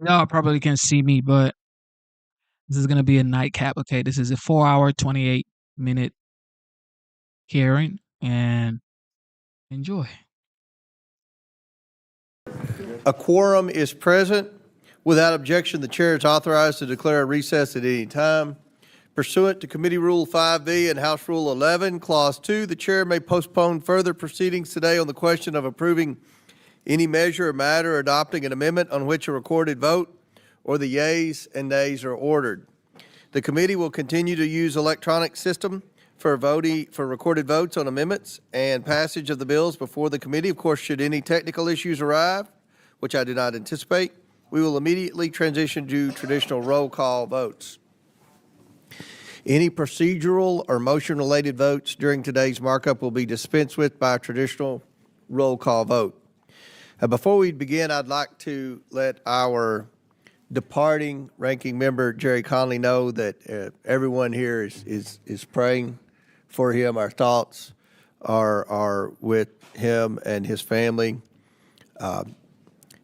Y'all probably can't see me, but this is gonna be a nightcap. Okay, this is a 4-hour, 28-minute hearing, and enjoy. A quorum is present. Without objection, the chair is authorized to declare a recess at any time. Pursuant to Committee Rule 5B and House Rule 11, Clause 2, the chair may postpone further proceedings today on the question of approving any measure or matter or adopting an amendment on which a recorded vote or the yeas and nays are ordered. The committee will continue to use electronic system for recorded votes on amendments and passage of the bills before the committee. Of course, should any technical issues arrive, which I do not anticipate, we will immediately transition to traditional roll call votes. Any procedural or motion-related votes during today's markup will be dispensed with by a traditional roll call vote. Before we begin, I'd like to let our departing ranking member, Jerry Conley, know that everyone here is praying for him. Our thoughts are with him and his family.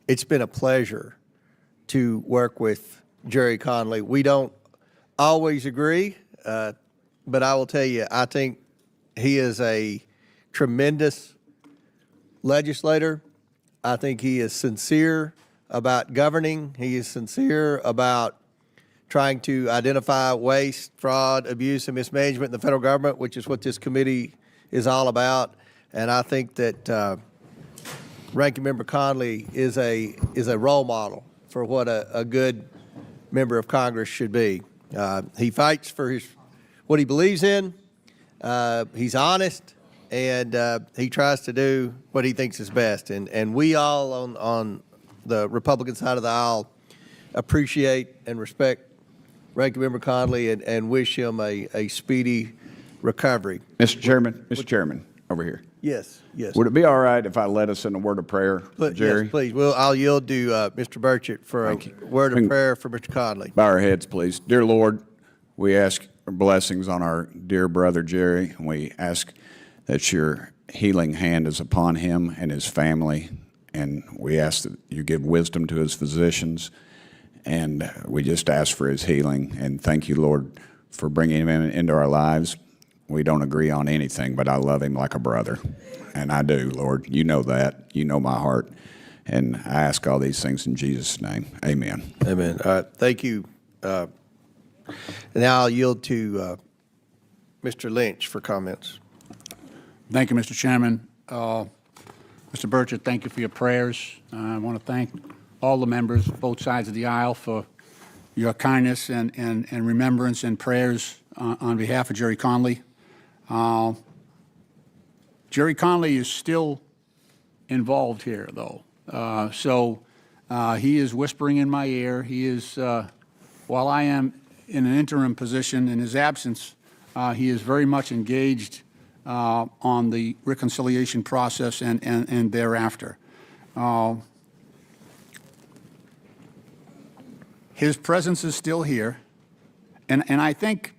It's been a pleasure to work with Jerry Conley. We don't always agree, but I will tell you, I think he is a tremendous legislator. I think he is sincere about governing. He is sincere about trying to identify waste, fraud, abuse, and mismanagement in the federal government, which is what this committee is all about. And I think that Ranking Member Conley is a role model for what a good member of Congress should be. He fights for what he believes in. He's honest, and he tries to do what he thinks is best. And we all on the Republican side of the aisle appreciate and respect Ranking Member Conley and wish him a speedy recovery. Mr. Chairman, over here. Yes, yes. Would it be all right if I led us in a word of prayer, Jerry? Yes, please. Well, I'll yield to Mr. Burchett for a word of prayer for Mr. Conley. Bow our heads, please. Dear Lord, we ask blessings on our dear brother Jerry, and we ask that your healing hand is upon him and his family, and we ask that you give wisdom to his physicians, and we just ask for his healing. And thank you, Lord, for bringing him into our lives. We don't agree on anything, but I love him like a brother, and I do, Lord. You know that. You know my heart, and I ask all these things in Jesus' name. Amen. Amen. Thank you. Now I'll yield to Mr. Lynch for comments. Thank you, Mr. Chairman. Mr. Burchett, thank you for your prayers. I want to thank all the members, both sides of the aisle, for your kindness and remembrance and prayers on behalf of Jerry Conley. Jerry Conley is still involved here, though. So he is whispering in my ear. He is, while I am in an interim position in his absence, he is very much engaged on the reconciliation process and thereafter. His presence is still here, and I think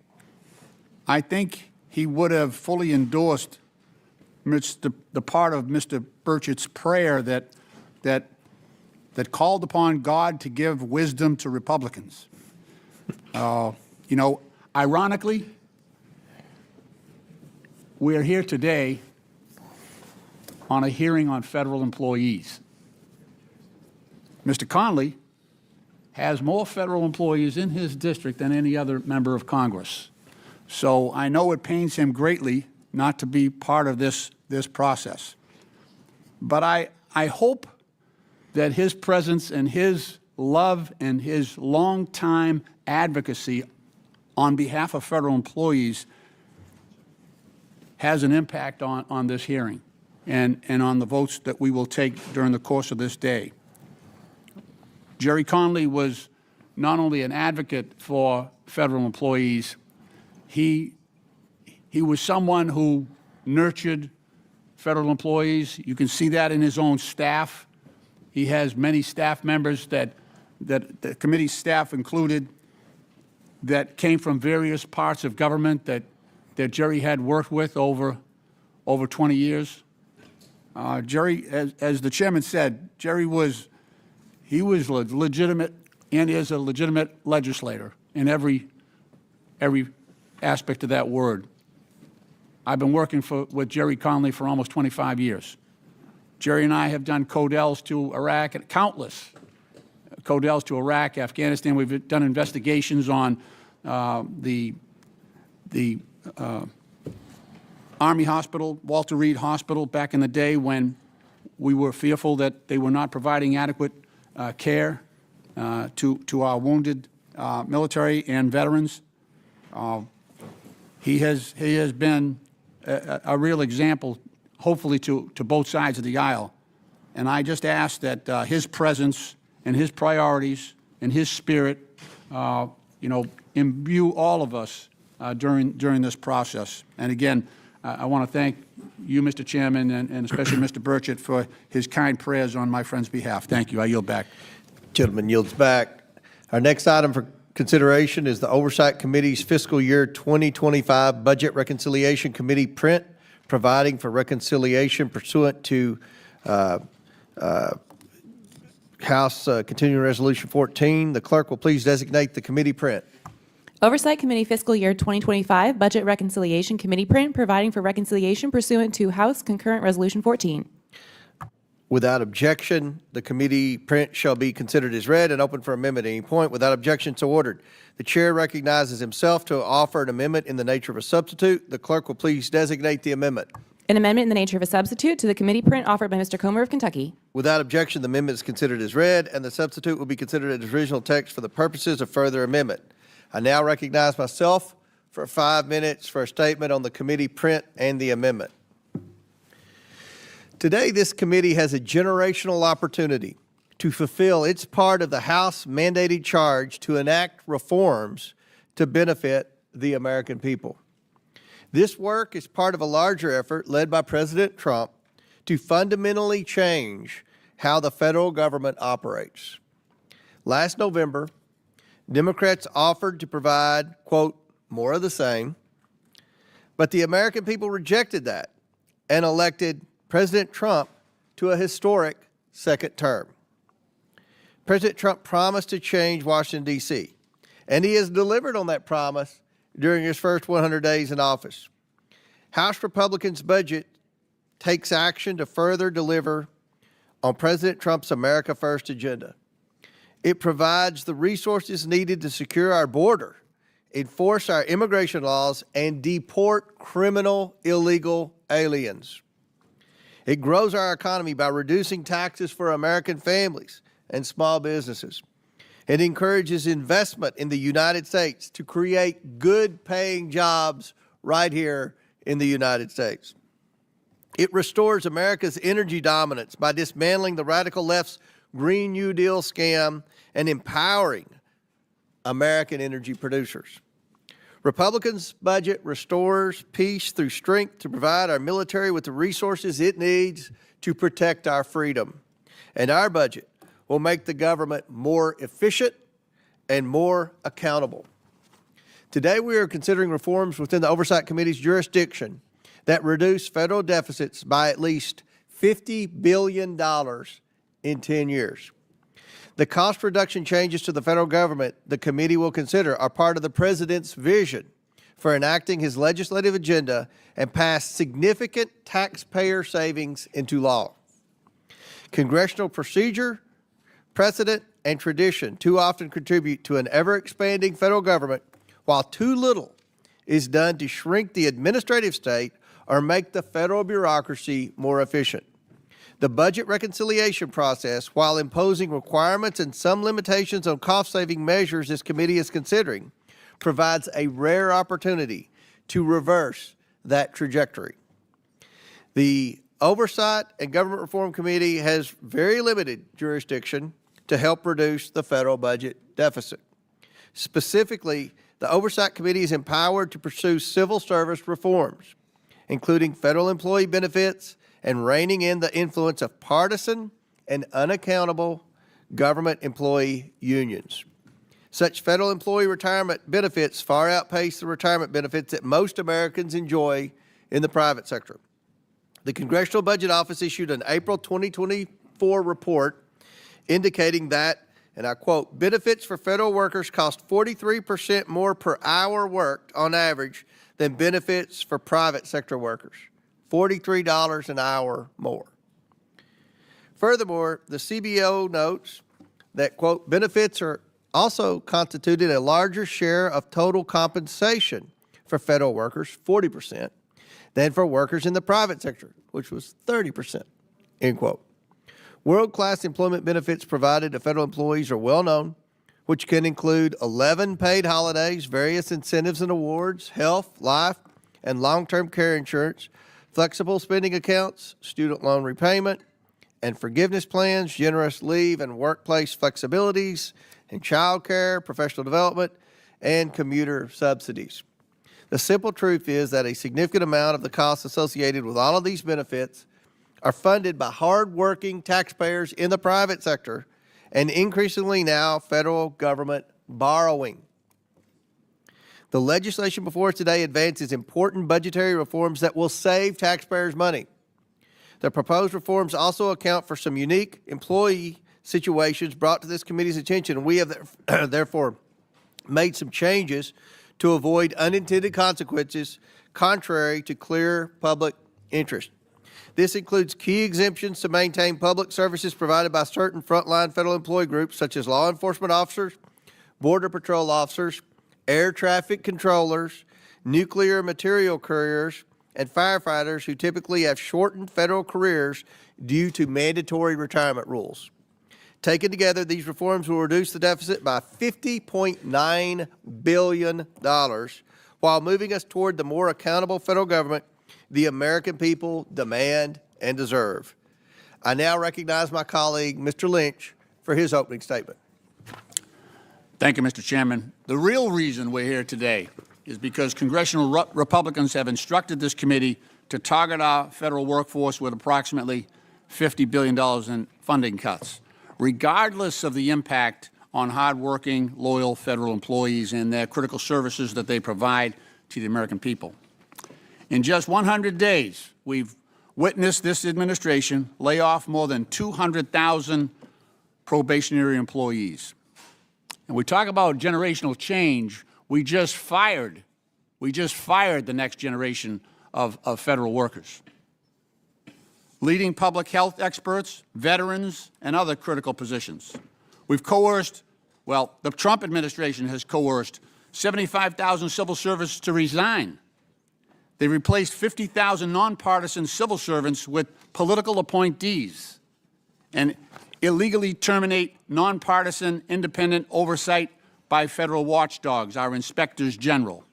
he would have fully endorsed the part of Mr. Burchett's prayer that called upon God to give wisdom to Republicans. You know, ironically, we are here today on a hearing on federal employees. Mr. Conley has more federal employees in his district than any other member of Congress. So I know it pains him greatly not to be part of this process. But I hope that his presence and his love and his long-time advocacy on behalf of federal employees has an impact on this hearing and on the votes that we will take during the course of this day. Jerry Conley was not only an advocate for federal employees, he was someone who nurtured federal employees. You can see that in his own staff. He has many staff members that the committee staff included that came from various parts of government that Jerry had worked with over 20 years. Jerry, as the chairman said, Jerry was a legitimate and is a legitimate legislator in every aspect of that word. I've been working with Jerry Conley for almost 25 years. Jerry and I have done codels to Iraq, and countless codels to Iraq, Afghanistan. We've done investigations on the Army Hospital, Walter Reed Hospital, back in the day when we were fearful that they were not providing adequate care to our wounded military and veterans. He has been a real example, hopefully, to both sides of the aisle. And I just ask that his presence and his priorities and his spirit, imbue all of us during this process. And again, I want to thank you, Mr. Chairman, and especially Mr. Burchett for his kind prayers on my friend's behalf. Thank you. I yield back. Gentleman yields back. Our next item for consideration is the Oversight Committee's fiscal year 2025 Budget Reconciliation Committee print, providing for reconciliation pursuant to House Continuing Resolution 14. The clerk will please designate the committee print. Oversight Committee Fiscal Year 2025 Budget Reconciliation Committee print, providing for reconciliation pursuant to House Concurrent Resolution 14. Without objection, the committee print shall be considered as read and open for amendment at any point. Without objection, so ordered. The chair recognizes himself to offer an amendment in the nature of a substitute. The clerk will please designate the amendment. An amendment in the nature of a substitute to the committee print offered by Mr. Comer of Kentucky. Without objection, the amendment is considered as read, and the substitute will be considered as original text for the purposes of further amendment. I now recognize myself for 5 minutes for a statement on the committee print and the amendment. Today, this committee has a generational opportunity to fulfill its part of the House-mandated charge to enact reforms to benefit the American people. This work is part of a larger effort led by President Trump to fundamentally change how the federal government operates. Last November, Democrats offered to provide, quote, more of the same, but the American people rejected that and elected President Trump to a historic second term. President Trump promised to change Washington, D.C., and he has delivered on that promise during his first 100 days in office. House Republicans' budget takes action to further deliver on President Trump's America First agenda. It provides the resources needed to secure our border, enforce our immigration laws, and deport criminal illegal aliens. It grows our economy by reducing taxes for American families and small businesses. It encourages investment in the United States to create good-paying jobs right here in the United States. It restores America's energy dominance by dismantling the radical left's Green New Deal scam and empowering American energy producers. Republicans' budget restores peace through strength to provide our military with the resources it needs to protect our freedom. And our budget will make the government more efficient and more accountable. Today, we are considering reforms within the Oversight Committee's jurisdiction that reduce federal deficits by at least $50 billion in 10 years. The cost reduction changes to the federal government the committee will consider are part of the president's vision for enacting his legislative agenda and pass significant taxpayer savings into law. Congressional procedure, precedent, and tradition too often contribute to an ever-expanding federal government, while too little is done to shrink the administrative state or make the federal bureaucracy more efficient. The budget reconciliation process, while imposing requirements and some limitations on cost-saving measures this committee is considering, provides a rare opportunity to reverse that trajectory. The Oversight and Government Reform Committee has very limited jurisdiction to help reduce the federal budget deficit. Specifically, the Oversight Committee is empowered to pursue civil service reforms, including federal employee benefits and reining in the influence of partisan and unaccountable government employee unions. Such federal employee retirement benefits far outpace the retirement benefits that most Americans enjoy in the private sector. The Congressional Budget Office issued an April 2024 report indicating that, and I quote, benefits for federal workers cost 43% more per hour worked on average than benefits for private sector workers, $43 an hour more. Furthermore, the CBO notes that, quote, benefits are also constituted a larger share of total compensation for federal workers, 40%, than for workers in the private sector, which was 30%, end quote. World-class employment benefits provided to federal employees are well known, which can include 11 paid holidays, various incentives and awards, health, life, and long-term care insurance, flexible spending accounts, student loan repayment, and forgiveness plans, generous leave and workplace flexibilities, and child care, professional development, and commuter subsidies. The simple truth is that a significant amount of the costs associated with all of these benefits are funded by hard-working taxpayers in the private sector and increasingly now federal government borrowing. The legislation before us today advances important budgetary reforms that will save taxpayers money. The proposed reforms also account for some unique employee situations brought to this committee's attention, and we have therefore made some changes to avoid unintended consequences contrary to clear public interest. This includes key exemptions to maintain public services provided by certain frontline federal employee groups such as law enforcement officers, border patrol officers, air traffic controllers, nuclear material couriers, and firefighters who typically have shortened federal careers due to mandatory retirement rules. Taken together, these reforms will reduce the deficit by $50.9 billion while moving us toward the more accountable federal government the American people demand and deserve. I now recognize my colleague, Mr. Lynch, for his opening statement. Thank you, Mr. Chairman. The real reason we're here today is because congressional Republicans have instructed this committee to target our federal workforce with approximately $50 billion in funding cuts, regardless of the impact on hardworking, loyal federal employees and their critical services that they provide to the American people. In just 100 days, we've witnessed this administration lay off more than 200,000 probationary employees. And we talk about generational change. We just fired the next generation of federal workers. Leading public health experts, veterans, and other critical positions. We've coerced, well, the Trump administration has coerced 75,000 civil servants to resign. They replaced 50,000 nonpartisan civil servants with political appointees and illegally terminate nonpartisan independent oversight by federal watchdogs, our inspectors general.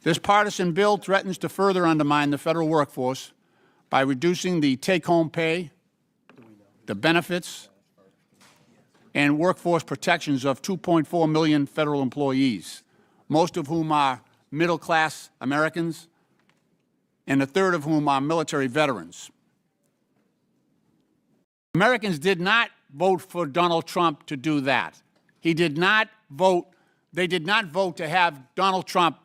This partisan bill threatens to further undermine the federal workforce by reducing the take-home pay, the benefits, and workforce protections of 2.4 million federal employees, most of whom are middle-class Americans, and a third of whom are military veterans. Americans did not vote for Donald Trump to do that. They did not vote to have Donald Trump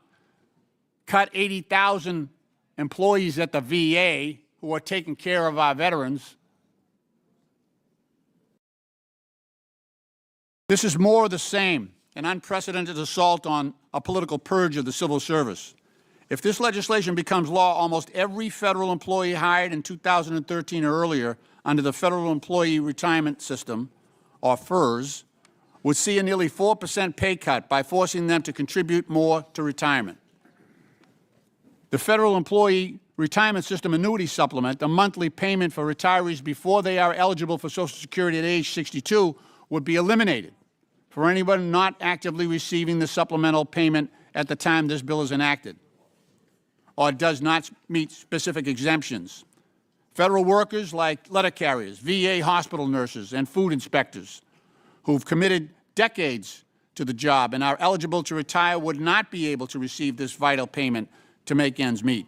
cut 80,000 employees at the VA who are taking care of our veterans. This is more of the same, an unprecedented assault on a political purge of the civil service. If this legislation becomes law, almost every federal employee hired in 2013 or earlier under the Federal Employee Retirement System, or FERS, would see a nearly 4% pay cut by forcing them to contribute more to retirement. The Federal Employee Retirement System Annuity Supplement, a monthly payment for retirees before they are eligible for Social Security at age 62, would be eliminated for anyone not actively receiving the supplemental payment at the time this bill is enacted, or does not meet specific exemptions. Federal workers like letter carriers, VA hospital nurses, and food inspectors who've committed decades to the job and are eligible to retire would not be able to receive this vital payment to make ends meet.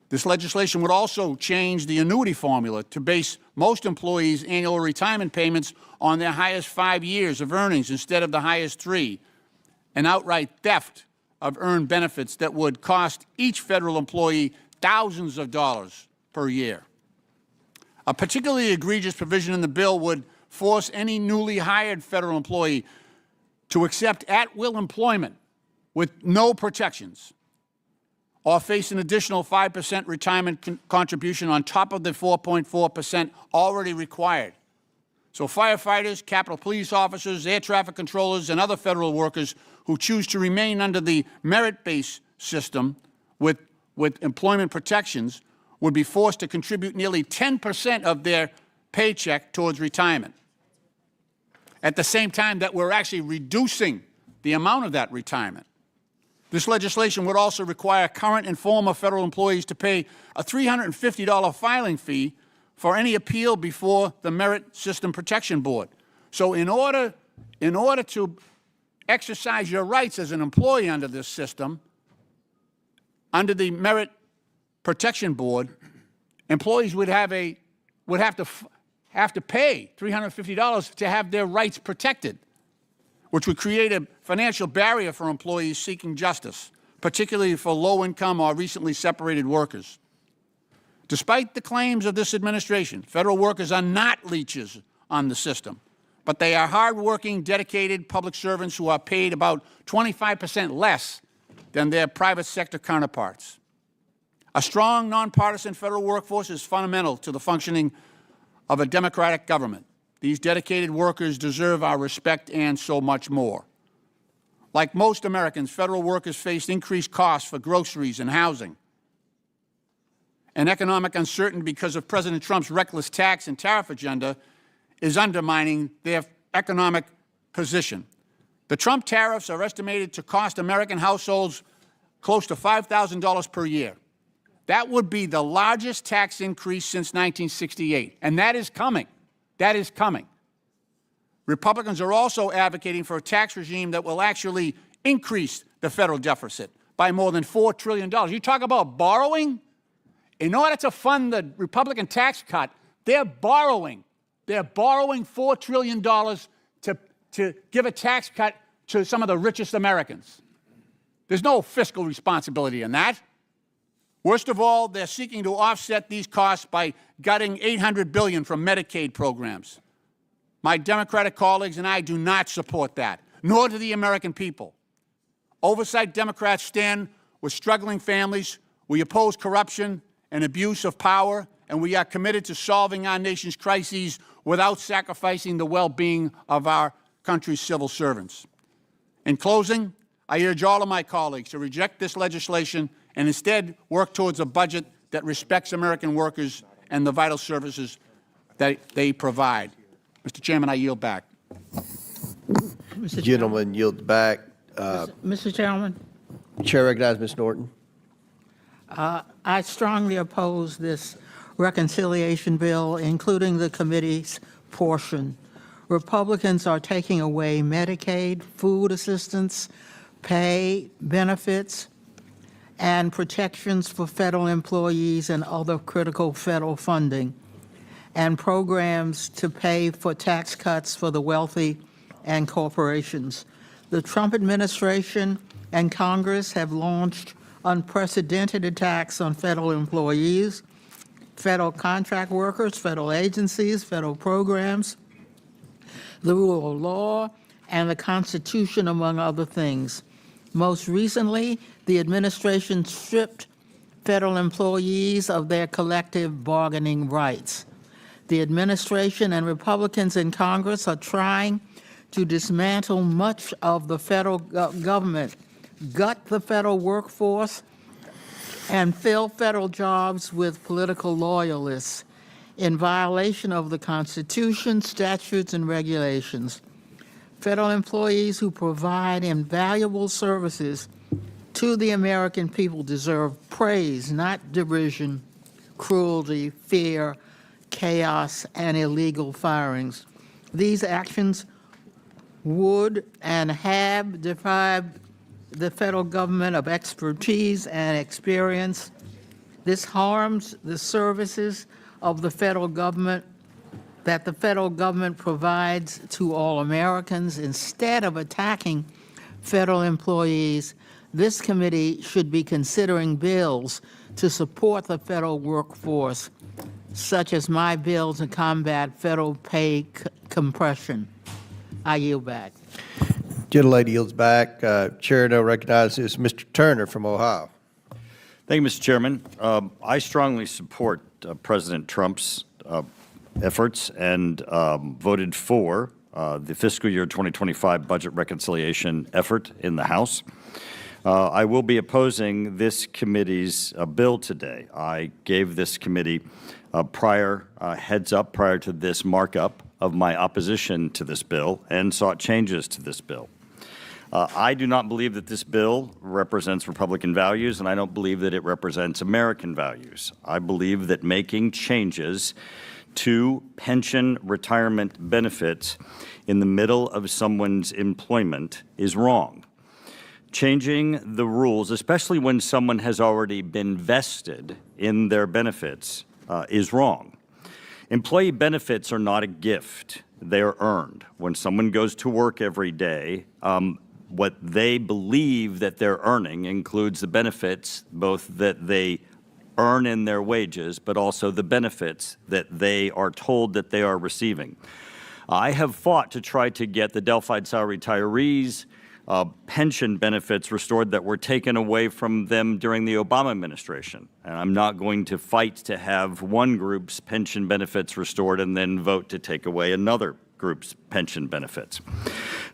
This legislation would also change the annuity formula to base most employees' annual retirement payments on their highest 5 years of earnings instead of the highest 3, an outright theft of earned benefits that would cost each federal employee thousands of dollars per year. A particularly egregious provision in the bill would force any newly hired federal employee to accept at-will employment with no protections or face an additional 5% retirement contribution on top of the 4.4% already required. So firefighters, Capitol Police officers, air traffic controllers, and other federal workers who choose to remain under the merit-based system with employment protections would be forced to contribute nearly 10% of their paycheck towards retirement. At the same time that we're actually reducing the amount of that retirement. This legislation would also require current and former federal employees to pay a $350 filing fee for any appeal before the Merit System Protection Board. So in order to exercise your rights as an employee under this system, under the Merit Protection Board, employees would have to pay $350 to have their rights protected, which would create a financial barrier for employees seeking justice, particularly for low-income or recently separated workers. Despite the claims of this administration, federal workers are not leeches on the system, but they are hardworking, dedicated public servants who are paid about 25% less than their private sector counterparts. A strong, nonpartisan federal workforce is fundamental to the functioning of a democratic government. These dedicated workers deserve our respect and so much more. Like most Americans, federal workers face increased costs for groceries and housing. And economic uncertainty because of President Trump's reckless tax and tariff agenda is undermining their economic position. The Trump tariffs are estimated to cost American households close to $5,000 per year. That would be the largest tax increase since 1968, and that is coming. That is coming. Republicans are also advocating for a tax regime that will actually increase the federal deficit by more than $4 trillion. You talk about borrowing? In order to fund the Republican tax cut, they're borrowing. They're borrowing $4 trillion to give a tax cut to some of the richest Americans. There's no fiscal responsibility in that. Worst of all, they're seeking to offset these costs by gutting $800 billion from Medicaid programs. My Democratic colleagues and I do not support that, nor do the American people. Oversight Democrats stand with struggling families. We oppose corruption and abuse of power, and we are committed to solving our nation's crises without sacrificing the well-being of our country's civil servants. In closing, I urge all of my colleagues to reject this legislation and instead work towards a budget that respects American workers and the vital services that they provide. Mr. Chairman, I yield back. The gentleman yields back. Mr. Chairman, Chair recognizes Ms. Norton. I strongly oppose this reconciliation bill, including the committee's portion. Republicans are taking away Medicaid, food assistance, pay, benefits, and protections for federal employees and other critical federal funding, and programs to pay for tax cuts for the wealthy and corporations. The Trump administration and Congress have launched unprecedented attacks on federal employees, federal contract workers, federal agencies, federal programs, the rule of law, and the Constitution, among other things. Most recently, the administration stripped federal employees of their collective bargaining rights. The administration and Republicans in Congress are trying to dismantle much of the federal government, gut the federal workforce, and fill federal jobs with political loyalists in violation of the Constitution, statutes, and regulations. Federal employees who provide invaluable services to the American people deserve praise, not derision, cruelty, fear, chaos, and illegal firings. These actions would and have deprived the federal government of expertise and experience. This harms the services of the federal government that the federal government provides to all Americans. Instead of attacking federal employees, this committee should be considering bills to support the federal workforce such as my bill to combat federal pay compression. I yield back. Gentlelady yields back. Chair now recognizes Mr. Turner from Ohio. Thank you, Mr. Chairman. I strongly support President Trump's efforts and voted for the fiscal year 2025 budget reconciliation effort in the House. I will be opposing this committee's bill today. I gave this committee prior heads up prior to this markup of my opposition to this bill and sought changes to this bill. I do not believe that this bill represents Republican values, and I don't believe that it represents American values. I believe that making changes to pension retirement benefits in the middle of someone's employment is wrong. Changing the rules, especially when someone has already been vested in their benefits, is wrong. Employee benefits are not a gift. They are earned. When someone goes to work every day, what they believe that they're earning includes the benefits, both that they earn in their wages, but also the benefits that they are told that they are receiving. I have fought to try to get the Delphi salary retirees pension benefits restored that were taken away from them during the Obama administration. And I'm not going to fight to have one group's pension benefits restored and then vote to take away another group's pension benefits.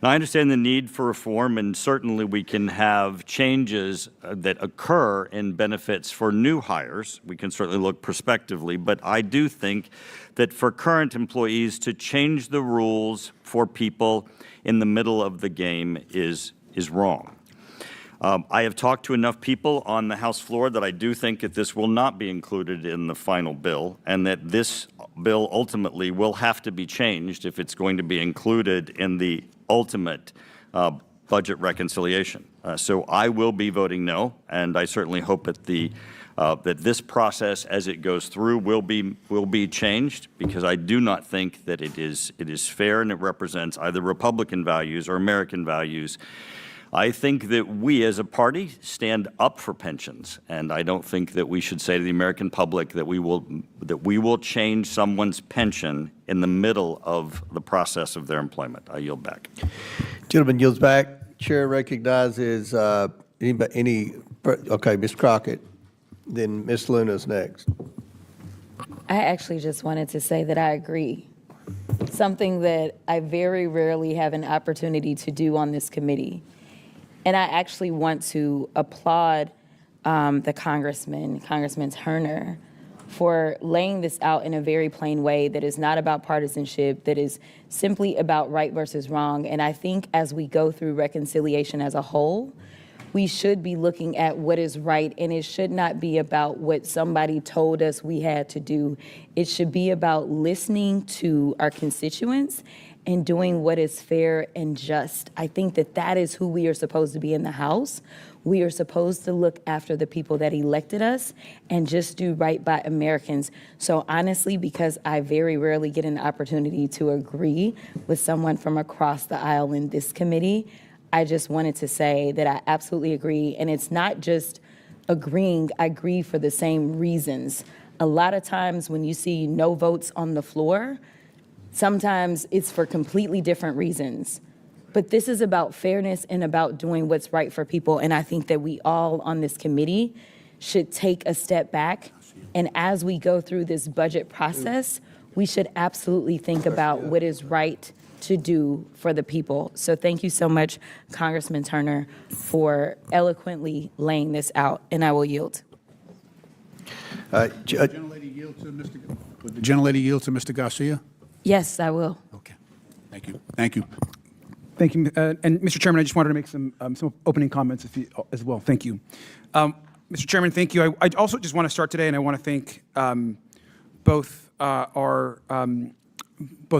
Now, I understand the need for reform, and certainly we can have changes that occur in benefits for new hires. We can certainly look prospectively, but I do think that for current employees to change the rules for people in the middle of the game is wrong. I have talked to enough people on the House floor that I do think that this will not be included in the final bill, and that this bill ultimately will have to be changed if it's going to be included in the ultimate budget reconciliation. So I will be voting no, and I certainly hope that that this process, as it goes through, will be changed, because I do not think that it is fair and it represents either Republican values or American values. I think that we as a party stand up for pensions, and I don't think that we should say to the American public that we will change someone's pension in the middle of the process of their employment. I yield back. Gentleman yields back. Chair recognizes okay, Ms. Crockett, then Ms. Luna's next. I actually just wanted to say that I agree. Something that I very rarely have an opportunity to do on this committee. And I actually want to applaud the Congressman Turner, for laying this out in a very plain way that is not about partisanship, that is simply about right versus wrong. And I think as we go through reconciliation as a whole, we should be looking at what is right, and it should not be about what somebody told us we had to do. It should be about listening to our constituents and doing what is fair and just. I think that that is who we are supposed to be in the House. We are supposed to look after the people that elected us and just do right by Americans. So honestly, because I very rarely get an opportunity to agree with someone from across the aisle in this committee, I just wanted to say that I absolutely agree. And it's not just agreeing, I agree for the same reasons. A lot of times when you see no votes on the floor, sometimes it's for completely different reasons. But this is about fairness and about doing what's right for people. And I think that we all on this committee should take a step back. And as we go through this budget process, we should absolutely think about what is right to do for the people. So thank you so much, Congressman Turner, for eloquently laying this out. And I will yield. Would the gentlelady yield to Mr. Garcia? Yes, I will. Okay. Thank you. Thank you. Thank you. And Mr. Chairman, I just wanted to make some opening comments as well. Thank you. Mr. Chairman, thank you. I also just want to start today, and I want to thank both our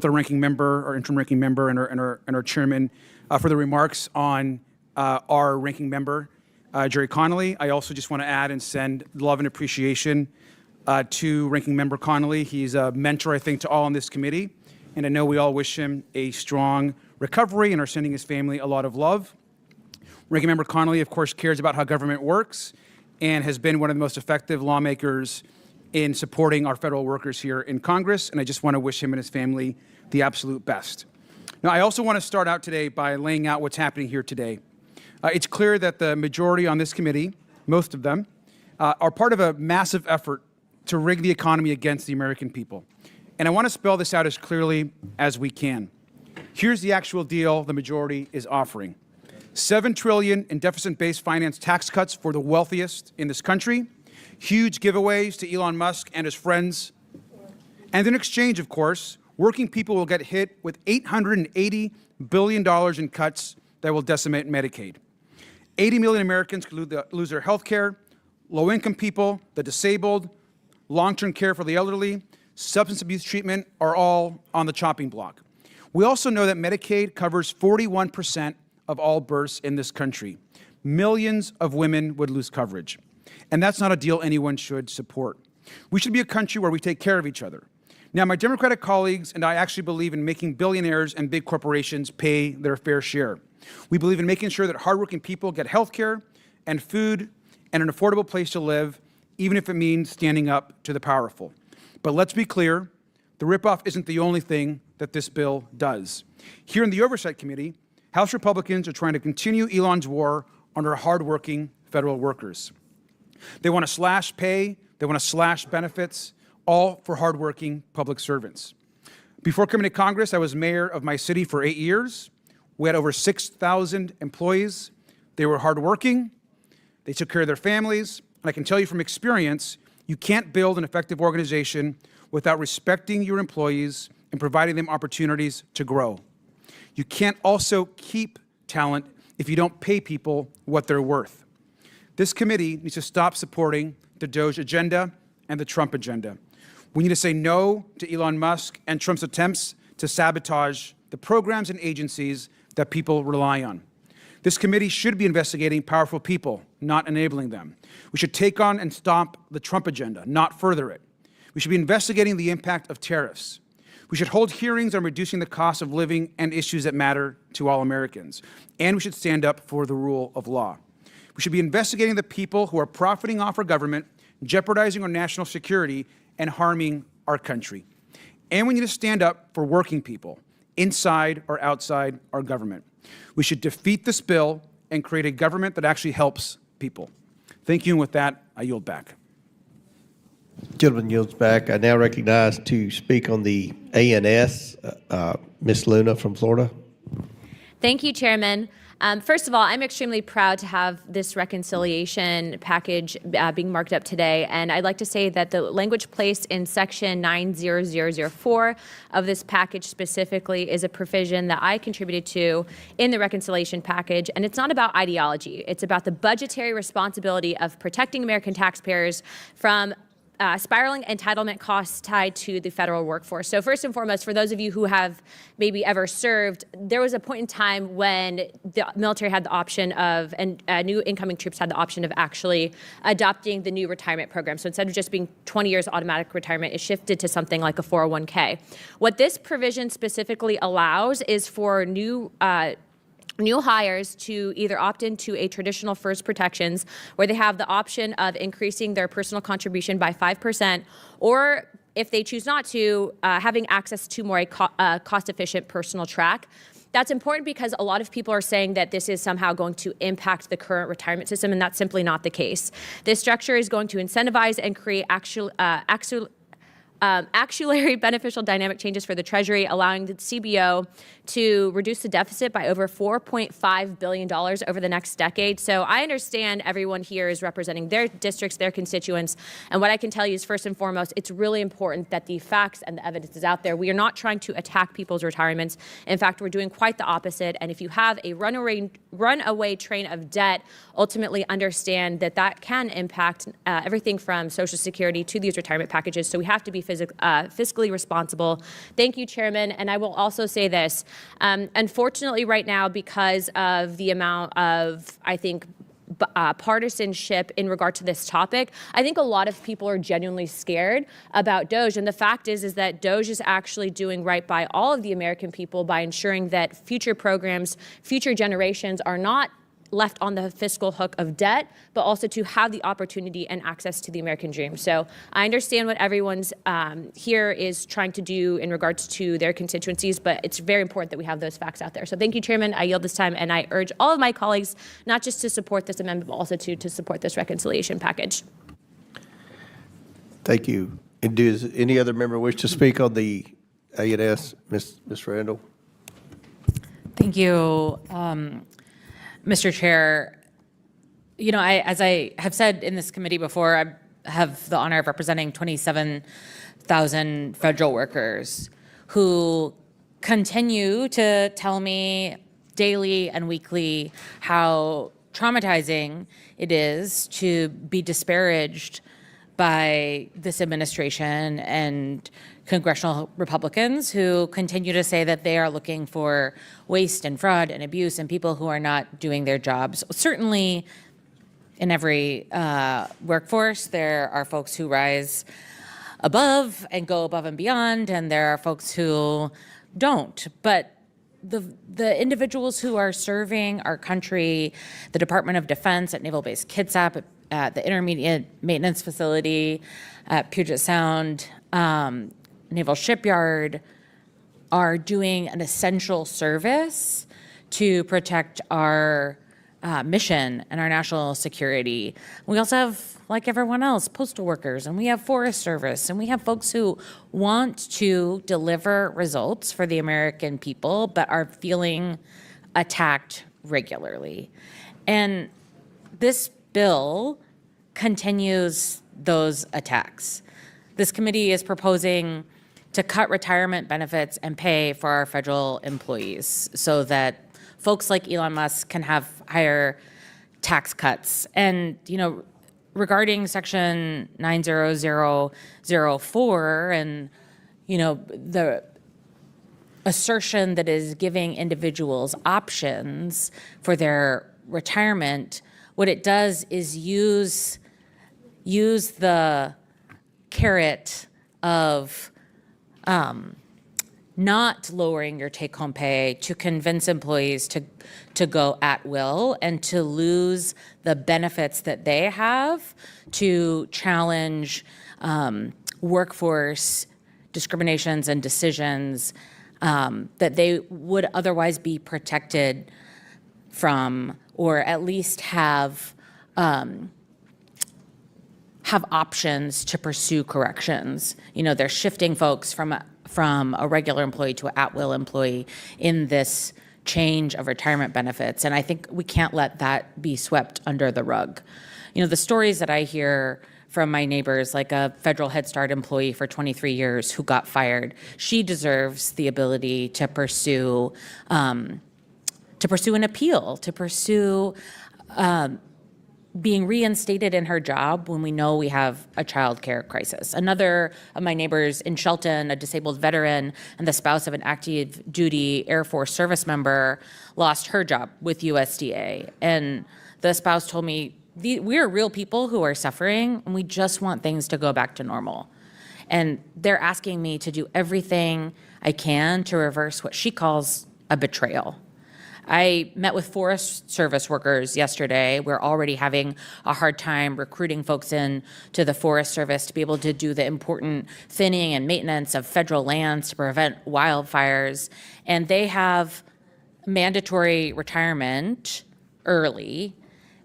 ranking member, our interim ranking member, and our chairman for the remarks on our ranking member, Jerry Connolly. I also just want to add and send love and appreciation to ranking member Connolly. He's a mentor, I think, to all on this committee, and I know we all wish him a strong recovery and are sending his family a lot of love. Ranking member Connolly, of course, cares about how government works and has been one of the most effective lawmakers in supporting our federal workers here in Congress, and I just want to wish him and his family the absolute best. Now, I also want to start out today by laying out what's happening here today. It's clear that the majority on this committee, most of them, are part of a massive effort to rig the economy against the American people. And I want to spell this out as clearly as we can. Here's the actual deal the majority is offering. $7 trillion in deficit-based finance tax cuts for the wealthiest in this country, huge giveaways to Elon Musk and his friends, and in exchange, of course, working people will get hit with $880 billion in cuts that will decimate Medicaid. 80 million Americans could lose their health care, low-income people, the disabled, long-term care for the elderly, substance abuse treatment are all on the chopping block. We also know that Medicaid covers 41% of all births in this country. Millions of women would lose coverage. And that's not a deal anyone should support. We should be a country where we take care of each other. Now, my Democratic colleagues and I actually believe in making billionaires and big corporations pay their fair share. We believe in making sure that hardworking people get health care and food and an affordable place to live, even if it means standing up to the powerful. But let's be clear, the ripoff isn't the only thing that this bill does. Here in the Oversight Committee, House Republicans are trying to continue Elon's war on our hardworking federal workers. They want to slash pay, they want to slash benefits, all for hardworking public servants. Before coming to Congress, I was mayor of my city for 8 years. We had over 6,000 employees. They were hardworking, they took care of their families, and I can tell you from experience, you can't build an effective organization without respecting your employees and providing them opportunities to grow. You can't also keep talent if you don't pay people what they're worth. This committee needs to stop supporting the DOGE agenda and the Trump agenda. We need to say no to Elon Musk and Trump's attempts to sabotage the programs and agencies that people rely on. This committee should be investigating powerful people, not enabling them. We should take on and stop the Trump agenda, not further it. We should be investigating the impact of tariffs. We should hold hearings on reducing the cost of living and issues that matter to all Americans. And we should stand up for the rule of law. We should be investigating the people who are profiting off our government, jeopardizing our national security, and harming our country. And we need to stand up for working people, inside or outside our government. We should defeat this bill and create a government that actually helps people. Thank you, and with that, I yield back. Gentleman yields back. I now recognize to speak on the ANS, Ms. Luna from Florida. Thank you, Chairman. First of all, I'm extremely proud to have this reconciliation package being marked up today, and I'd like to say that the language placed in Section 90004 of this package specifically is a provision that I contributed to in the reconciliation package, and it's not about ideology. It's about the budgetary responsibility of protecting American taxpayers from spiraling entitlement costs tied to the federal workforce. So first and foremost, for those of you who have maybe ever served, there was a point in time when the military had the option of, and new incoming troops had the option of actually adopting the new retirement program. So instead of just being 20 years automatic retirement, it shifted to something like a 401k. What this provision specifically allows is for new hires to either opt into a traditional FERS protections, where they have the option of increasing their personal contribution by 5%, or if they choose not to, having access to more cost-efficient personal track. That's important because a lot of people are saying that this is somehow going to impact the current retirement system, and that's simply not the case. This structure is going to incentivize and create actuary beneficial dynamic changes for the Treasury, allowing the CBO to reduce the deficit by over $4.5 billion over the next decade. So I understand everyone here is representing their districts, their constituents, and what I can tell you is, first and foremost, it's really important that the facts and the evidence is out there. We are not trying to attack people's retirements. In fact, we're doing quite the opposite, and if you have a runaway train of debt, ultimately understand that that can impact everything from Social Security to these retirement packages, so we have to be fiscally responsible. Thank you, Chairman. And I will also say this. Unfortunately, right now, because of the amount of, I think, partisanship in regard to this topic, I think a lot of people are genuinely scared about DOGE. And the fact is that DOGE is actually doing right by all of the American people by ensuring that future programs, future generations are not left on the fiscal hook of debt, but also to have the opportunity and access to the American dream. So I understand what everyone's here is trying to do in regards to their constituencies, but it's very important that we have those facts out there. So thank you, Chairman. I yield this time, and I urge all of my colleagues not just to support this amendment, but also to support this reconciliation package. Thank you. And does any other member wish to speak on the A&S? Ms. Randall? Thank you, Mr. Chair. You know, as I have said in this committee before, I have the honor of representing 27,000 federal workers who continue to tell me daily and weekly how traumatizing it is to be disparaged by this administration and congressional Republicans who continue to say that they are looking for waste and fraud and abuse and people who are not doing their jobs. Certainly, in every workforce, there are folks who rise above and go above and beyond, and there are folks who don't. But the individuals who are serving our country, the Department of Defense at Naval Base Kitsap, at the Intermediate Maintenance Facility at Puget Sound, Naval Shipyard, are doing an essential service to protect our mission and our national security. We also have, like everyone else, postal workers, and we have Forest Service, and we have folks who want to deliver results for the American people, but are feeling attacked regularly. And this bill continues those attacks. This committee is proposing to cut retirement benefits and pay for our federal employees so that folks like Elon Musk can have higher tax cuts. And, you know, regarding Section 90004 and, you know, the assertion that is giving individuals options for their retirement, what it does is use the carrot of not lowering your take-home pay to convince employees to go at will and to lose the benefits that they have to challenge workforce discriminations and decisions that they would otherwise be protected from, or at least have options to pursue corrections. You know, they're shifting folks from a regular employee to an at-will employee in this change of retirement benefits. And I think we can't let that be swept under the rug. You know, the stories that I hear from my neighbors, like a federal Head Start employee for 23 years who got fired, she deserves the ability to pursue an appeal, to pursue being reinstated in her job when we know we have a child care crisis. Another of my neighbors in Shelton, a disabled veteran and the spouse of an active duty Air Force service member, lost her job with USDA. And the spouse told me, we are real people who are suffering, and we just want things to go back to normal. And they're asking me to do everything I can to reverse what she calls a betrayal. I met with Forest Service workers yesterday. We're already having a hard time recruiting folks in to the Forest Service to be able to do the important thinning and maintenance of federal lands to prevent wildfires. And they have mandatory retirement early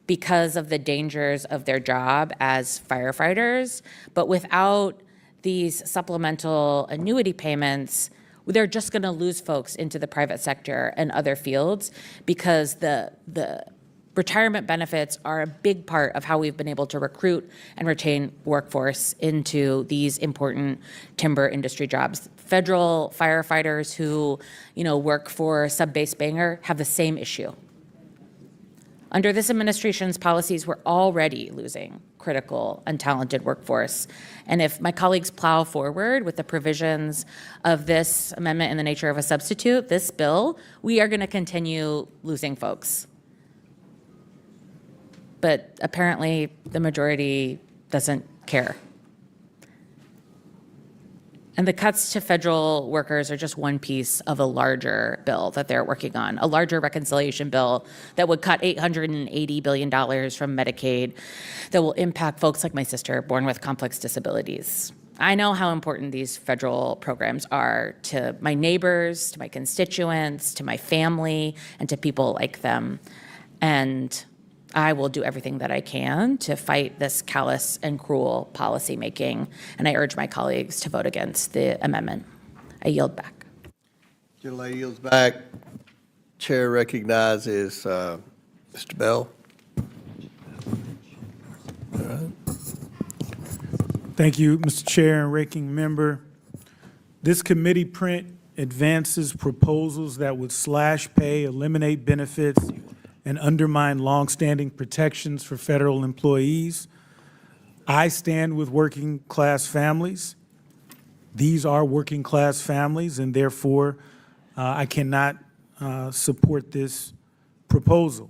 because of the dangers of their job as firefighters. But without these supplemental annuity payments, they're just going to lose folks into the private sector and other fields because the retirement benefits are a big part of how we've been able to recruit and retain workforce into these important timber industry jobs. Federal firefighters who, you know, work for Sub-Base Bangor have the same issue. Under this administration's policies, we're already losing critical and talented workforce. And if my colleagues plow forward with the provisions of this amendment in the nature of a substitute, this bill, we are going to continue losing folks. But apparently, the majority doesn't care. And the cuts to federal workers are just one piece of a larger bill that they're working on, a larger reconciliation bill that would cut $880 billion from Medicaid that will impact folks like my sister born with complex disabilities. I know how important these federal programs are to my neighbors, to my constituents, to my family, and to people like them. And I will do everything that I can to fight this callous and cruel policymaking, and I urge my colleagues to vote against the amendment. I yield back. Gentlelady yields back. Chair recognizes Mr. Bell. Thank you, Mr. Chair and Ranking Member. This committee print advances proposals that would slash pay, eliminate benefits, and undermine longstanding protections for federal employees. I stand with working class families. These are working class families, and therefore I cannot support this proposal.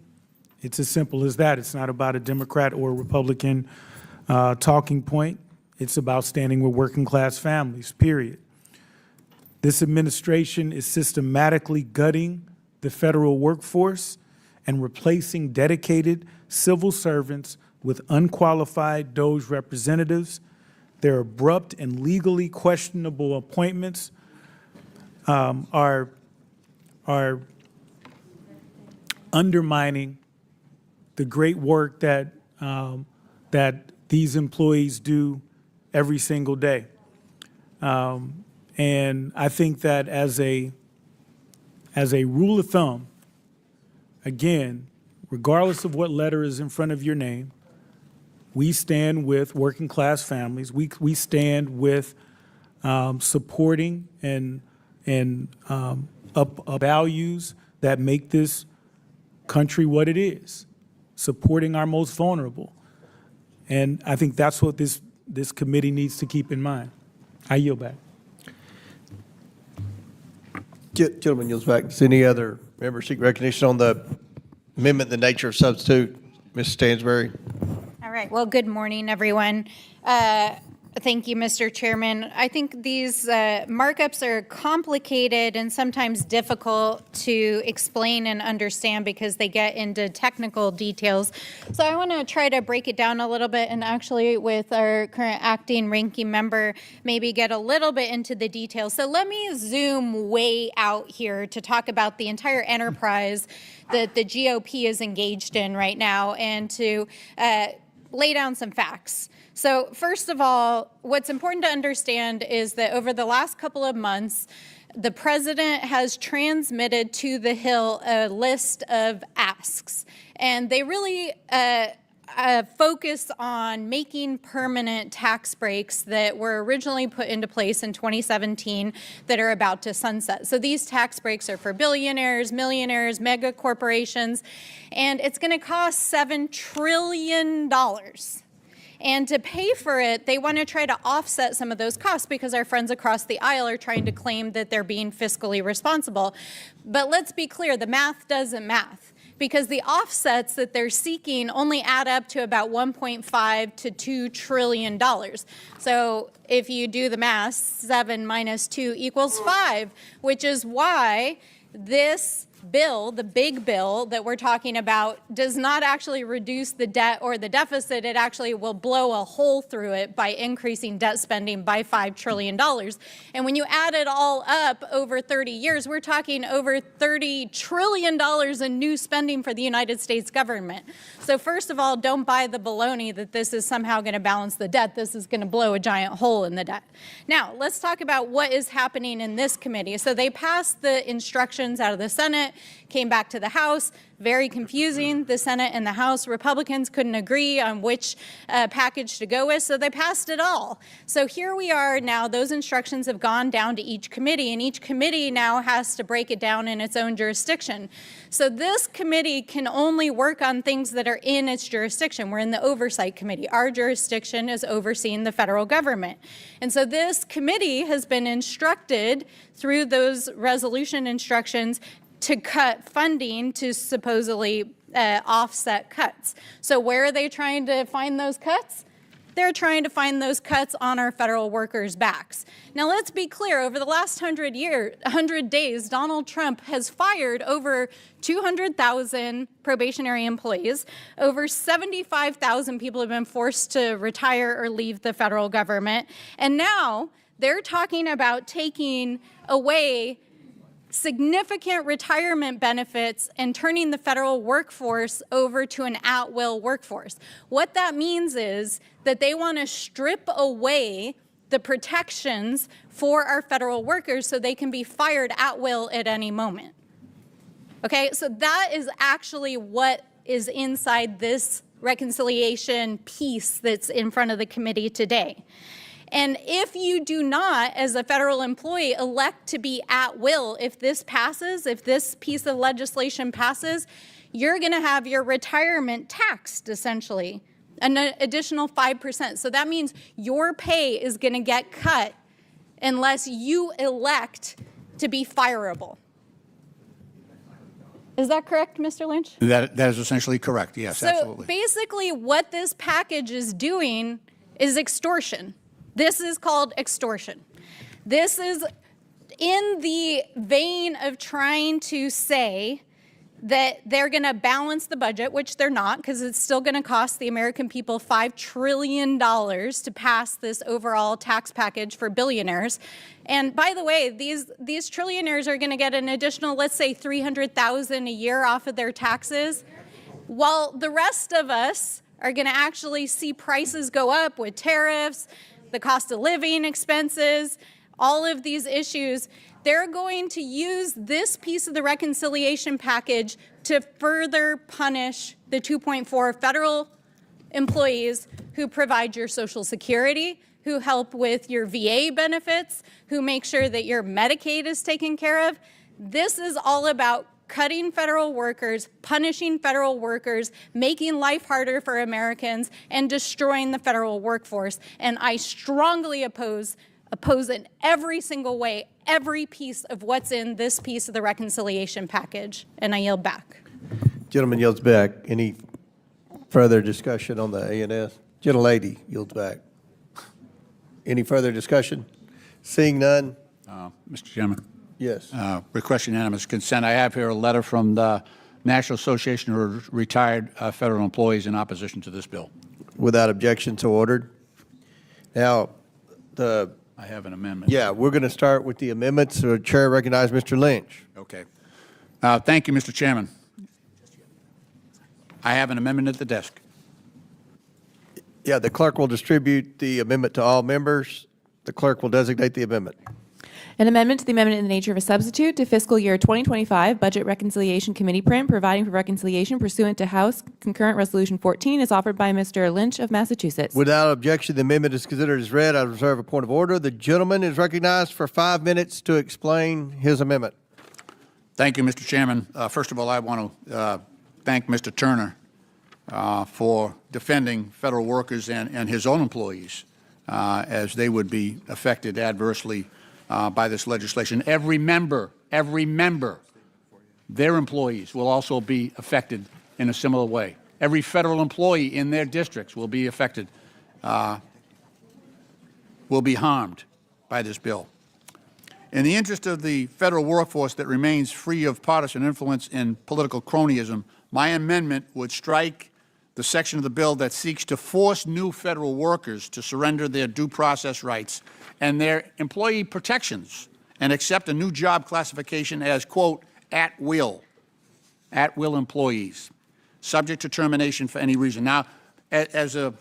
It's as simple as that. It's not about a Democrat or a Republican talking point. It's about standing with working class families, period. This administration is systematically gutting the federal workforce and replacing dedicated civil servants with unqualified DOJ representatives. Their abrupt and legally questionable appointments are undermining the great work that these employees do every single day. And I think that as a rule of thumb, again, regardless of what letter is in front of your name, we stand with working class families. We stand with supporting and values that make this country what it is, supporting our most vulnerable. And I think that's what this committee needs to keep in mind. I yield back. Gentleman yields back. Does any other member seek recognition on the amendment, the nature of substitute? Ms. Stansberry. All right. Well, good morning, everyone. Thank you, Mr. Chairman. I think these markups are complicated and sometimes difficult to explain and understand because they get into technical details. So I want to try to break it down a little bit and actually with our current acting ranking member, maybe get a little bit into the details. So let me zoom way out here to talk about the entire enterprise that the GOP is engaged in right now and to lay down some facts. So first of all, what's important to understand is that over the last couple of months, the president has transmitted to the Hill a list of asks, and they really focus on making permanent tax breaks that were originally put into place in 2017 that are about to sunset. So these tax breaks are for billionaires, millionaires, mega corporations, and it's going to cost $7 trillion. And to pay for it, they want to try to offset some of those costs because our friends across the aisle are trying to claim that they're being fiscally responsible. But let's be clear, the math doesn't math because the offsets that they're seeking only add up to about $1.5 to $2 trillion. So if you do the math, 7 minus 2 equals 5, which is why this bill, the big bill that we're talking about, does not actually reduce the debt or the deficit. It actually will blow a hole through it by increasing debt spending by $5 trillion. And when you add it all up over 30 years, we're talking over $30 trillion in new spending for the United States government. So first of all, don't buy the baloney that this is somehow going to balance the debt. This is going to blow a giant hole in the debt. Now, let's talk about what is happening in this committee. So they passed the instructions out of the Senate, came back to the House. Very confusing. The Senate and the House Republicans couldn't agree on which package to go with, so they passed it all. So here we are now. Those instructions have gone down to each committee, and each committee now has to break it down in its own jurisdiction. So this committee can only work on things that are in its jurisdiction. We're in the Oversight Committee. Our jurisdiction is overseeing the federal government. And so this committee has been instructed through those resolution instructions to cut funding to supposedly offset cuts. So where are they trying to find those cuts? they're trying to find those cuts on our federal workers' backs. Now, let's be clear. Over the last 100 days, Donald Trump has fired over 200,000 probationary employees. Over 75,000 people have been forced to retire or leave the federal government. And now they're talking about taking away significant retirement benefits and turning the federal workforce over to an at-will workforce. What that means is that they want to strip away the protections for our federal workers so they can be fired at will at any moment. Okay, so that is actually what is inside this reconciliation piece that's in front of the committee today. And if you do not, as a federal employee, elect to be at will, if this passes, if this piece of legislation passes, you're going to have your retirement taxed, essentially, an additional 5%. So that means your pay is going to get cut unless you elect to be fireable. Is that correct, Mr. Lynch? That is essentially correct, yes, So absolutely. basically what this package is doing is extortion. This is called extortion. This is in the vein of trying to say that they're going to balance the budget, which they're not, because it's still going to cost the American people $5 trillion to pass this overall tax package for billionaires. And by the way, these trillionaires are going to get an additional, let's say, $300,000 a year off of their taxes, while the rest of us are going to actually see prices go up with tariffs, the cost of living expenses, all of these issues. They're going to use this piece of the reconciliation package to further punish the 2.4 federal employees who provide your Social Security, who help with your VA benefits, who make sure that your Medicaid is taken care of. This is all about cutting federal workers, punishing federal workers, making life harder for Americans, and destroying the federal workforce. And I strongly oppose in every single way, every piece of what's in this piece of the reconciliation package. And I yield back. Gentleman yields back. Any further discussion on the A&S? Gentlelady yields back. Any further discussion? Seeing none? Mr. Chairman. Yes. Request unanimous consent. I have here a letter from the National Association of Retired Federal Employees in opposition to this bill. Without objection, so ordered. Now, I have an amendment. yeah, we're going to start with the amendments. So Chair recognizes Mr. Lynch. Okay. Thank you, Mr. Chairman. I have an amendment at the desk. Yeah, the clerk will distribute the amendment to all members. The clerk will designate the amendment. An amendment to the amendment in the nature of a substitute to fiscal year 2025 Budget Reconciliation Committee print providing for reconciliation pursuant to House Concurrent Resolution 14 is offered by Mr. Lynch of Massachusetts. Without objection, the amendment is considered as read. I reserve a point of order. The gentleman is recognized for 5 minutes to explain his amendment. Thank you, Mr. Chairman. First of all, I want to thank Mr. Turner for defending federal workers and his own employees as they would be affected adversely by this legislation. Every member, their employees will also be affected in a similar way. Every federal employee in their districts will be affected, will be harmed by this bill. In the interest of the federal workforce that remains free of partisan influence and political cronyism, my amendment would strike the section of the bill that seeks to force new federal workers to surrender their due process rights and their employee protections and accept a new job classification as, quote, at will employees, subject to termination for any reason. Now, as a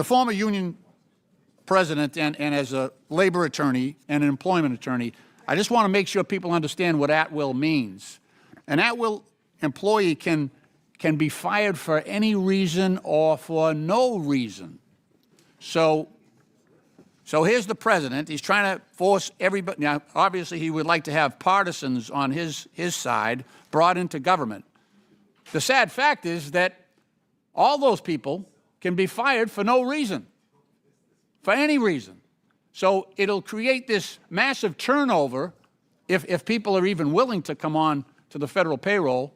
former union president and as a labor attorney and an employment attorney, I just want to make sure people understand what at will means. An at will employee can be fired for any reason or for no reason. So here's the president. He's trying to force everybody. Now, obviously, he would like to have partisans on his side brought into government. The sad fact is that all those people can be fired for no reason, for any reason. So it'll create this massive turnover if people are even willing to come on to the federal payroll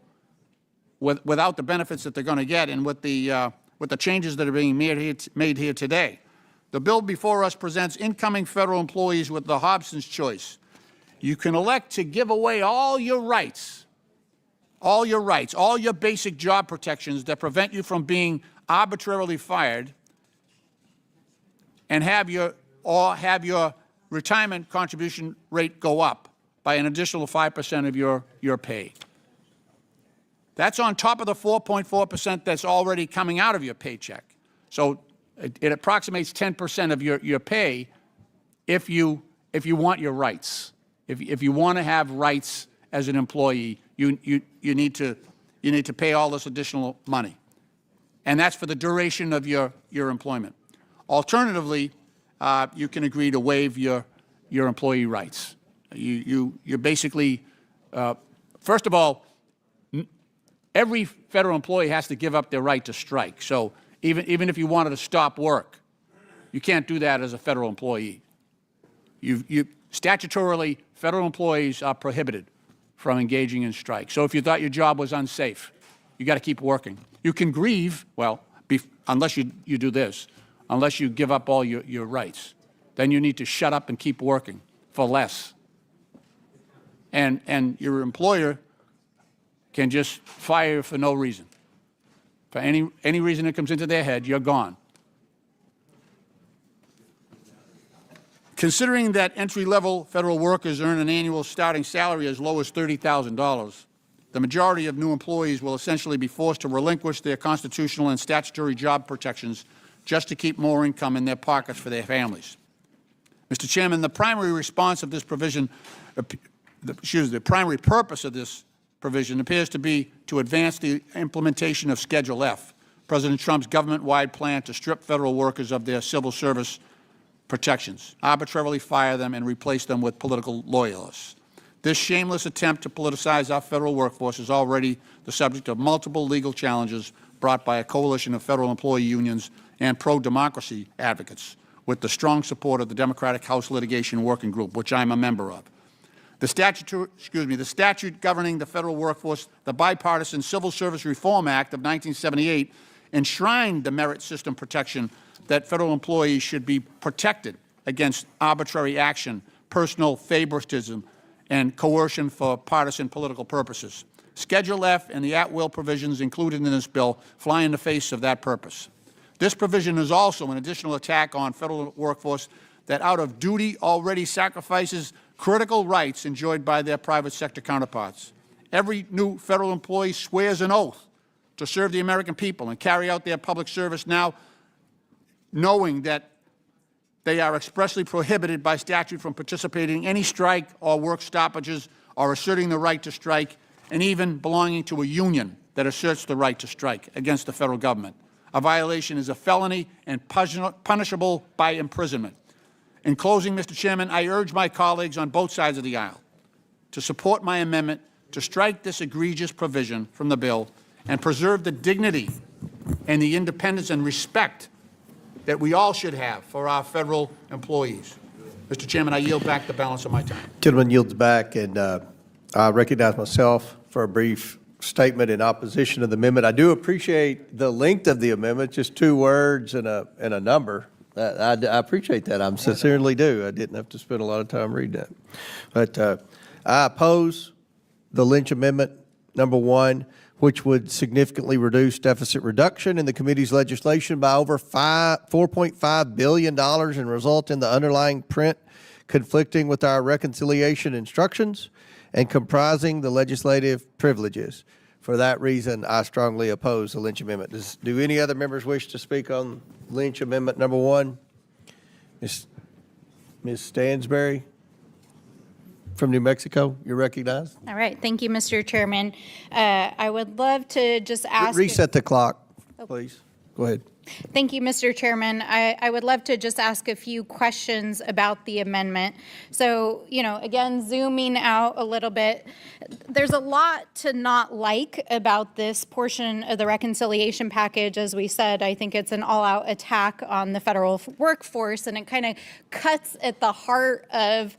without the benefits that they're going to get and with the with the changes that are being made here today. The bill before us presents incoming federal employees with the Hobson's choice. You can elect to give away all your rights, all your basic job protections that prevent you from being arbitrarily fired, and have your retirement contribution rate go up by an additional 5% of your pay. That's on top of the 4.4% that's already coming out of your paycheck. So it approximates 10% of your pay if you want your rights. If you want to have rights as an employee, you need to pay all this additional money. And that's for the duration of your employment. Alternatively, you can agree to waive your employee rights. You're basically, first of all, every federal employee has to give up their right to strike. So even if you wanted to stop work, you can't do that as a federal employee. Statutorily, federal employees are prohibited from engaging in strike. So if you thought your job was unsafe, you got to keep working. You can grieve, well, unless you do this, unless you give up all your rights. Then you need to shut up and keep working for less. And your employer can just fire you for no reason. For any reason that comes into their head, you're gone. Considering that entry-level federal workers earn an annual starting salary as low as $30,000, the majority of new employees will essentially be forced to relinquish their constitutional and statutory job protections just to keep more income in their pockets for their families. Mr. Chairman, the primary response of this provision, the primary purpose of this provision appears to be to advance the implementation of Schedule F, President Trump's government-wide plan to strip federal workers of their civil service protections, arbitrarily fire them, and replace them with political loyalists. This shameless attempt to politicize our federal workforce is already the subject of multiple legal challenges brought by a coalition of federal employee unions and pro-democracy advocates, with the strong support of the Democratic House Litigation Working Group, which I'm a member of. The statute governing the federal workforce, the Bipartisan Civil Service Reform Act of 1978, enshrined the merit system protection that federal employees should be protected against arbitrary action, personal favoritism, and coercion for partisan political purposes. Schedule F and the at-will provisions included in this bill fly in the face of that purpose. This provision is also an additional attack on federal workforce that out of duty already sacrifices critical rights enjoyed by their private sector counterparts. Every new federal employee swears an oath to serve the American people and carry out their public service now knowing that they are expressly prohibited by statute from participating in any strike or work stoppages or asserting the right to strike, and even belonging to a union that asserts the right to strike against the federal government. A violation is a felony and punishable by imprisonment. In closing, Mr. Chairman, I urge my colleagues on both sides of the aisle to support my amendment to strike this egregious provision from the bill and preserve the dignity and the independence and respect that we all should have for our federal employees. Mr. Chairman, I yield back the balance of my time. Gentleman yields back, and I recognize myself for a brief statement in opposition to the amendment. I do appreciate the length of the amendment, just 2 words and a number. I appreciate that. I sincerely do. I didn't have to spend a lot of time reading that. But I oppose the Lynch Amendment, number 1, which would significantly reduce deficit reduction in the committee's legislation by over $4.5 billion and result in the underlying print conflicting with our reconciliation instructions and comprising the legislative privileges. For that reason, I strongly oppose the Lynch Amendment. Do any other members wish to speak on Lynch Amendment number 1? Ms. Stansberry from New Mexico, you're recognized. All right, thank you, Mr. Chairman. I would love to just ask. Reset the clock, please. Go ahead. Thank you, Mr. Chairman. I would love to just ask a few questions about the amendment. So, again, zooming out a little bit, there's a lot to not like about this portion of the reconciliation package. As we said, I think it's an all-out attack on the federal workforce, and it kind of cuts at the heart of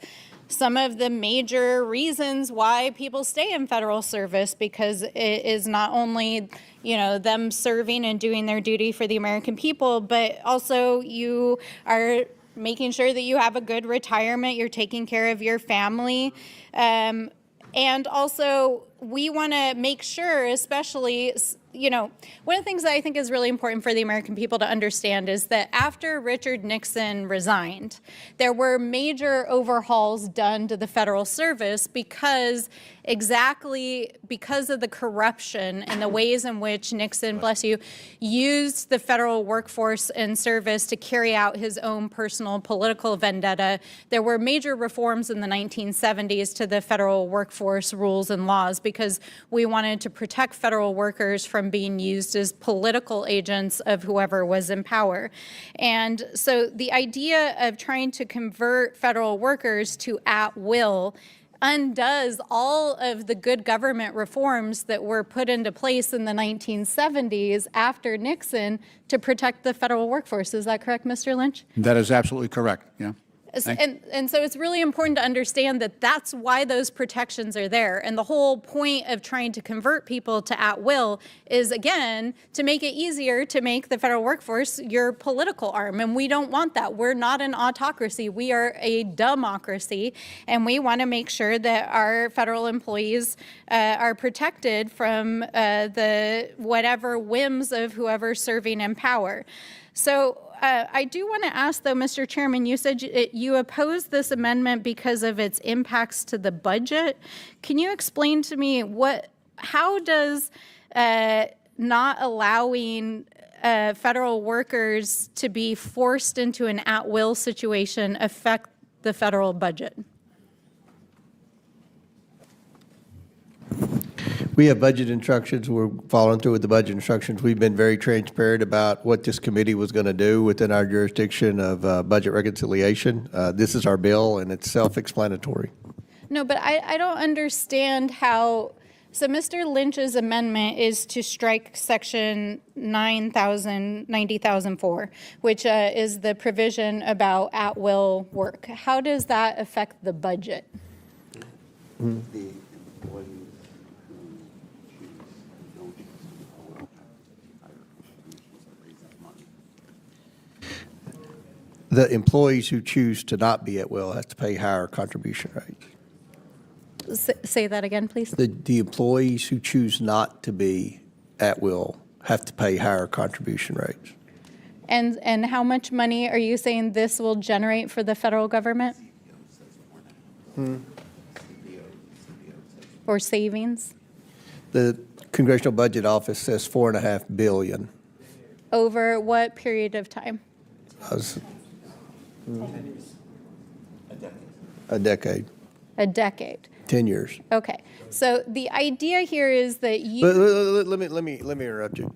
some of the major reasons why people stay in federal service, because it is not only, them serving and doing their duty for the American people, but also you are making sure that you have a good retirement, you're taking care of your family. And also, we want to make sure, especially, one of the things that I think is really important for the American people to understand is that after Richard Nixon resigned, there were major overhauls done to the federal service because of the corruption and the ways in which Nixon, bless you, used the federal workforce and service to carry out his own personal political vendetta. There were major reforms in the 1970s to the federal workforce rules and laws because we wanted to protect federal workers from being used as political agents of whoever was in power. And so the idea of trying to convert federal workers to at will undoes all of the good government reforms that were put into place in the 1970s after Nixon to protect the federal workforce. Is that correct, Mr. Lynch? That is absolutely correct, yeah. And so it's really important to understand that that's why those protections are there. And the whole point of trying to convert people to at will is, again, to make it easier to make the federal workforce your political arm. And we don't want that. We're not an autocracy. We are a democracy. And we want to make sure that our federal employees are protected from the whatever whims of whoever's serving in power. So I do want to ask, though, Mr. Chairman, you said you oppose this amendment because of its impacts to the budget. Can you explain to me how does not allowing federal workers to be forced into an at-will situation affect the federal budget? We have budget instructions. We're following through with the budget instructions. We've been very transparent about what this committee was going to do within our jurisdiction of budget reconciliation. This is our bill, and it's self-explanatory. No, but I don't understand how. So Mr. Lynch's amendment is to strike section 90,004, which is the provision about at-will work. How does that affect the budget? The employees who choose to not be at will have to pay higher contribution rates. Say that again, please. The employees who choose not to be at will have to pay higher contribution rates. And how much money are you saying this will generate for the federal government? Or savings? The Congressional Budget Office says $4.5 billion. Over what period of time? A decade. A decade. 10 years. Okay. So the idea here is that you. Let me interrupt you.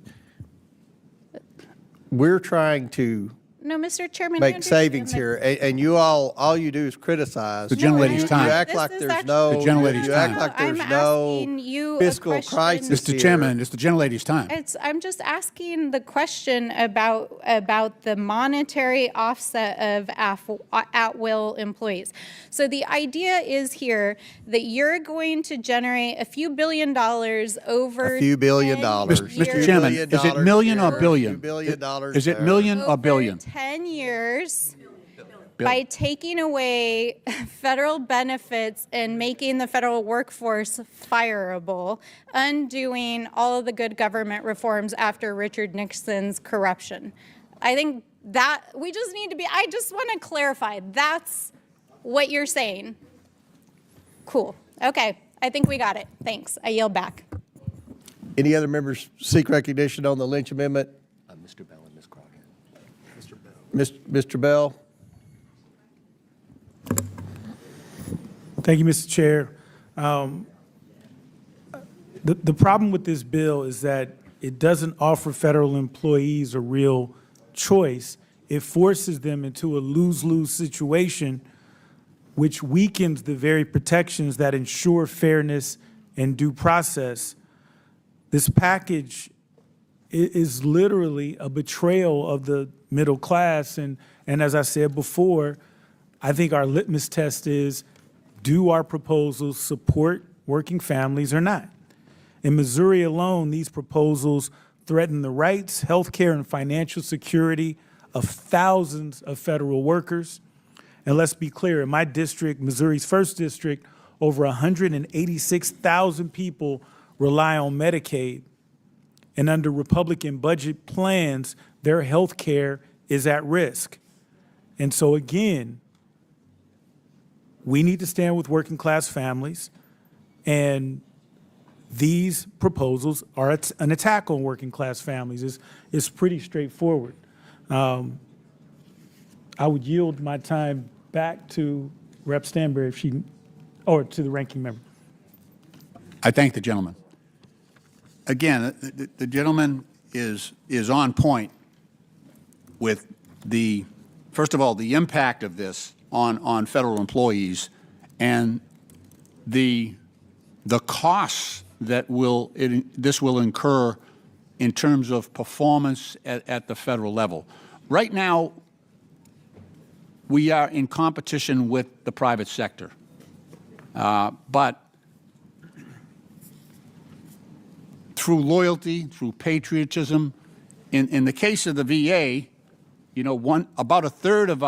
We're trying to No, Mr. Chairman. make savings here, and you all you do is criticize. The gentlelady's time. You act This like is there's actually- no. The gentlelady's You time. act like I'm there's no asking you a fiscal question. crisis Mr. here. Chairman, it's the gentlelady's time. I'm just asking the question about the monetary offset of at-will employees. So the idea is here that you're going to generate a few $1 billion over A few $1 billion. 10 Mr. Mr. Chairman, years. is it million or $1 billion? billion Is it there. million or Over billion? 10 years, by taking away federal benefits and making the federal workforce fireable, undoing all of the good government reforms after Richard Nixon's corruption. I think that we just need to be, I just want to clarify, that's what you're saying. Cool. Okay. I think we got it. Thanks. I yield back. Any other members seek recognition on the Lynch Amendment? Mr. Bell and Ms. Crockett. Mr. Bell? Thank you, Mr. Chair. The problem with this bill is that it doesn't offer federal employees a real choice. It forces them into a lose-lose situation, which weakens the very protections that ensure fairness and due process. This package is literally a betrayal of the middle class. And as I said before, I think our litmus test is, do our proposals support working families or not? In Missouri alone, these proposals threaten the rights, health care, and financial security of thousands of federal workers. And let's be clear, in my district, Missouri's 1st District, over 186,000 people rely on Medicaid. And under Republican budget plans, their health care is at risk. And so again, we need to stand with working class families, and these proposals are an attack on working class families. It's pretty straightforward. I would yield my time back to Rep. Stanberry or to the ranking member. I thank the gentleman. Again, the gentleman is on point with first of all, the impact of this on federal employees and the costs that this will incur in terms of performance at the federal level. Right now, we are in competition with the private sector. But through loyalty, through patriotism, in the case of the VA, you know, about a third of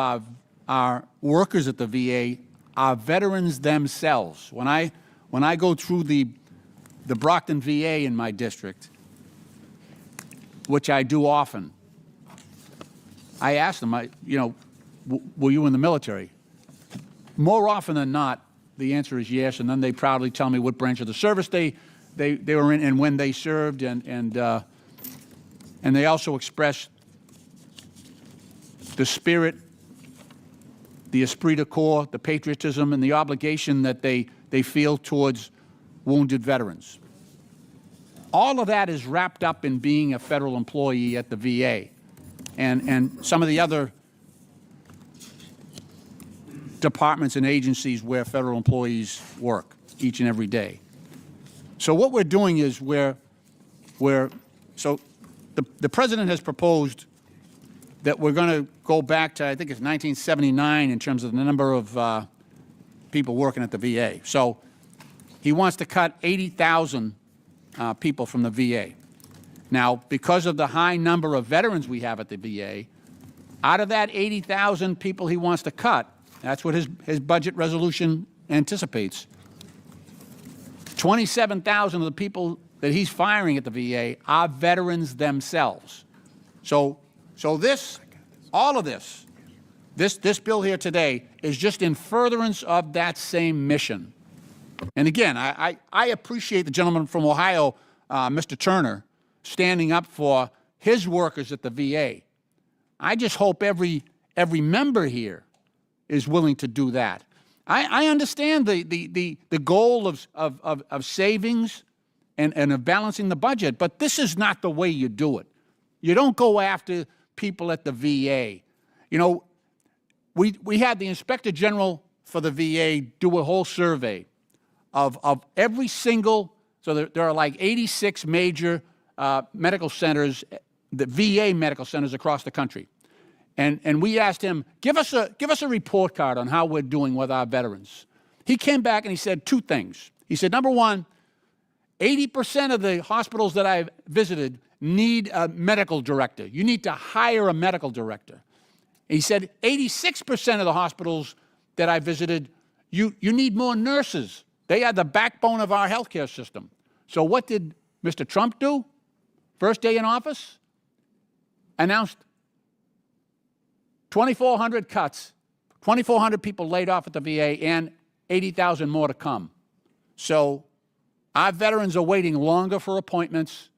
our workers at the VA are veterans themselves. When I go through the Brockton VA in my district, which I do often, I ask them, were you in the military? More often than not, the answer is yes, and then they proudly tell me what branch of the service they were in and when they served, and they also express the spirit, the esprit de corps, the patriotism, and the obligation that they feel towards wounded veterans. All of that is wrapped up in being a federal employee at the VA, and some of the other departments and agencies where federal employees work each and every day. So what we're doing is the president has proposed that we're going to go back to, I think it's 1979 in terms of the number of people working at the VA. So he wants to cut 80,000 people from the VA. Now, because of the high number of veterans we have at the VA, out of that 80,000 people he wants to cut, that's what his budget resolution anticipates, 27,000 of the people that he's firing at the VA are veterans themselves. So all of this bill here today is just in furtherance of that same mission. And again, I appreciate the gentleman from Ohio, Mr. Turner, standing up for his workers at the VA. I just hope every member here is willing to do that. I understand the goal of savings and of balancing the budget, but this is not the way you do it. You don't go after people at the VA. You know, we had the Inspector General for the VA do a whole survey of every single, so there are like 86 major medical centers, the VA medical centers across the country. And we asked him, give us a report card on how we're doing with our veterans. He came back and he said two things. He said, number one, 80% of the hospitals that I've visited need a medical director. You need to hire a medical director. And he said, 86% of the hospitals that I visited, you need more nurses. They are the backbone of our healthcare system. So what did Mr. Trump do? First day in office, announced 2,400 cuts, 2,400 people laid off at the VA, and 80,000 more to come. So our veterans are waiting longer for appointments.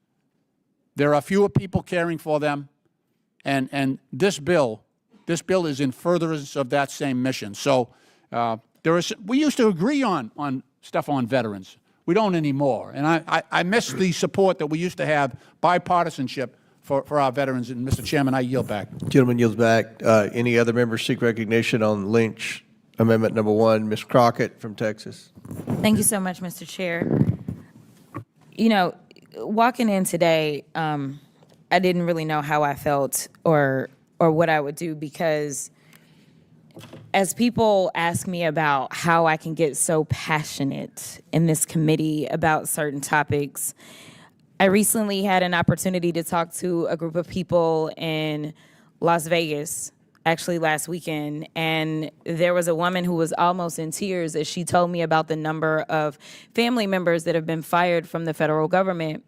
There are fewer people caring for them, and this bill is in furtherance of that same mission. So we used to agree on stuff on veterans. We don't anymore, and I miss the support that we used to have, bipartisanship for our veterans. And Mr. Chairman, I yield back. Gentleman yields back. Any other members seek recognition on Lynch Amendment Number 1? Ms. Crockett from Texas. Thank you so much, Mr. Chair. You know, walking in today, I didn't really know how I felt or what I would do, because as people ask me about how I can get so passionate in this committee about certain topics, I recently had an opportunity to talk to a group of people in Las Vegas, actually last weekend, and there was a woman who was almost in tears as she told me about the number of family members that have been fired from the federal government.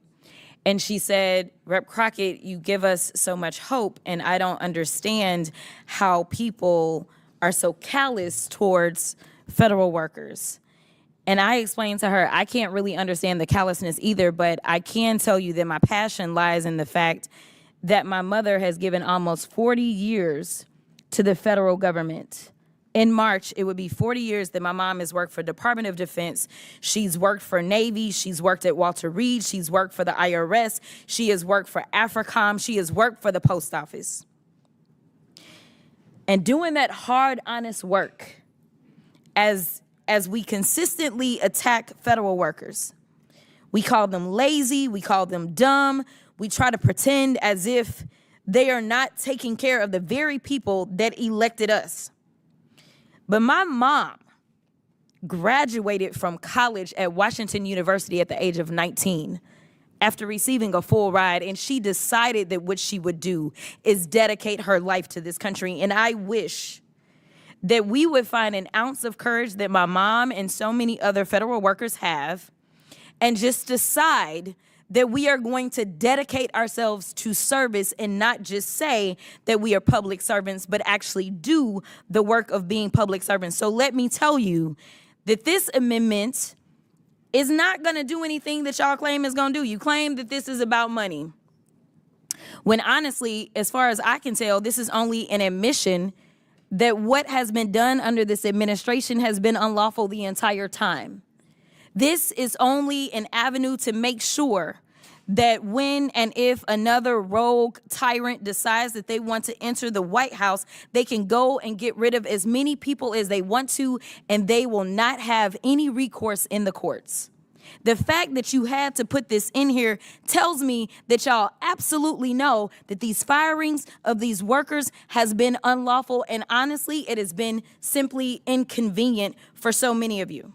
And she said, Rep. Crockett, you give us so much hope, and I don't understand how people are so callous towards federal workers. And I explained to her, I can't really understand the callousness either, but I can tell you that my passion lies in the fact that my mother has given almost 40 years to the federal government. In March, it would be 40 years that my mom has worked for Department of Defense. She's worked for Navy. She's worked at Walter Reed. She's worked for the IRS. She has worked for AFRICOM. She has worked for the post office. And doing that hard, honest work, as we consistently attack federal workers, we call them lazy, we call them dumb, we try to pretend as if they are not taking care of the very people that elected us. But my mom graduated from college at Washington University at the age of 19 after receiving a full ride, and she decided that what she would do is dedicate her life to this country. And I wish that we would find an ounce of courage that my mom and so many other federal workers have and just decide that we are going to dedicate ourselves to service and not just say that we are public servants, but actually do the work of being public servants. So let me tell you that this amendment is not going to do anything that y'all claim is going to do. You claim that this is about money, when honestly, as far as I can tell, this is only an admission that what has been done under this administration has been unlawful the entire time. This is only an avenue to make sure that when and if another rogue tyrant decides that they want to enter the White House, they can go and get rid of as many people as they want to, and they will not have any recourse in the courts. The fact that you had to put this in here tells me that y'all absolutely know that these firings of these workers has been unlawful, and honestly, it has been simply inconvenient for so many of you.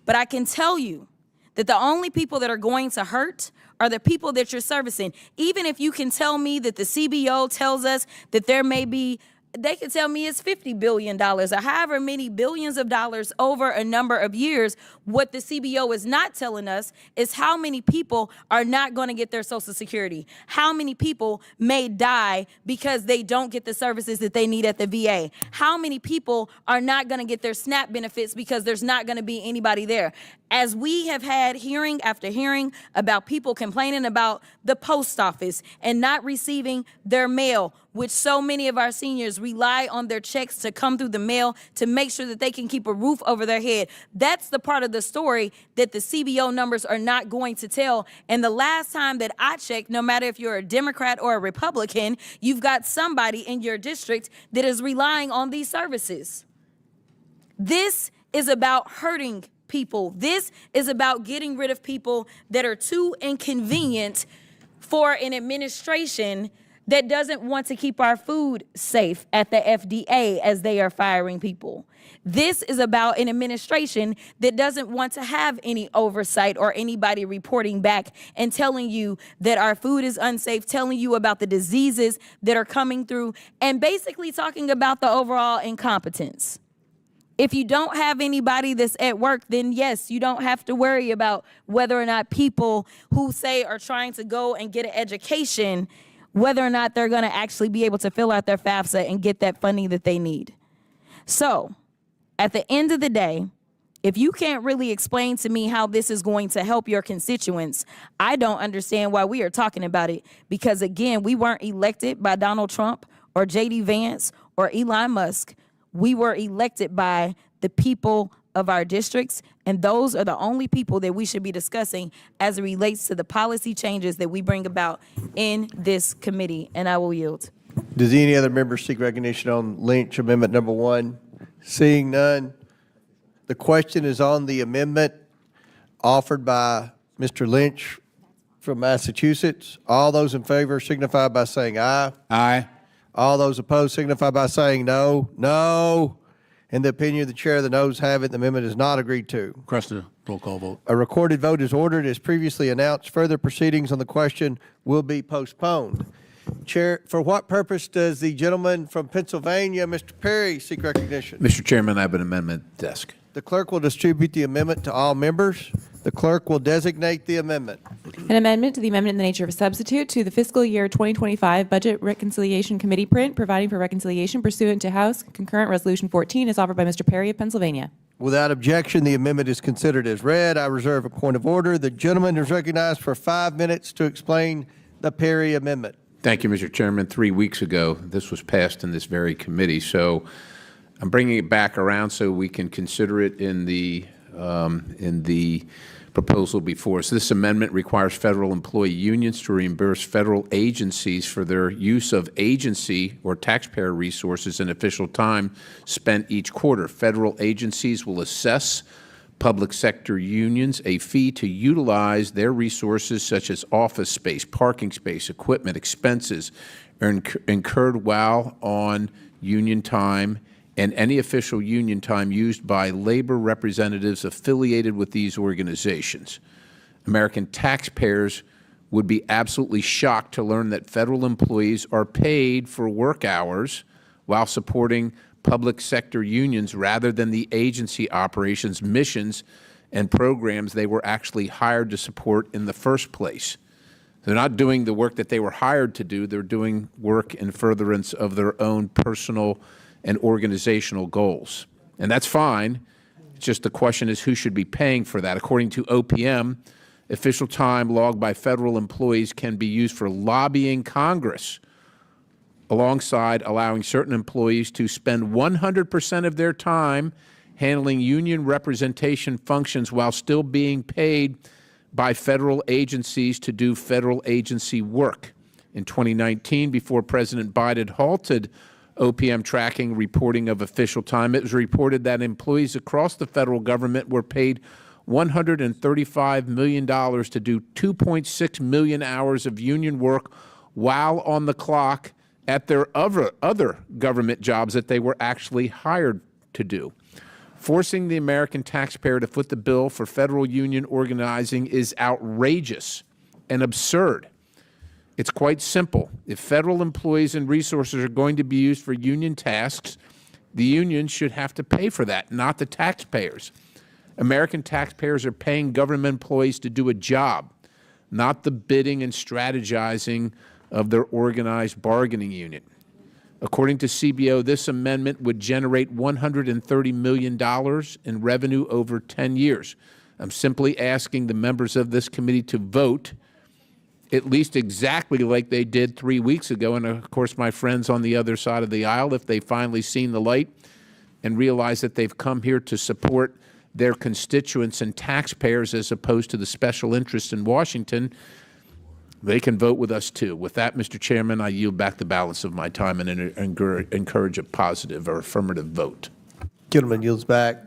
But I can tell you that the only people that are going to hurt are the people that you're servicing. Even if you can tell me that the CBO tells us that there may be, they could tell me it's $50 billion or however many billions of dollars over a number of years. What the CBO is not telling us is how many people are not going to get their Social Security. How many people may die because they don't get the services that they need at the VA. How many people are not going to get their SNAP benefits because there's not going to be anybody there. As we have had hearing after hearing about people complaining about the post office and not receiving their mail, which so many of our seniors rely on their checks to come through the mail to make sure that they can keep a roof over their head. That's the part of the story that the CBO numbers are not going to tell. And the last time that I checked, no matter if you're a Democrat or a Republican, you've got somebody in your district that is relying on these services. This is about hurting people. This is about getting rid of people that are too inconvenient for an administration that doesn't want to keep our food safe at the FDA as they are firing people. This is about an administration that doesn't want to have any oversight or anybody reporting back and telling you that our food is unsafe, telling you about the diseases that are coming through, and basically talking about the overall incompetence. If you don't have anybody that's at work, then yes, you don't have to worry about whether or not people who say are trying to go and get an education, whether or not they're going to actually be able to fill out their FAFSA and get that funding that they need. So, at the end of the day, if you can't really explain to me how this is going to help your constituents, I don't understand why we are talking about it. Because again, we weren't elected by Donald Trump or J.D. Vance or Elon Musk. We were elected by the people of our districts, and those are the only people that we should be discussing as it relates to the policy changes that we bring about in this committee, and I will yield. Does any other member seek recognition on Lynch Amendment Number 1? Seeing none, the question is on the amendment offered by Mr. Lynch from Massachusetts. All those in favor signify by saying aye. Aye. All those opposed signify by saying no. No. In the opinion of the chair, the noes have it. The amendment is not agreed to. Request a roll call vote. A recorded vote is ordered as previously announced. Further proceedings on the question will be postponed. Chair, for what purpose does the gentleman from Pennsylvania, Mr. Perry, seek recognition? Mr. Chairman, I have an amendment desk. The clerk will distribute the amendment to all members. The clerk will designate the amendment. An amendment to the amendment in the nature of a substitute to the fiscal year 2025 Budget Reconciliation Committee print, providing for reconciliation pursuant to House Concurrent Resolution 14, is offered by Mr. Perry of Pennsylvania. Without objection, the amendment is considered as read. I reserve a point of order. The gentleman is recognized for 5 minutes to explain the Perry amendment. Thank you, Mr. Chairman. 3 weeks ago, this was passed in this very committee, so I'm bringing it back around so we can consider it in the proposal before us. This amendment requires federal employee unions to reimburse federal agencies for their use of agency or taxpayer resources and official time spent each quarter. Federal agencies will assess public sector unions a fee to utilize their resources such as office space, parking space, equipment, expenses incurred while on union time and any official union time used by labor representatives affiliated with these organizations. American taxpayers would be absolutely shocked to learn that federal employees are paid for work hours while supporting public sector unions rather than the agency operations, missions, and programs they were actually hired to support in the first place. They're not doing the work that they were hired to do. They're doing work in furtherance of their own personal and organizational goals. And that's fine. It's just the question is who should be paying for that. According to OPM, official time logged by federal employees can be used for lobbying Congress, alongside allowing certain employees to spend 100% of their time handling union representation functions while still being paid by federal agencies to do federal agency work. In 2019, before President Biden halted OPM tracking reporting of official time, it was reported that employees across the federal government were paid $135 million to do 2.6 million hours of union work while on the clock at their other government jobs that they were actually hired to do. Forcing the American taxpayer to foot the bill for federal union organizing is outrageous and absurd. It's quite simple. If federal employees and resources are going to be used for union tasks, the unions should have to pay for that, not the taxpayers. American taxpayers are paying government employees to do a job, not the bidding and strategizing of their organized bargaining unit. According to CBO, this amendment would generate $130 million in revenue over 10 years. I'm simply asking the members of this committee to vote at least exactly like they did 3 weeks ago. And of course, my friends on the other side of the aisle, if they've finally seen the light and realize that they've come here to support their constituents and taxpayers as opposed to the special interests in Washington, they can vote with us too. With that, Mr. Chairman, I yield back the balance of my time and encourage a positive or affirmative vote. Gentleman yields back.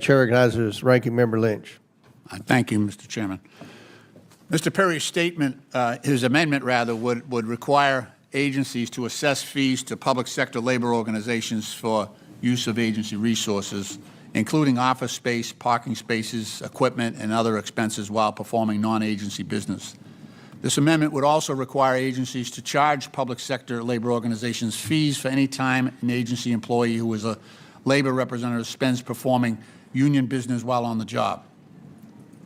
Chair recognizes Ranking Member Lynch. Thank you, Mr. Chairman. Mr. Perry's statement, his amendment rather, would require agencies to assess fees to public sector labor organizations for use of agency resources, including office space, parking spaces, equipment, and other expenses while performing non-agency business. This amendment would also require agencies to charge public sector labor organizations fees for any time an agency employee who is a labor representative spends performing union business while on the job.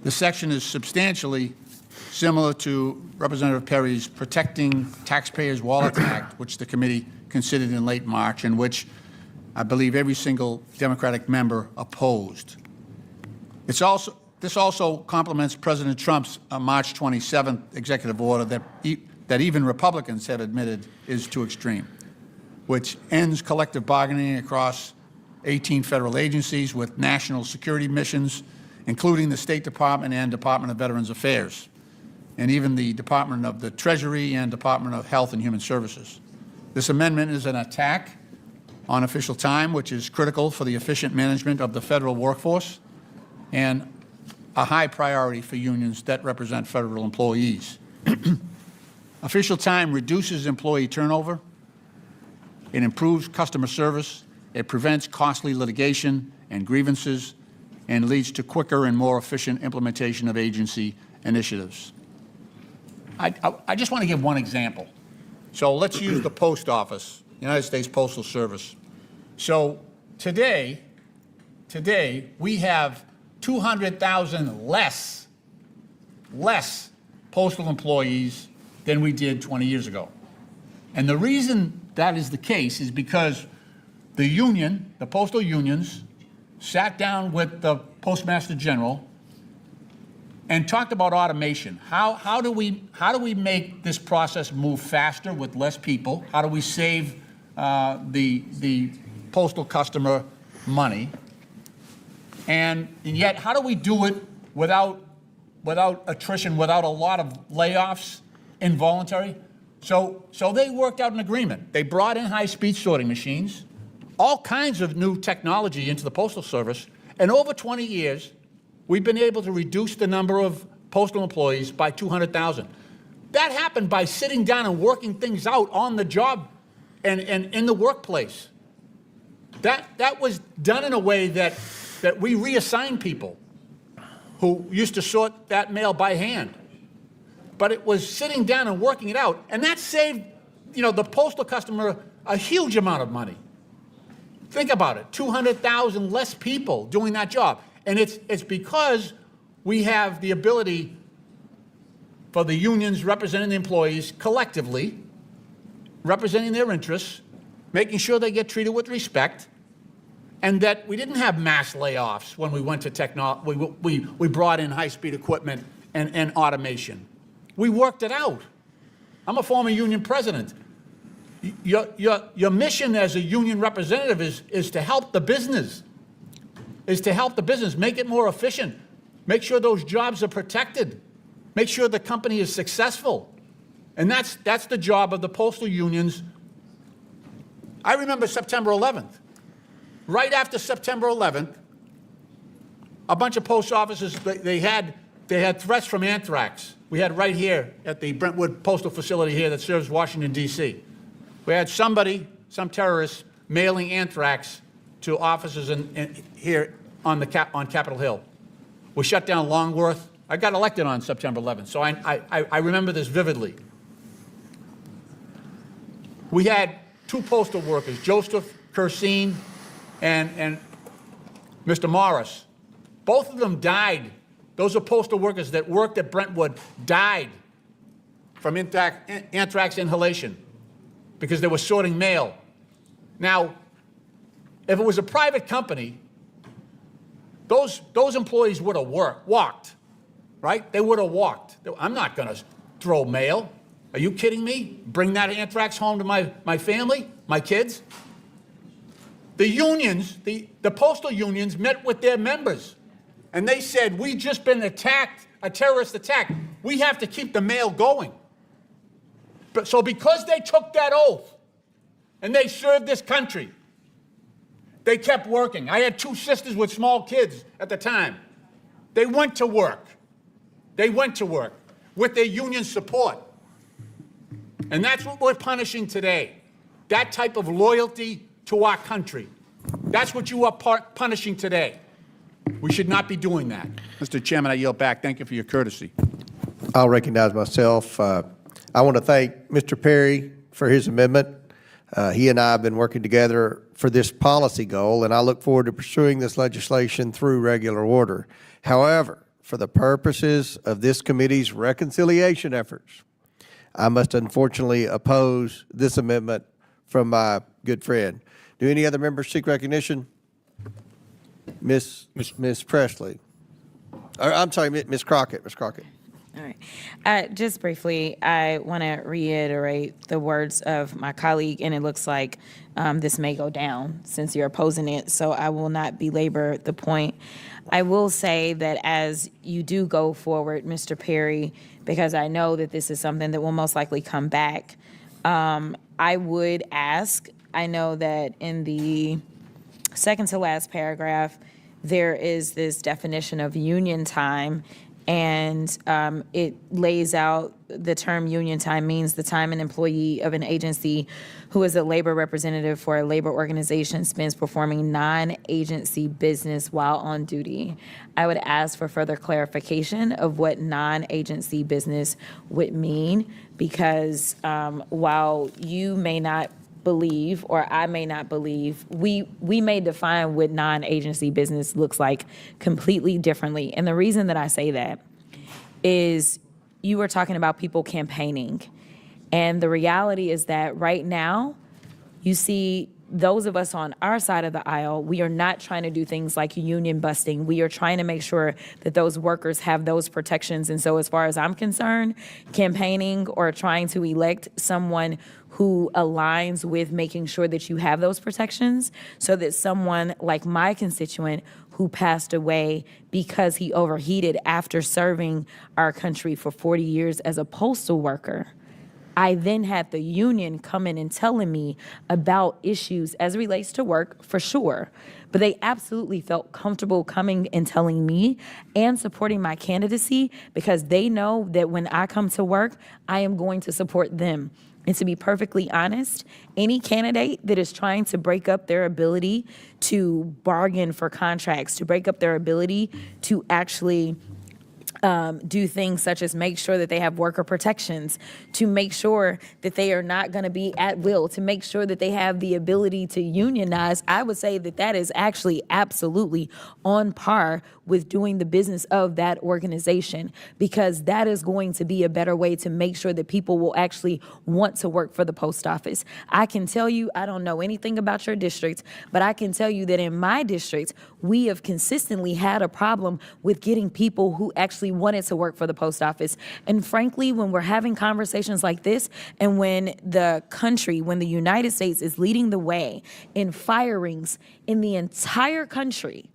This section is substantially similar to Representative Perry's Protecting Taxpayers' Wallet Act, which the committee considered in late March, and which I believe every single Democratic member opposed. This also complements President Trump's March 27th executive order that even Republicans have admitted is too extreme, which ends collective bargaining across 18 federal agencies with national security missions, including the State Department and Department of Veterans Affairs, and even the Department of the Treasury and Department of Health and Human Services. This amendment is an attack on official time, which is critical for the efficient management of the federal workforce and a high priority for unions that represent federal employees. Official time reduces employee turnover, it improves customer service, It prevents costly litigation and grievances and leads to quicker and more efficient implementation of agency initiatives. I just want to give one example. So let's use the post office, United States Postal Service. So today we have 200,000 less postal employees than we did 20 years ago. And the reason that is the case is because the union, the postal unions, sat down with the Postmaster General and talked about automation. How do we make this process move faster with less people? How do we save the postal customer money? And yet, how do we do it without attrition, without a lot of layoffs, involuntary? So they worked out an agreement. They brought in high-speed sorting machines, all kinds of new technology into the Postal Service, and over 20 years, we've been able to reduce the number of postal employees by 200,000. That happened by sitting down and working things out on the job and in the workplace. That was done in a way that we reassigned people who used to sort that mail by hand. But it was sitting down and working it out, and that saved, the postal customer a huge amount of money. Think about it, 200,000 less people doing that job. And it's because we have the ability for the unions representing the employees collectively, representing their interests, making sure they get treated with respect, and that we didn't have mass layoffs when we went to technology. We brought in high-speed equipment and automation. We worked it out. I'm a former union president. Your mission as a union representative is to help the business, make it more efficient, make sure those jobs are protected, make sure the company is successful. And that's the job of the postal unions. I remember September 11th. Right after September 11th, a bunch of post offices, they had threats from anthrax. We had right here at the Brentwood Postal Facility here that serves Washington, D.C. We had some terrorists mailing anthrax to offices here on Capitol Hill. We shut down Longworth. I got elected on September 11th, so I remember this vividly. We had two postal workers, Joseph Cursine and Mr. Morris. Both of them died. Those are postal workers that worked at Brentwood, died from anthrax inhalation because they were sorting mail. Now, if it was a private company, those employees would have walked, right? They would have walked. I'm not going to throw mail. Are you kidding me? Bring that anthrax home to my family, my kids? The unions, the postal unions met with their members, and they said, we've just been attacked, a terrorist attack. We have to keep the mail going. So because they took that oath and they served this country, they kept working. I had two sisters with small kids at the time. They went to work. They went to work with their union support. And that's what we're punishing today. That type of loyalty to our country. That's what you are punishing today. We should not be doing that. Mr. Chairman, I yield back. Thank you for your courtesy. I'll recognize myself. I want to thank Mr. Perry for his amendment. He and I have been working together for this policy goal, and I look forward to pursuing this legislation through regular order. However, for the purposes of this committee's reconciliation efforts, I must unfortunately oppose this amendment from my good friend. Do any other members seek recognition? Ms. Presley. I'm sorry, Ms. Crockett. Ms. Crockett. All right. Just briefly, I want to reiterate the words of my colleague, and it looks like this may go down since you're opposing it, so I will not belabor the point. I will say that as you do go forward, Mr. Perry, because I know that this is something that will most likely come back, I would ask, I know that in the second to last paragraph, there is this definition of union time, And it lays out the term union time means the time an employee of an agency who is a labor representative for a labor organization spends performing non-agency business while on duty. I would ask for further clarification of what non-agency business would mean, because while you may not believe, or I may not believe, we may define what non-agency business looks like completely differently. And the reason that I say that is you were talking about people campaigning. And the reality is that right now, you see those of us on our side of the aisle, we are not trying to do things like union busting. We are trying to make sure that those workers have those protections. And so as far as I'm concerned, campaigning or trying to elect someone who aligns with making sure that you have those protections so that someone like my constituent who passed away because he overheated after serving our country for 40 years as a postal worker, I then had the union come in and telling me about issues as it relates to work, for sure. But they absolutely felt comfortable coming and telling me and supporting my candidacy because they know that when I come to work, I am going to support them. And to be perfectly honest, any candidate that is trying to break up their ability to bargain for contracts, to break up their ability to actually do things such as make sure that they have worker protections, to make sure that they are not going to be at will, to make sure that they have the ability to unionize, I would say that that is actually absolutely on par with doing the business of that organization, because that is going to be a better way to make sure that people will actually want to work for the post office. I can tell you, I don't know anything about your district, but I can tell you that in my district, we have consistently had a problem with getting people who actually wanted to work for the post office. And frankly, when we're having conversations like this, and when the country, when the United States is leading the way in firings in the entire country,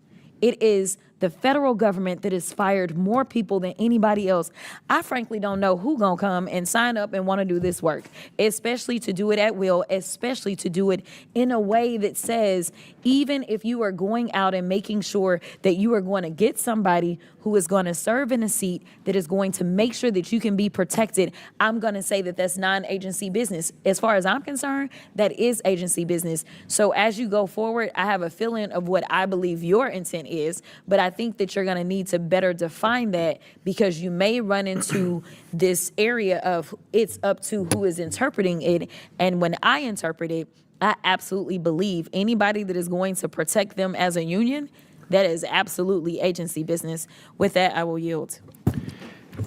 it is the federal government that has fired more people than anybody else. I frankly don't know who gonna come and sign up and wanna do this work, especially to do it at will, especially to do it in a way that says, even if you are going out and making sure that you are going to get somebody who is going to serve in a seat that is going to make sure that you can be protected, I'm going to say that that's non-agency business. As far as I'm concerned, that is agency business. So as you go forward, I have a feeling of what I believe your intent is, but I think that you're going to need to better define that, because you may run into this area of it's up to who is interpreting it. And when I interpret it, I absolutely believe anybody that is going to protect them as a union, that is absolutely agency business. With that, I will yield.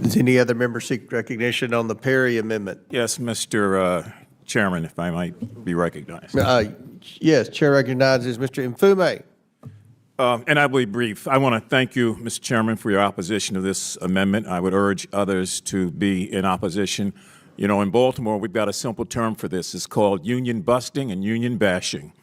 Does any other member seek recognition on the Perry amendment? Yes, Mr. Chairman, if I might be recognized. Yes, Chair recognizes Mr. Mfume. And I will be brief. I want to thank you, Mr. Chairman, for your opposition to this amendment. I would urge others to be in opposition. You know, in Baltimore, we've got a simple term for this. It's called union busting and union bashing.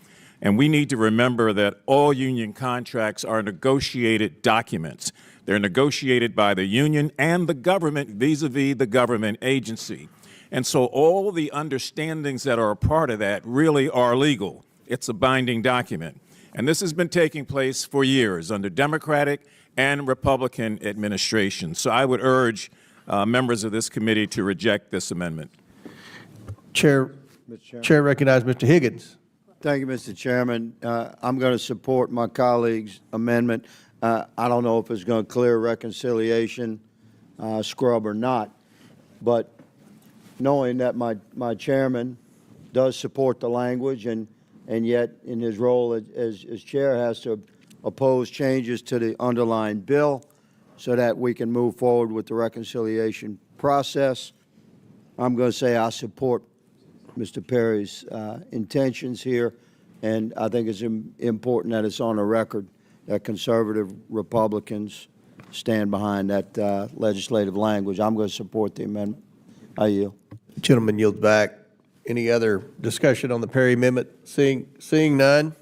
And we need to remember that all union contracts are negotiated documents. They're negotiated by the union and the government vis-a-vis the government agency. And so all the understandings that are a part of that really are legal. It's a binding document. And this has been taking place for years under Democratic and Republican administrations. So I would urge members of this committee to reject this amendment. Chair recognizes Mr. Higgins. Thank you, Mr. Chairman. I'm going to support my colleague's amendment. I don't know if it's going to clear reconciliation scrub or not, but knowing that my chairman does support the language, and yet in his role as chair has to oppose changes to the underlying bill so that we can move forward with the reconciliation process, I'm going to say I support Mr. Perry's intentions here, and I think it's important that it's on the record that conservative Republicans stand behind that legislative language. I'm going to support the amendment. I yield. Gentleman yields back. Any other discussion on the Perry amendment? Seeing none.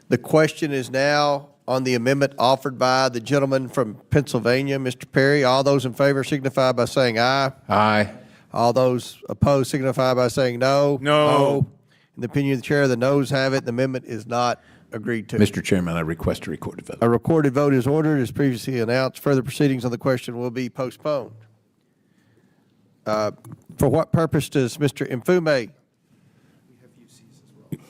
The question is now on the amendment offered by the gentleman from Pennsylvania, Mr. Perry. All those in favor signify by saying aye. Aye. All those opposed signify by saying no. No. In the opinion of the chair, the noes have it. The amendment is not agreed to. Mr. Chairman, I request a recorded vote. A recorded vote is ordered as previously announced. Further proceedings on the question will be postponed. For what purpose does Mr. Mfume?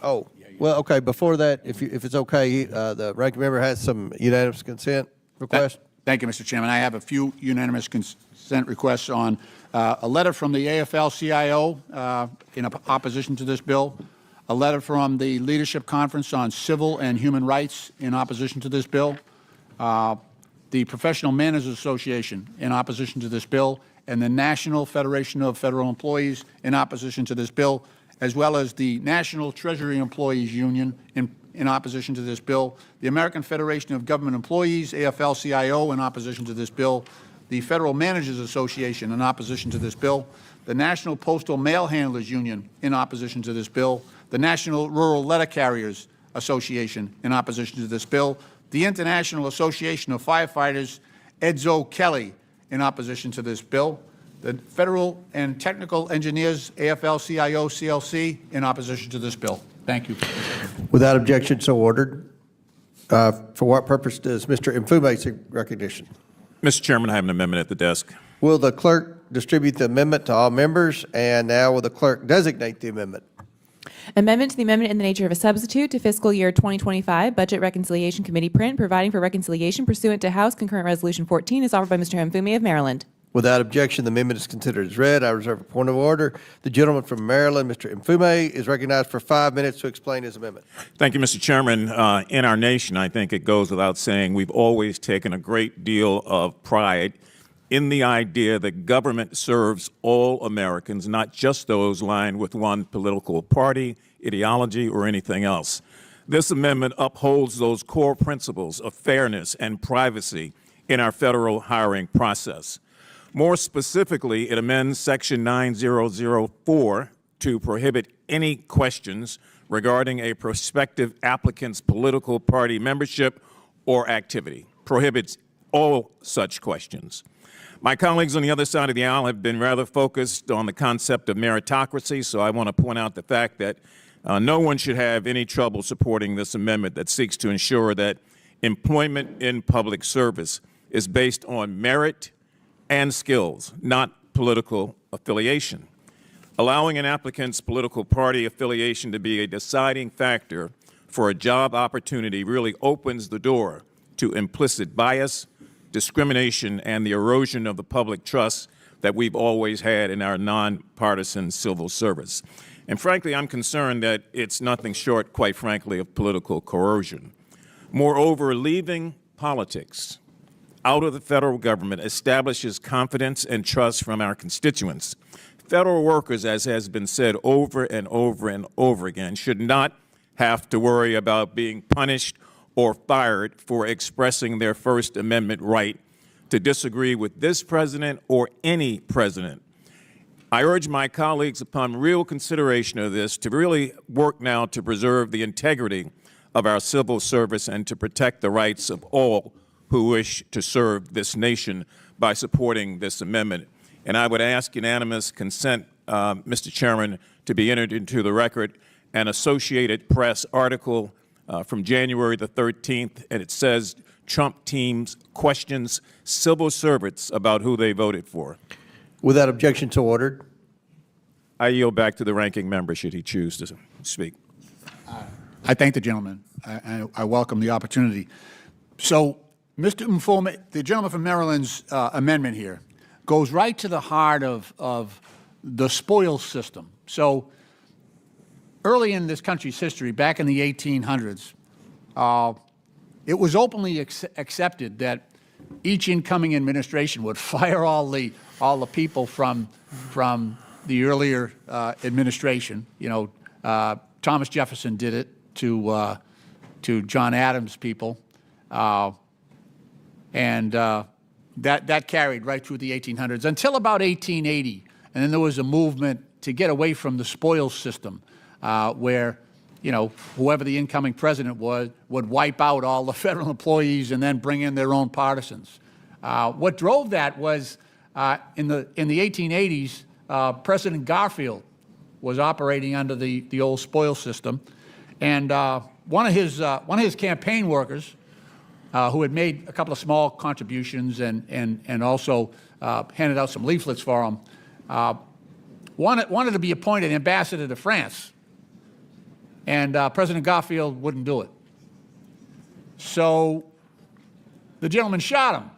Oh, well, okay, before that, if it's okay, the ranking member has some unanimous consent requests. Thank you, Mr. Chairman. I have a few unanimous consent requests on a letter from the AFL-CIO in opposition to this bill, a letter from the Leadership Conference on Civil and Human Rights in opposition to this bill, the Professional Managers Association in opposition to this bill, and the National Federation of Federal Employees in opposition to this bill, as well as the National Treasury Employees Union in opposition to this bill, the American Federation of Government Employees, AFL-CIO, in opposition to this bill, the Federal Managers Association in opposition to this bill, the National Postal Mail Handlers Union in opposition to this bill, the National Rural Letter Carriers Association in opposition to this bill, the International Association of Firefighters, Edzo Kelly, in opposition to this bill, the Federal and Technical Engineers, AFL-CIO, CLC, in opposition to this bill. Thank you. Without objection, so ordered. For what purpose does Mr. Mfume seek recognition? Mr. Chairman, I have an amendment at the desk. Will the clerk distribute the amendment to all members? And now will the clerk designate the amendment? Amendment to the amendment in the nature of a substitute to fiscal year 2025 Budget Reconciliation Committee print, providing for reconciliation pursuant to House Concurrent Resolution 14, is offered by Mr. Mfume of Maryland. Without objection, the amendment is considered as read. I reserve a point of order. The gentleman from Maryland, Mr. Mfume, is recognized for 5 minutes to explain his amendment. Thank you, Mr. Chairman. In our nation, I think it goes without saying, we've always taken a great deal of pride in the idea that government serves all Americans, not just those lined with one political party, ideology, or anything else. This amendment upholds those core principles of fairness and privacy in our federal hiring process. More specifically, it amends Section 9004 to prohibit any questions regarding a prospective applicant's political party membership or activity. Prohibits all such questions. My colleagues on the other side of the aisle have been rather focused on the concept of meritocracy, so I want to point out the fact that no one should have any trouble supporting this amendment that seeks to ensure that employment in public service is based on merit and skills, not political affiliation. Allowing an applicant's political party affiliation to be a deciding factor for a job opportunity really opens the door to implicit bias, discrimination, and the erosion of the public trust that we've always had in our nonpartisan civil service. And frankly, I'm concerned that it's nothing short, quite frankly, of political coercion. Moreover, leaving politics out of the federal government establishes confidence and trust from our constituents. Federal workers, as has been said over and over and over again, should not have to worry about being punished or fired for expressing their First Amendment right to disagree with this president or any president. I urge my colleagues, upon real consideration of this, to really work now to preserve the integrity of our civil service and to protect the rights of all who wish to serve this nation by supporting this amendment. And I would ask unanimous consent, Mr. Chairman, to be entered into the record an Associated Press article from January the 13th, and it says, Trump teams questions civil servants about who they voted for. Without objection, so ordered. I yield back to the ranking member should he choose to speak. I thank the gentleman. I welcome the opportunity. So, Mr. Mfume, the gentleman from Maryland's amendment here goes right to the heart of the spoils system. So, early in this country's history, back in the 1800s, it was openly accepted that each incoming administration would fire all the people from the earlier administration. You know, Thomas Jefferson did it to John Adams' people, and that carried right through the 1800s until about 1880, and then there was a movement to get away from the spoils system, where, you know, whoever the incoming president was would wipe out all the federal employees and then bring in their own partisans. What drove that was in the 1880s, President Garfield was operating under the old spoils system, and one of his campaign workers, who had made a couple of small contributions and also handed out some leaflets for him, wanted to be appointed ambassador to France. And President Garfield wouldn't do it. So the gentleman shot him,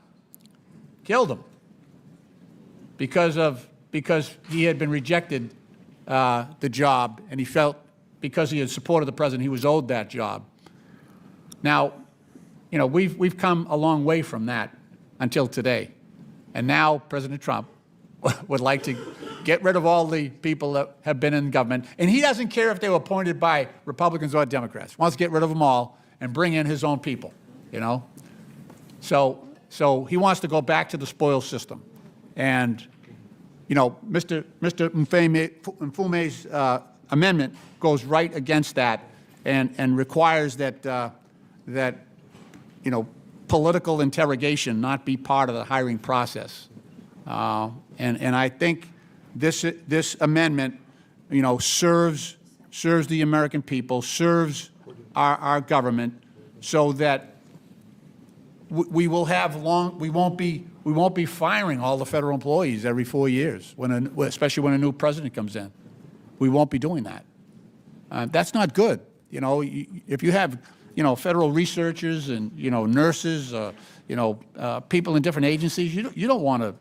killed him, because he had been rejected the job, and he felt because he had supported the president, he was owed that job. Now, you know, we've come a long way from that until today. And now President Trump would like to get rid of all the people that have been in government. And he doesn't care if they were appointed by Republicans or Democrats. He wants to get rid of them all and bring in his own people, you know? So he wants to go back to the spoils system. And, you know, Mr. Mfume's amendment goes right against that and requires that, you know, political interrogation not be part of the hiring process. And I think this amendment, you know, serves the American people, serves our government, so that we will have we won't be firing all the federal employees every 4 years, especially when a new president comes in. We won't be doing that. That's not good. You know, if you have, you know, federal researchers and, you know, nurses, you know, people in different agencies, you don't want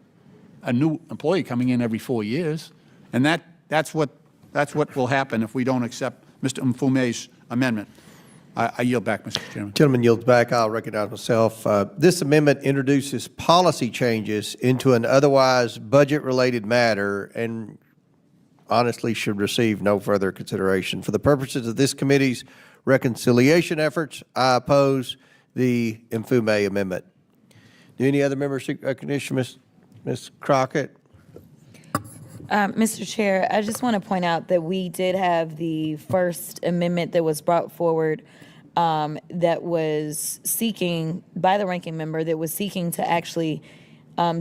a new employee coming in every 4 years. And that's what will happen if we don't accept Mr. Mfume's amendment. I yield back, Mr. Chairman. Gentleman yields back. I'll recognize myself. This amendment introduces policy changes into an otherwise budget-related matter and honestly should receive no further consideration. For the purposes of this committee's reconciliation efforts, I oppose the Mfume amendment. Do any other members seek recognition? Ms. Crockett? Mr. Chair, I just want to point out that we did have the first amendment that was brought forward that was seeking, by the ranking member, that was seeking to actually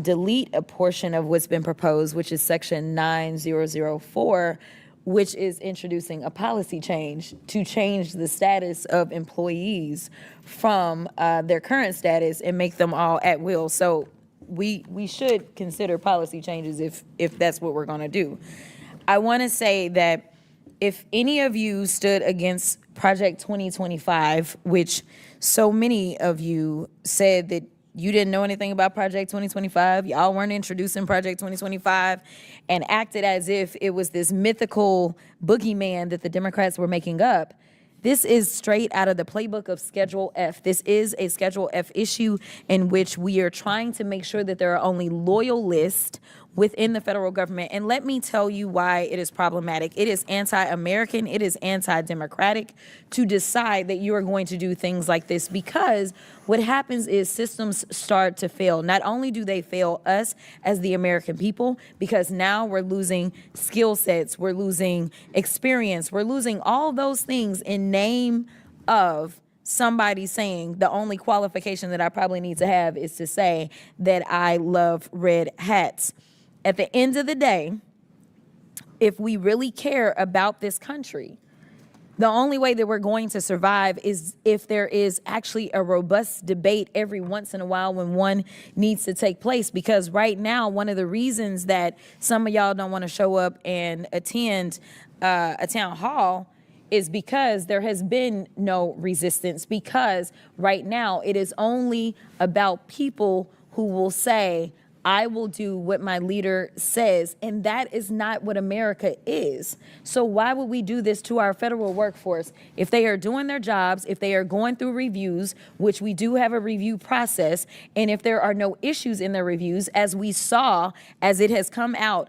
delete a portion of what's been proposed, which is section 9004, which is introducing a policy change to change the status of employees from their current status and make them all at will. So we should consider policy changes if that's what we're going to do. I want to say that if any of you stood against Project 2025, which so many of you said that you didn't know anything about Project 2025, y'all weren't introducing Project 2025, and acted as if it was this mythical boogeyman that the Democrats were making up, this is straight out of the playbook of Schedule F. This is a Schedule F issue in which we are trying to make sure that there are only loyalists within the federal government. And let me tell you why it is problematic. It is anti-American, it is anti-democratic to decide that you are going to do things like this, because what happens is systems start to fail. Not only do they fail us as the American people, because now we're losing skill sets, we're losing experience, we're losing all those things in name of somebody saying the only qualification that I probably need to have is to say that I love red hats. At the end of the day, if we really care about this country, the only way that we're going to survive is if there is actually a robust debate every once in a while when one needs to take place. Because right now, one of the reasons that some of y'all don't want to show up and attend a town hall is because there has been no resistance, because right now it is only about people who will say, I will do what my leader says, and that is not what America is. So why would we do this to our federal workforce? If they are doing their jobs, if they are going through reviews, which we do have a review process, and if there are no issues in their reviews, as we saw as it has come out,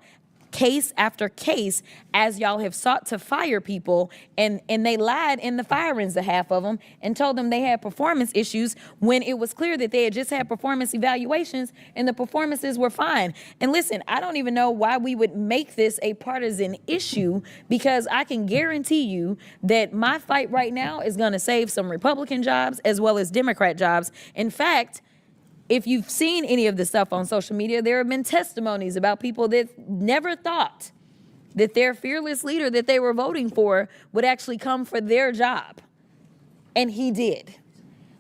case after case, as y'all have sought to fire people, and they lied in the firings of half of them and told them they had performance issues when it was clear that they had just had performance evaluations and the performances were fine. And listen, I don't even know why we would make this a partisan issue, because I can guarantee you that my fight right now is going to save some Republican jobs as well as Democrat jobs. In fact, if you've seen any of the stuff on social media, there have been testimonies about people that never thought that their fearless leader that they were voting for would actually come for their job. And he did.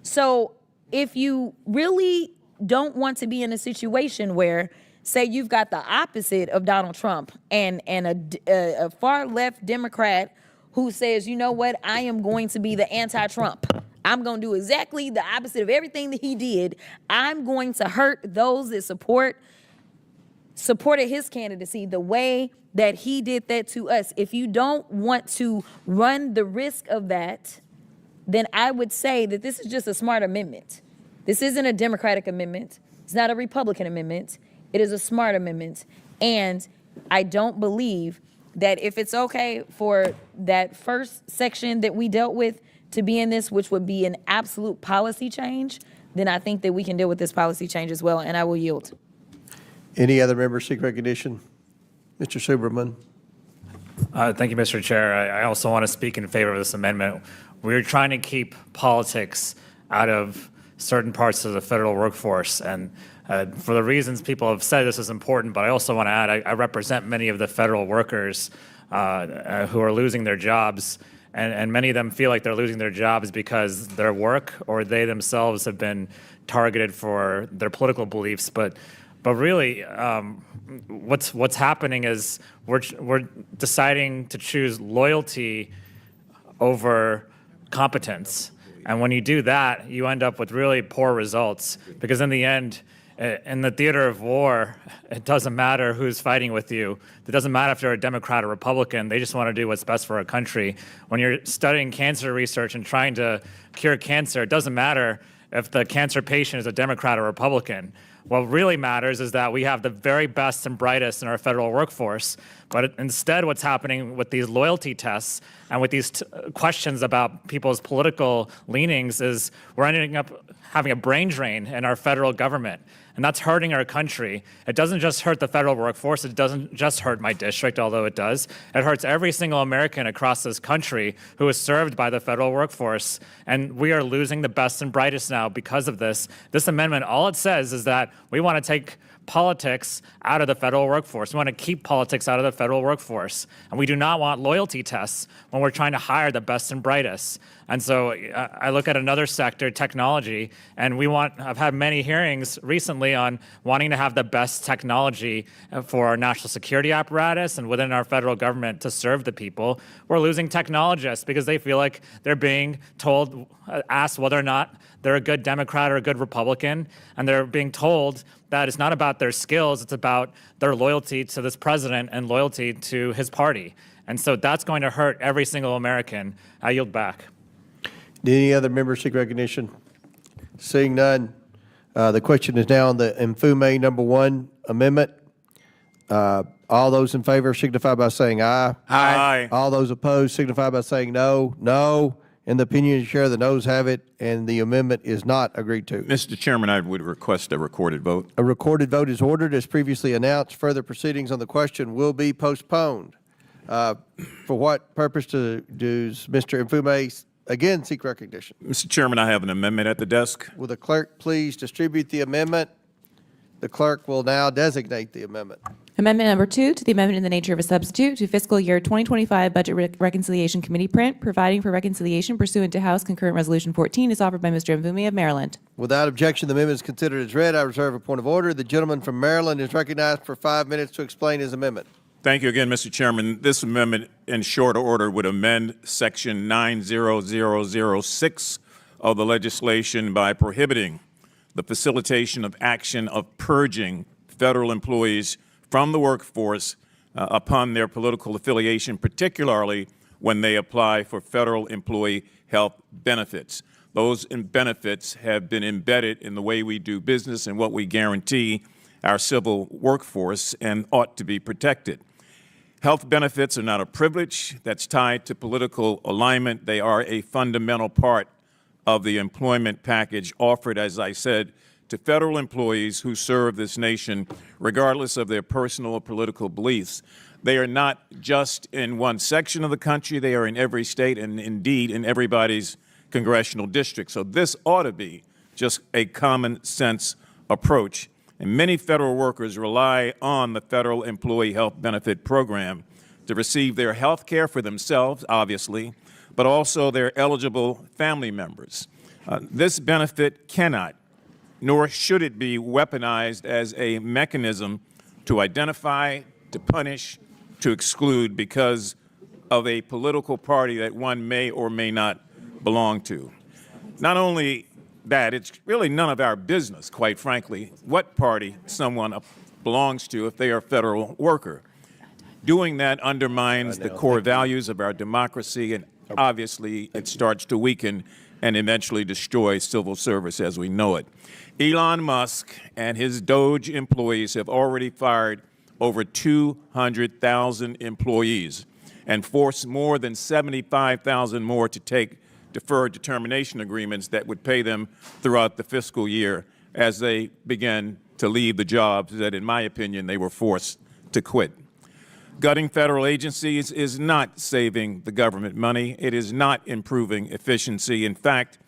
So if you really don't want to be in a situation where, say, you've got the opposite of Donald Trump and a far left Democrat who says, you know what, I am going to be the anti-Trump. I'm going to do exactly the opposite of everything that he did. I'm going to hurt those that supported his candidacy the way that he did that to us. If you don't want to run the risk of that, then I would say that this is just a smart amendment. This isn't a Democratic amendment. It's not a Republican amendment. It is a smart amendment. And I don't believe that if it's okay for that first section that we dealt with to be in this, which would be an absolute policy change, then I think that we can deal with this policy change as well, and I will yield. Any other members seek recognition? Mr. Superman. Thank you, Mr. Chair. I also want to speak in favor of this amendment. We're trying to keep politics out of certain parts of the federal workforce. And for the reasons people have said, this is important, but I also want to add, I represent many of the federal workers who are losing their jobs. And many of them feel like they're losing their jobs because their work or they themselves have been targeted for their political beliefs. But really, what's happening is we're deciding to choose loyalty over competence. And when you do that, you end up with really poor results, because in the end, in the theater of war, it doesn't matter who's fighting with you. It doesn't matter if they're a Democrat or Republican. They just want to do what's best for our country. When you're studying cancer research and trying to cure cancer, it doesn't matter if the cancer patient is a Democrat or Republican. What really matters is that we have the very best and brightest in our federal workforce. But instead, what's happening with these loyalty tests and with these questions about people's political leanings is we're ending up having a brain drain in our federal government. And that's hurting our country. It doesn't just hurt the federal workforce. It doesn't just hurt my district, although it does. It hurts every single American across this country who is served by the federal workforce. And we are losing the best and brightest now because of this. This amendment, all it says is that we want to take politics out of the federal workforce. We want to keep politics out of the federal workforce. And we do not want loyalty tests when we're trying to hire the best and brightest. And so I look at another sector, technology, and I've had many hearings recently on wanting to have the best technology for our national security apparatus and within our federal government to serve the people. We're losing technologists because they feel like they're being asked whether or not they're a good Democrat or a good Republican, and they're being told that it's not about their skills, it's about their loyalty to this president and loyalty to his party. And so that's going to hurt every single American. I yield back. Do any other members seek recognition? Seeing none, the question is now on the Mfume number 1 amendment. All those in favor signify by saying aye. Aye. All those opposed signify by saying no. No. In the opinion of the chair, the noes have it, and the amendment is not agreed to. Mr. Chairman, I would request a recorded vote. A recorded vote is ordered as previously announced. Further proceedings on the question will be postponed. For what purpose does Mr. Mfume again seek recognition? Mr. Chairman, I have an amendment at the desk. Will the clerk please distribute the amendment? The clerk will now designate the amendment. Amendment number 2 to the amendment in the nature of a substitute to fiscal year 2025 Budget Reconciliation Committee print, providing for reconciliation pursuant to House Concurrent Resolution 14, is offered by Mr. Mfume of Maryland. Without objection, the amendment is considered as read. I reserve a point of order. The gentleman from Maryland is recognized for 5 minutes to explain his amendment. Thank you again, Mr. Chairman. This amendment, in short order, would amend Section 90006 of the legislation by prohibiting the facilitation of action of purging federal employees from the workforce upon their political affiliation, particularly when they apply for federal employee health benefits. Those benefits have been embedded in the way we do business and what we guarantee our civil workforce and ought to be protected. Health benefits are not a privilege that's tied to political alignment. They are a fundamental part of the employment package offered, as I said, to federal employees who serve this nation, regardless of their personal or political beliefs. They are not just in one section of the country, they are in every state and indeed in everybody's congressional district. So this ought to be just a common sense approach. And many federal workers rely on the Federal Employee Health Benefit Program to receive their health care for themselves, obviously, but also their eligible family members. This benefit cannot, nor should it be weaponized as a mechanism to identify, to punish, to exclude because of a political party that one may or may not belong to. Not only that, it's really none of our business, quite frankly, what party someone belongs to if they are a federal worker. Doing that undermines the core values of our democracy, and obviously it starts to weaken and eventually destroy civil service as we know it. Elon Musk and his Doge employees have already fired over 200,000 employees and forced more than 75,000 more to take deferred determination agreements that would pay them throughout the fiscal year as they began to leave the jobs that, in my opinion, they were forced to quit. Gutting federal agencies is not saving the government money. It is not improving efficiency. In fact,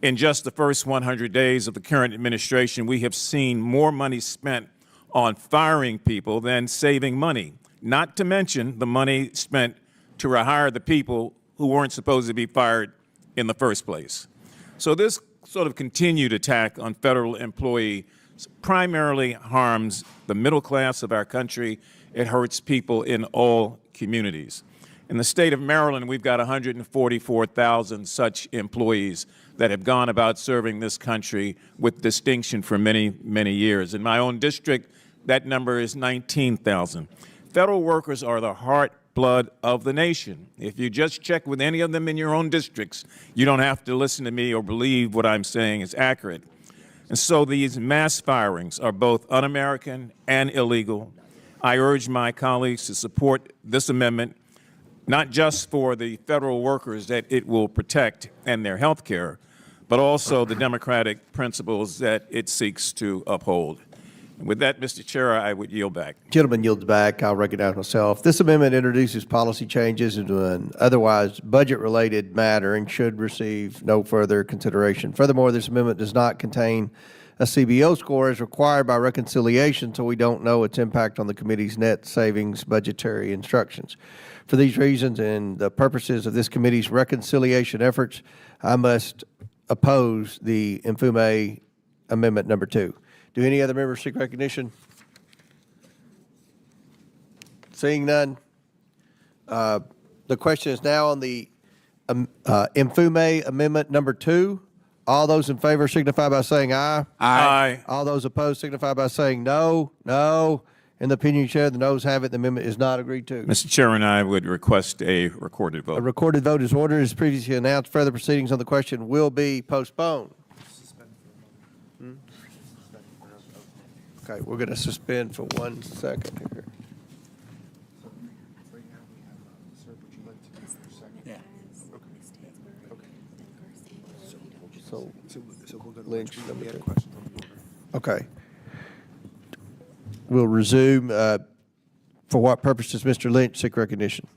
in just the first 100 days of the current administration, we have seen more money spent on firing people than saving money, not to mention the money spent to rehire the people who weren't supposed to be fired in the first place. So this sort of continued attack on federal employees primarily harms the middle class of our country. It hurts people in all communities. In the state of Maryland, we've got 144,000 such employees that have gone about serving this country with distinction for many, many years. In my own district, that number is 19,000. Federal workers are the heartblood of the nation. If you just check with any of them in your own districts, you don't have to listen to me or believe what I'm saying is accurate. And so these mass firings are both un-American and illegal. I urge my colleagues to support this amendment, not just for the federal workers that it will protect and their health care, but also the democratic principles that it seeks to uphold. And with that, Mr. Chair, I would yield back. Gentleman yields back. I'll recognize myself. This amendment introduces policy changes into an otherwise budget-related matter and should receive no further consideration. Furthermore, this amendment does not contain a CBO score as required by reconciliation, so we don't know its impact on the committee's net savings budgetary instructions. For these reasons and the purposes of this committee's reconciliation efforts, I must oppose the Infume Amendment Number 2. Do any other members seek recognition? Seeing none, the question is now on the Infume Amendment Number 2. All those in favor signify by saying aye. Aye. All those opposed signify by saying no. No. In the opinion shared, the noes have it. The amendment is not agreed to. Mr. Chairman, I would request a recorded vote. A recorded vote is ordered. As previously announced, further proceedings on the question will be postponed. Okay, we're going to suspend for 1 second here. So Lynch, number 2. Okay. We'll resume. For what purpose does Mr. Lynch seek recognition?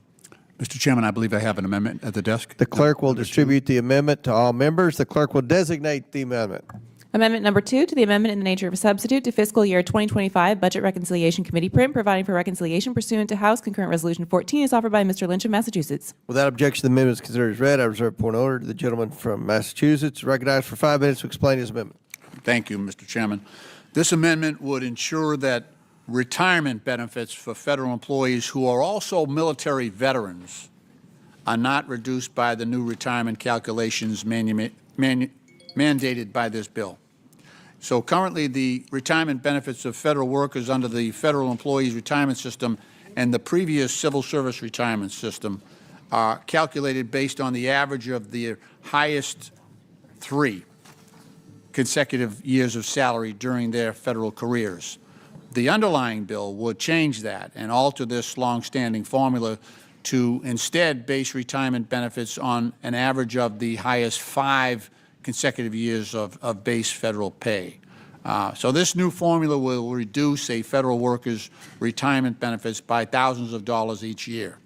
Mr. Chairman, I believe I have an amendment at the desk. The clerk will distribute the amendment to all members. The clerk will designate the amendment. Amendment number 2 to the amendment in the nature of a substitute to fiscal year 2025 Budget Reconciliation Committee print, providing for reconciliation pursuant to House Concurrent Resolution 14 is offered by Mr. Lynch of Massachusetts. Without objection, the amendment is considered as read. I reserve point of order to the gentleman from Massachusetts. Recognized for 5 minutes to explain his amendment. Thank you, Mr. Chairman. This amendment would ensure that retirement benefits for federal employees who are also military veterans are not reduced by the new retirement calculations mandated by this bill. So currently, the retirement benefits of federal workers under the Federal Employees Retirement System and the previous Civil Service Retirement System are calculated based on the average of the highest 3 consecutive years of salary during their federal careers. The underlying bill would change that and alter this longstanding formula to instead base retirement benefits on an average of the highest 5 consecutive years of base federal pay. So this new formula will reduce a federal worker's retirement benefits by thousands of dollars each year.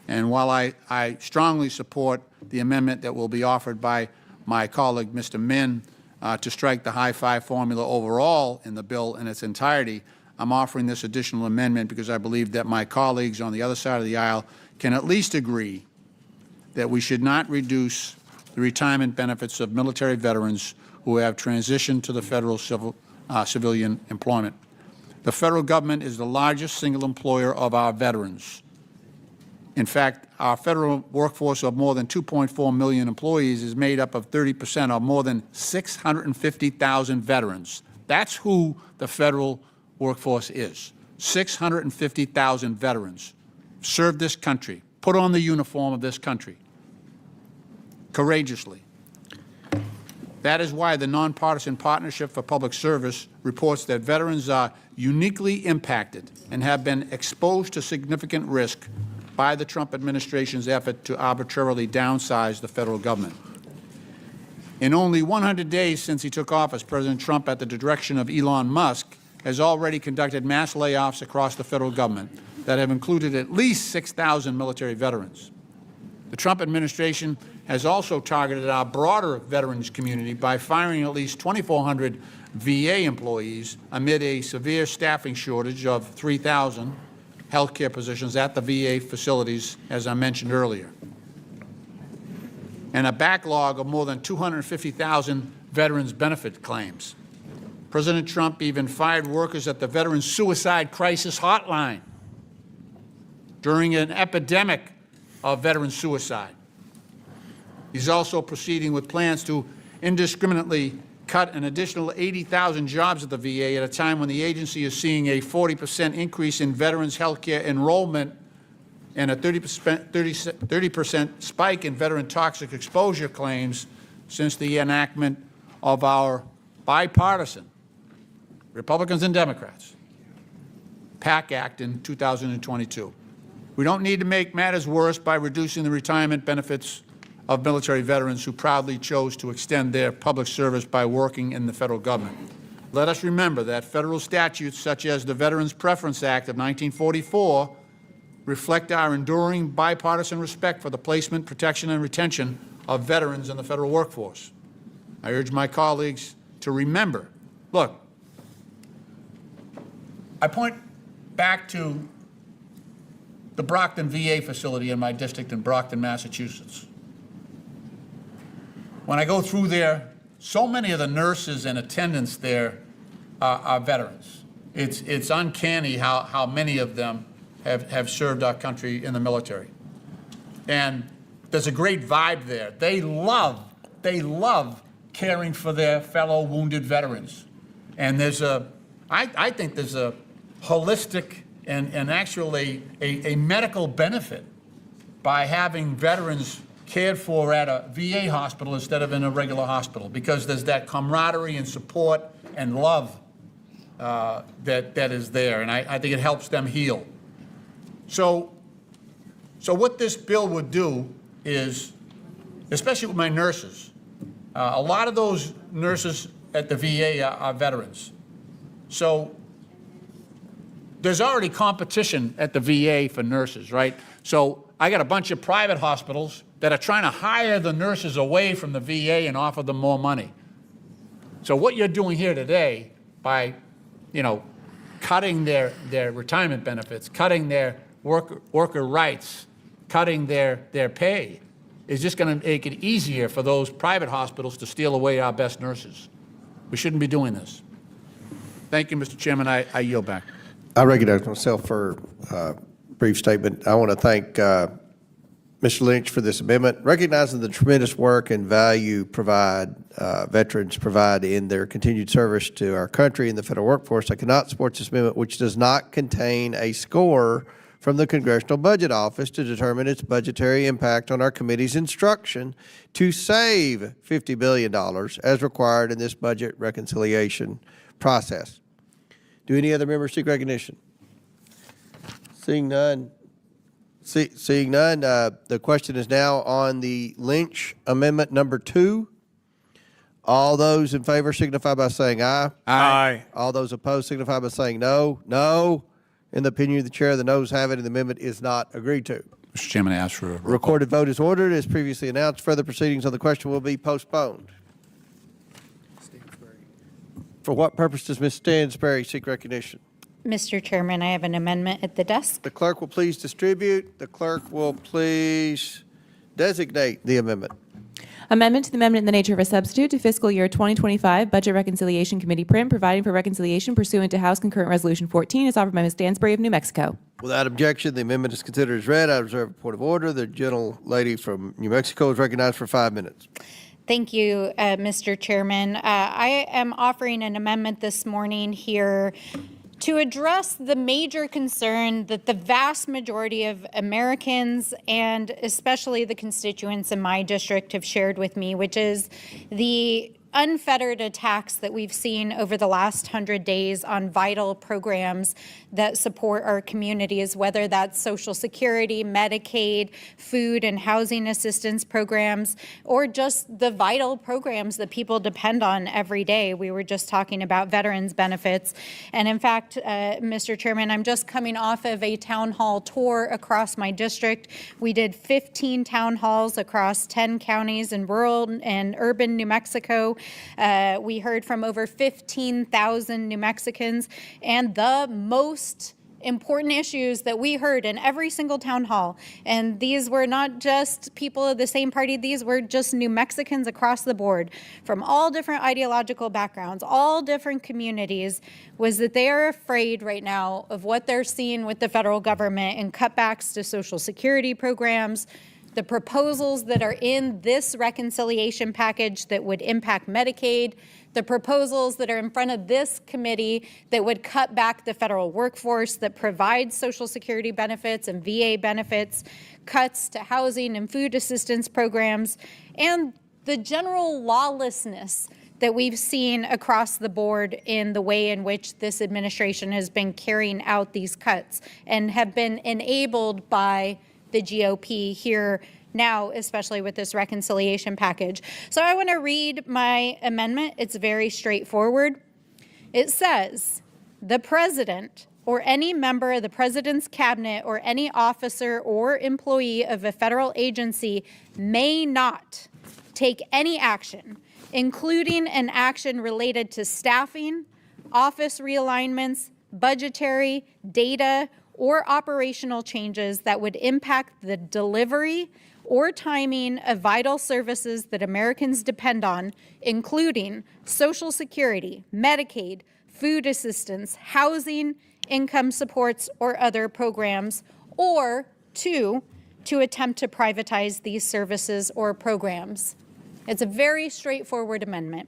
And while I strongly support the amendment that will be offered by my colleague, Mr. Min, to strike the high 5 formula overall in the bill in its entirety, I'm offering this additional amendment because I believe that my colleagues on the other side of the aisle can at least agree that we should not reduce the retirement benefits of military veterans who have transitioned to the federal civilian employment. The federal government is the largest single employer of our veterans. In fact, our federal workforce of more than 2.4 million employees is made up of 30% of more than 650,000 veterans. That's who the federal workforce is. 650,000 veterans served this country, put on the uniform of this country courageously. That is why the Nonpartisan Partnership for Public Service reports that veterans are uniquely impacted and have been exposed to significant risk by the Trump administration's effort to arbitrarily downsize the federal government. In only 100 days since he took office, President Trump, at the direction of Elon Musk, has already conducted mass layoffs across the federal government that have included at least 6,000 military veterans. The Trump administration has also targeted our broader veterans community by firing at least 2,400 VA employees amid a severe staffing shortage of 3,000 healthcare positions at the VA facilities, as I mentioned earlier, and a backlog of more than 250,000 veterans benefit claims. President Trump even fired workers at the Veterans Suicide Crisis Hotline during an epidemic of veteran suicide. He's also proceeding with plans to indiscriminately cut an additional 80,000 jobs at the VA at a time when the agency is seeing a 40% increase in veterans health care enrollment and a 30% spike in veteran toxic exposure claims since the enactment of our bipartisan, Republicans and Democrats, PAC Act in 2022. We don't need to make matters worse by reducing the retirement benefits of military veterans who proudly chose to extend their public service by working in the federal government. Let us remember that federal statutes such as the Veterans Preference Act of 1944 reflect our enduring bipartisan respect for the placement, protection, and retention of veterans in the federal workforce. I urge my colleagues to remember, look, I point back to the Brockton VA facility in my district in Brockton, Massachusetts. When I go through there, so many of the nurses and attendants there are veterans. It's uncanny how many of them have served our country in the military. And there's a great vibe there. They love caring for their fellow wounded veterans. And I think there's a holistic and actually a medical benefit by having veterans cared for at a VA hospital instead of in a regular hospital, because there's that camaraderie and support and love that is there, and I think it helps them heal. So what this bill would do is, especially with my nurses, a lot of those nurses at the VA are veterans. So there's already competition at the VA for nurses, right? So I got a bunch of private hospitals that are trying to hire the nurses away from the VA and offer them more money. So what you're doing here today by, cutting their retirement benefits, cutting their worker rights, cutting their pay, is just going to make it easier for those private hospitals to steal away our best nurses. We shouldn't be doing this. Thank you, Mr. Chairman. I yield back. I recognize myself for a brief statement. I want to thank Mr. Lynch for this amendment. Recognizing the tremendous work and value veterans provide in their continued service to our country and the federal workforce, I cannot support this amendment, which does not contain a score from the Congressional Budget Office to determine its budgetary impact on our committee's instruction to save $50 billion as required in this budget reconciliation process. Do any other members seek recognition? Seeing none. Seeing none, the question is now on the Lynch Amendment number 2. All those in favor signify by saying aye. Aye. All those opposed signify by saying no. No. In the opinion of the chair, the noes have it, and the amendment is not agreed to. Mr. Chairman, I ask for a recorded vote is ordered. As previously announced, further proceedings on the question will be postponed. For what purpose does Ms. Stansberry seek recognition? Mr. Chairman, I have an amendment at the desk. The clerk will please distribute. The clerk will please designate the amendment. Amendment to the amendment in the nature of a substitute to fiscal year 2025 Budget Reconciliation Committee print, providing for reconciliation pursuant to House Concurrent Resolution 14, is offered by Ms. Stansbury of New Mexico. Without objection, the amendment is considered as read. I reserve a point of order. The gentlelady from New Mexico is recognized for 5 minutes. Thank you, Mr. Chairman. I am offering an amendment this morning here to address the major concern that the vast majority of Americans and especially the constituents in my district have shared with me, which is the unfettered attacks that we've seen over the last 100 days on vital programs that support our communities, whether that's Social Security, Medicaid, food and housing assistance programs, or just the vital programs that people depend on every day. We were just talking about veterans benefits. And in fact, Mr. Chairman, I'm just coming off of a town hall tour across my district. We did 15 town halls across 10 counties in rural and urban New Mexico. We heard from over 15,000 New Mexicans, and the most important issues that we heard in every single town hall, and these were not just people of the same party, these were just New Mexicans across the board from all different ideological backgrounds, all different communities, was that they are afraid right now of what they're seeing with the federal government and cutbacks to Social Security programs, the proposals that are in this reconciliation package that would impact Medicaid, the proposals that are in front of this committee that would cut back the federal workforce that provides Social Security benefits and VA benefits, cuts to housing and food assistance programs, and the general lawlessness that we've seen across the board in the way in which this administration has been carrying out these cuts and have been enabled by the GOP here now, especially with this reconciliation package. So I want to read my amendment. It's very straightforward. It says, the president or any member of the president's cabinet or any officer or employee of a federal agency may not take any action, including an action related to staffing, office realignments, budgetary, data, or operational changes that would impact the delivery or timing of vital services that Americans depend on, including Social Security, Medicaid, food assistance, housing, income supports, or other programs, or two, to attempt to privatize these services or programs. It's a very straightforward amendment.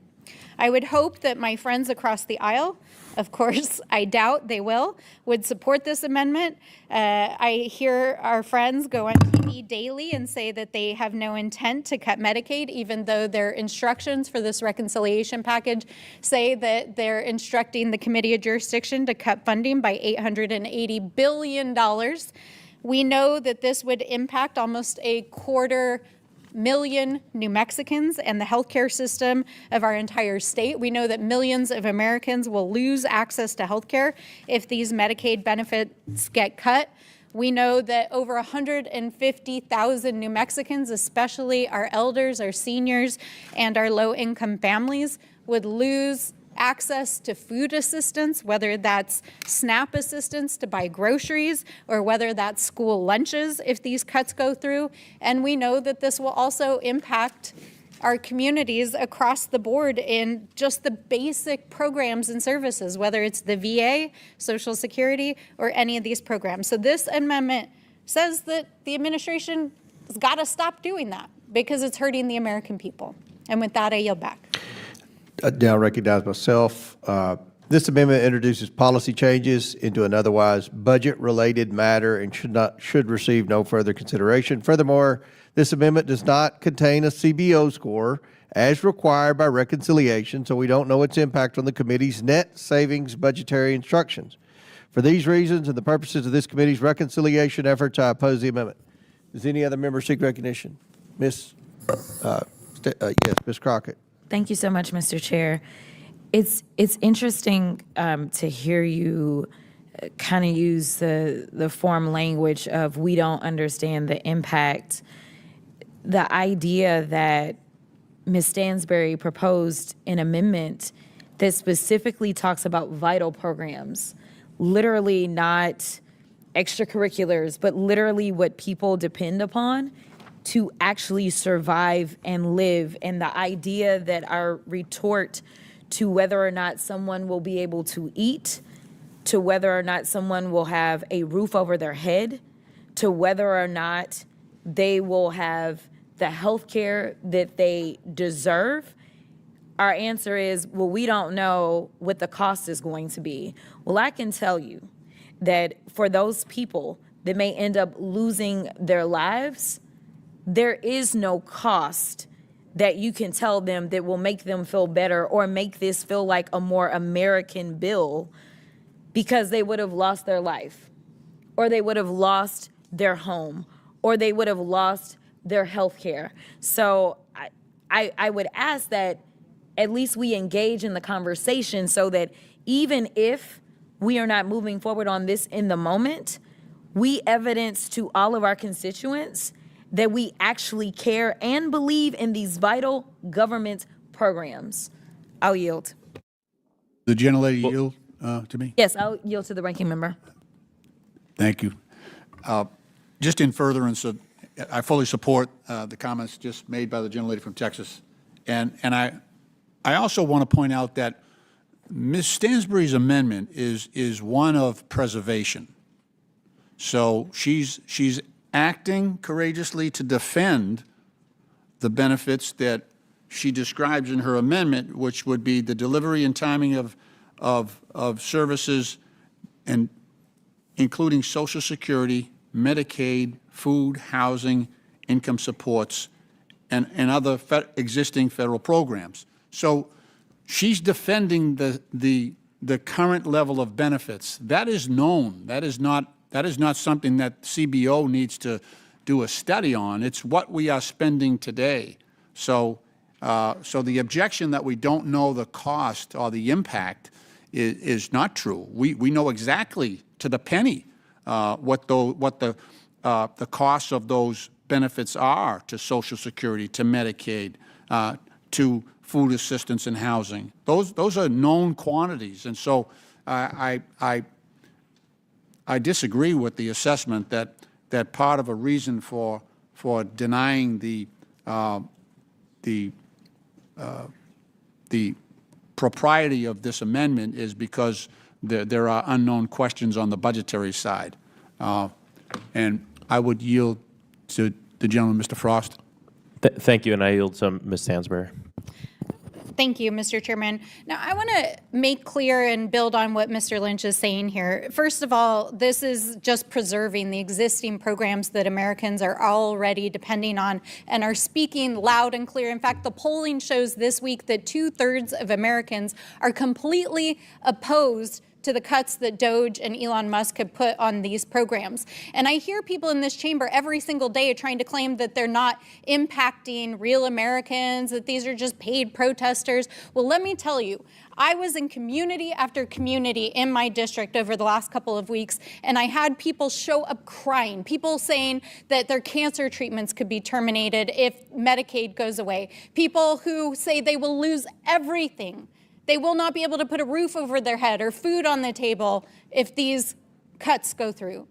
I would hope that my friends across the aisle, of course, I doubt they will, would support this amendment. I hear our friends go on TV daily and say that they have no intent to cut Medicaid, even though their instructions for this reconciliation package say that they're instructing the Committee of Jurisdiction to cut funding by $880 billion. We know that this would impact almost 250,000 New Mexicans and the healthcare system of our entire state. We know that millions of Americans will lose access to healthcare if these Medicaid benefits get cut. We know that over 150,000 New Mexicans, especially our elders, our seniors, and our low-income families, would lose access to food assistance, whether that's SNAP assistance to buy groceries or whether that's school lunches if these cuts go through. And we know that this will also impact our communities across the board in just the basic programs and services, whether it's the VA, Social Security, or any of these programs. So this amendment says that the administration has got to stop doing that because it's hurting the American people. And with that, I yield back. Now recognize myself. This amendment introduces policy changes into an otherwise budget-related matter and should receive no further consideration. Furthermore, this amendment does not contain a CBO score as required by reconciliation, so we don't know its impact on the committee's net savings budgetary instructions. For these reasons and the purposes of this committee's reconciliation efforts, I oppose the amendment. Does any other member seek recognition? Yes, Ms. Crockett. Thank you so much, Mr. Chair. It's interesting to hear you kind of use the form language of we don't understand the impact. The idea that Ms. Stansbury proposed an amendment that specifically talks about vital programs literally not extracurriculars, but literally what people depend upon to actually survive and live. And the idea that our retort to whether or not someone will be able to eat, to whether or not someone will have a roof over their head, to whether or not they will have the health care that they deserve, our answer is, well, we don't know what the cost is going to be. Well, I can tell you that for those people that may end up losing their lives, there is no cost that you can tell them that will make them feel better or make this feel like a more American bill, because they would have lost their life, or they would have lost their home, or they would have lost their health care. So I would ask that at least we engage in the conversation so that even if we are not moving forward on this in the moment, we evidence to all of our constituents that we actually care and believe in these vital government programs. I'll yield. The gentlelady yield to me? Yes, I'll yield to the ranking member. Thank you. Just in furtherance of, I fully support the comments just made by the gentlelady from Texas. And I also want to point out that Ms. Stansbury's amendment is one of preservation. So she's acting courageously to defend the benefits that she describes in her amendment, which would be the delivery and timing of services, and including Social Security, Medicaid, food, housing, income supports, and other existing federal programs. So she's defending the current level of benefits. That is known. That is not something that CBO needs to do a study on. It's what we are spending today. So the objection that we don't know the cost or the impact is not true. We know exactly to the penny what the costs of those benefits are to Social Security, to Medicaid, to food assistance and housing. Those are known quantities, and so I disagree with the assessment that part of a reason for denying the propriety of this amendment is because there are unknown questions on the budgetary side. And I would yield to the gentleman, Mr. Frost. Thank you, and I yield to Ms. Stansbury. Thank you, Mr. Chairman. Now, I want to make clear and build on what Mr. Lynch is saying here. First of all, this is just preserving the existing programs that Americans are already depending on and are speaking loud and clear. In fact, the polling shows this week that 2/3 of Americans are completely opposed to the cuts that DOGE and Elon Musk have put on these programs. And I hear people in this chamber every single day trying to claim that they're not impacting real Americans, that these are just paid protesters. Well, let me tell you, I was in community after community in my district over the last couple of weeks, and I had people show up crying, people saying that their cancer treatments could be terminated if Medicaid goes away, people who say they will lose everything. They will not be able to put a roof over their head or food on the table if these cuts go through.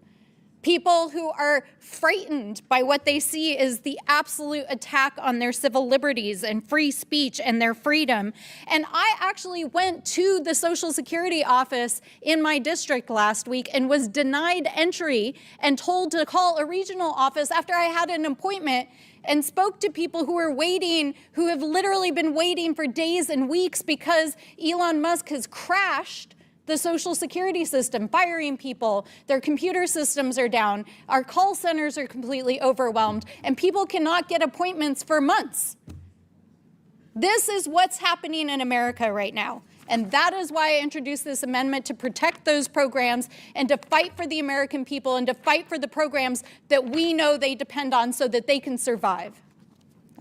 People who are frightened by what they see as the absolute attack on their civil liberties and free speech and their freedom. And I actually went to the Social Security office in my district last week and was denied entry and told to call a regional office after I had an appointment, and spoke to people who are waiting, who have literally been waiting for days and weeks because Elon Musk has crashed the Social Security system, firing people. Their computer systems are down. Our call centers are completely overwhelmed, and people cannot get appointments for months. This is what's happening in America right now. And that is why I introduced this amendment, to protect those programs and to fight for the American people and to fight for the programs that we know they depend on so that they can survive.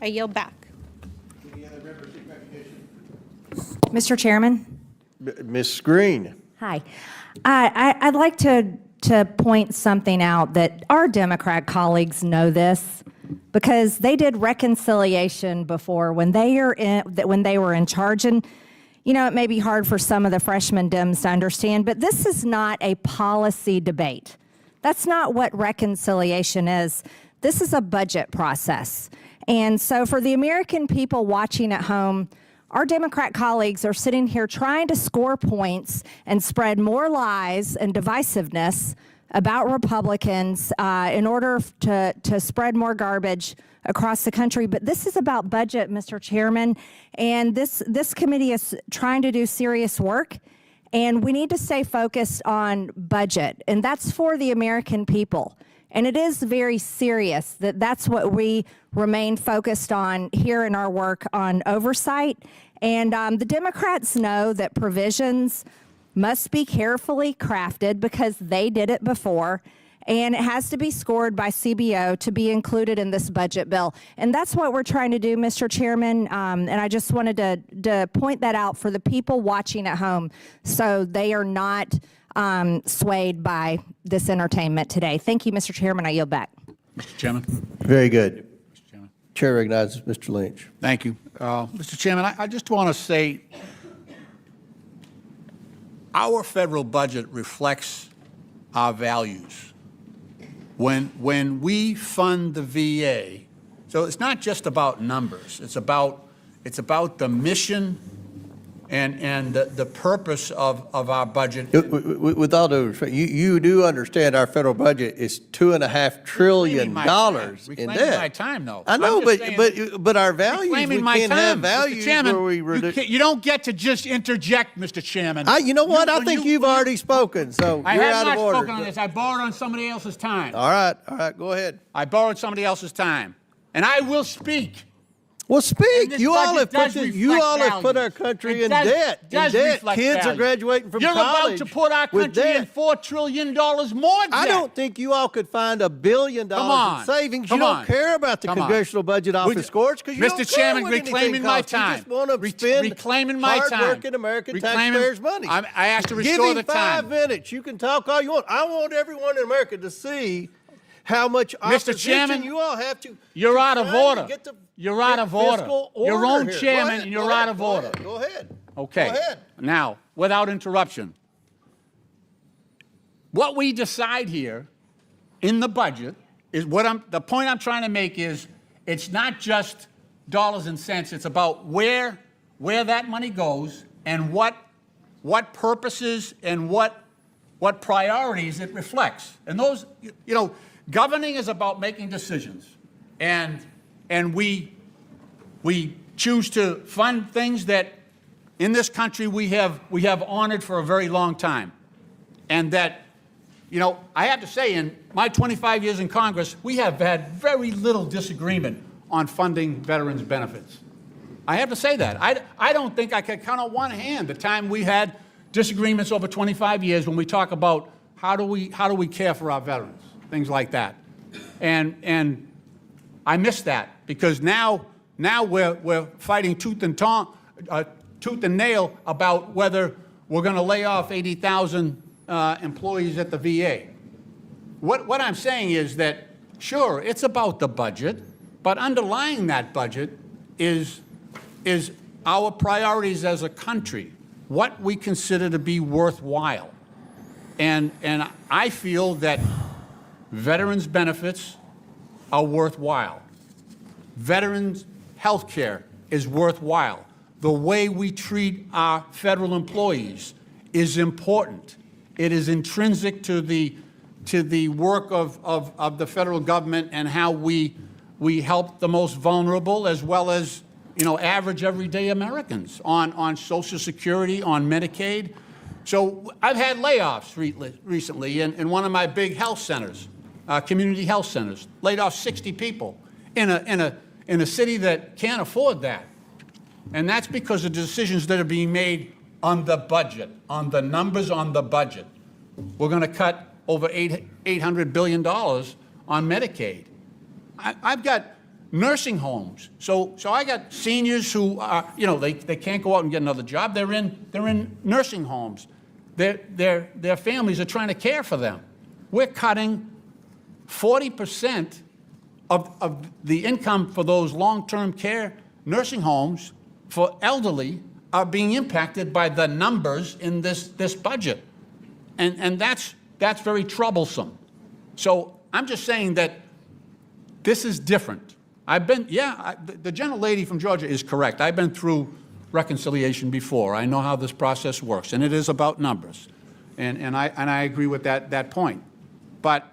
I yield back. Mr. Chairman? Ms. Green. Hi. I'd like to point something out that our Democrat colleagues know this, because they did reconciliation before when they were in charge. And it may be hard for some of the freshman Dems to understand, but this is not a policy debate. That's not what reconciliation is. This is a budget process. And so for the American people watching at home, our Democrat colleagues are sitting here trying to score points and spread more lies and divisiveness about Republicans in order to spread more garbage across the country. But this is about budget, Mr. Chairman, and this committee is trying to do serious work, and we need to stay focused on budget, and that's for the American people. And it is very serious that's what we remain focused on here in our work on oversight. And the Democrats know that provisions must be carefully crafted because they did it before, and it has to be scored by CBO to be included in this budget bill. And that's what we're trying to do, Mr. Chairman, and I just wanted to point that out for the people watching at home so they are not swayed by this entertainment today. Thank you, Mr. Chairman. I yield back. Mr. Chairman. Very good. Mr. Chairman. Chair recognizes Mr. Lynch. Thank you. Mr. Chairman, I just want to say our federal budget reflects our values. When we fund the VA, so it's not just about numbers. It's about the mission and the purpose of our budget. With all due respect, you do understand our federal budget is $2.5 trillion in Reclaiming debt. my time, though. I know, I'm just saying, but our values, we reclaiming my can't have time. values Mr. Chairman, where we reduce. you don't get to just interject, Mr. Chairman. You know what? I think you've already spoken, so I you're have out not of order. spoken on this. I borrowed on somebody else's time. All right, go ahead. I borrowed somebody else's time, and I will speak. Well, speak. You all have budget put does you all reflect have put our values. country It in does- debt. does In debt. reflect Kids are values. graduating from You're college. about to put our with country in debt. $4 trillion more debt. I don't think you all could find $1 billion on. in savings. Come You don't on. care about the Come on. Congressional Budget Office scores because you Mr. don't care Chairman, what anything reclaiming my costs. You time. just want to spend Reclaiming my time. hard-working American taxpayers' money. I asked to Give restore him the 5 time. minutes. You can talk all you want. I want everyone in America to see how much opposition Chairman, you all have to. You're out of try to order. get the- You're out get of order. fiscal Your own here. Go chairman, ahead, and go you're ahead, out of go order. ahead, Go ahead. Okay. Go ahead. Now, without interruption, what we decide here in the budget is the point I'm trying to make is it's not just dollars and cents. It's about where that money goes and what purposes and what priorities it reflects. And those, governing is about making decisions, and we choose to fund things that in this country we have honored for a very long time, and that, I have to say, in my 25 years in Congress, we have had very little disagreement on funding veterans' benefits. I have to say that. I don't think I can count on one hand the time we had disagreements over 25 years when we talk about how do we care for our veterans, things like that. And I miss that because now we're fighting tooth and nail about whether we're going to lay off 80,000 employees at the VA. What I'm saying is that, sure, it's about the budget, but underlying that budget is our priorities as a country, what we consider to be worthwhile. And I feel that veterans' benefits are worthwhile. Veterans' health care is worthwhile. The way we treat our federal employees is important. It is intrinsic to the work of the federal government and how we help the most vulnerable as well as average everyday Americans on Social Security, on Medicaid. So I've had layoffs recently in one of my big health centers, community health centers, laid off 60 people in a city that can't afford that. And that's because of decisions that are being made on the budget, on the numbers on the budget. We're going to cut over $800 billion on Medicaid. I've got nursing homes. So I got seniors who are, they can't go out and get another job. They're in nursing homes. Their families are trying to care for them. We're cutting 40% of the income for those long-term care nursing homes for elderly are being impacted by the numbers in this budget. And that's very troublesome. So I'm just saying that this is different. The gentlelady from Georgia is correct. I've been through reconciliation before. I know how this process works, and it is about numbers. And I agree with that point. But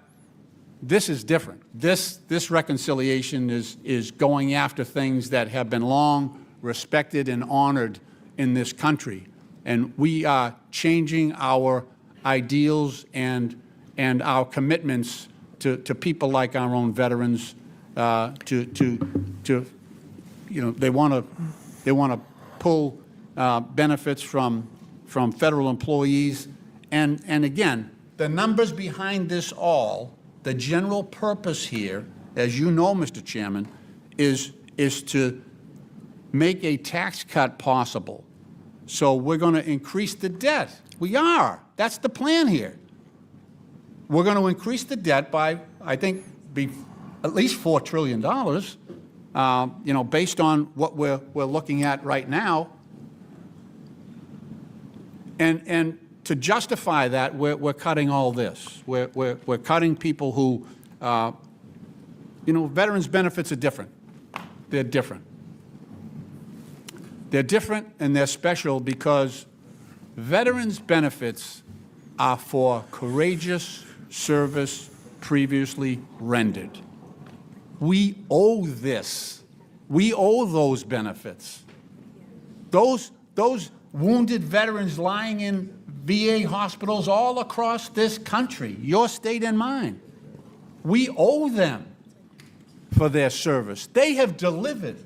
this is different. This reconciliation is going after things that have been long respected and honored in this country. And we are changing our ideals and our commitments to people like our own veterans. They want to pull benefits from federal employees. And again, the numbers behind this all, the general purpose here, as you know, Mr. Chairman, is to make a tax cut possible. So we're going to increase the debt. We are. That's the plan here. We're going to increase the debt by, I think, at least $4 trillion, based on what we're looking at right now. And to justify that, we're cutting all this. We're cutting people who, veterans' benefits are different. They're different. They're different and they're special because veterans' benefits are for courageous service previously rendered. We owe this. We owe those benefits. Those wounded veterans lying in VA hospitals all across this country, your state and mine, we owe them for their service. They have delivered.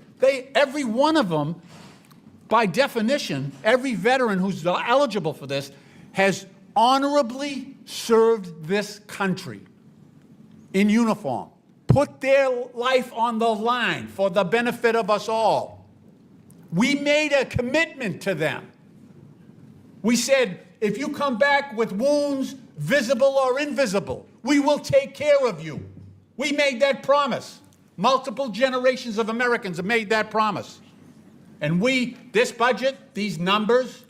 Every one of them, by definition, every veteran who's eligible for this has honorably served this country in uniform, put their life on the line for the benefit of us all. We made a commitment to them. We said, if you come back with wounds, visible or invisible, we will take care of you. We made that promise. Multiple generations of Americans have made that promise. And this budget, these numbers,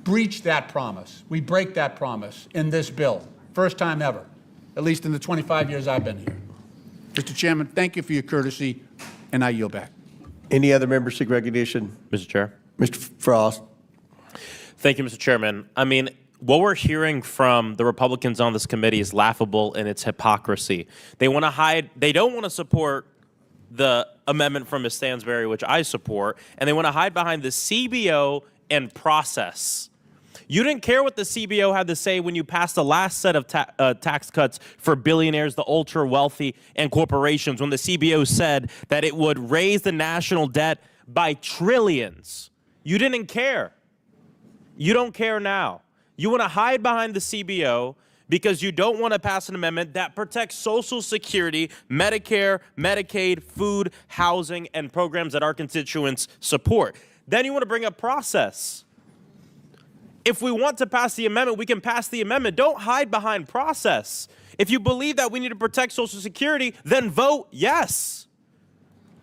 breach that promise. We break that promise in this bill. First time ever, at least in the 25 years I've been here. Mr. Chairman, thank you for your courtesy, and I yield back. Any other members seek recognition? Mr. Chair. Mr. Frost. Thank you, Mr. Chairman. I mean, what we're hearing from the Republicans on this committee is laughable in its hypocrisy. They want to hide, they don't want to support the amendment from Ms. Stansberry, which I support, and they want to hide behind the CBO and process. You didn't care what the CBO had to say when you passed the last set of tax cuts for billionaires, the ultra wealthy, and corporations, when the CBO said that it would raise the national debt by trillions. You didn't care. You don't care now. You want to hide behind the CBO because you don't want to pass an amendment that protects Social Security, Medicare, Medicaid, food, housing, and programs that our constituents support. Then you want to bring up process. If we want to pass the amendment, we can pass the amendment. Don't hide behind process. If you believe that we need to protect Social Security, then vote yes.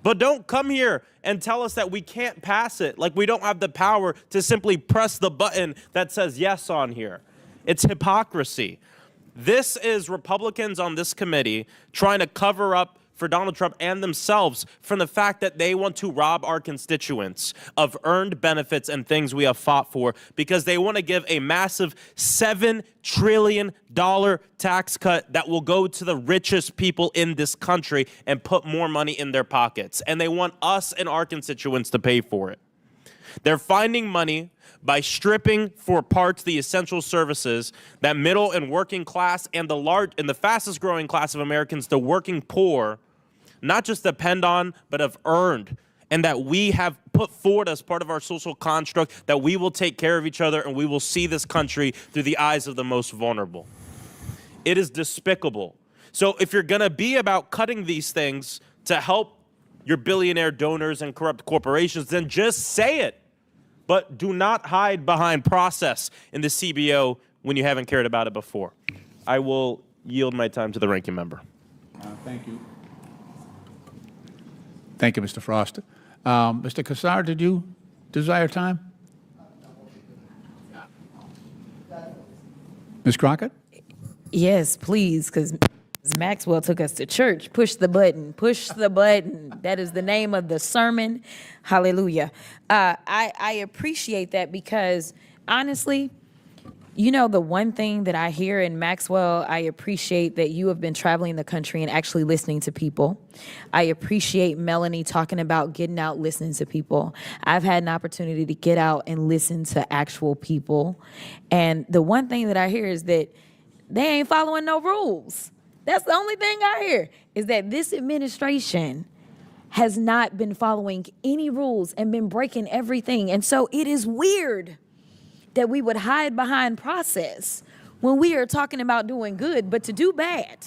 But don't come here and tell us that we can't pass it, like we don't have the power to simply press the button that says yes on here. It's hypocrisy. This is Republicans on this committee trying to cover up for Donald Trump and themselves from the fact that they want to rob our constituents of earned benefits and things we have fought for because they want to give a massive $7 trillion tax cut that will go to the richest people in this country and put more money in their pockets. And they want us and our constituents to pay for it. They're finding money by stripping for parts the essential services that middle and working class and the fastest growing class of Americans, the working poor, not just depend on, but have earned, and that we have put forward as part of our social construct that we will take care of each other and we will see this country through the eyes of the most vulnerable. It is despicable. So if you're going to be about cutting these things to help your billionaire donors and corrupt corporations, then just say it. But do not hide behind process in the CBO when you haven't cared about it before. I will yield my time to the ranking member. Thank you. Thank you, Mr. Frost. Mr. Kassar, did you desired time? Ms. Crockett? Yes, please, because Maxwell took us to church. Push the button. Push the button. That is the name of the sermon. Hallelujah. I appreciate that because, honestly, you know, the one thing that I hear in Maxwell, I appreciate that you have been traveling the country and actually listening to people. I appreciate Melanie talking about getting out, listening to people. I've had an opportunity to get out and listen to actual people. And the one thing that I hear is that they ain't following no rules. That's the only thing I hear, is that this administration has not been following any rules and been breaking everything. And so it is weird that we would hide behind process when we are talking about doing good, but to do bad,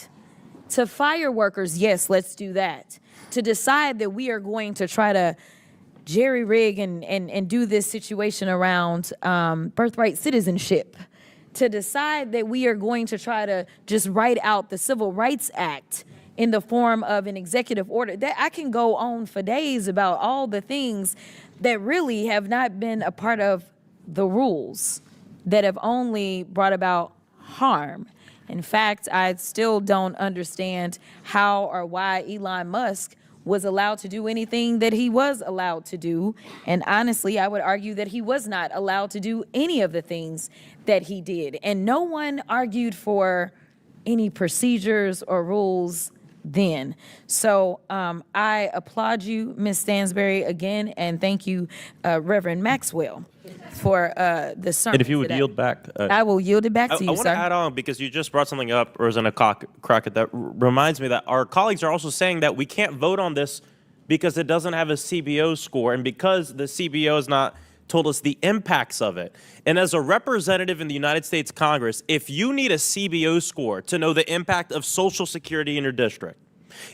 to fire workers, yes, let's do that. To decide that we are going to try to jerry rig and do this situation around birthright citizenship, to decide that we are going to try to just write out the Civil Rights Act in the form of an executive order. That I can go on for days about all the things that really have not been a part of the rules, that have only brought about harm. In fact, I still don't understand how or why Elon Musk was allowed to do anything that he was allowed to do. And honestly, I would argue that he was not allowed to do any of the things that he did. And no one argued for any procedures or rules then. So I applaud you, Ms. Stansberry, again, and thank you, Reverend Maxwell, for the sermon. And if you would today. yield back. I will yield it back to I you, want sir. to add on because you just brought something up, Rosanna Crockett, that reminds me that our colleagues are also saying that we can't vote on this because it doesn't have a CBO score and because the CBO has not told us the impacts of it. And as a representative in the United States Congress, if you need a CBO score to know the impact of Social Security in your district,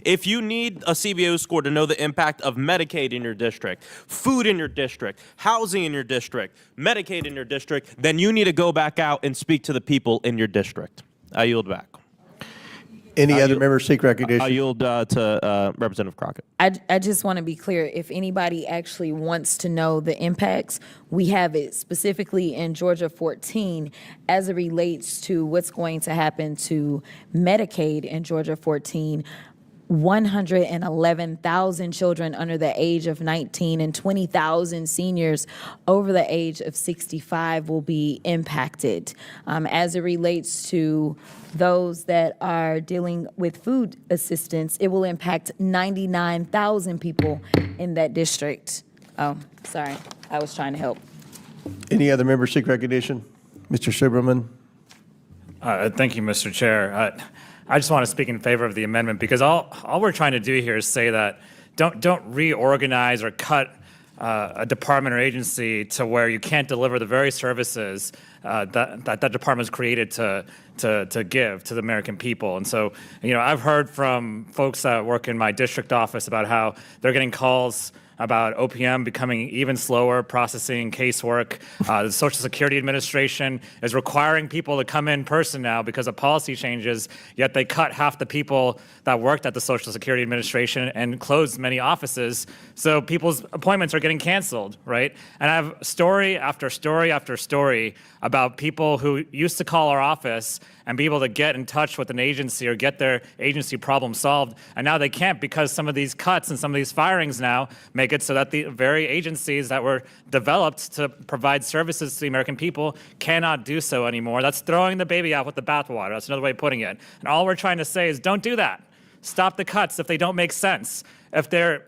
if you need a CBO score to know the impact of Medicaid in your district, food in your district, housing in your district, Medicaid in your district, then you need to go back out and speak to the people in your district. I yield back. Any other members seek recognition? I yield to Representative Crockett. I just want to be clear, if anybody actually wants to know the impacts, we have it specifically in Georgia 14 as it relates to what's going to happen to Medicaid in Georgia 14. 111,000 children under the age of 19 and 20,000 seniors over the age of 65 will be impacted. As it relates to those that are dealing with food assistance, it will impact 99,000 people in that district. Oh, sorry, I was trying to help. Any other members seek recognition? Mr. Silberman? Thank you, Mr. Chair. I just want to speak in favor of the amendment because all we're trying to do here is say that don't reorganize or cut a department or agency to where you can't deliver the very services that department is created to give to the American people. And so, you know, I've heard from folks that work in my district office about how they're getting calls about OPM becoming even slower processing casework. The Social Security Administration is requiring people to come in person now because of policy changes, yet they cut half the people that worked at the Social Security Administration and closed many offices. So people's appointments are getting canceled, right? And I have story after story after story about people who used to call our office and be able to get in touch with an agency or get their agency problem solved. And now they can't because some of these cuts and some of these firings now make it so that the very agencies that were developed to provide services to the American people cannot do so anymore. That's throwing the baby out with the bathwater. That's another way of putting it. And all we're trying to say is don't do that. Stop the cuts if they don't make sense. If their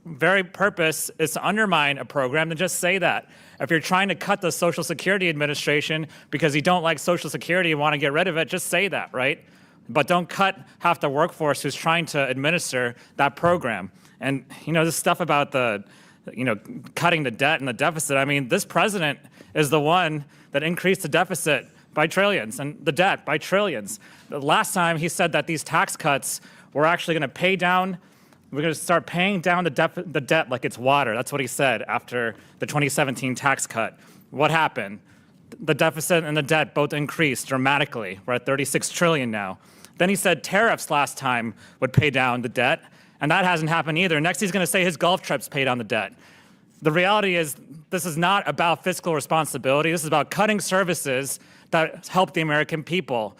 very purpose is to undermine a program, then just say that. If you're trying to cut the Social Security Administration because you don't like Social Security and want to get rid of it, just say that, right? But don't cut half the workforce who's trying to administer that program. And, you know, this stuff about the, you know, cutting the debt and the deficit, I mean, this president is the one that increased the deficit by trillions and the debt by trillions. The last time he said that these tax cuts were actually going to pay down, we're going to start paying down the debt like it's water. That's what he said after the 2017 tax cut. What happened? The deficit and the debt both increased dramatically. We're at 36 trillion now. Then he said tariffs last time would pay down the debt, and that hasn't happened either. Next, he's going to say his golf trips pay down the debt. the reality is this is not about fiscal responsibility. This is about cutting services that help the American people.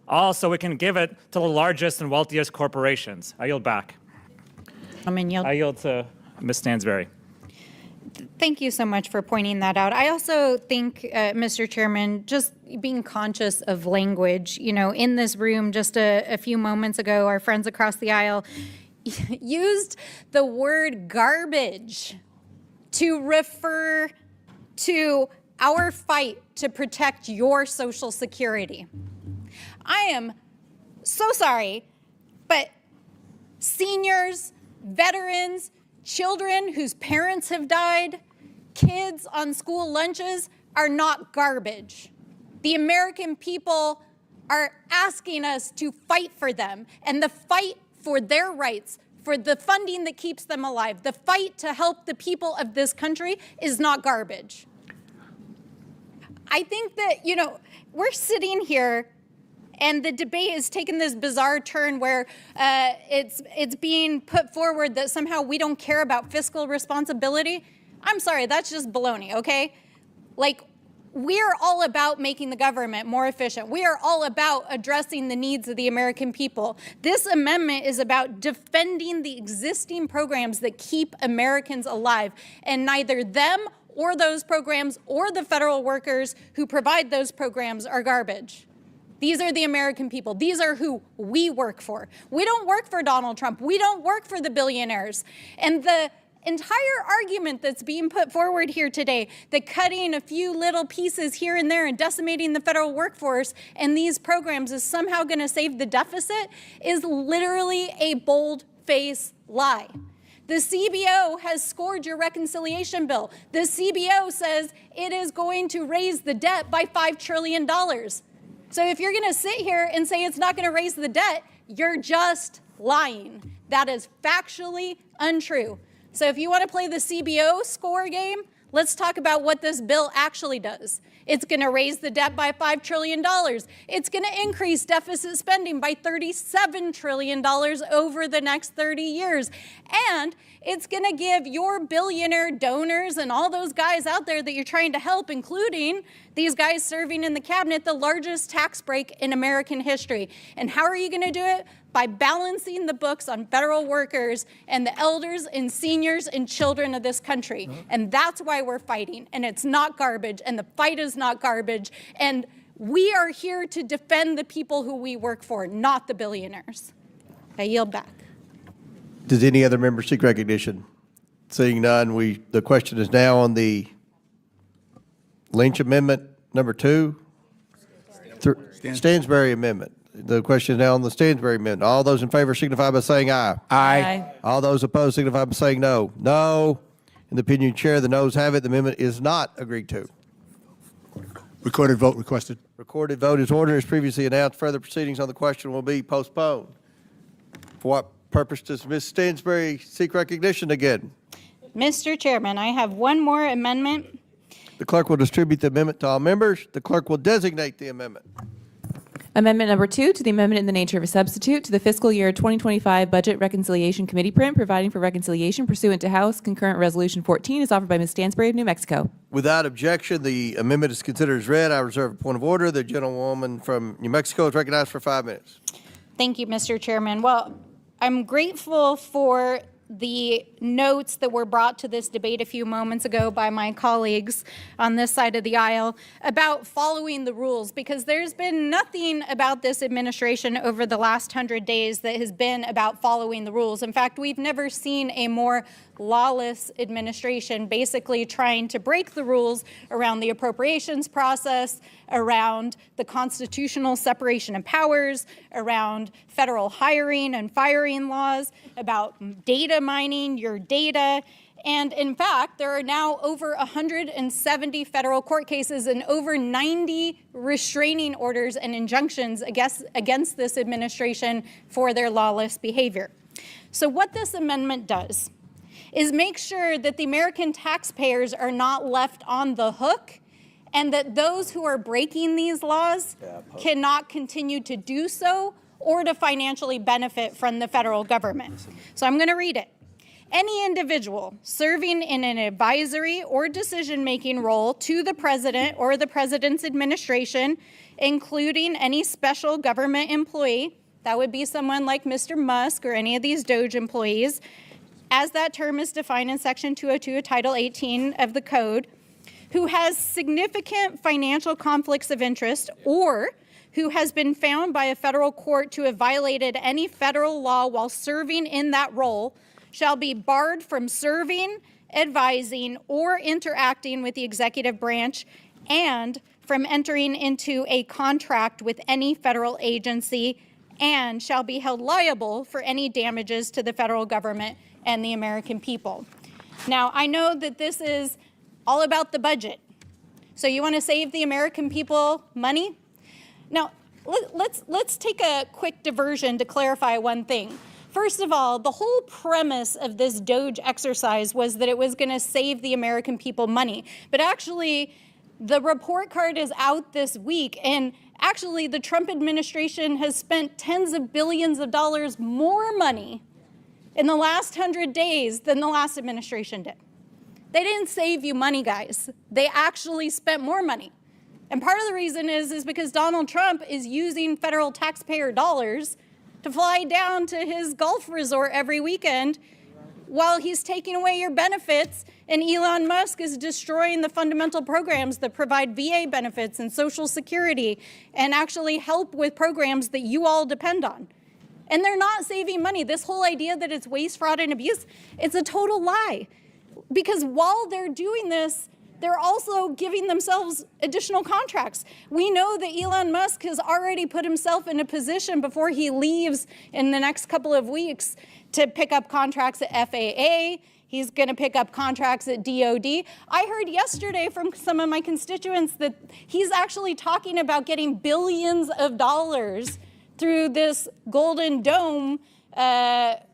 Also, we can give it to the largest and wealthiest corporations. I yield back. I yield to Ms. Stansberry. Thank you so much for pointing that out. I also think, Mr. Chairman, just being conscious of language, in this room just a few moments ago, our friends across the aisle used the word garbage to refer to our fight to protect your Social Security. I am so sorry, but seniors, veterans, children whose parents have died, kids on school lunches are not garbage. The American people are asking us to fight for them, and the fight for their rights, for the funding that keeps them alive, the fight to help the people of this country is not garbage. I think that, we're sitting here and the debate has taken this bizarre turn where it's being put forward that somehow we don't care about fiscal responsibility. I'm sorry, that's just baloney, okay? We're all about making the government more efficient. We are all about addressing the needs of the American people. This amendment is about defending the existing programs that keep Americans alive, and neither them or those programs or the federal workers who provide those programs are garbage. These are the American people. These are who we work for. We don't work for Donald Trump. We don't work for the billionaires. And the entire argument that's being put forward here today, that cutting a few little pieces here and there and decimating the federal workforce and these programs is somehow going to save the deficit, is literally a bold-faced lie. The CBO has scored your reconciliation bill. The CBO says it is going to raise the debt by $5 trillion. So if you're going to sit here and say it's not going to raise the debt, you're just lying. That is factually untrue. So if you want to play the CBO score game, let's talk about what this bill actually does. It's going to raise the debt by $5 trillion. It's going to increase deficit spending by $37 trillion over the next 30 years. And it's going to give your billionaire donors and all those guys out there that you're trying to help, including these guys serving in the cabinet, the largest tax break in American history. And how are you going to do it? By balancing the books on federal workers and the elders and seniors and children of this country. And that's why we're fighting. And it's not garbage. And the fight is not garbage. And we are here to defend the people who we work for, not the billionaires. I yield back. Does any other member seek recognition? Seeing none, the question is now on the Lynch Amendment number 2. Stansberry Amendment. The question is now on the Stansberry Amendment. All those in favor signify by saying aye. Aye. All those opposed signify by saying no. No. In the opinion of the chair, the noes have it. The amendment is not agreed to. Recorded vote requested. Recorded vote is ordered as previously announced. Further proceedings on the question will be postponed. For what purpose does Ms. Stansberry seek recognition again? Mr. Chairman, I have one more amendment. The clerk will distribute the amendment to all members. The clerk will designate the amendment. Amendment number 2 to the amendment in the nature of a substitute to the fiscal year 2025 Budget Reconciliation Committee print providing for reconciliation pursuant to House Concurrent Resolution 14 is offered by Ms. Stansberry of New Mexico. Without objection, the amendment is considered as read. I reserve a point of order. The gentlewoman from New Mexico is recognized for 5 minutes. Thank you, Mr. Chairman. Well, I'm grateful for the notes that were brought to this debate a few moments ago by my colleagues on this side of the aisle about following the rules, because there's been nothing about this administration over the last 100 days that has been about following the rules. In fact, we've never seen a more lawless administration basically trying to break the rules around the appropriations process, around the constitutional separation of powers, around federal hiring and firing laws, about data mining your data. And in fact, there are now over 170 federal court cases and over 90 restraining orders and injunctions against this administration for their lawless behavior. So what this amendment does is make sure that the American taxpayers are not left on the hook, and that those who are breaking these laws cannot continue to do so or to financially benefit from the federal government. So I'm going to read it. any individual serving in an advisory or decision-making role to the president or the president's administration, including any special government employee, that would be someone like Mr. Musk or any of these DOGE employees, as that term is defined in Section 202 of Title 18 of the Code, who has significant financial conflicts of interest or who has been found by a federal court to have violated any federal law while serving in that role, shall be barred from serving, advising, or interacting with the executive branch and from entering into a contract with any federal agency, and shall be held liable for any damages to the federal government and the American people. Now, I know that this is all about the budget. So you want to save the American people money? Now, let's take a quick diversion to clarify one thing. First of all, the whole premise of this DOGE exercise was that it was going to save the American people money. But actually, the report card is out this week, and actually the Trump administration has spent tens of billions of dollars more money in the last 100 days than the last administration did. They didn't save you money, guys. They actually spent more money. And part of the reason is because Donald Trump is using federal taxpayer dollars to fly down to his golf resort every weekend while he's taking away your benefits, and Elon Musk is destroying the fundamental programs that provide VA benefits and Social Security and actually help with programs that you all depend on. And they're not saving money. This whole idea that it's waste, fraud, and abuse, it's a total lie. Because while they're doing this, they're also giving themselves additional contracts. We know that Elon Musk has already put himself in a position before he leaves in the next couple of weeks to pick up contracts at FAA. He's going to pick up contracts at DOD. I heard yesterday from some of my constituents that he's actually talking about getting billions of dollars through this Golden Dome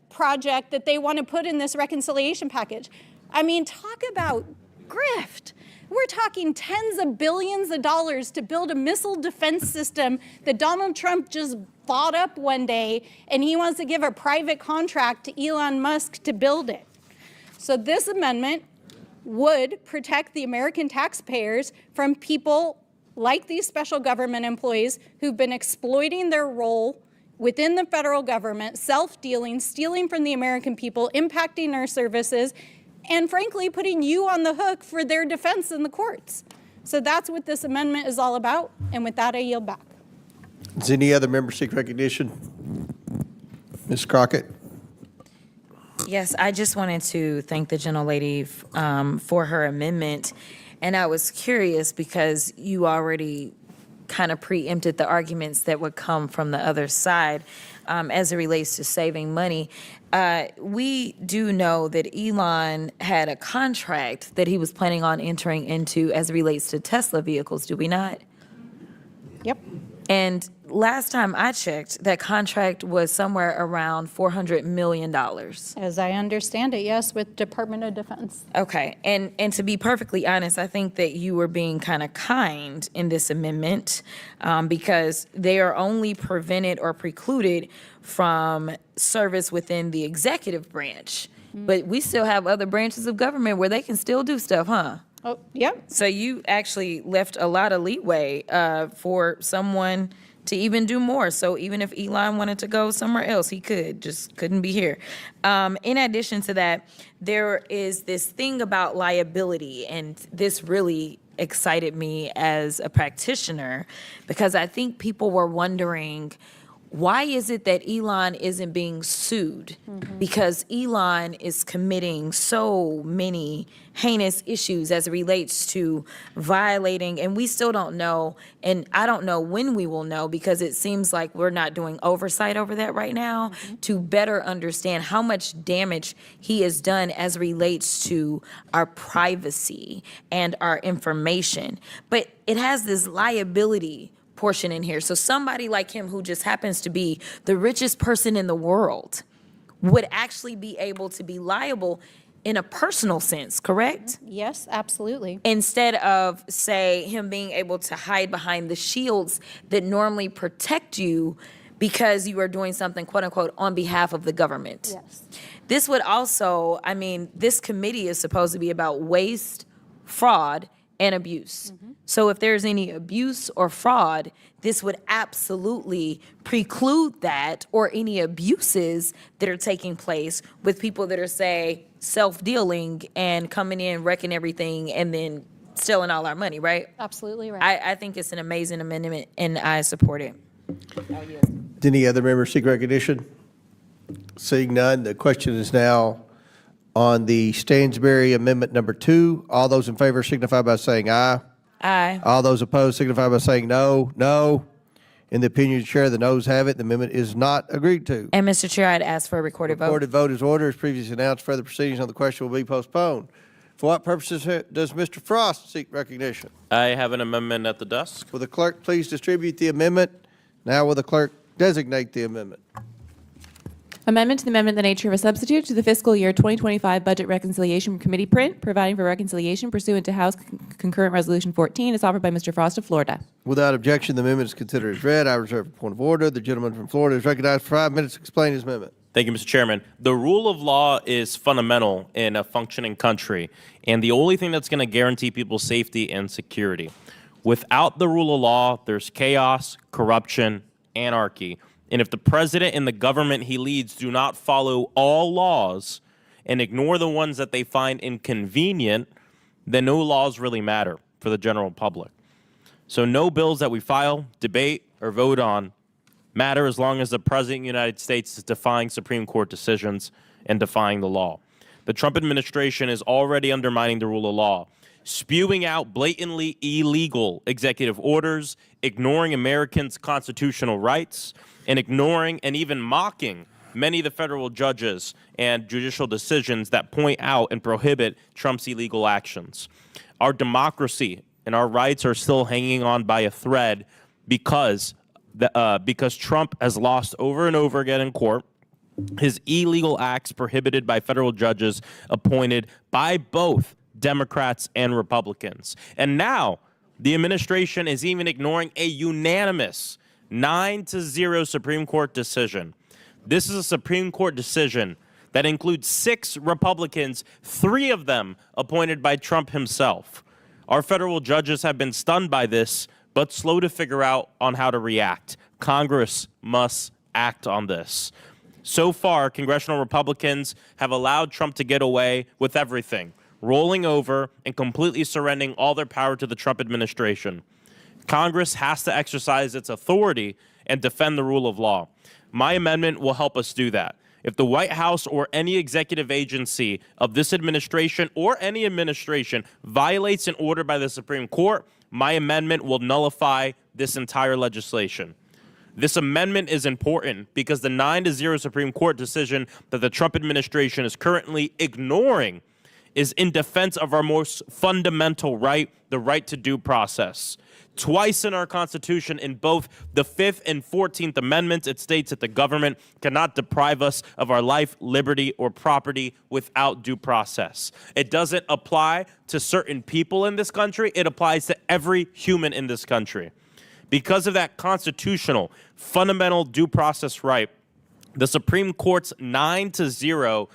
project that they want to put in this reconciliation package. I mean, talk about grift. We're talking tens of billions of dollars to build a missile defense system that Donald Trump just bought up one day, and he wants to give a private contract to Elon Musk to build it. So this amendment would protect the American taxpayers from people like these special government employees who've been exploiting their role within the federal government, self-dealing, stealing from the American people, impacting our services, and frankly, putting you on the hook for their defense in the courts. So that's what this amendment is all about, and with that, I yield back. Does any other member seek recognition? Ms. Crockett? Yes, I just wanted to thank the gentlelady for her amendment. And I was curious because you already kind of preempted the arguments that would come from the other side as it relates to saving money. We do know that Elon had a contract that he was planning on entering into as it relates to Tesla vehicles, do we not? Yep. And last time I checked, that contract was somewhere around $400 million. As I understand it, yes, with Department of Defense. Okay, and to be perfectly honest, I think that you were being kind of kind in this amendment because they are only prevented or precluded from service within the executive branch. But we still have other branches of government where they can still do stuff, huh? Oh, yep. So you actually left a lot of leeway for someone to even do more. So even if Elon wanted to go somewhere else, he could, just couldn't be here. In addition to that, there is this thing about liability, and this really excited me as a practitioner because I think people were wondering, why is it that Elon isn't being sued? Because Elon is committing so many heinous issues as it relates to violating, and we still don't know, and I don't know when we will know because it seems like we're not doing oversight over that right now to better understand how much damage he has done as relates to our privacy and our information. But it has this liability portion in here. So somebody like him who just happens to be the richest person in the world would actually be able to be liable in a personal sense, correct? Yes, absolutely. Instead of, say, him being able to hide behind the shields that normally protect you because you are doing something, quote unquote, on behalf of the government. Yes. This would also, I mean, this committee is supposed to be about waste, fraud, and abuse. So if there's any abuse or fraud, this would absolutely preclude that or any abuses that are taking place with people that are, say, self-dealing and coming in, wrecking everything, and then stealing all our money, right? Absolutely right. I think it's an amazing amendment, and I support it. Do any other members seek recognition? Seeing none, the question is now on the Stansberry Amendment Number 2. All those in favor signify by saying aye. Aye. All those opposed signify by saying no. No. In the opinion of the chair, the noes have it. The amendment is not agreed to. And Mr. Chair, I'd ask for a recorded vote. Recorded vote is ordered. As previously announced, further proceedings on the question will be postponed. For what purposes does Mr. Frost seek recognition? I have an amendment at the desk. Will the clerk please distribute the amendment? Now will the clerk designate the amendment? Amendment to the amendment in the nature of a substitute to the fiscal year 2025 Budget Reconciliation Committee print, providing for reconciliation pursuant to House Concurrent Resolution 14, is offered by Mr. Frost of Florida. Without objection, the amendment is considered as read. I reserve a point of order. The gentleman from Florida is recognized for 5 minutes to explain his amendment. Thank you, Mr. Chairman. The rule of law is fundamental in a functioning country, and the only thing that's going to guarantee people's safety and security. Without the rule of law, there's chaos, corruption, anarchy. And if the president and the government he leads do not follow all laws and ignore the ones that they find inconvenient, then no laws really matter for the general public. So no bills that we file, debate, or vote on matter as long as the president of the United States is defying Supreme Court decisions and defying the law. The Trump administration is already undermining the rule of law, spewing out blatantly illegal executive orders, ignoring Americans' constitutional rights, and ignoring and even mocking many of the federal judges and judicial decisions that point out and prohibit Trump's illegal actions. Our democracy and our rights are still hanging on by a thread because Trump has lost over and over again in court. His illegal acts prohibited by federal judges appointed by both Democrats and Republicans. And now the administration is even ignoring a unanimous 9-0 Supreme Court decision. This is a Supreme Court decision that includes 6 Republicans, 3 of them appointed by Trump himself. Our federal judges have been stunned by this, but slow to figure out on how to react. Congress must act on this. So far, congressional Republicans have allowed Trump to get away with everything, rolling over and completely surrendering all their power to the Trump administration. Congress has to exercise its authority and defend the rule of law. My amendment will help us do that. If the White House or any executive agency of this administration or any administration violates an order by the Supreme Court, my amendment will nullify this entire legislation. This amendment is important because the 9-0 Supreme Court decision that the Trump administration is currently ignoring is in defense of our most fundamental right, the right to due process. Twice in our Constitution, in both the 5th and 14th Amendments, it states that the government cannot deprive us of our life, liberty, or property without due process. It doesn't apply to certain people in this country. It applies to every human in this country. Because of that constitutional, fundamental due process right, the Supreme Court's 9-0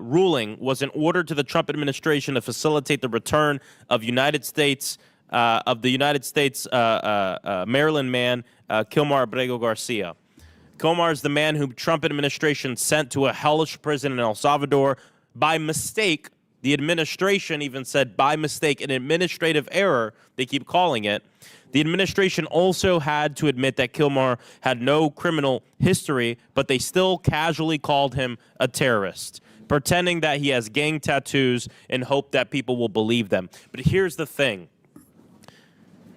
ruling was an order to the Trump administration to facilitate the return of the United States Maryland man, Kilmar Abrego Garcia. Kilmar is the man who Trump administration sent to a hellish prison in El Salvador by mistake. The administration even said by mistake, an administrative error, they keep calling it. The administration also had to admit that Kilmar had no criminal history, but they still casually called him a terrorist, pretending that he has gang tattoos and hope that people will believe them. But here's the thing.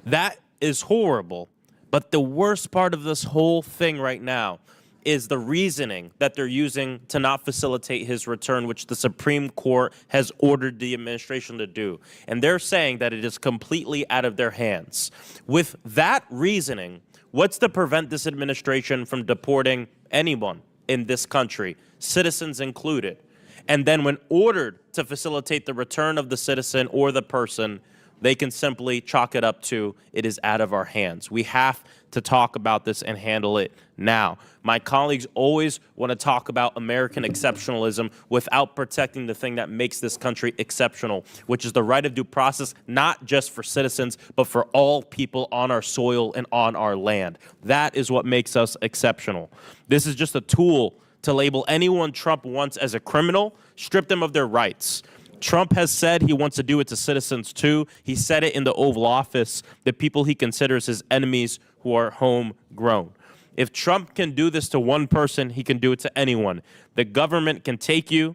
That is horrible, but the worst part of this whole thing right now is the reasoning that they're using to not facilitate his return, which the Supreme Court has ordered the administration to do. And they're saying that it is completely out of their hands. With that reasoning, what's to prevent this administration from deporting anyone in this country, citizens included? And then when ordered to facilitate the return of the citizen or the person, they can simply chalk it up to it is out of our hands. We have to talk about this and handle it now. My colleagues always want to talk about American exceptionalism without protecting the thing that makes this country exceptional, which is the right of due process, not just for citizens, but for all people on our soil and on our land. That is what makes us exceptional. This is just a tool to label anyone Trump wants as a criminal, strip them of their rights. Trump has said he wants to do it to citizens too. He said it in the Oval Office, the people he considers his enemies who are homegrown. If Trump can do this to one person, he can do it to anyone. The government can take you,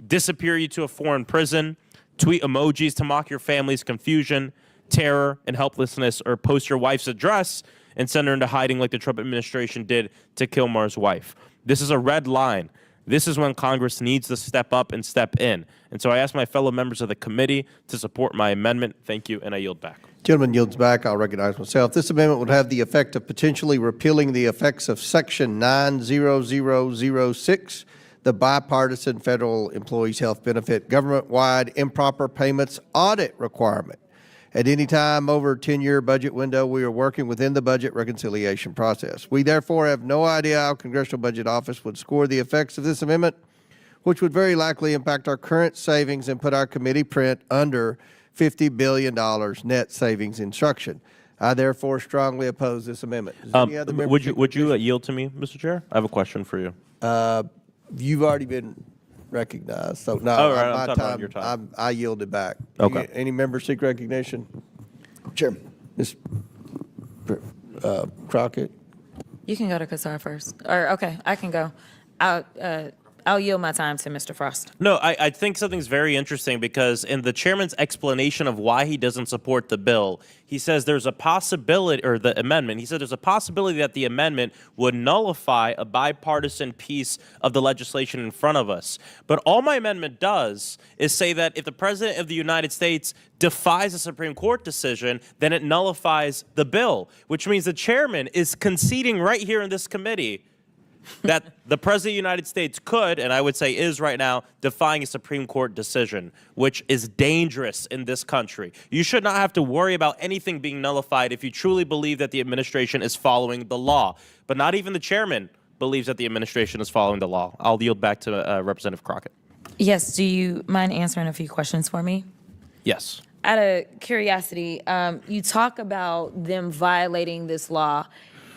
disappear you to a foreign prison, tweet emojis to mock your family's confusion, terror, and helplessness, or post your wife's address and send her into hiding like the Trump administration did to Kilmar's wife. This is a red line. This is when Congress needs to step up and step in. And so I ask my fellow members of the committee to support my amendment. Thank you, and I yield back. Gentleman yields back. I'll recognize myself. This amendment would have the effect of potentially repealing the effects of Section 90006, the bipartisan Federal Employees Health Benefit Government-Wide Improper Payments Audit Requirement. At any time over a 10-year budget window, we are working within the budget reconciliation process. We therefore have no idea how Congressional Budget Office would score the effects of this amendment, which would very likely impact our current savings and put our committee print under $50 billion net savings instruction. I therefore strongly oppose this amendment. Would you yield to me, Mr. Chair? I have a question for you. You've already been recognized, so no, right, my I'm talking about your time. I yielded back. Okay. Any member seek recognition? Chairman. Ms. Crockett? You can go to Kassar first. Or, okay, I can go. I'll yield my time to Mr. Frost. No, I think something's very interesting because in the chairman's explanation of why he doesn't support the bill, he says there's a possibility, or the amendment, he said there's a possibility that the amendment would nullify a bipartisan piece of the legislation in front of us. But all my amendment does is say that if the President of the United States defies a Supreme Court decision, then it nullifies the bill, which means the chairman is conceding right here in this committee that the President of the United States could, and I would say is right now, defying a Supreme Court decision, which is dangerous in this country. You should not have to worry about anything being nullified if you truly believe that the administration is following the law. But not even the chairman believes that the administration is following the law. I'll yield back to Representative Crockett. Yes, do you mind answering a few questions for me? Yes. Out of curiosity, you talk about them violating this law.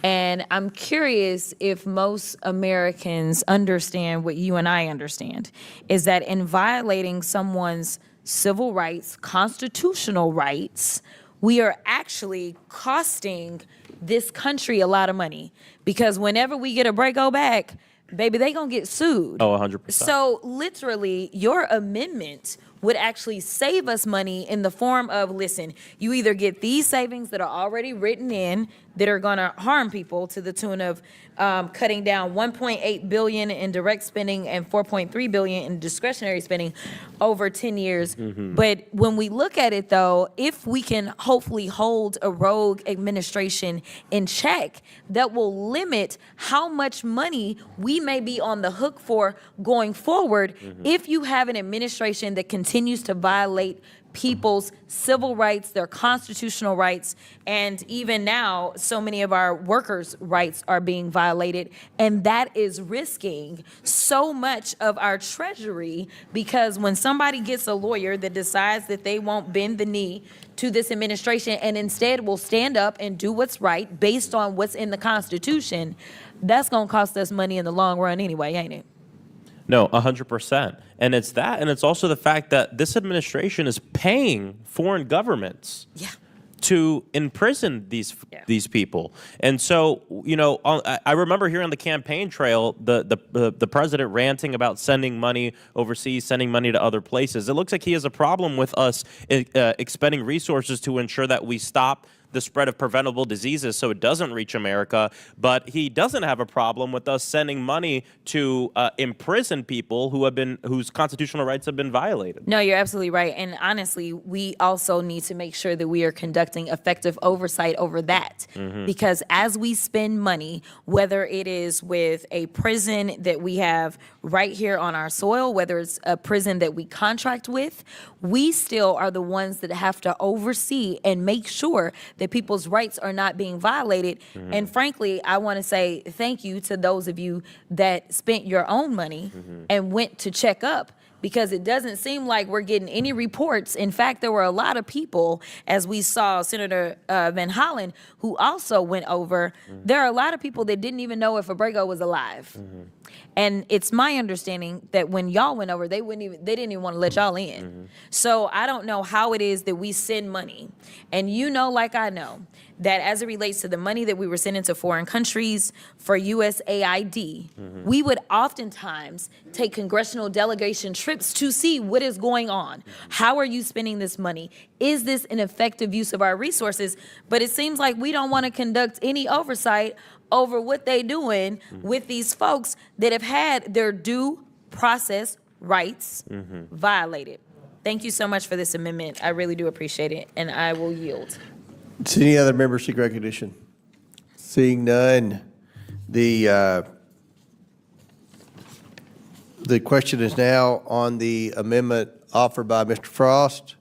And I'm curious if most Americans understand what you and I understand, is that in violating someone's civil rights, constitutional rights, we are actually costing this country a lot of money. Because whenever we get a break-o back, baby, they gonna get sued. Oh, 100%. So literally, your amendment would actually save us money in the form of, listen, you either get these savings that are already written in that are going to harm people to the tune of cutting down $1.8 billion in direct spending and $4.3 billion in discretionary spending over 10 years. But when we look at it, though, if we can hopefully hold a rogue administration in check, that will limit how much money we may be on the hook for going forward if you have an administration that continues to violate people's civil rights, their constitutional rights, and even now, so many of our workers' rights are being violated, and that is risking so much of our treasury, because when somebody gets a lawyer that decides that they won't bend the knee to this administration and instead will stand up and do what's right based on what's in the Constitution, that's going to cost us money in the long run anyway, ain't it? No, 100%. And it's that, and it's also the fact that this administration is paying foreign governments to imprison these people. And so, you know, I remember hearing on the campaign trail the president ranting about sending money overseas, sending money to other places. It looks like he has a problem with us expending resources to ensure that we stop the spread of preventable diseases so it doesn't reach America, but he doesn't have a problem with us sending money to imprison people whose constitutional rights have been violated. No, you're absolutely right. And honestly, we also need to make sure that we are conducting effective oversight over that. Because as we spend money, whether it is with a prison that we have right here on our soil, whether it's a prison that we contract with, we still are the ones that have to oversee and make sure that that people's rights are not being violated. And frankly, I want to say thank you to those of you that spent your own money and went to check up, because it doesn't seem like we're getting any reports. In fact, there were a lot of people, as we saw Senator Van Hollen, who also went over. There are a lot of people that didn't even know if Abrego was alive. And it's my understanding that when y'all went over, they didn't even want to let y'all in. So I don't know how it is that we send money. And you know, like I know, that as it relates to the money that we were sending to foreign countries for USAID, we would oftentimes take congressional delegation trips to see what is going on. How are you spending this money? Is this an effective use of our resources? But it seems like we don't want to conduct any oversight over what they're doing with these folks that have had their due process rights violated. Thank you so much for this amendment. I really do appreciate it, and I will yield. Does any other member seek recognition? Seeing none, the question is now on the amendment offered by Mr. Frost.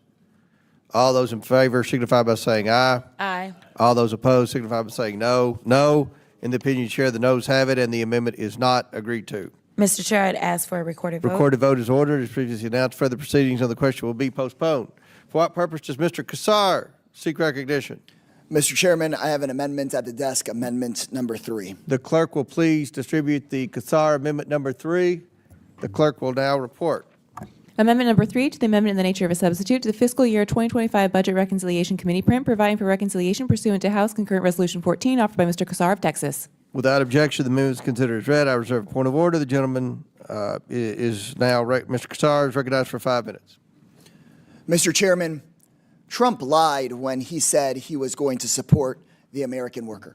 All those in favor signify by saying aye. Aye. All those opposed signify by saying no. No. In the opinion of the chair, the noes have it, and the amendment is not agreed to. Mr. Chair, I'd ask for a recorded vote. Recorded vote is ordered. As previously announced, further proceedings on the question will be postponed. For what purpose does Mr. Kassar seek recognition? Mr. Chairman, I have an amendment at the desk, amendment number 3. The clerk will please distribute the Kassar amendment number 3. The clerk will now report. Amendment number 3 to the amendment in the nature of a substitute to the fiscal year 2025 Budget Reconciliation Committee print, providing for reconciliation pursuant to House Concurrent Resolution 14, offered by Mr. Kassar of Texas. Without objection, the amendment is considered as read. I reserve a point of order. The gentleman is now, Mr. Kassar is recognized for 5 minutes. Mr. Chairman, Trump lied when he said he was going to support the American worker.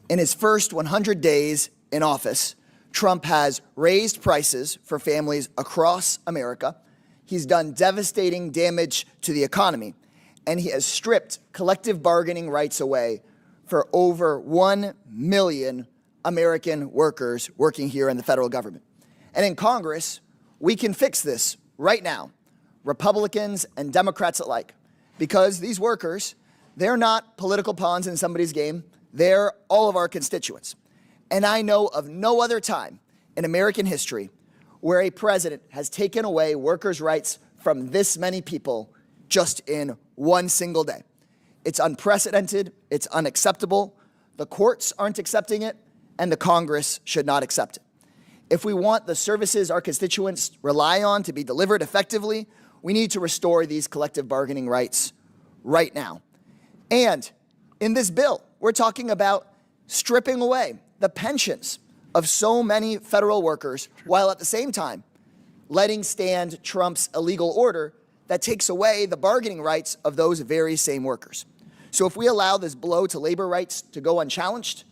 In his first 100 days in office, Trump has raised prices for families across America. He's done devastating damage to the economy, and he has stripped collective bargaining rights away for over 1 million American workers working here in the federal government. And in Congress, we can fix this right now, Republicans and Democrats alike, because these workers, they're not political pawns in somebody's game. They're all of our constituents. And I know of no other time in American history where a president has taken away workers' rights from this many people just in one single day. It's unprecedented. It's unacceptable. The courts aren't accepting it, and the Congress should not accept it. If we want the services our constituents rely on to be delivered effectively, we need to restore these collective bargaining rights right now. And in this bill, we're talking about stripping away the pensions of so many federal workers, while at the same time letting stand Trump's illegal order that takes away the bargaining rights of those very same workers. So if we allow this blow to labor rights to go unchallenged,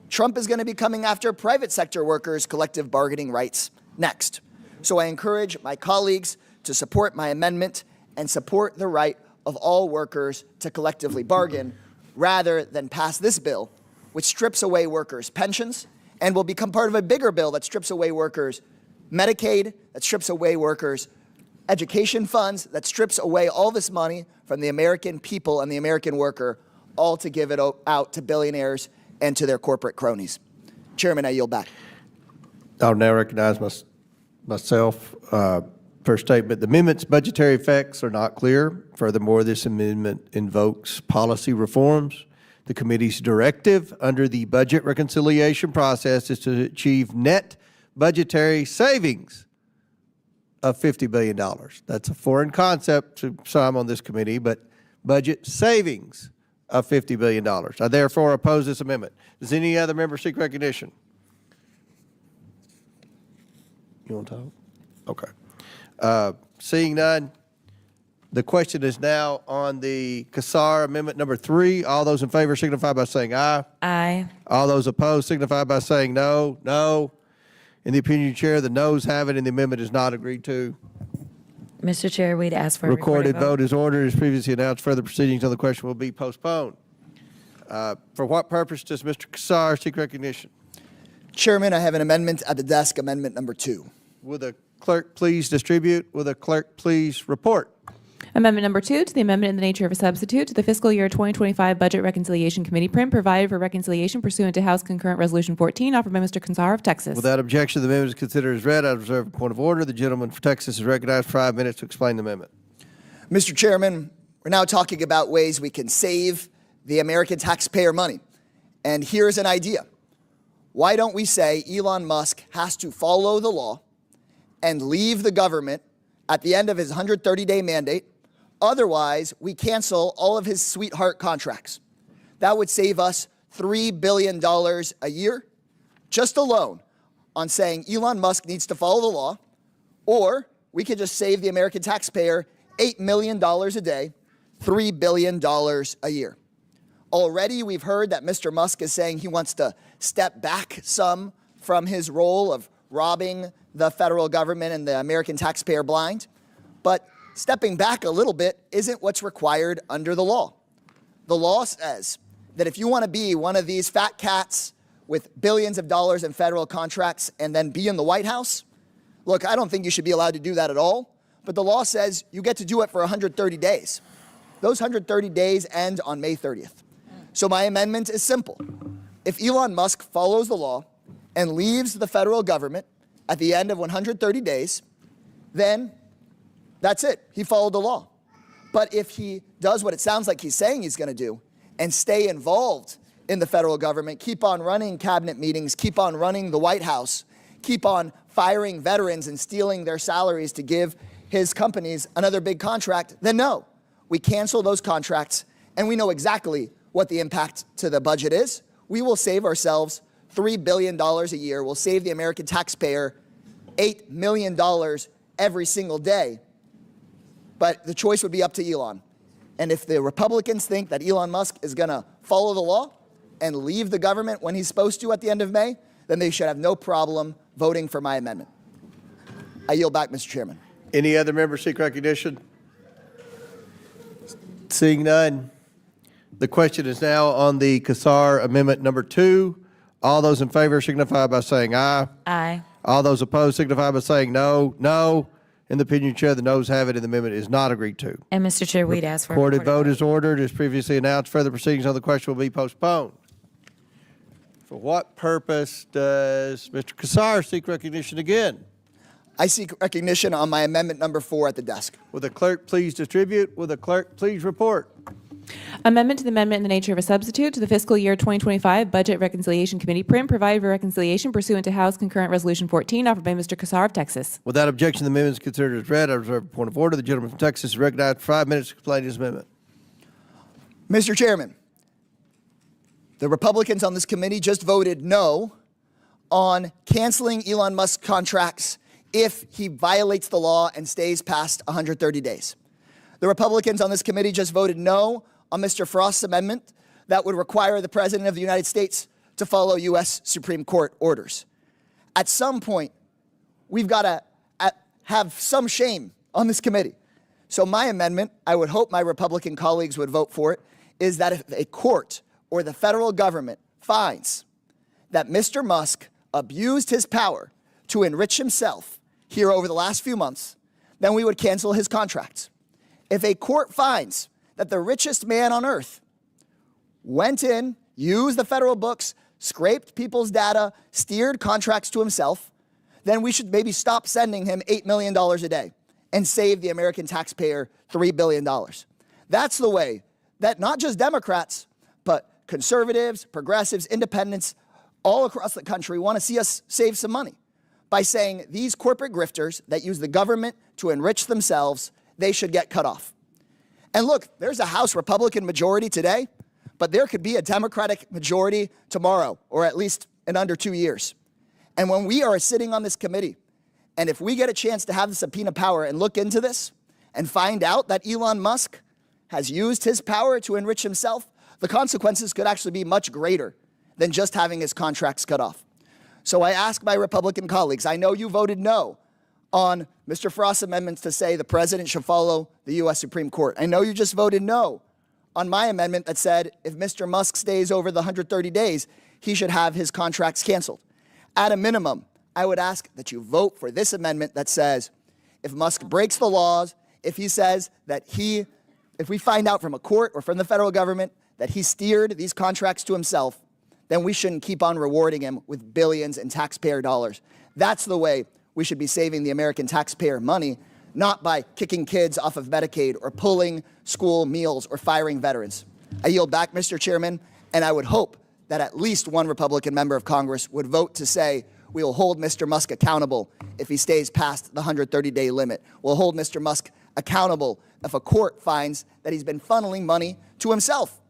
Trump is going to be coming after private sector workers' collective bargaining rights next. So I encourage my colleagues to support my amendment and support the right of all workers to collectively bargain, rather than pass this bill, which strips away workers' pensions and will become part of a bigger bill that strips away workers' Medicaid, that strips away workers' education funds, that strips away all this money from the American people and the American worker, all to give it out to billionaires and to their corporate cronies. Chairman, I yield back. I'll now recognize myself for a statement. The amendment's budgetary effects are not clear. Furthermore, this amendment invokes policy reforms. The committee's directive under the budget reconciliation process is to achieve net budgetary savings of $50 billion. That's a foreign concept to some on this committee, but budget savings of $50 billion. I therefore oppose this amendment. Does any other member seek recognition? You want to talk? Okay. Seeing none, the question is now on the Kassar Amendment number 3. All those in favor signify by saying aye. Aye. All those opposed signify by saying no. No. In the opinion of the chair, the noes have it, and the amendment is not agreed to. Mr. Chair, we'd ask for a Recorded vote is ordered. As previously announced, further proceedings on the question will be postponed. For what purpose does Mr. Kassar seek recognition? Chairman, I have an amendment at the desk, amendment number 2. Will the clerk please distribute? Will the clerk please report? Amendment number 2 to the amendment in the nature of a substitute to the fiscal year 2025 Budget Reconciliation Committee print provided for reconciliation pursuant to House Concurrent Resolution 14 offered by Mr. Kansar of Texas. Without objection, the amendment is considered as read. I reserve a point of order. The gentleman from Texas is recognized for 5 minutes to explain the amendment. Mr. Chairman, we're now talking about ways we can save the American taxpayer money. And here's an idea. Why don't we say Elon Musk has to follow the law and leave the government at the end of his 130-day mandate? Otherwise, we cancel all of his sweetheart contracts. That would save us $3 billion a year, just alone, on saying Elon Musk needs to follow the law, or we could just save the American taxpayer $8 million a day, $3 billion a year. Already, we've heard that Mr. Musk is saying he wants to step back some from his role of robbing the federal government and the American taxpayer blind. But stepping back a little bit isn't what's required under the law. The law says that if you want to be one of these fat cats with billions of dollars in federal contracts and then be in the White House, look, I don't think you should be allowed to do that at all, but the law says you get to do it for 130 days. Those 130 days end on May 30th. So my amendment is simple. If Elon Musk follows the law and leaves the federal government at the end of 130 days, then that's it. He followed the law. But if he does what it sounds like he's saying he's going to do and stay involved in the federal government, keep on running cabinet meetings, keep on running the White House, keep on firing veterans and stealing their salaries to give his companies another big contract, then no. We cancel those contracts, and we know exactly what the impact to the budget is. We will save ourselves $3 billion a year. We'll save the American taxpayer $8 million every single day. But the choice would be up to Elon. And if the Republicans think that Elon Musk is going to follow the law and leave the government when he's supposed to at the end of May, then they should have no problem voting for my amendment. I yield back, Mr. Chairman. Any other members seek recognition? Seeing none, the question is now on the Kansar Amendment number 2. All those in favor signify by saying aye. Aye. All those opposed signify by saying no. No. In the opinion of the chair, the noes have it, and the amendment is not agreed to. And Mr. Chair, we'd ask for a Recorded vote is ordered. As previously announced, further proceedings on the question will be postponed. For what purpose does Mr. Kansar seek recognition again? I seek recognition on my amendment number 4 at the desk. Will the clerk please distribute? Will the clerk please report? Amendment to the amendment in the nature of a substitute to the fiscal year 2025 Budget Reconciliation Committee print provided for reconciliation pursuant to House Concurrent Resolution 14 offered by Mr. Kansar of Texas. Without objection, the amendment is considered as read. I reserve a point of order. The gentleman from Texas is recognized for 5 minutes to explain his amendment. Mr. Chairman, the Republicans on this committee just voted no on canceling Elon Musk's contracts if he violates the law and stays past 130 days. The Republicans on this committee just voted no on Mr. Frost's amendment that would require the President of the United States to follow U.S. Supreme Court orders. At some point, we've got to have some shame on this committee. So my amendment, I would hope my Republican colleagues would vote for it, is that if a court or the federal government finds that Mr. Musk abused his power to enrich himself here over the last few months, then we would cancel his contracts. If a court finds that the richest man on earth went in, used the federal books, scraped people's data, steered contracts to himself, then we should maybe stop sending him $8 million a day and save the American taxpayer $3 billion. That's the way that not just Democrats, but conservatives, progressives, independents, all across the country want to see us save some money by saying these corporate grifters that use the government to enrich themselves, they should get cut off. And look, there's a House Republican majority today, but there could be a Democratic majority tomorrow, or at least in under 2 years. And when we are sitting on this committee, and if we get a chance to have the subpoena power and look into this and find out that Elon Musk has used his power to enrich himself, the consequences could actually be much greater than just having his contracts cut off. So I ask my Republican colleagues, I know you voted no on Mr. Frost's amendments to say the president should follow the U.S. Supreme Court. I know you just voted no on my amendment that said if Mr. Musk stays over the 130 days, he should have his contracts canceled. At a minimum, I would ask that you vote for this amendment that says if Musk breaks the laws, if he says that if we find out from a court or from the federal government that he steered these contracts to himself, then we shouldn't keep on rewarding him with billions in taxpayer dollars. That's the way we should be saving the American taxpayer money, not by kicking kids off of Medicaid or pulling school meals or firing veterans. I yield back, Mr. Chairman, and I would hope that at least one Republican member of Congress would vote to say we will hold Mr. Musk accountable if he stays past the 130-day limit. We'll hold Mr. Musk accountable if a court finds that he's been funneling money to himself.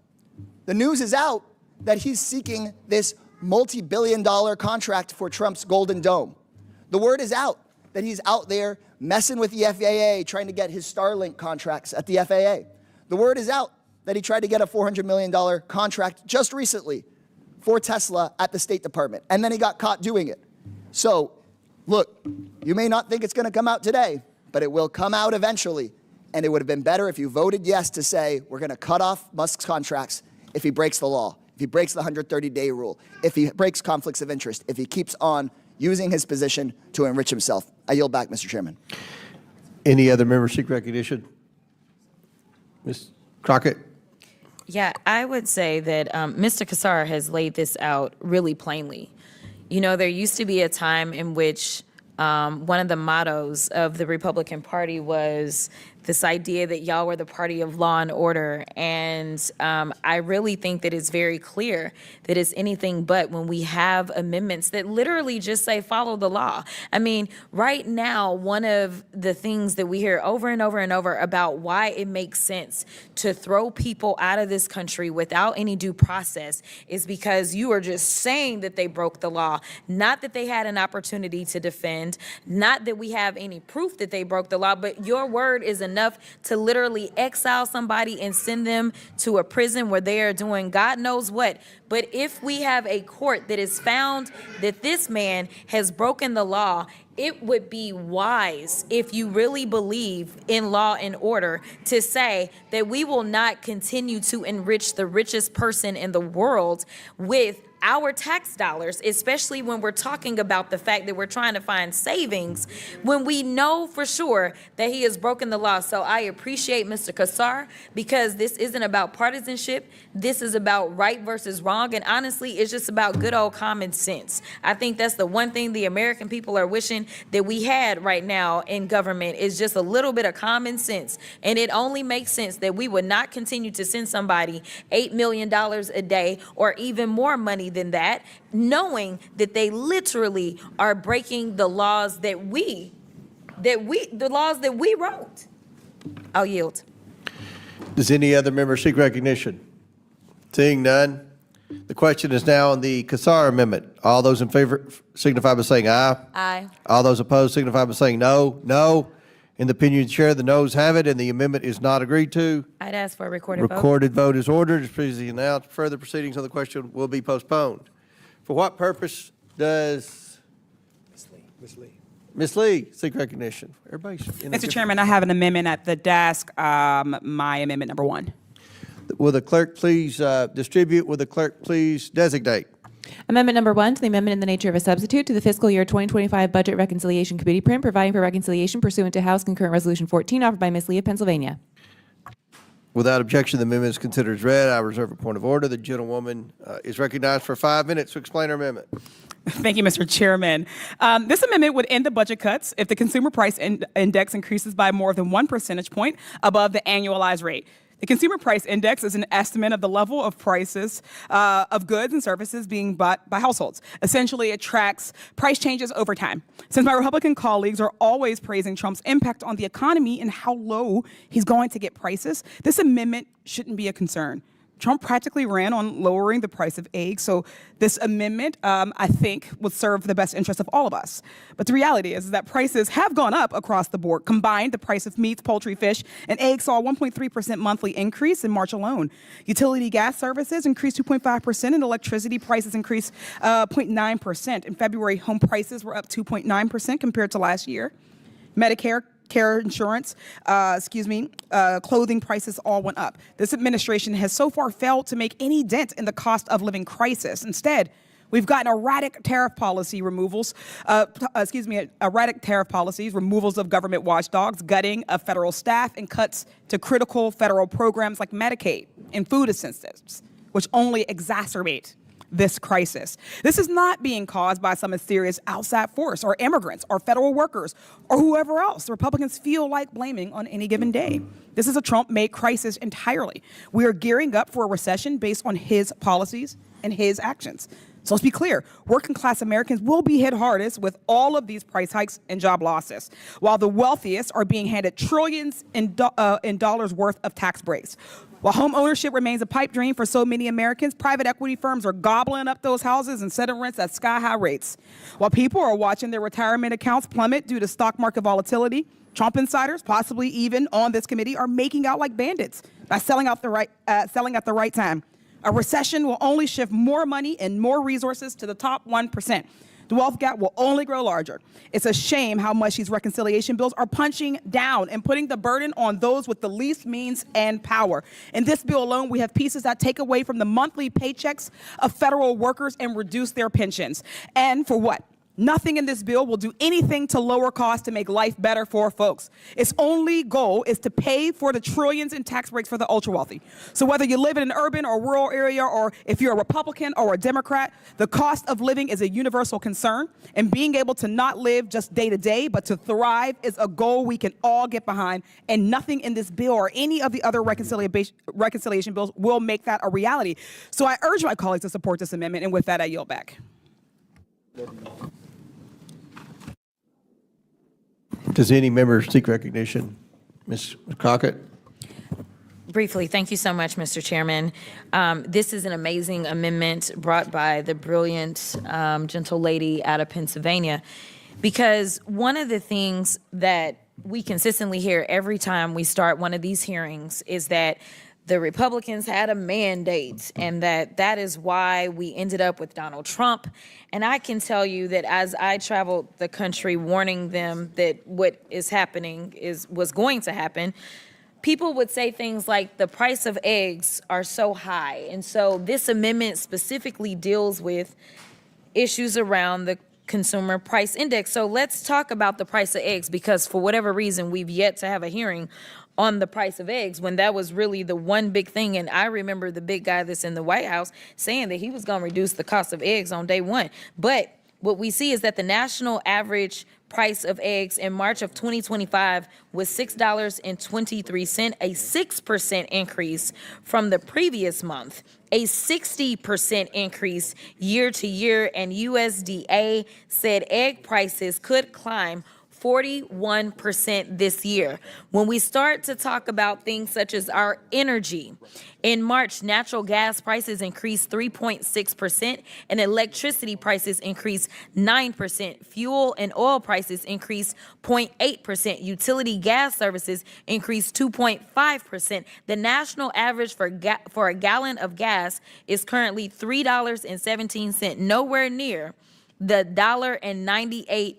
The news is out that he's seeking this multi-billion-dollar contract for Trump's Golden Dome. The word is out that he's out there messing with the FAA, trying to get his Starlink contracts at the FAA. The word is out that he tried to get a $400 million contract just recently for Tesla at the State Department, and then he got caught doing it. So, look, you may not think it's going to come out today, but it will come out eventually, and it would have been better if you voted yes to say we're going to cut off Musk's contracts if he breaks the law, if he breaks the 130-day rule, if he breaks conflicts of interest, if he keeps on using his position to enrich himself. I yield back, Mr. Chairman. Any other members seek recognition? Ms. Crockett? Yeah, I would say that Mr. Kassar has laid this out really plainly. You know, there used to be a time in which one of the mottos of the Republican Party was this idea that y'all were the party of law and order. And I really think that it's very clear that it's anything but when we have amendments that literally just say follow the law. I mean, right now, one of the things that we hear over and over and over about why it makes sense to throw people out of this country without any due process is because you are just saying that they broke the law, not that they had an opportunity to defend, not that we have any proof that they broke the law, but your word is enough to literally exile somebody and send them to a prison where they are doing God knows what. But if we have a court that has found that this man has broken the law, it would be wise, if you really believe in law and order, to say that we will not continue to enrich the richest person in the world with our tax dollars, especially when we're talking about the fact that we're trying to find savings when we know for sure that he has broken the law. So I appreciate Mr. Kassar, because this isn't about partisanship. This is about right versus wrong. And honestly, it's just about good old common sense. I think that's the one thing the American people are wishing that we had right now in government, is just a little bit of common sense. And it only makes sense that we would not continue to send somebody $8 million a day or even more money than that, knowing that they literally are breaking the laws the laws that we wrote. I'll yield. Does any other member seek recognition? Seeing none, the question is now on the Kassar amendment. All those in favor signify by saying aye. Aye. All those opposed signify by saying no. No. In the opinion of the chair, the noes have it, and the amendment is not agreed to. I'd ask for a recorded vote. Recorded vote is ordered. As previously announced, further proceedings on the question will be postponed. For what purpose does Ms. Lee seek recognition? Everybody's in a Mr. Chairman, I have an amendment at the desk, my amendment number 1. Will the clerk please distribute? Will the clerk please designate? Amendment number 1 to the amendment in the nature of a substitute to the fiscal year 2025 Budget Reconciliation Committee print, providing for reconciliation pursuant to House Concurrent Resolution 14, offered by Ms. Lee of Pennsylvania. Without objection, the amendment is considered as read. I reserve a point of order. The gentlewoman is recognized for 5 minutes to explain her amendment. Thank you, Mr. Chairman. This amendment would end the budget cuts if the consumer price index increases by more than 1 percentage point above the annualized rate. The Consumer Price Index is an estimate of the level of prices of goods and services being bought by households. Essentially, it tracks price changes over time. Since my Republican colleagues are always praising Trump's impact on the economy and how low he's going to get prices, this amendment shouldn't be a concern. Trump practically ran on lowering the price of eggs, so this amendment, I think, would serve the best interest of all of us. But the reality is that prices have gone up across the board. Combined, the price of meats, poultry, fish, and eggs saw a 1.3% monthly increase in March alone. Utility gas services increased 2.5%, and electricity prices increased 0.9%. In February, home prices were up 2.9% compared to last year. Medicare, care insurance, clothing prices all went up. This administration has so far failed to make any dent in the cost of living crisis. Instead, We've gotten erratic tariff policy removals, erratic tariff policies, removals of government watchdogs, gutting of federal staff, and cuts to critical federal programs like Medicaid and food assistance, which only exacerbate this crisis. This is not being caused by some mysterious outside force or immigrants or federal workers or whoever else Republicans feel like blaming on any given day. This is a Trump-made crisis entirely. We are gearing up for a recession based on his policies and his actions. So let's be clear, working class Americans will be hit hardest with all of these price hikes and job losses, while the wealthiest are being handed trillions in dollars worth of tax breaks. While home ownership remains a pipe dream for so many Americans, private equity firms are gobbling up those houses and setting rents at sky-high rates. While people are watching their retirement accounts plummet due to stock market volatility, Trump insiders, possibly even on this committee, are making out like bandits by selling at the right time. A recession will only shift more money and more resources to the top 1%. The wealth gap will only grow larger. It's a shame how much these reconciliation bills are punching down and putting the burden on those with the least means and power. In this bill alone, we have pieces that take away from the monthly paychecks of federal workers and reduce their pensions. And for what? Nothing in this bill will do anything to lower costs to make life better for folks. Its only goal is to pay for the trillions in tax breaks for the ultra-wealthy. So whether you live in an urban or rural area, or if you're a Republican or a Democrat, the cost of living is a universal concern, and being able to not live just day to day, but to thrive is a goal we can all get behind, and nothing in this bill or any of the other reconciliation bills will make that a reality. So I urge my colleagues to support this amendment, and with that, I yield back. Does any member seek recognition? Ms. Crockett? Briefly, thank you so much, Mr. Chairman. This is an amazing amendment brought by the brilliant, gentle lady out of Pennsylvania, because one of the things that we consistently hear every time we start one of these hearings is that the Republicans had a mandate, and that is why we ended up with Donald Trump. And I can tell you that as I traveled the country warning them that what is happening was going to happen, people would say things like the price of eggs are so high. And so this amendment specifically deals with issues around the consumer price index. So let's talk about the price of eggs, because for whatever reason, we've yet to have a hearing on the price of eggs, when that was really the one big thing. And I remember the big guy that's in the White House saying that he was going to reduce the cost of eggs on day one. But what we see is that the national average price of eggs in March of 2025 was $6.23, a 6% increase from the previous month, a 60% increase year to year, and USDA said egg prices could climb 41% this year. When we start to talk about things such as our energy, in March, natural gas prices increased 3.6% and electricity prices increased 9%. Fuel and oil prices increased 0.8%. Utility gas services increased 2.5%. The national average for a gallon of gas is currently $3.17, nowhere near the $1.98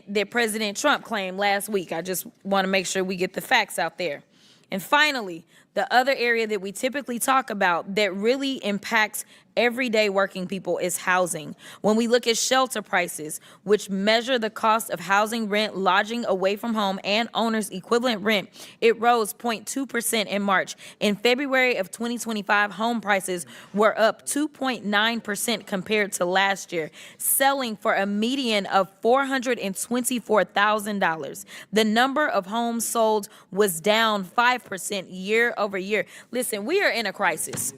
that President Trump claimed last week. I just want to make sure we get the facts out there. And finally, the other area that we typically talk about that really impacts everyday working people is housing. When we look at shelter prices, which measure the cost of housing, rent, lodging away from home, and owner's equivalent rent, it rose 0.2% in March. In February of 2025, home prices were up 2.9% compared to last year, selling for a median of $424,000. The number of homes sold was down 5% year over year. Listen, we are in a crisis.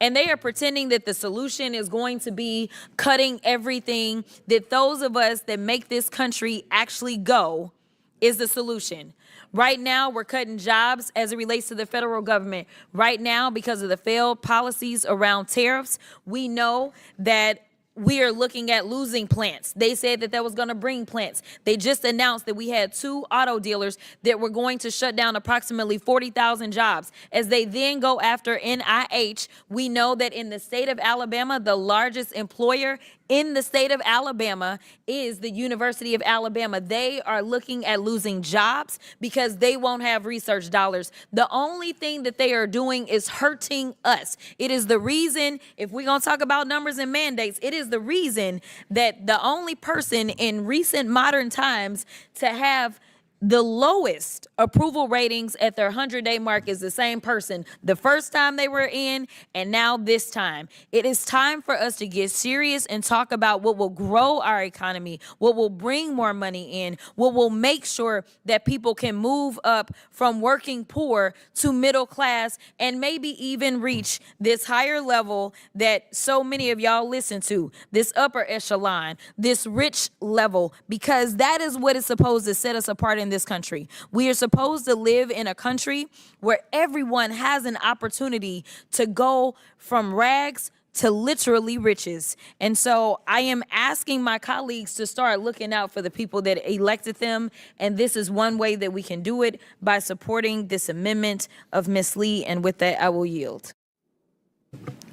And they are pretending that the solution is going to be cutting everything, that those of us that make this country actually go is the solution. Right now, we're cutting jobs as it relates to the federal government. Right now, because of the failed policies around tariffs, we know that we are looking at losing plants. They said that was going to bring plants. They just announced that we had 2 auto dealers that were going to shut down approximately 40,000 jobs. As they then go after NIH, we know that in the state of Alabama, the largest employer in the state of Alabama is the University of Alabama. They are looking at losing jobs because they won't have research dollars. The only thing that they are doing is hurting us. It is the reason, if we're going to talk about numbers and mandates, it is the reason that the only person in recent modern times to have the lowest approval ratings at their 100-day mark is the same person the first time they were in and now this time. It is time for us to get serious and talk about what will grow our economy, what will bring more money in, what will make sure that people can move up from working poor to middle class and maybe even reach this higher level that so many of y'all listen to, this upper echelon, this rich level, because that is what is supposed to set us apart in this country. We are supposed to live in a country where everyone has an opportunity to go from rags to literally riches. And so I am asking my colleagues to start looking out for the people that elected them. And this is one way that we can do it, by supporting this amendment of Ms. Lee. And with that, I will yield.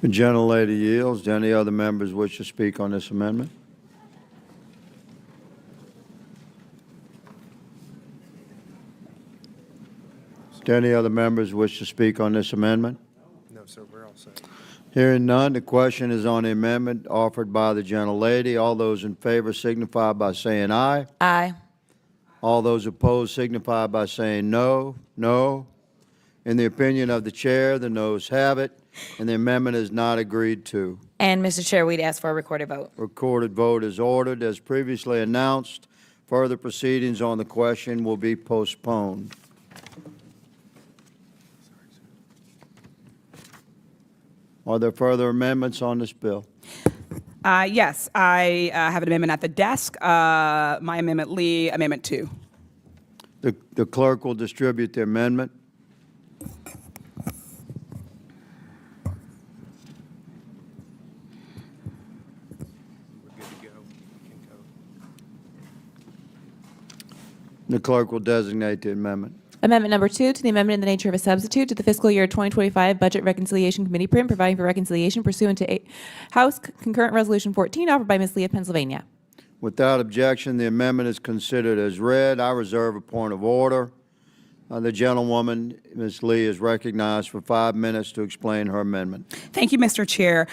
The gentlelady yields. Do any other members wish to speak on this amendment? Do any other members wish to speak on this amendment? No, sir, we're all set. Hearing none, the question is on the amendment offered by the gentlelady. All those in favor signify by saying aye. Aye. All those opposed signify by saying no. No. In the opinion of the chair, the noes have it, and the amendment is not agreed to. And Mr. Chair, we'd ask for a recorded vote. Recorded vote is ordered. As previously announced, further proceedings on the question will be postponed. Are there further amendments on this bill? Yes, I have an amendment at the desk. My amendment, Lee, Amendment 2. The clerk will distribute the amendment. The clerk will designate the amendment. Amendment number 2 to the amendment in the nature of a substitute to the fiscal year 2025 Budget Reconciliation Committee print, providing for reconciliation pursuant to House Concurrent Resolution 14, offered by Ms. Lee of Pennsylvania. Without objection, the amendment is considered as read. I reserve a point of order. The gentlewoman, Ms. Lee, is recognized for 5 minutes to explain her amendment. Thank you, Mr. Chair.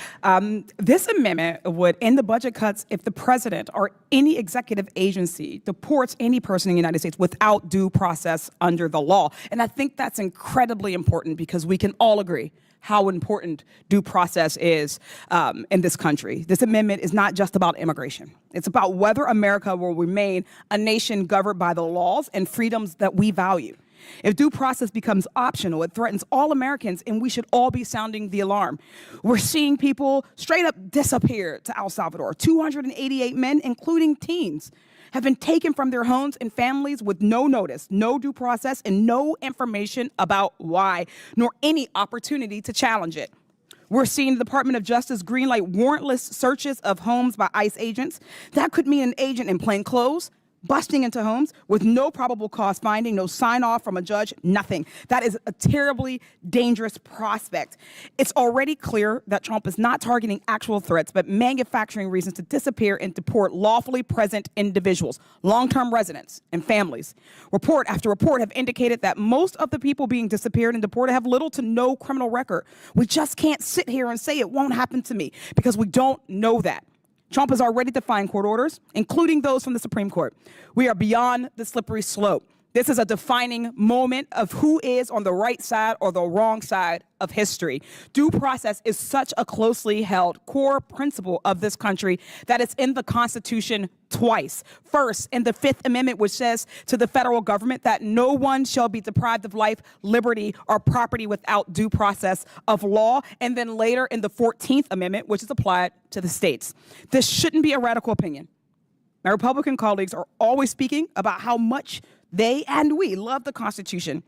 This amendment would end the budget cuts if the president or any executive agency deports any person in the United States without due process under the law. And I think that's incredibly important because we can all agree how important due process is in this country. This amendment is not just about immigration. It's about whether America will remain a nation governed by the laws and freedoms that we value. If due process becomes optional, it threatens all Americans, and we should all be sounding the alarm. We're seeing people straight up disappear to El Salvador. 288 men, including teens, have been taken from their homes and families with no notice, no due process, and no information about why, nor any opportunity to challenge it. We're seeing the Department of Justice greenlight warrantless searches of homes by ICE agents. That could mean an agent in plain clothes busting into homes with no probable cause finding, no sign-off from a judge, nothing. That is a terribly dangerous prospect. It's already clear that Trump is not targeting actual threats, but manufacturing reasons to disappear and deport lawfully present individuals, long-term residents, and families. Report after report have indicated that most of the people being disappeared and deported have little to no criminal record. We just can't sit here and say it won't happen to me because we don't know that. Trump has already defined court orders, including those from the Supreme Court. We are beyond the slippery slope. This is a defining moment of who is on the right side or the wrong side of history. Due process is such a closely held core principle of this country that it's in the Constitution twice. First, in the Fifth Amendment, which says to the federal government that no one shall be deprived of life, liberty, or property without due process of law. And then later in the 14th Amendment, which is applied to the states. This shouldn't be a radical opinion. My Republican colleagues are always speaking about how much they and we love the Constitution,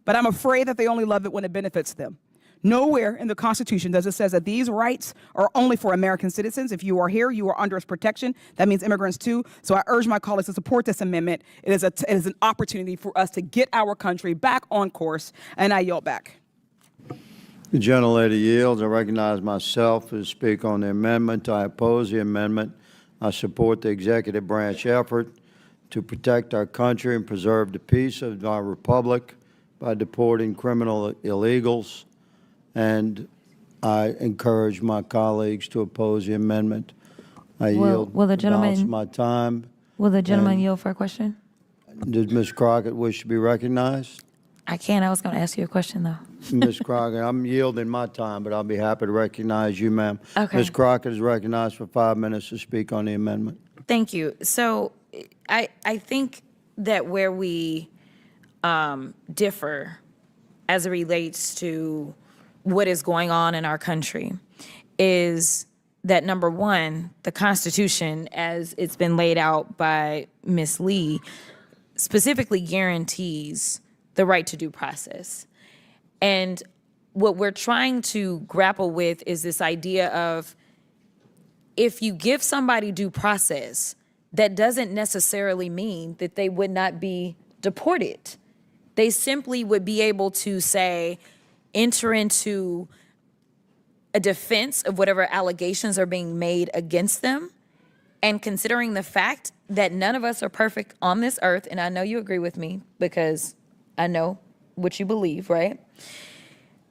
but I'm afraid that they only love it when it benefits them. Nowhere in the Constitution does it say that these rights are only for American citizens. If you are here, you are under its protection. That means immigrants too. So I urge my colleagues to support this amendment. It is an opportunity for us to get our country back on course, and I yield back. The gentlelady yields. I recognize myself to speak on the amendment. I oppose the amendment. I support the executive branch effort to protect our country and preserve the peace of our republic by deporting criminal illegals, and I encourage my colleagues to oppose the amendment. I yield will the the balance of gentleman- my time. Will the gentleman And- yield for a question? Does Ms. Crockett wish to be recognized? I can. I was going to ask you a question, though. Ms. Crockett, I'm yielding my time, but I'll be happy to recognize you, ma'am. Okay. Ms. Crockett is recognized for 5 minutes to speak on the amendment. Thank you. So I think that where we differ as it relates to what is going on in our country is that, number one, the Constitution, as it's been laid out by Ms. Lee, specifically guarantees the right to due process. And what we're trying to grapple with is this idea of, if you give somebody due process, that doesn't necessarily mean that they would not be deported. They simply would be able to, say, enter into a defense of whatever allegations are being made against them. And considering the fact that none of us are perfect on this earth, and I know you agree with me because I know what you believe, right?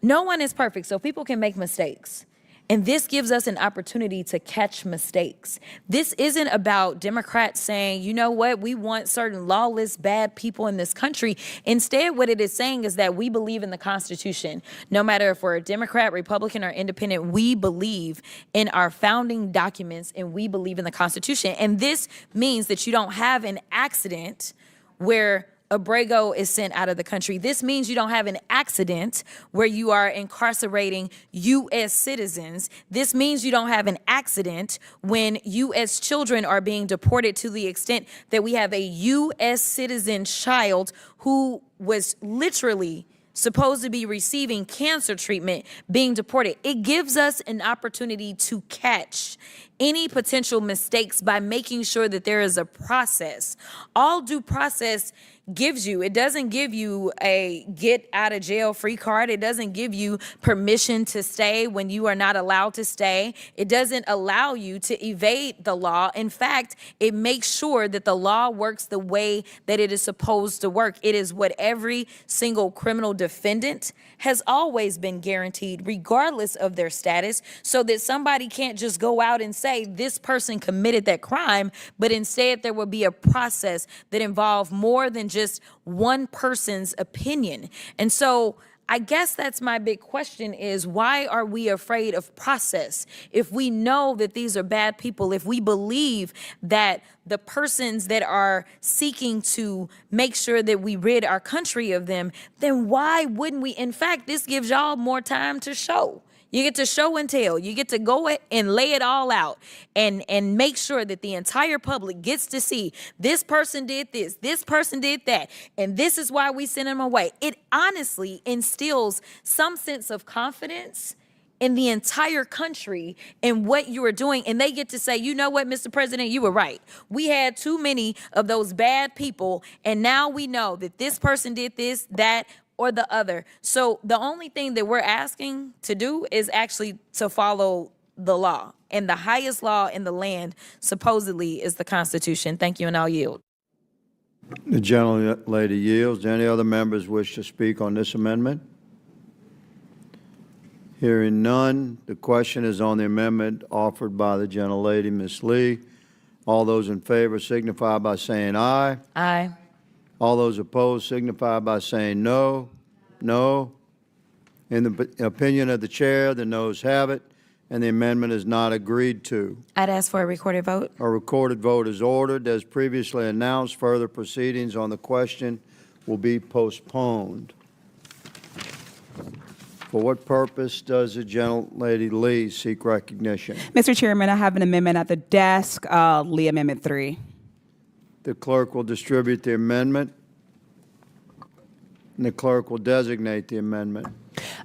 No one is perfect, so people can make mistakes. And this gives us an opportunity to catch mistakes. This isn't about Democrats saying, you know what, we want certain lawless, bad people in this country. Instead, what it is saying is that we believe in the Constitution. No matter if we're a Democrat, Republican, or independent, we believe in our founding documents and we believe in the Constitution. And this means that you don't have an accident where Abrego is sent out of the country. This means you don't have an accident where you are incarcerating U.S. citizens. This means you don't have an accident when U.S. children are being deported, to the extent that we have a U.S. citizen child who was literally supposed to be receiving cancer treatment being deported. It gives us an opportunity to catch any potential mistakes by making sure that there is a process. All due process gives you, it doesn't give you a get out of jail free card. It doesn't give you permission to stay when you are not allowed to stay. It doesn't allow you to evade the law. In fact, it makes sure that the law works the way that it is supposed to work. It is what every single criminal defendant has always been guaranteed, regardless of their status, so that somebody can't just go out and say this person committed that crime, but instead there will be a process that involves more than just one person's opinion. And so I guess that's my big question is, why are we afraid of process? If we know that these are bad people, if we believe that the persons that are seeking to make sure that we rid our country of them, then why wouldn't we? In fact, this gives y'all more time to show. You get to show and tell. You get to go and lay it all out and make sure that the entire public gets to see this person did this person did that, and this is why we sent them away. It honestly instills some sense of confidence in the entire country in what you are doing. And they get to say, you know what, Mr. President, you were right. We had too many of those bad people, and now we know that this person did this, that, or the other. So the only thing that we're asking to do is actually to follow the law. And the highest law in the land, supposedly, is the Constitution. Thank you, and I'll yield. The gentlelady yields. Do any other members wish to speak on this amendment? Hearing none, the question is on the amendment offered by the gentlelady, Ms. Lee. All those in favor signify by saying aye. Aye. All those opposed signify by saying no. No. In the opinion of the chair, the noes have it, and the amendment is not agreed to. I'd ask for a recorded vote. A recorded vote is ordered. As previously announced, further proceedings on the question will be postponed. For what purpose does the gentlelady Lee seek recognition? Mr. Chairman, I have an amendment at the desk, Lee Amendment 3. The clerk will distribute the amendment, and the clerk will designate the amendment.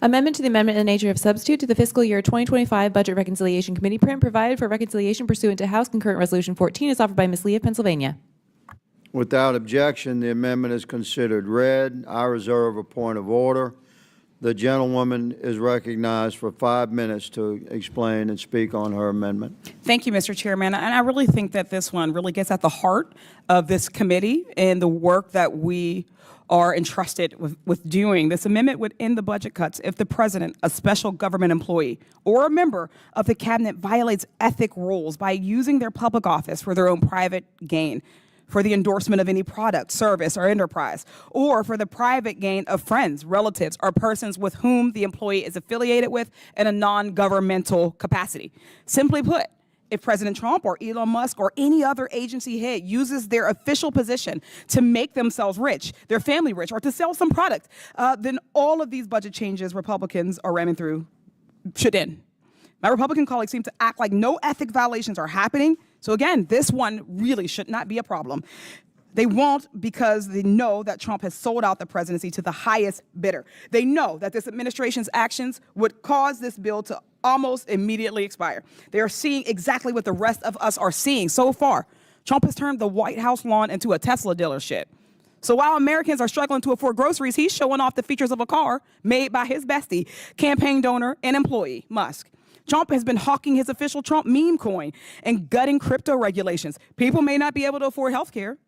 Amendment to the amendment in the nature of substitute to the fiscal year 2025 Budget Reconciliation Committee print provided for reconciliation pursuant to House Concurrent Resolution 14 is offered by Ms. Lee of Pennsylvania. Without objection, the amendment is considered read. I reserve a point of order. The gentlewoman is recognized for 5 minutes to explain and speak on her amendment. Thank you, Mr. Chairman. And I really think that this one really gets at the heart of this committee and the work that we are entrusted with doing. This amendment would end the budget cuts if the president, a special government employee, or a member of the cabinet violates ethic rules by using their public office for their own private gain, for the endorsement of any product, service, or enterprise, or for the private gain of friends, relatives, or persons with whom the employee is affiliated with in a non-governmental capacity. Simply put, if President Trump or Elon Musk or any other agency head uses their official position to make themselves rich, their family rich, or to sell some product, then all of these budget changes Republicans are ramming through should end. My Republican colleagues seem to act like no ethic violations are happening. So again, this one really should not be a problem. They won't because they know that Trump has sold out the presidency to the highest bidder. They know that this administration's actions would cause this bill to almost immediately expire. They are seeing exactly what the rest of us are seeing so far. Trump has turned the White House lawn into a Tesla dealership. So while Americans are struggling to afford groceries, he's showing off the features of a car made by his bestie, campaign donor, and employee, Musk. Trump has been hawking his official Trump meme coin and gutting crypto regulations. People may not be able to afford health care,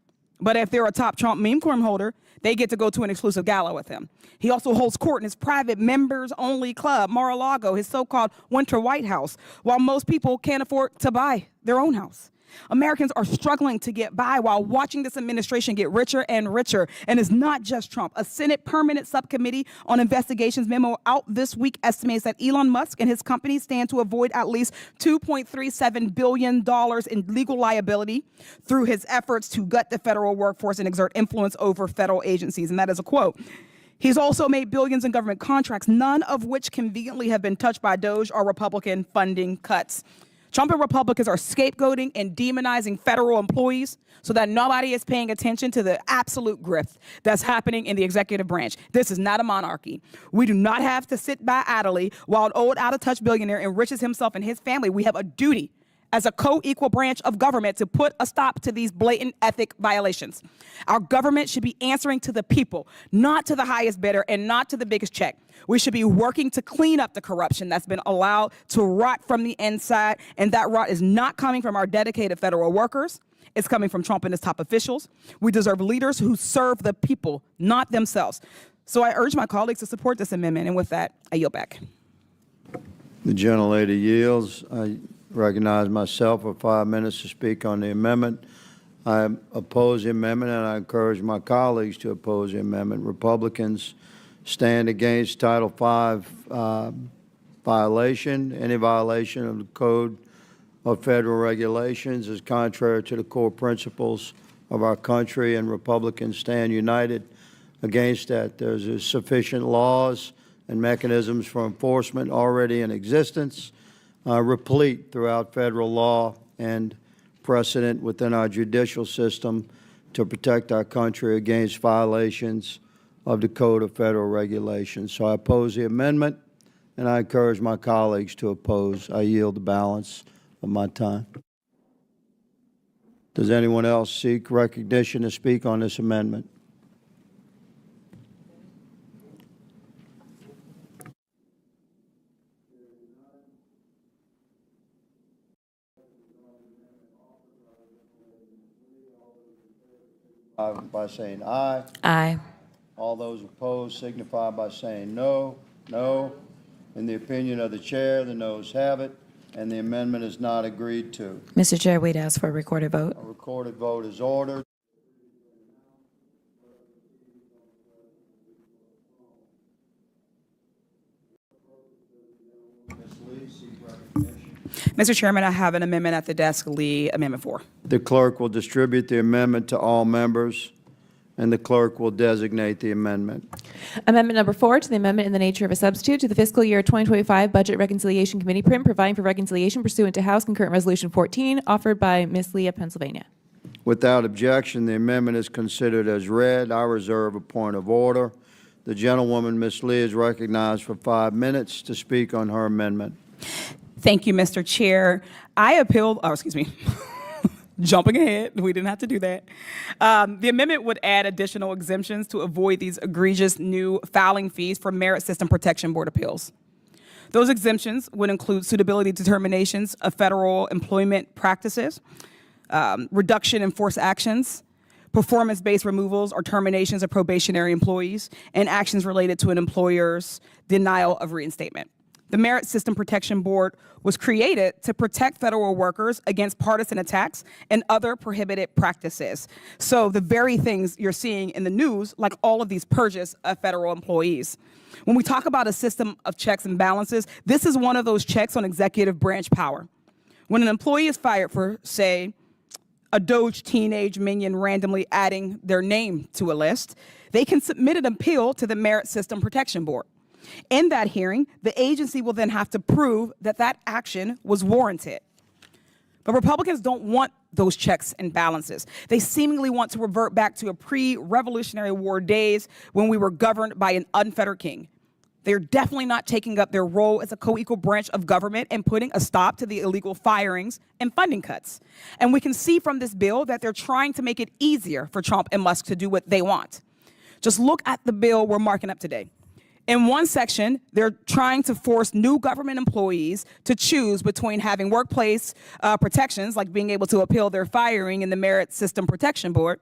but if they're a top Trump meme coin holder, they get to go to an exclusive gala with him. He also holds court in his private members-only club, Mar-a-Lago, his so-called Winter White House, while most people can't afford to buy their own house. Americans are struggling to get by while watching this administration get richer and richer. And it's not just Trump. A Senate Permanent Subcommittee on Investigations memo out this week estimates that Elon Musk and his company stand to avoid at least $2.37 billion in legal liability through his efforts to gut the federal workforce and exert influence over federal agencies. And that is a quote. He's also made billions in government contracts, none of which conveniently have been touched by DOJ or Republican funding cuts. Trump and Republicans are scapegoating and demonizing federal employees so that nobody is paying attention to the absolute grift that's happening in the executive branch. This is not a monarchy. We do not have to sit by idly while an old, out-of-touch billionaire enriches himself and his family. We have a duty as a co-equal branch of government to put a stop to these blatant ethic violations. Our government should be answering to the people, not to the highest bidder and not to the biggest check. We should be working to clean up the corruption that's been allowed to rot from the inside, and that rot is not coming from our dedicated federal workers. It's coming from Trump and his top officials. We deserve leaders who serve the people, not themselves. So I urge my colleagues to support this amendment, and with that, I yield back. The gentlelady yields. I recognize myself for 5 minutes to speak on the amendment. I oppose the amendment, and I encourage my colleagues to oppose the amendment. Republicans stand against Title V violation. Any violation of the Code of Federal Regulations is contrary to the core principles of our country, and Republicans stand united against that. There's sufficient laws and mechanisms for enforcement already in existence, replete throughout federal law and precedent within our judicial system to protect our country against violations of the Code of Federal Regulations. So I oppose the amendment, and I encourage my colleagues to oppose. I yield the balance of my time. Does anyone else seek recognition to speak on this amendment? By saying aye. Aye. All those opposed signify by saying no. No. In the opinion of the chair, the noes have it, and the amendment is not agreed to. Mr. Chair, we'd ask for a recorded vote. A recorded vote is ordered. Mr. Chairman, I have an amendment at the desk, Lee, Amendment 4. The clerk will distribute the amendment to all members, and the clerk will designate the amendment. Amendment number 4 to the amendment in the nature of a substitute to the fiscal year 2025 Budget Reconciliation Committee print providing for reconciliation pursuant to House Concurrent Resolution 14 offered by Ms. Lee of Pennsylvania. Without objection, the amendment is considered as read. I reserve a point of order. The gentlewoman, Ms. Lee, is recognized for 5 minutes to speak on her amendment. Thank you, Mr. Chair. I appealed, jumping ahead. We didn't have to do that. The amendment would add additional exemptions to avoid these egregious new filing fees for Merit System Protection Board appeals. Those exemptions would include suitability determinations of federal employment practices, reduction in forced actions, performance-based removals or terminations of probationary employees, and actions related to an employer's denial of reinstatement. The Merit System Protection Board was created to protect federal workers against partisan attacks and other prohibited practices. So the very things you're seeing in the news, like all of these purges of federal employees. When we talk about a system of checks and balances, this is one of those checks on executive branch power. When an employee is fired for, say, a Doge teenage minion randomly adding their name to a list, they can submit an appeal to the Merit System Protection Board. In that hearing, the agency will then have to prove that that action was warranted. But Republicans don't want those checks and balances. They seemingly want to revert back to a pre-Revolutionary War days when we were governed by an unfettered king. They're definitely not taking up their role as a co-equal branch of government and putting a stop to the illegal firings and funding cuts. And we can see from this bill that they're trying to make it easier for Trump and Musk to do what they want. Just look at the bill we're marking up today. In one section, they're trying to force new government employees to choose between having workplace protections, like being able to appeal their firing in the Merit System Protection Board,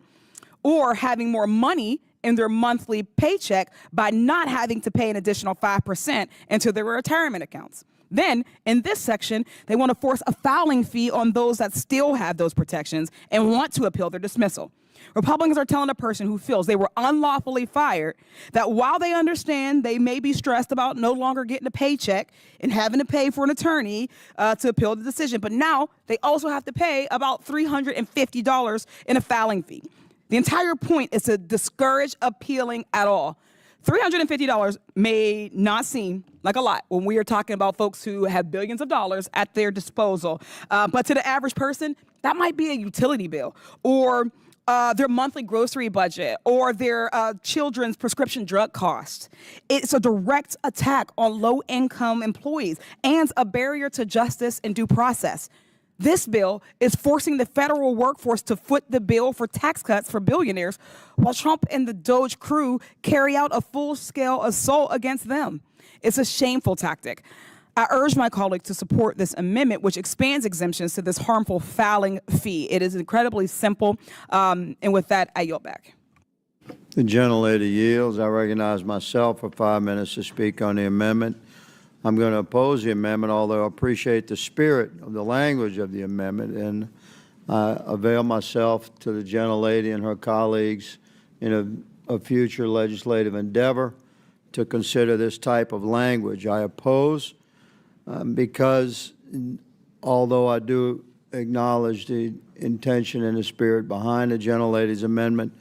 or having more money in their monthly paycheck by not having to pay an additional 5% into their retirement accounts. Then, in this section, they want to force a filing fee on those that still have those protections and want to appeal their dismissal. Republicans are telling a person who feels they were unlawfully fired that while they understand they may be stressed about no longer getting a paycheck and having to pay for an attorney to appeal the decision, but now they also have to pay about $350 in a filing fee. The entire point is to discourage appealing at all. $350 may not seem like a lot when we are talking about folks who have billions of dollars at their disposal, but to the average person, that might be a utility bill or their monthly grocery budget, or their children's prescription drug costs. It's a direct attack on low-income employees and a barrier to justice and due process. This bill is forcing the federal workforce to foot the bill for tax cuts for billionaires, while Trump and the Doge crew carry out a full-scale assault against them. It's a shameful tactic. I urge my colleagues to support this amendment, which expands exemptions to this harmful filing fee. It is incredibly simple, and with that, I yield back. The gentlelady yields. I recognize myself for 5 minutes to speak on the amendment. I'm going to oppose the amendment, although I appreciate the spirit of the language of the amendment, and I avail myself to the gentlelady and her colleagues in a future legislative endeavor to consider this type of language. I oppose because although I do acknowledge the intention and the spirit behind the gentlelady's amendment,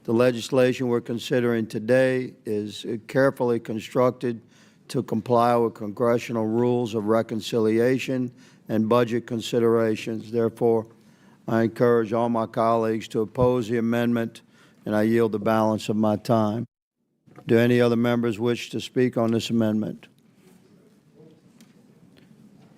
the legislation we're considering today is carefully constructed to comply with congressional rules of reconciliation and budget considerations. Therefore, I encourage all my colleagues to oppose the amendment, and I yield the balance of my time. Do any other members wish to speak on this amendment?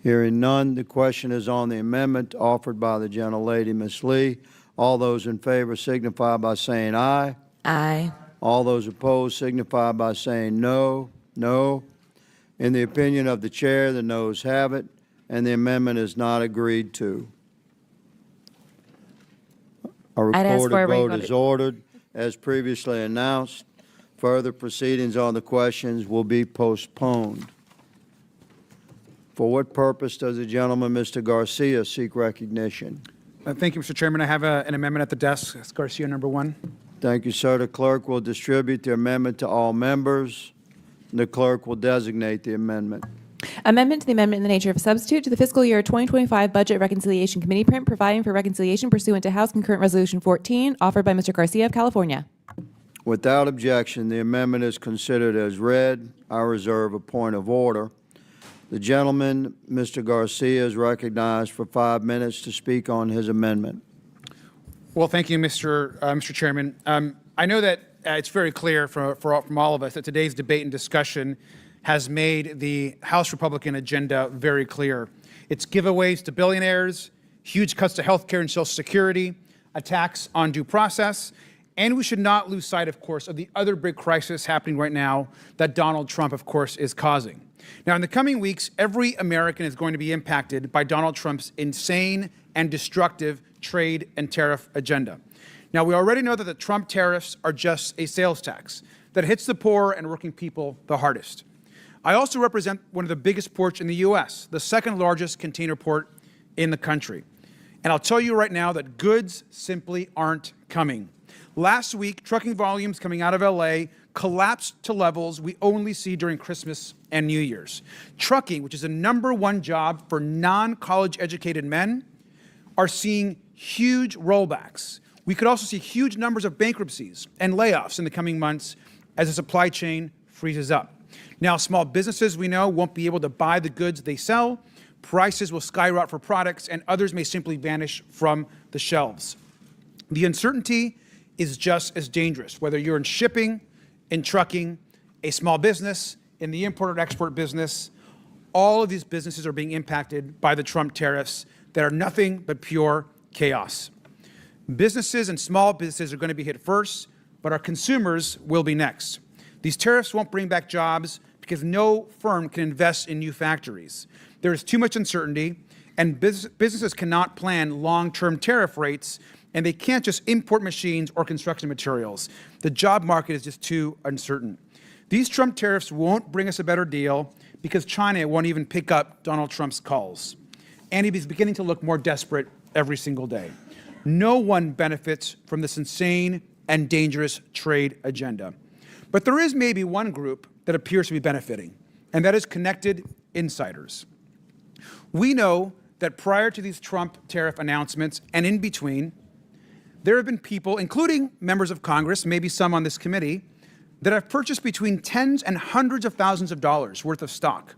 Hearing none, the question is on the amendment offered by the gentlelady, Ms. Lee. All those in favor signify by saying aye. Aye. All those opposed signify by saying no. No. In the opinion of the chair, the noes have it, and the amendment is not agreed to. A recorded vote is ordered. As previously announced, further proceedings on the questions will be postponed. For what purpose does the gentleman, Mr. Garcia, seek recognition? Thank you, Mr. Chairman. I have an amendment at the desk. It's Garcia, number 1. Thank you, sir. The clerk will distribute the amendment to all members. The clerk will designate the amendment. Amendment to the amendment in the nature of a substitute to the fiscal year 2025 Budget Reconciliation Committee print providing for reconciliation pursuant to House Concurrent Resolution 14, offered by Mr. Garcia of California. Without objection, the amendment is considered as read. I reserve a point of order. The gentleman, Mr. Garcia, is recognized for 5 minutes to speak on his amendment. Well, thank you, Mr. Chairman. I know that it's very clear from all of us that today's debate and discussion has made the House Republican agenda very clear. It's giveaways to billionaires, huge cuts to health care and Social Security, attacks on due process, and we should not lose sight, of course, of the other big crisis happening right now that Donald Trump, of course, is causing. Now, in the coming weeks, every American is going to be impacted by Donald Trump's insane and destructive trade and tariff agenda. Now, we already know that the Trump tariffs are just a sales tax that hits the poor and working people the hardest. I also represent one of the biggest ports in the U.S., the second largest container port in the country. And I'll tell you right now that goods simply aren't coming. Last week, trucking volumes coming out of L.A. collapsed to levels we only see during Christmas and New Year's. Trucking, which is the #1 job for non-college educated men, are seeing huge rollbacks. We could also see huge numbers of bankruptcies and layoffs in the coming months as the supply chain freezes up. Now, small businesses, we know, won't be able to buy the goods they sell. Prices will skyrocket for products, and others may simply vanish from the shelves. The uncertainty is just as dangerous, whether you're in shipping, in trucking, a small business, in the import or export business. All of these businesses are being impacted by the Trump tariffs that are nothing but pure chaos. Businesses and small businesses are going to be hit first, but our consumers will be next. These tariffs won't bring back jobs because no firm can invest in new factories. There is too much uncertainty, and businesses cannot plan long-term tariff rates, and they can't just import machines or construction materials. The job market is just too uncertain. These Trump tariffs won't bring us a better deal because China won't even pick up Donald Trump's calls. And he's beginning to look more desperate every single day. No one benefits from this insane and dangerous trade agenda. But there is maybe one group that appears to be benefiting, and that is connected insiders. We know that prior to these Trump tariff announcements and in between, there have been people, including members of Congress, maybe some on this committee, that have purchased between tens and hundreds of thousands of dollars worth of stock.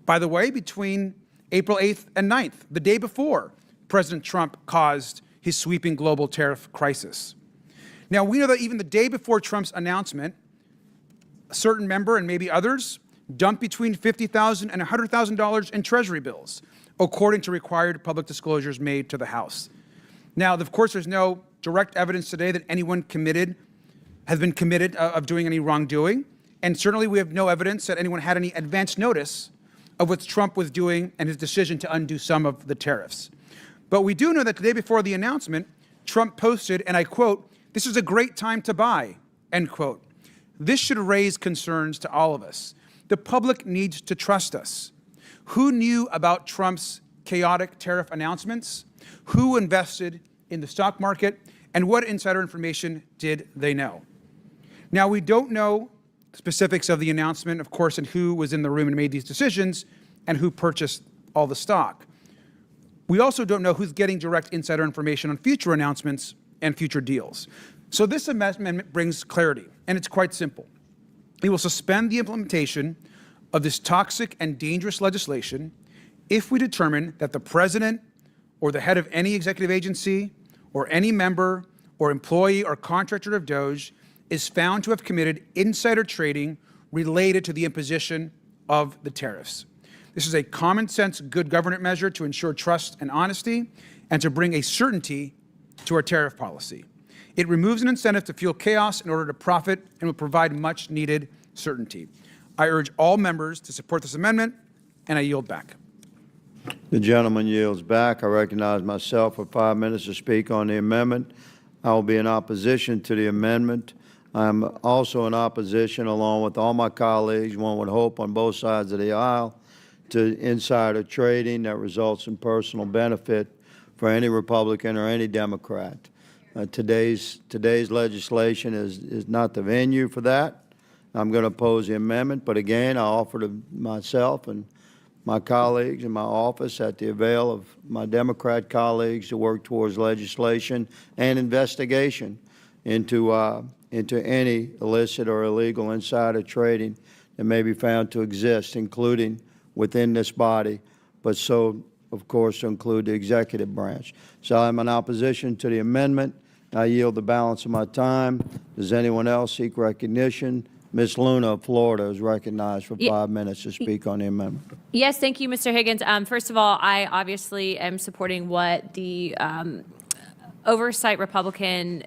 By the way, between April 8th and 9th, the day before President Trump caused his sweeping global tariff crisis. Now, we know that even the day before Trump's announcement, a certain member and maybe others dumped between $50,000 and $100,000 in Treasury bills, according to required public disclosures made to the House. Now, of course, there's no direct evidence today that anyone has been committed of doing any wrongdoing, and certainly we have no evidence that anyone had any advance notice of what Trump was doing and his decision to undo some of the tariffs. But we do know that the day before the announcement, Trump posted, and I quote, "This is a great time to buy," end quote. This should raise concerns to all of us. The public needs to trust us. Who knew about Trump's chaotic tariff announcements? Who invested in the stock market? And what insider information did they know? Now, we don't know specifics of the announcement, of course, and who was in the room and made these decisions and who purchased all the stock. We also don't know who's getting direct insider information on future announcements and future deals. So this amendment brings clarity, and it's quite simple. It will suspend the implementation of this toxic and dangerous legislation if we determine that the president or the head of any executive agency or any member or employee or contractor of DOJ is found to have committed insider trading related to the imposition of the tariffs. This is a common sense, good government measure to ensure trust and honesty and to bring a certainty to our tariff policy. It removes an incentive to fuel chaos in order to profit and will provide much needed certainty. I urge all members to support this amendment, and I yield back. The gentleman yields back. I recognize myself for 5 minutes to speak on the amendment. I will be in opposition to the amendment. I'm also in opposition, along with all my colleagues, one would hope on both sides of the aisle, to insider trading that results in personal benefit for any Republican or any Democrat. Today's legislation is not the venue for that. I'm going to oppose the amendment, but again, I offer to myself and my colleagues in my office at the avail of my Democrat colleagues to work towards legislation and investigation into any illicit or illegal insider trading that may be found to exist, including within this body, but so, of course, to include the executive branch. So I'm in opposition to the amendment. I yield the balance of my time. Does anyone else seek recognition Ms. Luna of Florida is recognized for Ye- 5 minutes to speak on the amendment. Yes, thank you, Mr. Higgins. First of all, I obviously am supporting what the Oversight Republican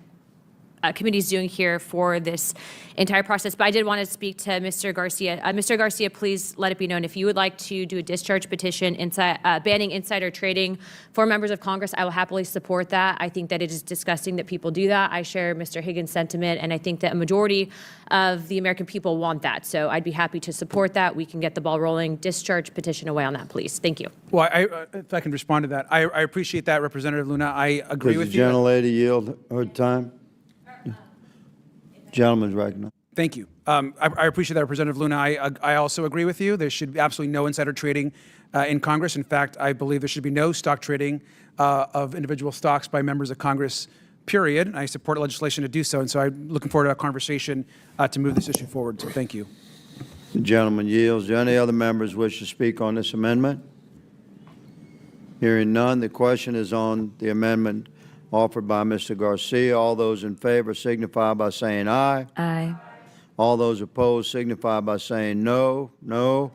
committee is doing here for this entire process. But I did want to speak to Mr. Garcia. Mr. Garcia, please let it be known, if you would like to do a discharge petition banning insider trading for members of Congress, I will happily support that. I think that it is disgusting that people do that. I share Mr. Higgins' sentiment, and I think that a majority of the American people want that. So I'd be happy to support that. We can get the ball rolling. Discharge petition away on that, please. Thank you. Well, if I can respond to that, I appreciate that, Representative Luna. I agree Does with the you. gentlelady yield her time? Gentleman's recognized. Thank you. I appreciate that, Representative Luna. I also agree with you. There should be absolutely no insider trading in Congress. In fact, I believe there should be no stock trading of individual stocks by members of Congress, period. I support legislation to do so, and so I'm looking forward to a conversation to move this issue forward. So thank you. The gentleman yields. Do any other members wish to speak on this amendment? Hearing none, the question is on the amendment offered by Mr. Garcia. All those in favor signify by saying aye. Aye. All those opposed signify by saying no. No.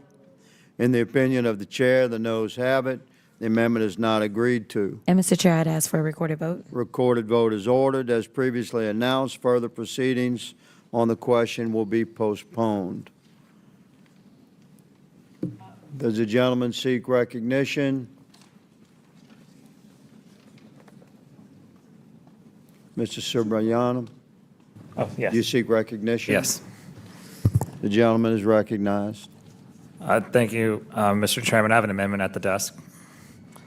In the opinion of the chair, the noes have it. The amendment is not agreed to. And Mr. Chair, I'd ask for a recorded vote. Recorded vote is ordered. As previously announced, further proceedings on the question will be postponed. Does the gentleman seek recognition? Mr. Subrayanam? Oh, yes. You seek recognition? Yes. The gentleman is recognized. Thank you, Mr. Chairman. I have an amendment at the desk.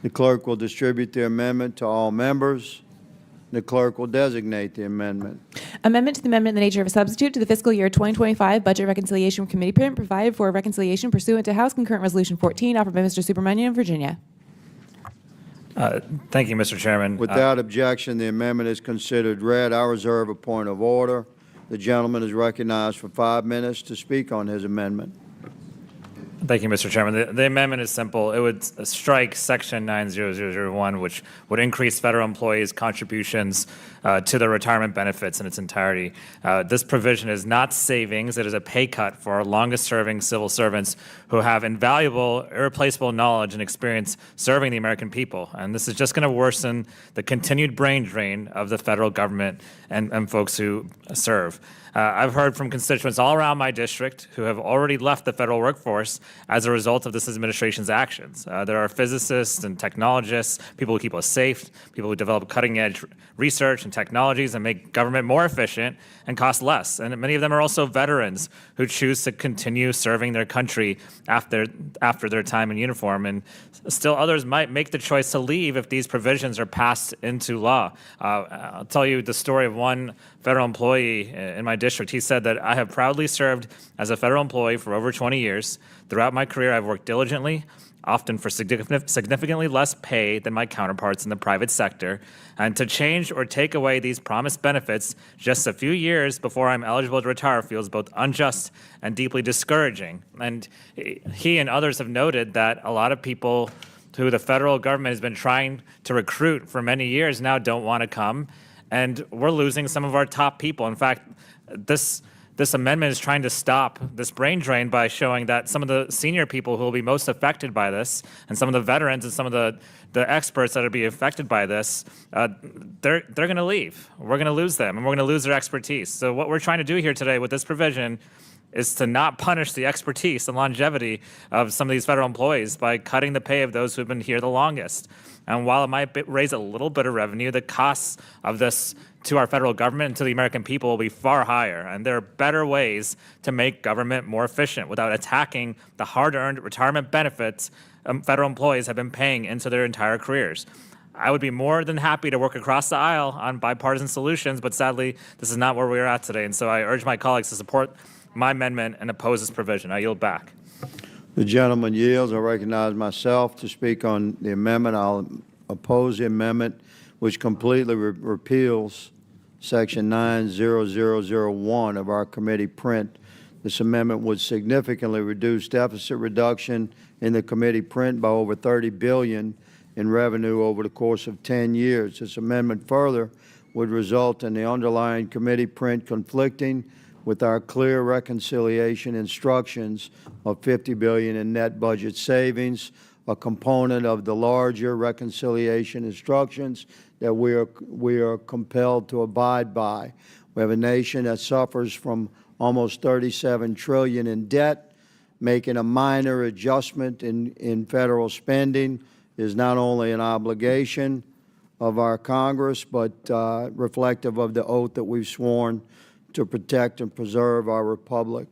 The clerk will distribute the amendment to all members. The clerk will designate the amendment. Amendment to the amendment in the nature of a substitute to the fiscal year 2025 Budget Reconciliation Committee print provided for reconciliation pursuant to House Concurrent Resolution 14 offered by Mr. Subramanian of Virginia. Thank you, Mr. Chairman. Without objection, the amendment is considered read. I reserve a point of order. The gentleman is recognized for 5 minutes to speak on his amendment. Thank you, Mr. Chairman. The amendment is simple. It would strike Section 90001, which would increase federal employees' contributions to their retirement benefits in its entirety. This provision is not savings. It is a pay cut for our longest-serving civil servants who have invaluable, irreplaceable knowledge and experience serving the American people. And this is just going to worsen the continued brain drain of the federal government and folks who serve. I've heard from constituents all around my district who have already left the federal workforce as a result of this administration's actions. There are physicists and technologists, people who keep us safe, people who develop cutting-edge research and technologies and make government more efficient and cost less. And many of them are also veterans who choose to continue serving their country after their time in uniform. And still others might make the choice to leave if these provisions are passed into law. I'll tell you the story of one federal employee in my district. He said that I have proudly served as a federal employee for over 20 years. Throughout my career, I've worked diligently, often for significantly less pay than my counterparts in the private sector. And to change or take away these promised benefits just a few years before I'm eligible to retire feels both unjust and deeply discouraging. And he and others have noted that a lot of people who the federal government has been trying to recruit for many years now don't want to come. And we're losing some of our top people. In fact, this amendment is trying to stop this brain drain by showing that some of the senior people who will be most affected by this, and some of the veterans and some of the experts that will be affected by this, they're going to leave. We're going to lose them, and we're going to lose their expertise. So what we're trying to do here today with this provision is to not punish the expertise and longevity of some of these federal employees by cutting the pay of those who have been here the longest. And while it might raise a little bit of revenue, the costs of this to our federal government and to the American people will be far higher. And there are better ways to make government more efficient without attacking the hard-earned retirement benefits federal employees have been paying into their entire careers. I would be more than happy to work across the aisle on bipartisan solutions, but sadly, this is not where we are at today. And so I urge my colleagues to support my amendment and oppose this provision. I yield back. The gentleman yields. I recognize myself to speak on the amendment. I'll oppose the amendment, which completely repeals Section 90001 of our committee print. This amendment would significantly reduce deficit reduction in the committee print by over $30 billion in revenue over the course of 10 years. This amendment further would result in the underlying committee print conflicting with our clear reconciliation instructions of $50 billion in net budget savings, a component of the larger reconciliation instructions that we are compelled to abide by. We have a nation that suffers from almost $37 trillion in debt. Making a minor adjustment in federal spending is not only an obligation of our Congress, but reflective of the oath that we've sworn to protect and preserve our republic.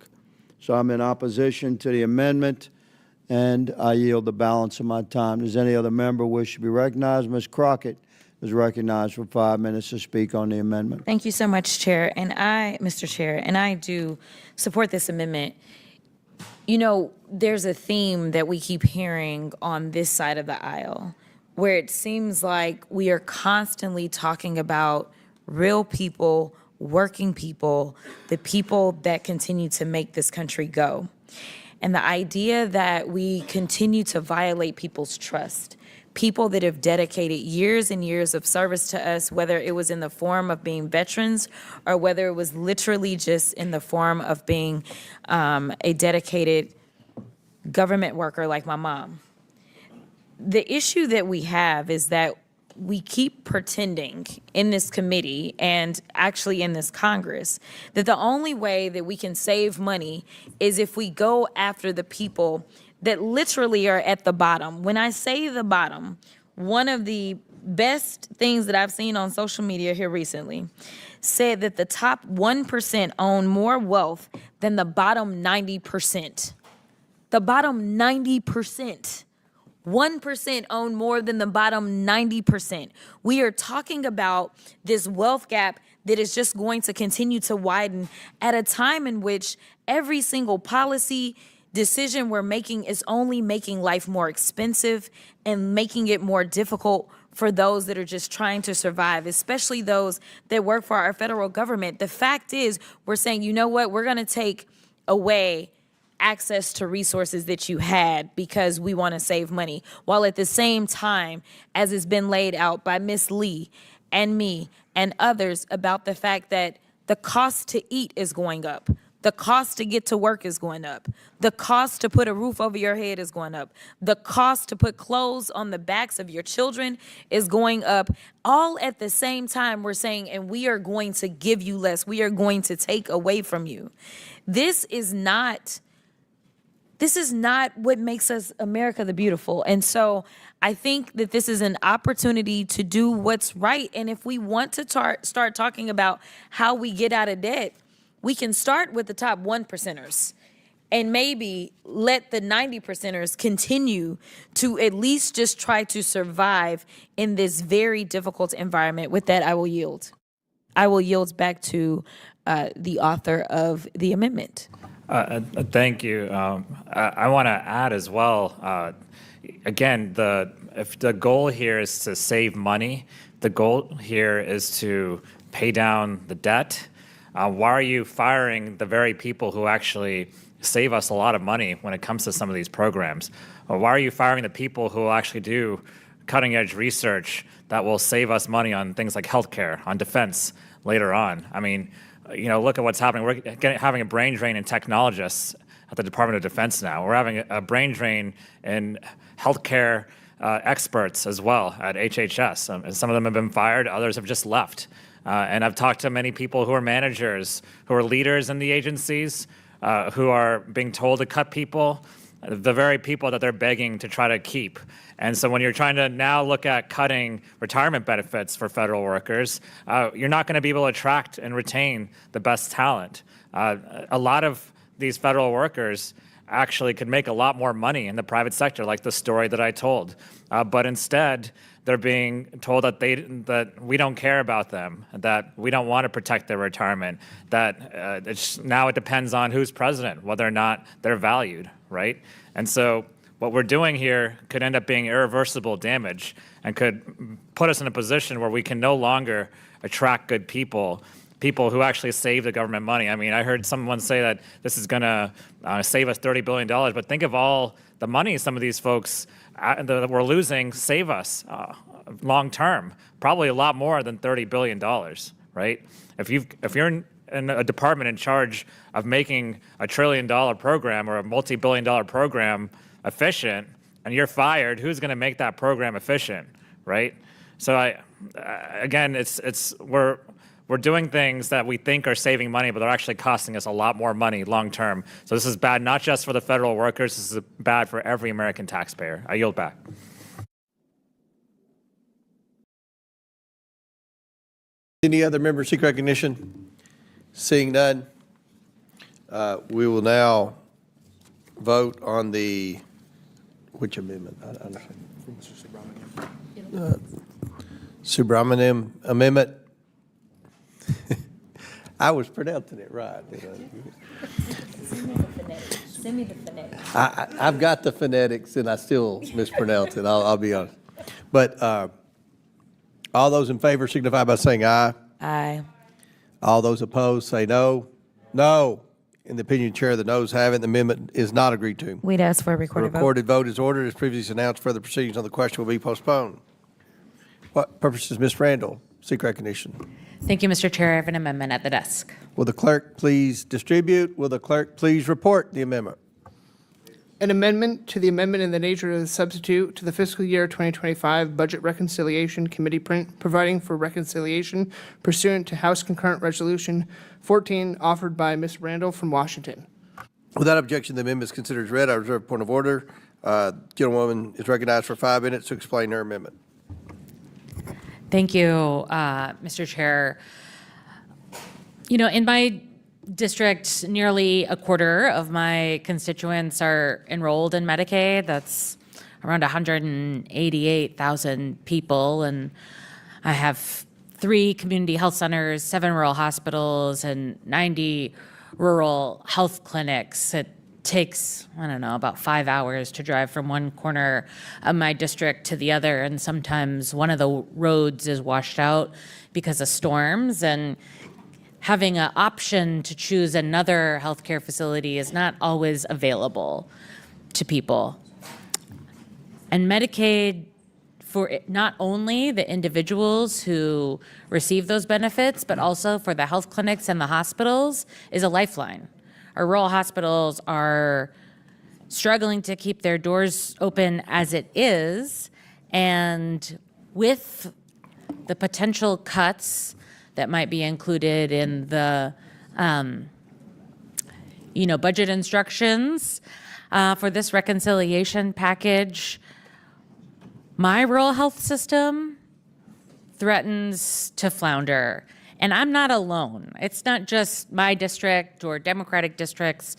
So I'm in opposition to the amendment, and I yield the balance of my time. Does any other member wish to be recognized? Ms. Crockett is recognized for 5 minutes to speak on the amendment. Thank you so much, Chair. And Mr. Chair, and I do support this amendment. You know, there's a theme that we keep hearing on this side of the aisle where it seems like we are constantly talking about real people, working people, the people that continue to make this country go. And the idea that we continue to violate people's trust, people that have dedicated years and years of service to us, whether it was in the form of being veterans or whether it was literally just in the form of being a dedicated government worker like my mom. The issue that we have is that we keep pretending in this committee and actually in this Congress that the only way that we can save money is if we go after the people that literally are at the bottom. When I say the bottom, one of the best things that I've seen on social media here recently said that the top 1% own more wealth than the bottom 90%. The bottom 90%. 1% own more than the bottom 90%. We are talking about this wealth gap that is just going to continue to widen at a time in which every single policy decision we're making is only making life more expensive and making it more difficult for those that are just trying to survive, especially those that work for our federal government. The fact is, we're saying, you know what, we're going to take away access to resources that you had because we want to save money, while at the same time, as it's been laid out by Ms. Lee and me and others about the fact that the cost to eat is going up. The cost to get to work is going up. The cost to put a roof over your head is going up. The cost to put clothes on the backs of your children is going up. All at the same time, we're saying, and we are going to give you less. We are going to take away from you. This is not what makes us America the Beautiful. And so I think that this is an opportunity to do what's right. And if we want to start talking about how we get out of debt, we can start with the top 1%ers and maybe let the 90%ers continue to at least just try to survive in this very difficult environment. With that, I will yield. I will yield back to the author of the amendment. Thank you. I want to add as well, again, if the goal here is to save money, the goal here is to pay down the debt. Why are you firing the very people who actually save us a lot of money when it comes to some of these programs? Why are you firing the people who will actually do cutting-edge research that will save us money on things like healthcare, on defense later on? I mean, you know, look at what's happening. We're having a brain drain in technologists at the Department of Defense now. We're having a brain drain in healthcare experts as well at HHS. And some of them have been fired, others have just left. And I've talked to many people who are managers, who are leaders in the agencies, who are being told to cut people, the very people that they're begging to try to keep. And so when you're trying to now look at cutting retirement benefits for federal workers, you're not going to be able to attract and retain the best talent. A lot of these federal workers actually could make a lot more money in the private sector, like the story that I told. But instead, they're being told that we don't care about them, that we don't want to protect their retirement, that now it depends on who's president, whether or not they're valued, right? And so what we're doing here could end up being irreversible damage and could put us in a position where we can no longer attract good people who actually save the government money. I mean, I heard someone say that this is going to save us $30 billion, but think of all the money some of these folks that we're losing save us long term, probably a lot more than $30 billion, right? If in a department in charge of making a $1 trillion program or a multi-billion-dollar program efficient, and you're fired, who's going to make that program efficient, right? So again, we're doing things that we think are saving money, but they're actually costing us a lot more money long term. So this is bad not just for the federal workers, this is bad for every American taxpayer. I yield back. Any other members seek recognition? Seeing none, we will now vote on which amendment? I understand. Subramaniam Amendment. I was pronouncing it right. Send me the phonetics. I've got the phonetics and I still mispronounce it. I'll be honest. But all those in favor signify by saying aye. Aye. All those opposed say no. No. In the opinion of the chair, the noes have it. The amendment is not agreed to. We'd ask for a The recorded vote. recorded vote is ordered. As previously announced, further proceedings on the question will be postponed. What purpose does Ms. Randall seek recognition? Thank you, Mr. Chair. I have an amendment at the desk. Will the clerk please distribute? Will the clerk please report the amendment? An amendment to the amendment in the nature of the substitute to the fiscal year 2025 Budget Reconciliation Committee print, providing for reconciliation pursuant to House Concurrent Resolution 14 offered by Ms. Randall from Washington. Without objection, the amendment is considered as read. I reserve a point of order. Gentlewoman is recognized for 5 minutes to explain her amendment. Thank you, Mr. Chair. You know, in my district, nearly a quarter of my constituents are enrolled in Medicaid. That's around 188,000 people. And I have 3 community health centers, 7 rural hospitals, and 90 rural health clinics. It takes, I don't know, about 5 hours to drive from one corner of my district to the other. And sometimes one of the roads is washed out because of storms. And having an option to choose another healthcare facility is not always available to people. And Medicaid, for not only the individuals who receive those benefits, but also for the health clinics and the hospitals, is a lifeline. Our rural hospitals are struggling to keep their doors open as it is, and with the potential cuts that might be included in the budget instructions for this reconciliation package, my rural health system threatens to flounder. And I'm not alone. It's not just my district or Democratic districts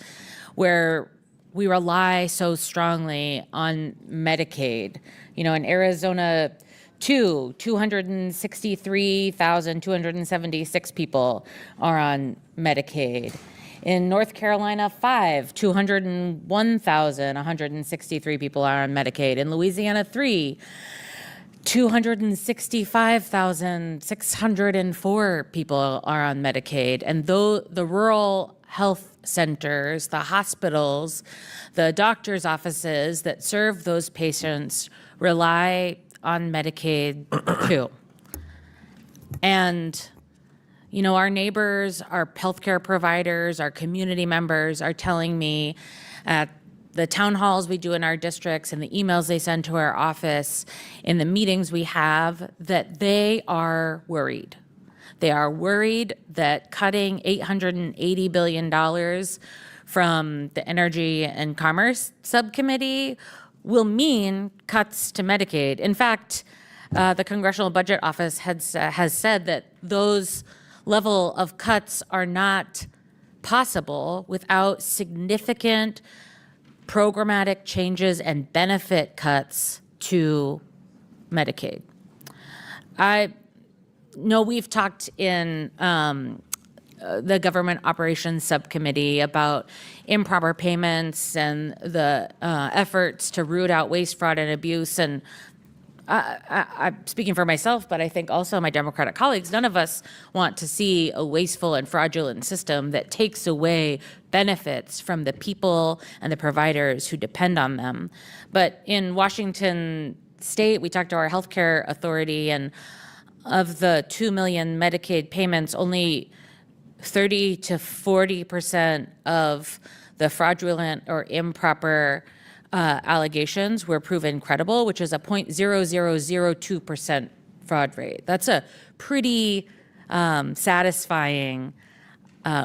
where we rely so strongly on Medicaid. You know, in Arizona, 263,276 people are on Medicaid. In North Carolina, 201,163 people are on Medicaid. In Louisiana, 265,604 people are on Medicaid. And though the rural health centers, the hospitals, the doctor's offices that serve those patients rely on Medicaid too. And, you know, our neighbors, our healthcare providers, our community members are telling me at the town halls we do in our districts and the emails they send to our office, in the meetings we have, that they are worried. They are worried that cutting $880 billion from the Energy and Commerce Subcommittee will mean cuts to Medicaid. In fact, the Congressional Budget Office has said that those level of cuts are not possible without significant programmatic changes and benefit cuts to Medicaid. I know we've talked in the Government Operations Subcommittee about improper payments and the efforts to root out waste, fraud, and abuse. And I'm speaking for myself, but I think also my Democratic colleagues, none of us want to see a wasteful and fraudulent system that takes away benefits from the people and the providers who depend on them. But in Washington State, we talked to our healthcare authority, and of the 2 million Medicaid payments, only 30 to 40% of the fraudulent or improper allegations were proven credible, which is a 0.0002% fraud rate. That's a pretty satisfying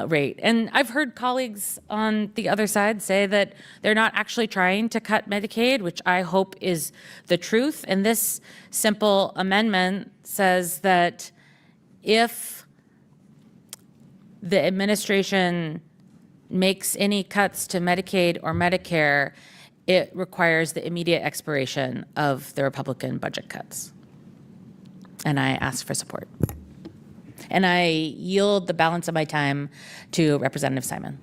rate. And I've heard colleagues on the other side say that they're not actually trying to cut Medicaid, which I hope is the truth. And this simple amendment says that if the administration makes any cuts to Medicaid or Medicare, it requires the immediate expiration of the Republican budget cuts. And I ask for support. And I yield the balance of my time to Representative Simon.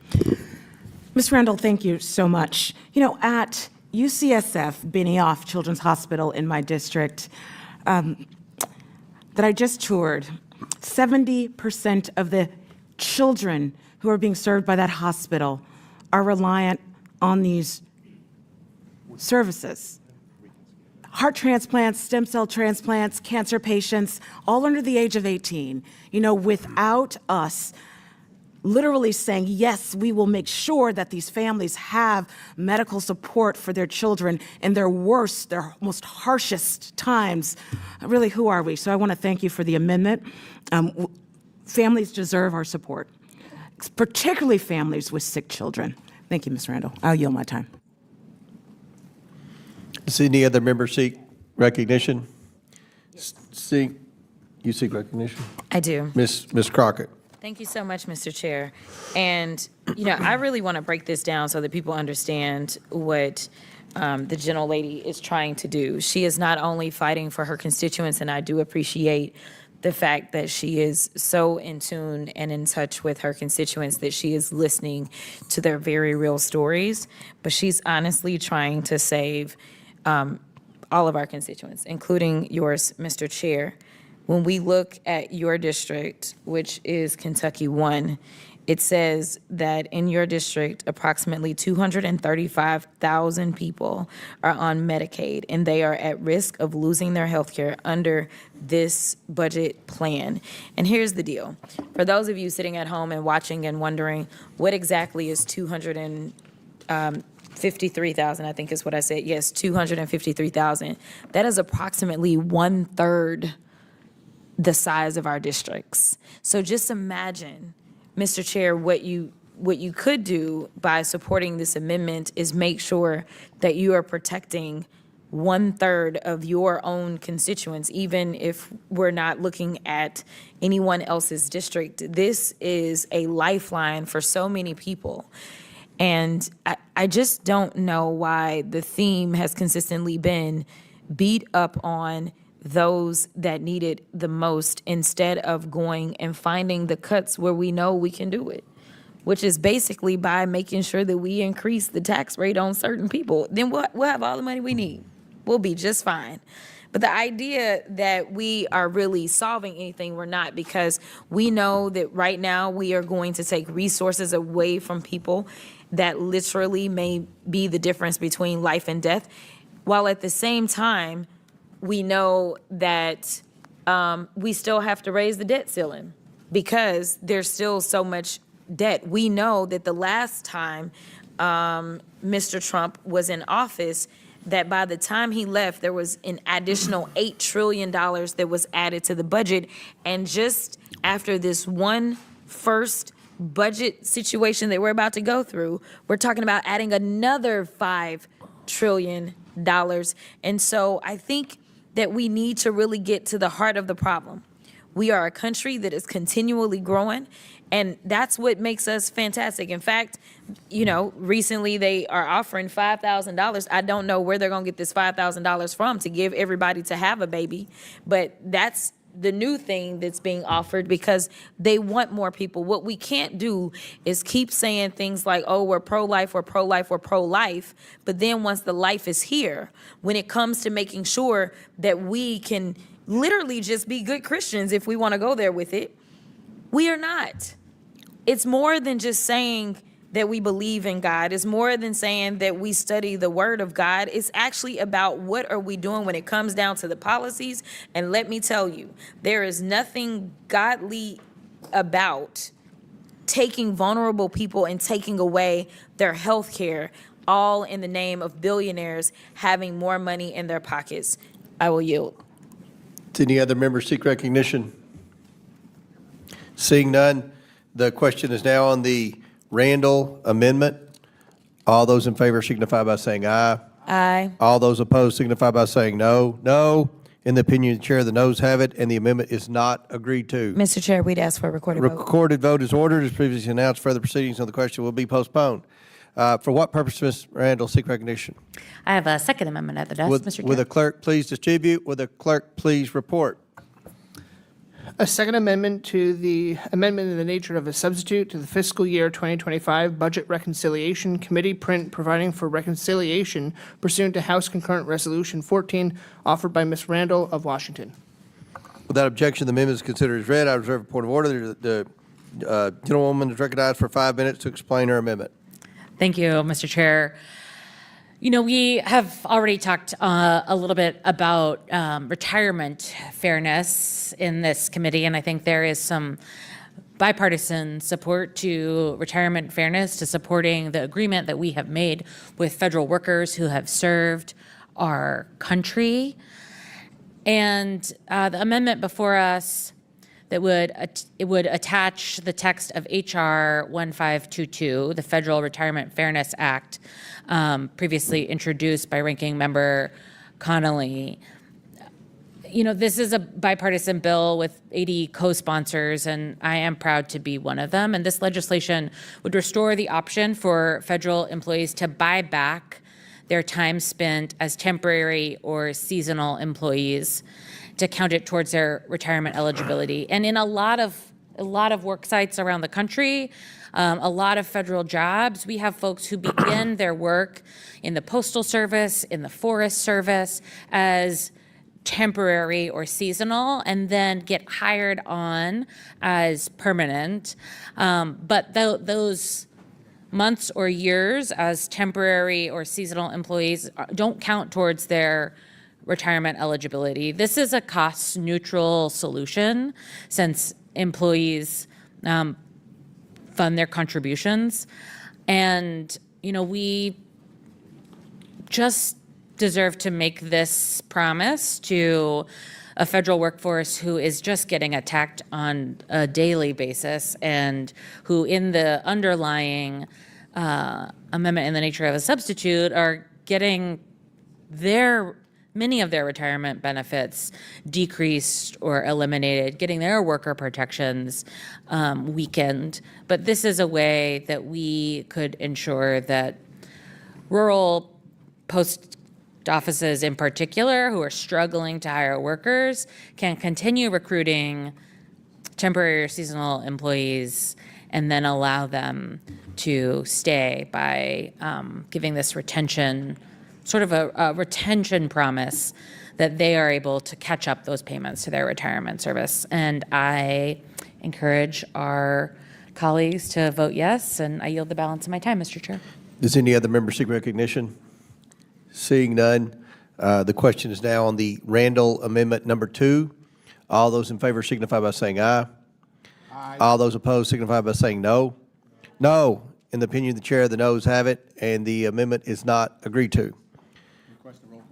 Ms. Randall, thank you so much. You know, at UCSF, Benioff Children's Hospital in my district that I just toured, 70% of the children who are being served by that hospital are reliant on these services. Heart transplants, stem cell transplants, cancer patients, all under the age of 18. You know, without us literally saying, yes, we will make sure that these families have medical support for their children in their worst, their most harshest times, really, who are we? So I want to thank you for the amendment. Families deserve our support, particularly families with sick children. Thank you, Ms. Randall. I'll yield my time. Does any other member seek recognition? You seek recognition? I do. Ms. Crockett. Thank you so much, Mr. Chair. And, you know, I really want to break this down so that people understand what the gentlelady is trying to do. She is not only fighting for her constituents, and I do appreciate the fact that she is so in tune and in touch with her constituents that she is listening to their very real stories, but she's honestly trying to save all of our constituents, including yours, Mr. Chair. When we look at your district, which is Kentucky 1, it says that in your district, approximately 235,000 people are on Medicaid, and they are at risk of losing their health care under this budget plan. And here's the deal. For those of you sitting at home and watching and wondering, what exactly is 253,000, I think is what I said. Yes, 253,000. That is approximately 1/3 the size of our districts. So just imagine, Mr. Chair, what you could do by supporting this amendment is make sure that you are protecting 1/3 of your own constituents, even if we're not looking at anyone else's district. This is a lifeline for so many people. And I just don't know why the theme has consistently been beat up on those that need it the most instead of going and finding the cuts where we know we can do it, which is basically by making sure that we increase the tax rate on certain people. Then we'll have all the money we need. We'll be just fine. But the idea that we are really solving anything, we're not, because we know that right now we are going to take resources away from people that literally may be the difference between life and death, while at the same time, we know that we still have to raise the debt ceiling because there's still so much debt. We know that the last time Mr. Trump was in office, that by the time he left, there was an additional $8 trillion that was added to the budget. And just after this one first budget situation that we're about to go through, we're talking about adding another $5 trillion. And so I think that we need to really get to the heart of the problem. We are a country that is continually growing, and that's what makes us fantastic. In fact, you know, recently they are offering $5,000. I don't know where they're going to get this $5,000 from to give everybody to have a baby, but that's the new thing that's being offered because they want more people. What we can't do is keep saying things like, oh, we're pro-life, we're pro-life, we're pro-life. But then once the life is here, when it comes to making sure that we can literally just be good Christians, if we want to go there with it, we are not. It's more than just saying that we believe in God. It's more than saying that we study the word of God. It's actually about what are we doing when it comes down to the policies. And let me tell you, there is nothing godly about taking vulnerable people and taking away their health care, all in the name of billionaires having more money in their pockets. I will yield. Does any other member seek recognition? Seeing none, the question is now on the Randall Amendment. All those in favor signify by saying aye. Aye. All those opposed signify by saying no. No. In the opinion of the chair, the noes have it, and the amendment is not agreed to. Mr. Chair, we'd ask for a recorded vote. Recorded vote is ordered. As previously announced, further proceedings on the question will be postponed. For what purpose, Ms. Randall, seek recognition? I have a second amendment at the desk, Mr. Chair. Will the clerk please distribute? Will the clerk please report? A second amendment to the amendment in the nature of a substitute to the fiscal year 2025 Budget Reconciliation Committee print providing for reconciliation pursuant to House Concurrent Resolution 14 offered by Ms. Randall of Washington. Without objection, the amendment is considered as read. I reserve a point of order. The gentlewoman is recognized for 5 minutes to explain her amendment. Thank you, Mr. Chair. You know, we have already talked a little bit about retirement fairness in this committee, and I think there is some bipartisan support to retirement fairness, to supporting the agreement that we have made with federal workers who have served our country. And the amendment before us that would attach the text of H.R. 1522, the Federal Retirement Fairness Act, previously introduced by Ranking Member Connolly. You know, this is a bipartisan bill with 80 co-sponsors, and I am proud to be one of them. And this legislation would restore the option for federal employees to buy back their time spent as temporary or seasonal employees, to count it towards their retirement eligibility. And in a lot of work sites around the country, a lot of federal jobs, we have folks who begin their work in the Postal Service, in the Forest Service as temporary or seasonal, and then get hired on as permanent. But those months or years as temporary or seasonal employees don't count towards their retirement eligibility. This is a cost-neutral solution since employees fund their contributions. And, you know, we just deserve to make this promise to a federal workforce who is just getting attacked on a daily basis, and who in the underlying amendment in the nature of a substitute are getting many of their retirement benefits decreased or eliminated, getting their worker protections weakened. But this is a way that we could ensure that rural post offices in particular, who are struggling to hire workers, can continue recruiting temporary or seasonal employees and then allow them to stay by giving this retention, sort of a retention promise that they are able to catch up those payments to their retirement service. And I encourage our colleagues to vote yes, and I yield the balance of my time, Mr. Chair. Does any other member seek recognition? Seeing none, the question is now on the Randall Amendment number 2. All those in favor signify by saying aye. Aye. All those opposed signify by saying no. No. In the opinion of the chair, the noes have it, and the amendment is not agreed to.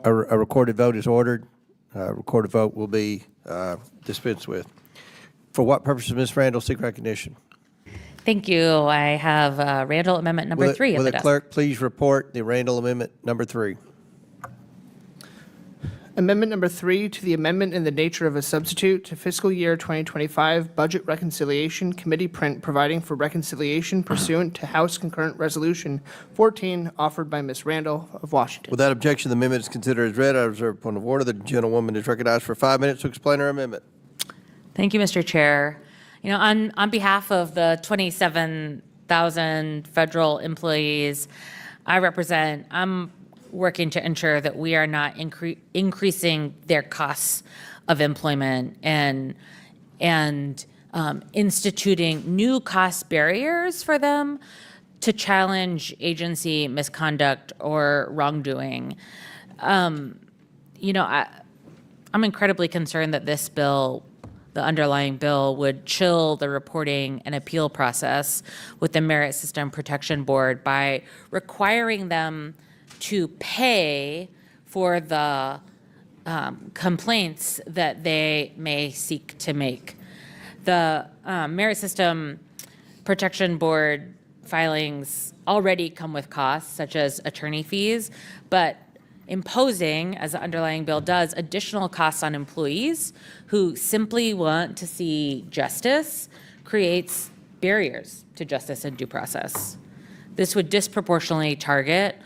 A recorded vote is ordered. A recorded vote will be dispensed with. For what purpose does Ms. Randall seek recognition? Thank you. I have Randall Amendment number 3 at Will the the desk. clerk please report the Randall Amendment number 3? Amendment number 3 to the amendment in the nature of a substitute to fiscal year 2025 Budget Reconciliation Committee print providing for reconciliation pursuant to House Concurrent Resolution 14 offered by Ms. Randall of Washington. Without objection, the amendment is considered as read. I reserve a point of order. The gentlewoman is recognized for 5 minutes to explain her amendment. Thank you, Mr. Chair. You know, on behalf of the 27,000 federal employees I represent, I'm working to ensure that we are not increasing their costs of employment and instituting new cost barriers for them to challenge agency misconduct or wrongdoing. You know, I'm incredibly concerned that this bill the underlying bill would chill the reporting and appeal process with the Merit System Protection Board by requiring them to pay for the complaints that they may seek to make. The Merit System Protection Board filings already come with costs, such as attorney fees, but imposing, as the underlying bill does, additional costs on employees who simply want to see justice creates barriers to justice and due process. This would disproportionately target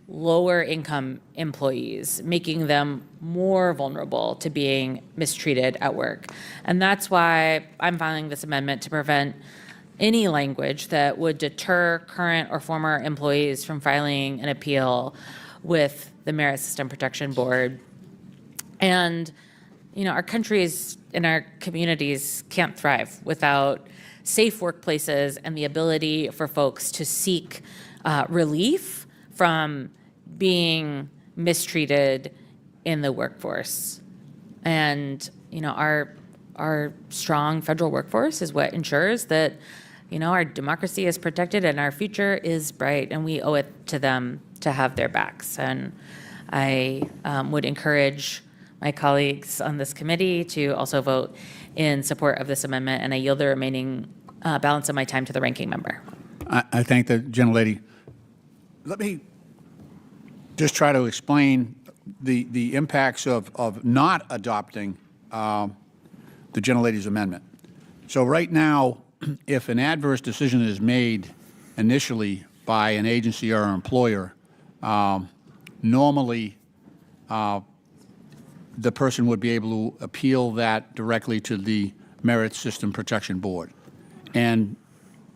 lower income employees, making them more vulnerable to being mistreated at work. And that's why I'm filing this amendment to prevent any language that would deter current or former employees from filing an appeal with the Merit System Protection Board. And, our countries and our communities can't thrive without safe workplaces and the ability for folks to seek relief from being mistreated in the workforce. And, our strong federal workforce is what ensures that, our democracy is protected and our future is bright, and we owe it to them to have their backs. And I would encourage my colleagues on this committee to also vote in support of this amendment, and I yield the remaining balance of my time to the ranking member. I thank the gentlelady. Let me just try to explain the impacts of not adopting the gentlelady's amendment. So right now, if an adverse decision is made initially by an agency or an employer, normally the person would be able to appeal that directly to the Merit System Protection Board. And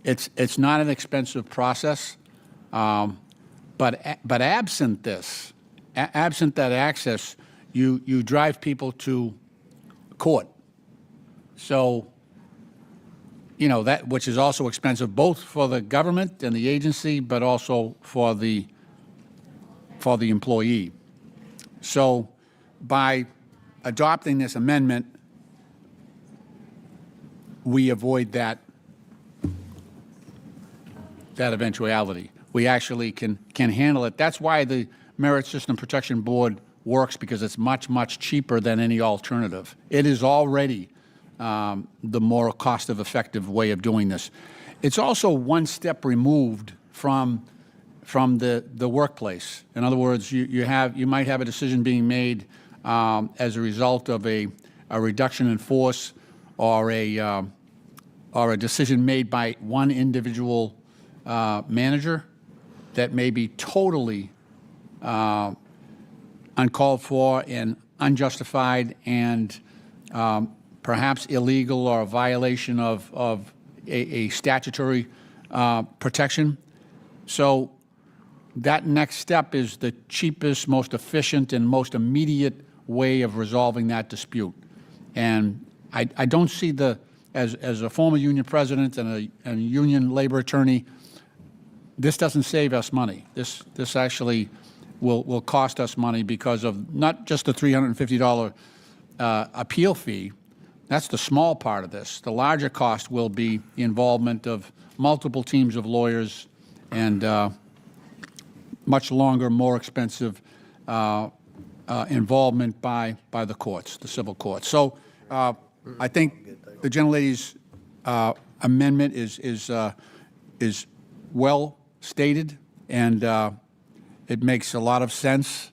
it's not an expensive process, but absent this, absent that access, you drive people to court. So, that which is also expensive both for the government and the agency, but also for the employee. So by adopting this amendment, we avoid that eventuality. We actually can handle it. That's why the Merit System Protection Board works, because it's much, much cheaper than any alternative. It is already the more cost-effective way of doing this. It's also one step removed from the workplace. In other words, you might have a decision being made as a result of a reduction in force or a decision made by one individual manager that may be totally uncalled for and unjustified and perhaps illegal or a violation of a statutory protection. So that next step is the cheapest, most efficient, and most immediate way of resolving that dispute. And I don't see as a former union president and a union labor attorney, this doesn't save us money. This actually will cost us money because of not just the $350 appeal fee. That's the small part of this. The larger cost will be the involvement of multiple teams of lawyers and much longer, more expensive involvement by the courts, the civil courts. So I think the gentlelady's amendment is well stated, and it makes a lot of sense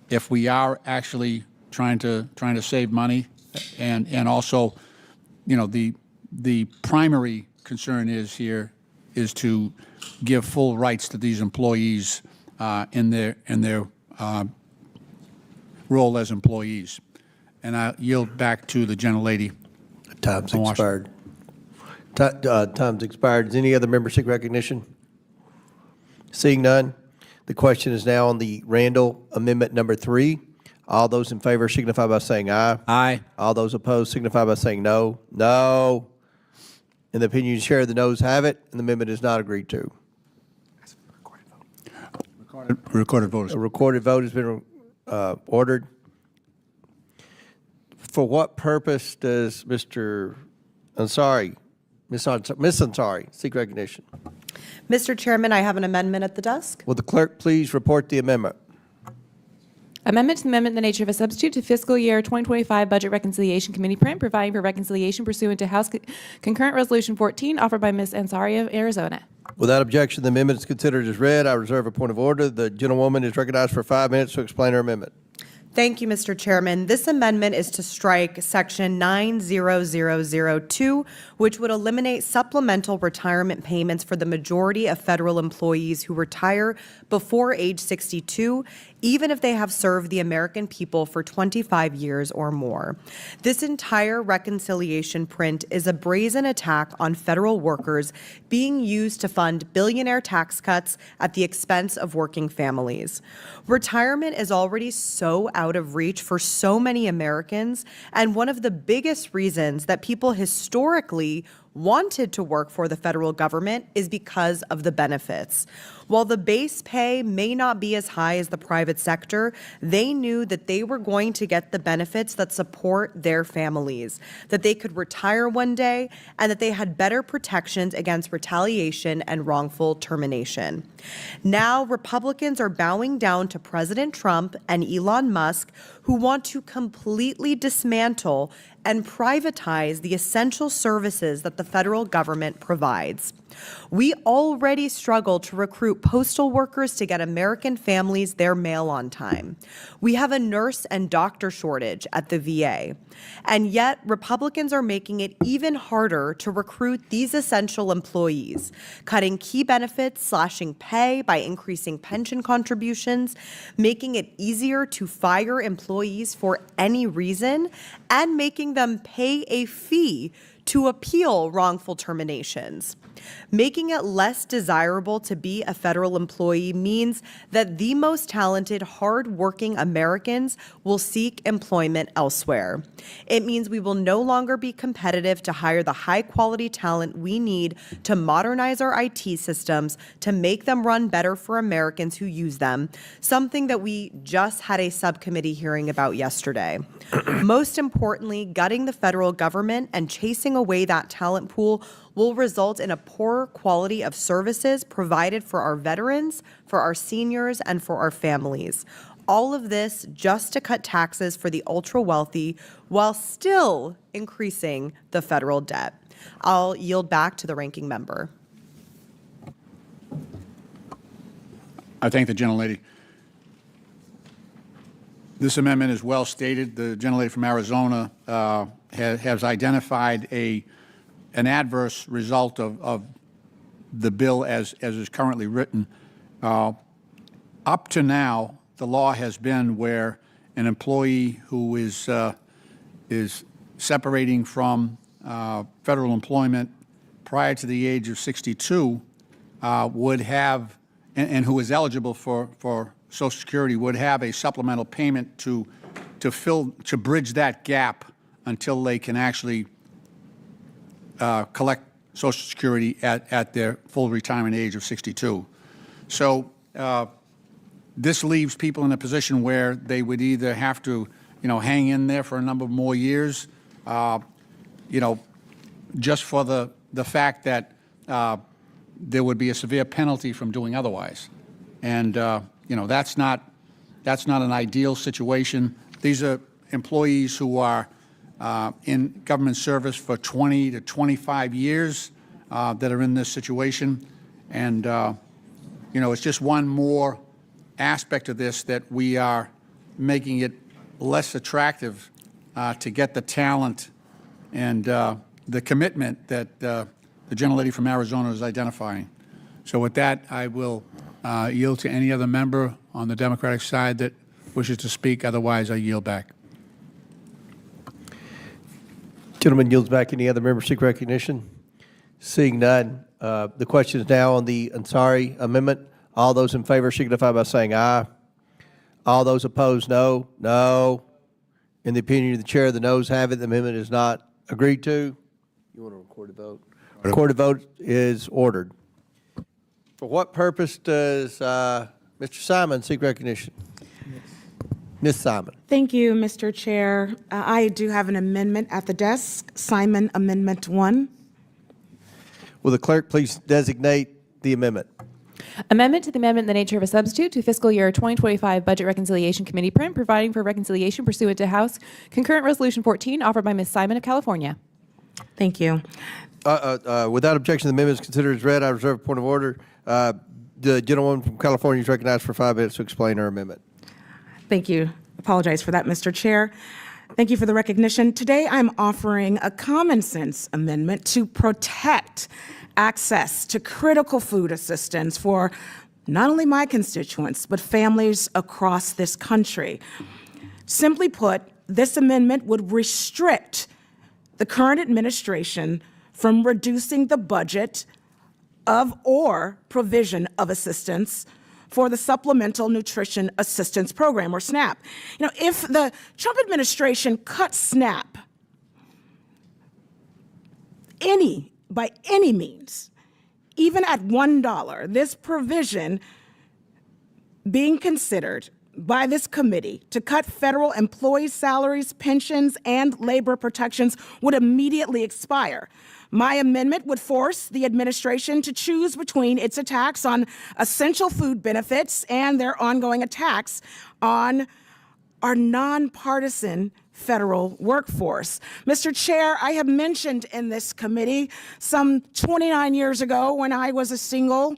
if we are actually trying to save money, and also, the primary concern is to give full rights to these employees in their role as employees. And I yield back to the gentlelady. Time's expired. Time's expired. Is any other member seek recognition? Seeing none, the question is now on the Randall Amendment number 3. All those in favor signify by saying aye. Aye. All those opposed signify by saying no. No. In the opinion of the chair, the noes have it, and the amendment is not agreed to. Recorded vote. A recorded vote has been ordered. For what purpose does Mr. Ansari, Ms. Ansari, seek recognition? Mr. Chairman, I have an amendment at the desk. Will the clerk please report the amendment? Amendment to the amendment in the nature of a substitute to fiscal year 2025 Budget Reconciliation Committee print, providing for reconciliation pursuant to House Concurrent Resolution 14, offered by Ms. Ansari of Arizona. Without objection, the amendment is considered as read. I reserve a point of order. The gentlewoman is recognized for 5 minutes to explain her amendment. Thank you, Mr. Chairman. This amendment is to strike Section 90002, which would eliminate supplemental retirement payments for the majority of federal employees who retire before age 62, even if they have served the American people for 25 years or more. This entire reconciliation print is a brazen attack on federal workers being used to fund billionaire tax cuts at the expense of working families. Retirement is already so out of reach for so many Americans, and one of the biggest reasons that people historically wanted to work for the federal government is because of the benefits. While the base pay may not be as high as the private sector, they knew that they were going to get the benefits that support their families, that they could retire one day, and that they had better protections against retaliation and wrongful termination. Now, Republicans are bowing down to President Trump and Elon Musk, who want to completely dismantle and privatize the essential services that the federal government provides. We already struggle to recruit postal workers to get American families their mail on time. We have a nurse and doctor shortage at the VA. And yet, Republicans are making it even harder to recruit these essential employees, cutting key benefits, slashing pay by increasing pension contributions, making it easier to fire employees for any reason, and making them pay a fee to appeal wrongful terminations. Making it less desirable to be a federal employee means that the most talented, hard-working Americans will seek employment elsewhere. It means we will no longer be competitive to hire the high-quality talent we need to modernize our IT systems to make them run better for Americans who use them, something that we just had a subcommittee hearing about yesterday. Most importantly, gutting the federal government and chasing away that talent pool will result in a poorer quality of services provided for our veterans, for our seniors, and for our families. All of this just to cut taxes for the ultra-wealthy while still increasing the federal debt. I'll yield back to the ranking member. I thank the gentlelady. This amendment is well stated. The gentlelady from Arizona has identified an adverse result of the bill as is currently written. Up to now, the law has been where an employee who is separating from federal employment prior to the age of 62 would have, and who is eligible for Social Security, would have a supplemental payment to bridge that gap until they can actually collect Social Security at their full retirement age of 62. So this leaves people in a position where they would either have to, hang in there for a number of more years, just for the fact that there would be a severe penalty from doing otherwise. And, that's not an ideal situation. These are employees who are in government service for 20 to 25 years that are in this situation. And, it's just one more aspect of this that we are making it less attractive to get the talent and the commitment that the gentlelady from Arizona is identifying. So with that, I will yield to any other member on the Democratic side that wishes to speak. Otherwise, I yield back. Gentleman yields back. Any other member seek recognition? Seeing none, the question is now on the Ansari amendment. All those in favor signify by saying aye. All those opposed, no. No. In the opinion of the chair, the noes have it. The amendment is not agreed to. You want to record a vote? Recorded vote is ordered. For what purpose does Mr. Simon seek recognition? Ms. Simon. Thank you, Mr. Chair. I do have an amendment at the desk, Simon Amendment 1. Will the clerk please designate the amendment? Amendment to the amendment in the nature of a substitute to fiscal year 2025 Budget Reconciliation Committee print, providing for reconciliation pursuant to House Concurrent Resolution 14, offered by Ms. Simon of California. Thank you. Without objection, the amendment is considered as read. I reserve a point of order. The gentleman from California is recognized for 5 minutes to explain her amendment. Thank you. Apologize for that, Mr. Chair. Thank you for the recognition. Today, I'm offering a common sense amendment to protect access to critical food assistance for not only my constituents, but families across this country. Simply put, this amendment would restrict the current administration from reducing the budget of or provision of assistance for the Supplemental Nutrition Assistance Program, or SNAP. You know, if the Trump administration cut SNAP by any means, even at $1, this provision being considered by this committee to cut federal employees' salaries, pensions, and labor protections would immediately expire. My amendment would force the administration to choose between its attacks on essential food benefits and their ongoing attacks on our nonpartisan federal workforce. Mr. Chair, I have mentioned in this committee some 29 years ago when I was a single,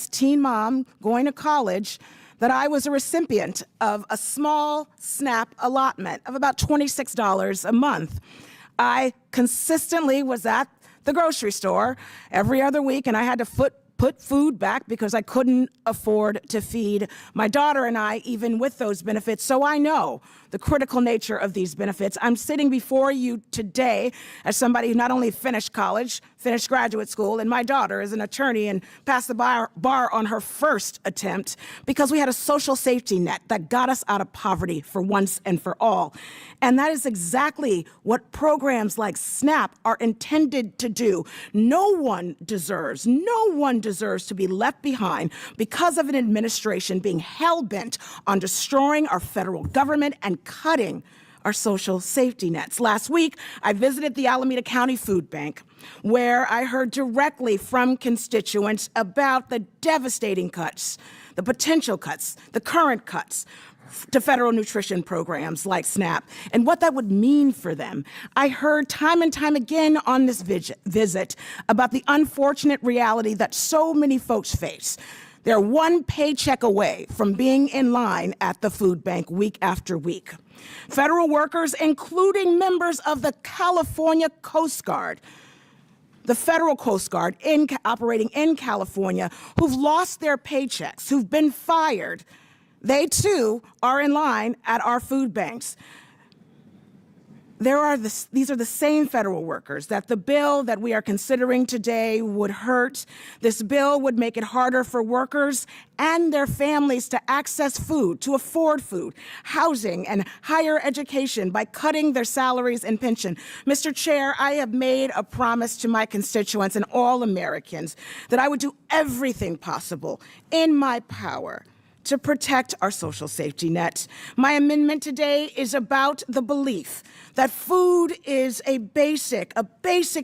teen mom going to college, that I was a recipient of a small SNAP allotment of about $26 a month. I consistently was at the grocery store every other week, and I had to put food back because I couldn't afford to feed my daughter and I, even with those benefits. So I know the critical nature of these benefits. I'm sitting before you today as somebody who not only finished college, finished graduate school, and my daughter is an attorney and passed the bar on her first attempt because we had a social safety net that got us out of poverty for once and for all. And that is exactly what programs like SNAP are intended to do. No one deserves to be left behind because of an administration being hell-bent on destroying our federal government and cutting our social safety nets. Last week, I visited the Alameda County Food Bank, where I heard directly from constituents about the devastating cuts, the potential cuts, the current cuts to federal nutrition programs like SNAP and what that would mean for them. I heard time and time again on this visit about the unfortunate reality that so many folks face. They're one paycheck away from being in line at the food bank week after week. Federal workers, including members of the California Coast Guard, the federal Coast Guard operating in California, who've lost their paychecks, who've been fired, they too are in line at our food banks. These are the same federal workers that the bill that we are considering today would hurt. This bill would make it harder for workers and their families to access food, to afford food, housing, and higher education by cutting their salaries and pension. Mr. Chair, I have made a promise to my constituents and all Americans that I would do everything possible in my power to protect our social safety net. My amendment today is about the belief that food is a basic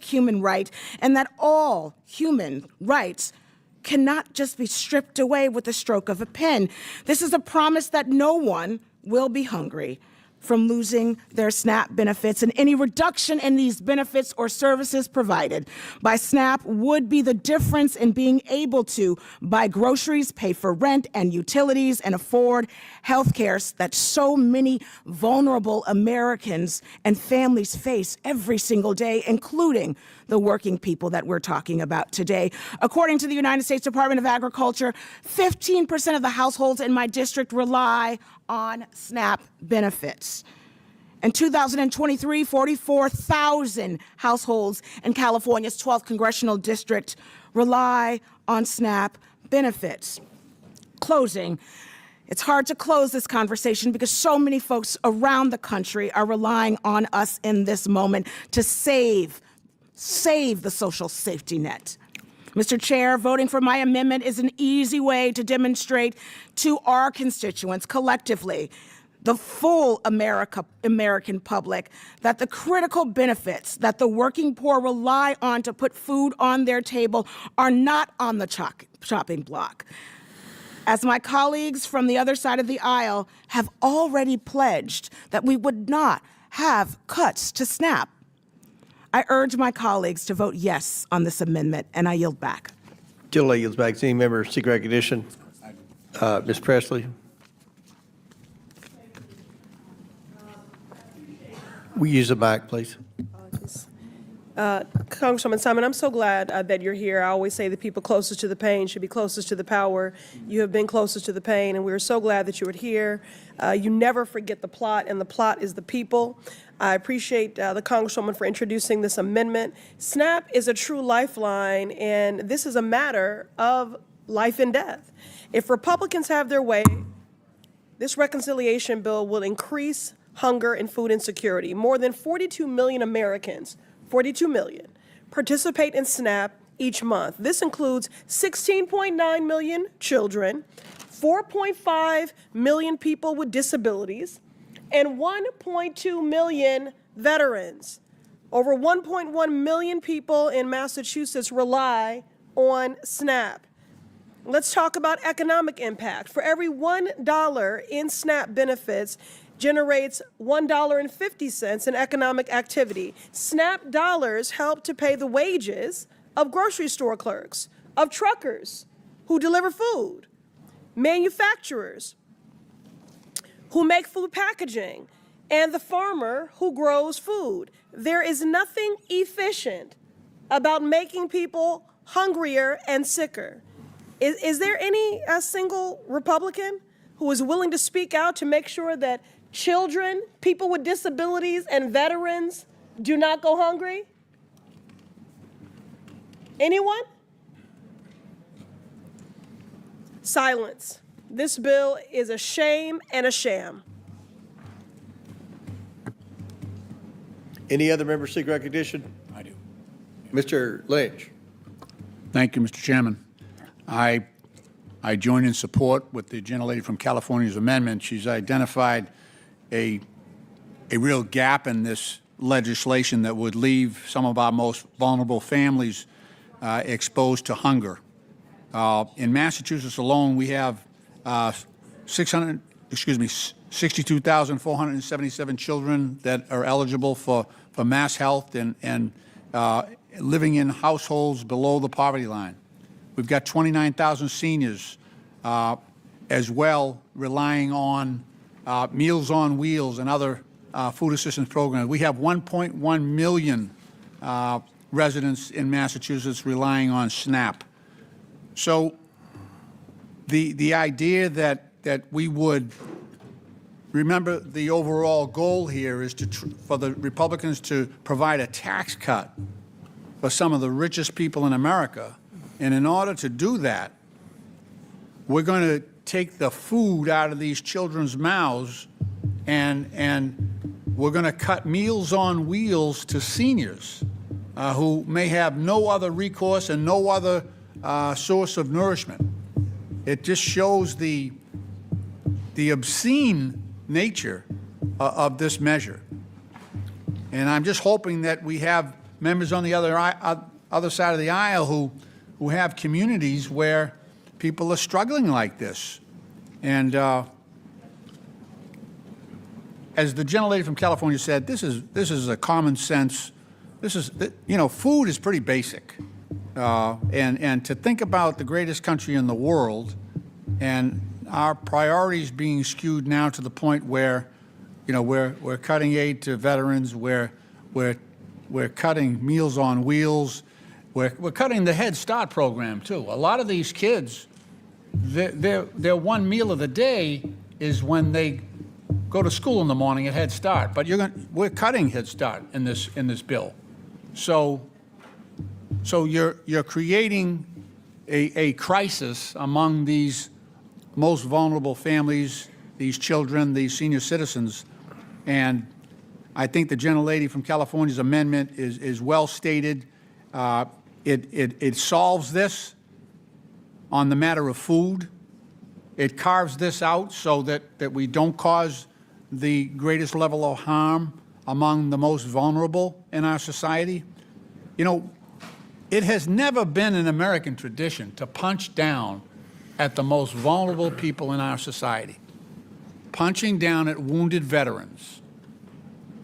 human right, and that all human rights cannot just be stripped away with the stroke of a pen. This is a promise that no one will be hungry from losing their SNAP benefits, and any reduction in these benefits or services provided by SNAP would be the difference in being able to buy groceries, pay for rent and utilities, and afford health care that so many vulnerable Americans and families face every single day, including the working people that we're talking about today. According to the United States Department of Agriculture, 15% of the households in my district rely on SNAP benefits. In 2023, 44,000 households in California's 12th congressional district rely on SNAP benefits. Closing. It's hard to close this conversation because so many folks around the country are relying on us in this moment to save the social safety net. Mr. Chair, voting for my amendment is an easy way to demonstrate to our constituents collectively the full American public that the critical benefits that the working poor rely on to put food on their table are not on the chopping block. As my colleagues from the other side of the aisle have already pledged that we would not have cuts to SNAP, I urge my colleagues to vote yes on this amendment, and I yield back. Gentlelady yields back. Does any member seek recognition? Ms. Presley? We use the mic, please. Congresswoman Simon, I'm so glad that you're here. I always say the people closest to the pain should be closest to the power. You have been closest to the pain, and we're so glad that you are here. You never forget the plot, and the plot is the people. I appreciate the Congresswoman for introducing this amendment. SNAP is a true lifeline, and this is a matter of life and death. If Republicans have their way, this reconciliation bill will increase hunger and food insecurity. More than 42 million Americans, 42 million, participate in SNAP each month. This includes 16.9 million children, 4.5 million people with disabilities, and 1.2 million veterans. Over 1.1 million people in Massachusetts rely on SNAP. Let's talk about economic impact. For every $1 in SNAP benefits, generates $1.50 in economic activity. SNAP dollars help to pay the wages of grocery store clerks, of truckers who deliver food, manufacturers who make food packaging, and the farmer who grows food. There is nothing efficient about making people hungrier and sicker. Is there any single Republican who is willing to speak out to make sure that children, people with disabilities, and veterans do not go hungry? Anyone? Silence. This bill is a shame and a sham. Any other members seek recognition? I do. Mr. Lynch. Thank you, Mr. Chairman. I join in support with the gentlelady from California's amendment. She's identified a real gap in this legislation that would leave some of our most vulnerable families exposed to hunger. In Massachusetts alone, we have 62,477 children that are eligible for mass health and living in households below the poverty line. We've got 29,000 seniors as well relying on Meals on Wheels and other food assistance programs. We have 1.1 million residents in Massachusetts relying on SNAP. So the idea that we would remember the overall goal here is for the Republicans to provide a tax cut for some of the richest people in America. And in order to do that, we're going to take the food out of these children's mouths and we're going to cut Meals on Wheels to seniors who may have no other recourse and no other source of nourishment. It just shows the obscene nature of this measure. And I'm just hoping that we have members on the other side of the aisle who have communities where people are struggling like this. And as the gentlelady from California said, this is a common sense. Food is pretty basic. And to think about the greatest country in the world and our priorities being skewed now to the point where, we're cutting aid to veterans, we're cutting Meals on Wheels, we're cutting the Head Start program too. A lot of these kids, their one meal of the day is when they go to school in the morning at Head Start. But we're cutting Head Start in this bill. So you're creating a crisis among these most vulnerable families, these children, these senior citizens, and I think the gentlelady from California's amendment is well stated. It solves this on the matter of food. It carves this out so that we don't cause the greatest level of harm among the most vulnerable in our society. You know, it has never been an American tradition to punch down at the most vulnerable people in our society. Punching down at wounded veterans,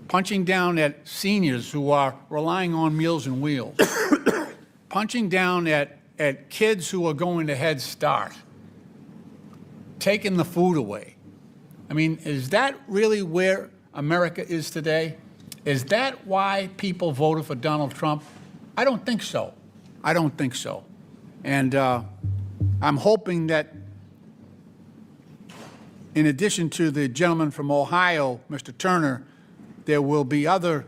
punching down at seniors who are relying on Meals and Wheels, punching down at kids who are going to Head Start, taking the food away. I mean, is that really where America is today? Is that why people voted for Donald Trump? I don't think so. I don't think so. And I'm hoping that in addition to the gentleman from Ohio, Mr. Turner, there will be other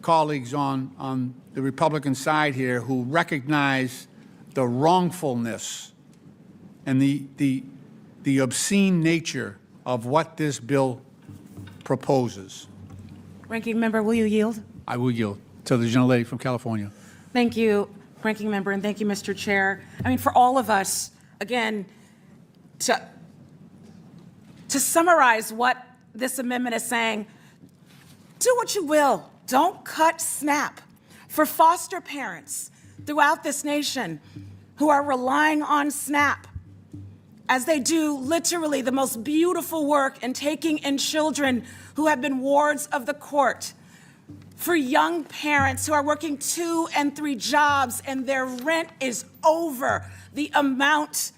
colleagues on the Republican side here who recognize the wrongfulness and the obscene nature of what this bill proposes. Ranking Member, will you yield? I will yield to the gentlelady from California. Thank you, Ranking Member, and thank you, Mr. Chair. I mean, for all of us, again, to summarize what this amendment is saying, do what you will. Don't cut SNAP. For foster parents throughout this nation who are relying on SNAP as they do literally the most beautiful work in taking in children who have been wards of the court. For young parents who are working 2 and 3 jobs and their rent is over the amount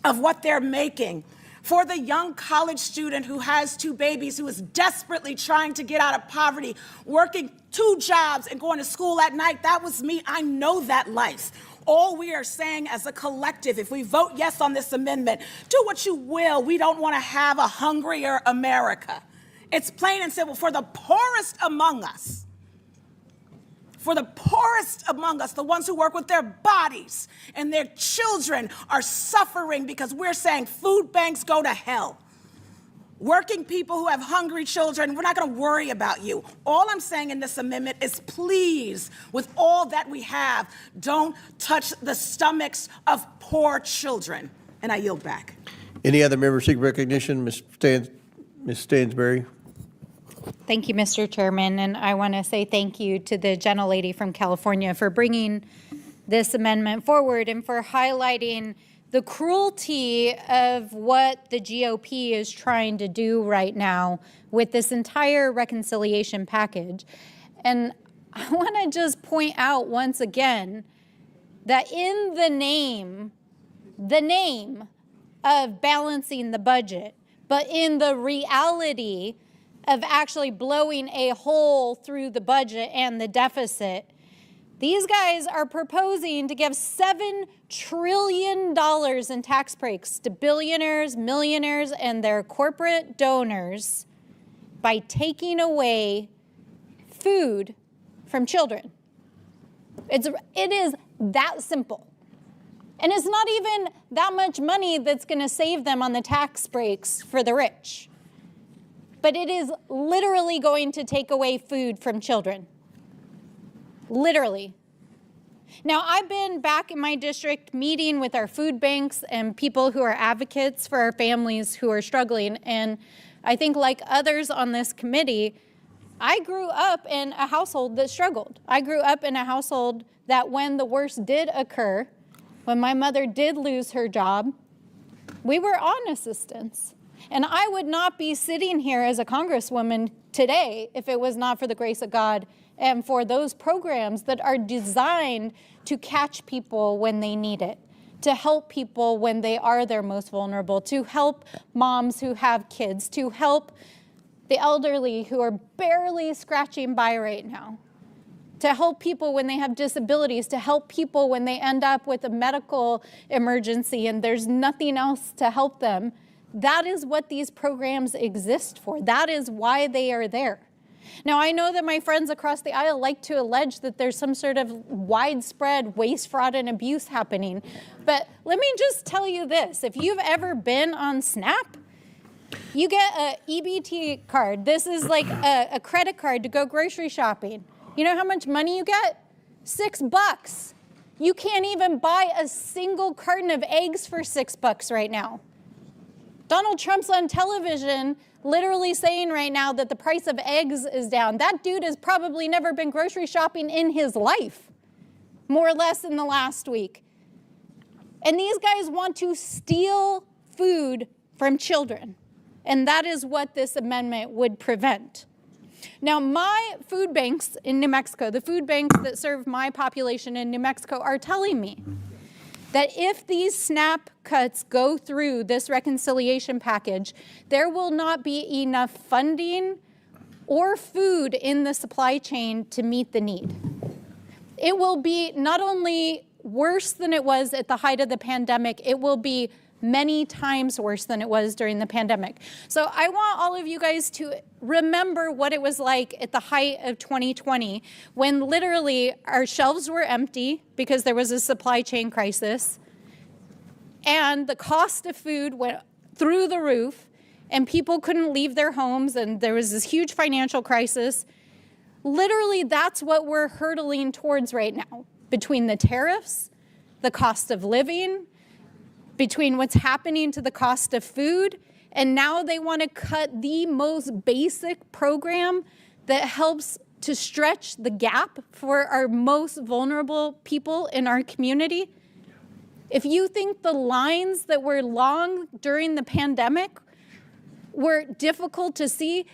of what they're making. For the young college student who has 2 babies, who is desperately trying to get out of poverty, working 2 jobs and going to school at night. That was me. I know that life. All we are saying as a collective, if we vote yes on this amendment, do what you will. We don't want to have a hungrier America. It's plain and simple. For the poorest among us, the ones who work with their bodies and their children are suffering because we're saying food banks go to hell. Working people who have hungry children, we're not going to worry about you. All I'm saying in this amendment is please, with all that we have, don't touch the stomachs of poor children. And I yield back. Any other members seek recognition? Ms. Stansberry. Thank you, Mr. Chairman, and I want to say thank you to the gentlelady from California for bringing this amendment forward and for highlighting the cruelty of what the GOP is trying to do right now with this entire reconciliation package. And I want to just point out once again that in the name of balancing the budget, but in the reality of actually blowing a hole through the budget and the deficit, these guys are proposing to give $7 trillion in tax breaks to billionaires, millionaires, and their corporate donors by taking away food from children. It is that simple. And it's not even that much money that's going to save them on the tax breaks for the rich. But it is literally going to take away food from children. Literally. Now, I've been back in my district meeting with our food banks and people who are advocates for our families who are struggling. And I think like others on this committee, I grew up in a household that struggled. I grew up in a household that when the worst did occur, when my mother did lose her job, we were on assistance. And I would not be sitting here as a congresswoman today if it was not for the grace of God and for those programs that are designed to catch people when they need it, to help people when they are their most vulnerable, to help moms who have kids, to help the elderly who are barely scratching by right now, to help people when they have disabilities, to help people when they end up with a medical emergency and there's nothing else to help them. That is what these programs exist for. That is why they are there. Now, I know that my friends across the aisle like to allege that there's some sort of widespread waste, fraud, and abuse happening. But let me just tell you this. If you've ever been on SNAP, you get an EBT card. This is like a credit card to go grocery shopping. You know how much money you get? $6. You can't even buy a single carton of eggs for $6 right now. Donald Trump's on television literally saying right now that the price of eggs is down. That dude has probably never been grocery shopping in his life, more or less in the last week. And these guys want to steal food from children. And that is what this amendment would prevent. Now, my food banks in New Mexico, the food banks that serve my population in New Mexico, are telling me that if these SNAP cuts go through this reconciliation package, there will not be enough funding or food in the supply chain to meet the need. It will be not only worse than it was at the height of the pandemic, it will be many times worse than it was during the pandemic. So I want all of you guys to remember what it was like at the height of 2020, when literally our shelves were empty because there was a supply chain crisis, and the cost of food went through the roof, and people couldn't leave their homes, and there was this huge financial crisis. Literally, that's what we're hurtling towards right now, between the tariffs, the cost of living, between what's happening to the cost of food, and now they want to cut the most basic program that helps to stretch the gap for our most vulnerable people in our community. If you think the lines that were long during the pandemic were difficult to see,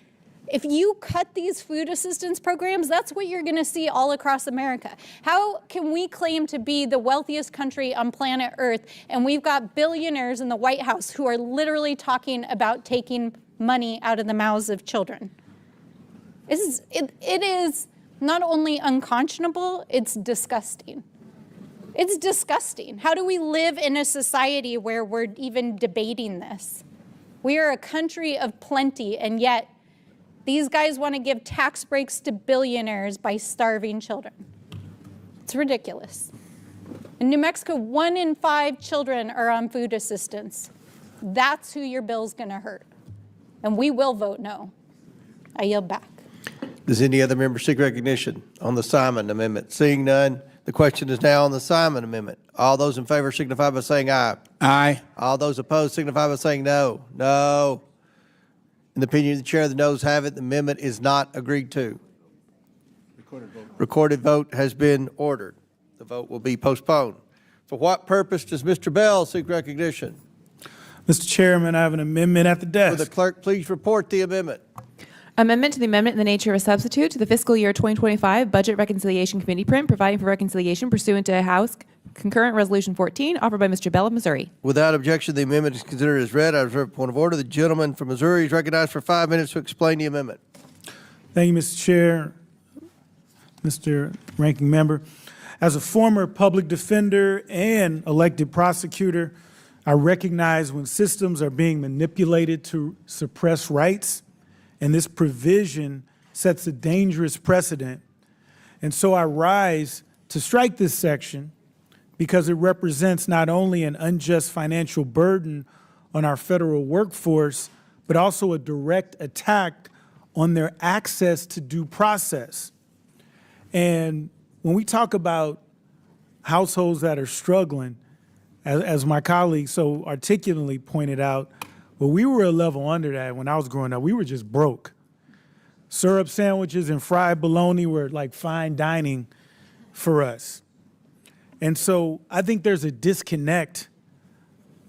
if you cut these food assistance programs, that's what you're going to see all across America. How can we claim to be the wealthiest country on planet Earth, and we've got billionaires in the White House who are literally talking about taking money out of the mouths of children? It is not only unconscionable, it's disgusting. It's disgusting. How do we live in a society where we're even debating this? We are a country of plenty, and yet these guys want to give tax breaks to billionaires by starving children. It's ridiculous. In New Mexico, 1 in 5 children are on food assistance. That's who your bill's going to hurt. And we will vote no. I yield back. Does any other member seek recognition on the Simon Amendment? Seeing none, the question is now on the Simon Amendment. All those in favor signify by saying aye. Aye. All those opposed signify by saying no. No. In the opinion of the chair, the noes have it. The amendment is not agreed to. Recorded vote has been ordered. The vote will be postponed. For what purpose does Mr. Bell seek recognition? Mr. Chairman, I have an amendment at the desk. Will the clerk please report the amendment? Amendment to the amendment in the nature of a substitute to the fiscal year 2025 Budget Reconciliation Committee print, providing for reconciliation pursuant to House Concurrent Resolution 14, offered by Mr. Bell of Missouri. Without objection, the amendment is considered as read. I reserve a point of order. The gentleman from Missouri is recognized for 5 minutes to explain the amendment. Thank you, Mr. Chair, Mr. Ranking Member. As a former public defender and elected prosecutor, I recognize when systems are being manipulated to suppress rights, and this provision sets a dangerous precedent. And so I rise to strike this section because it represents not only an unjust financial burden on our federal workforce, but also a direct attack on their access to due process. And when we talk about households that are struggling, as my colleague so articulately pointed out, well, we were a level under that when I was growing up. We were just broke. Syrup sandwiches and fried bologna were like fine dining for us. And so I think there's a disconnect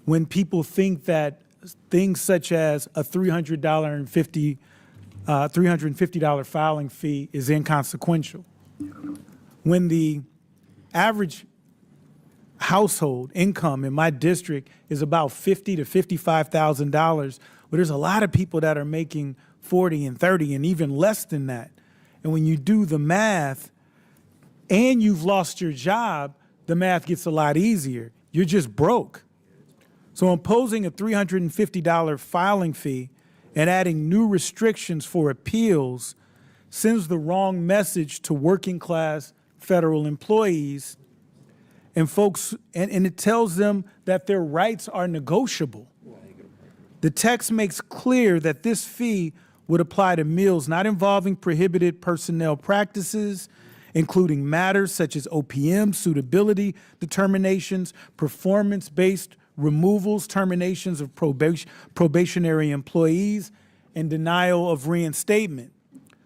when people think that things such as a $350 filing fee is inconsequential. When the average household income in my district is about $50,000 to $55,000, but there's a lot of people that are making 40 and 30 and even less than that. And when you do the math and you've lost your job, the math gets a lot easier. You're just broke. So imposing a $350 filing fee and adding new restrictions for appeals sends the wrong message to working class federal employees and folks, and it tells them that their rights are negotiable. The text makes clear that this fee would apply to meals not involving prohibited personnel practices, including matters such as OPM, suitability determinations, performance-based removals, terminations of probationary employees, and denial of reinstatement.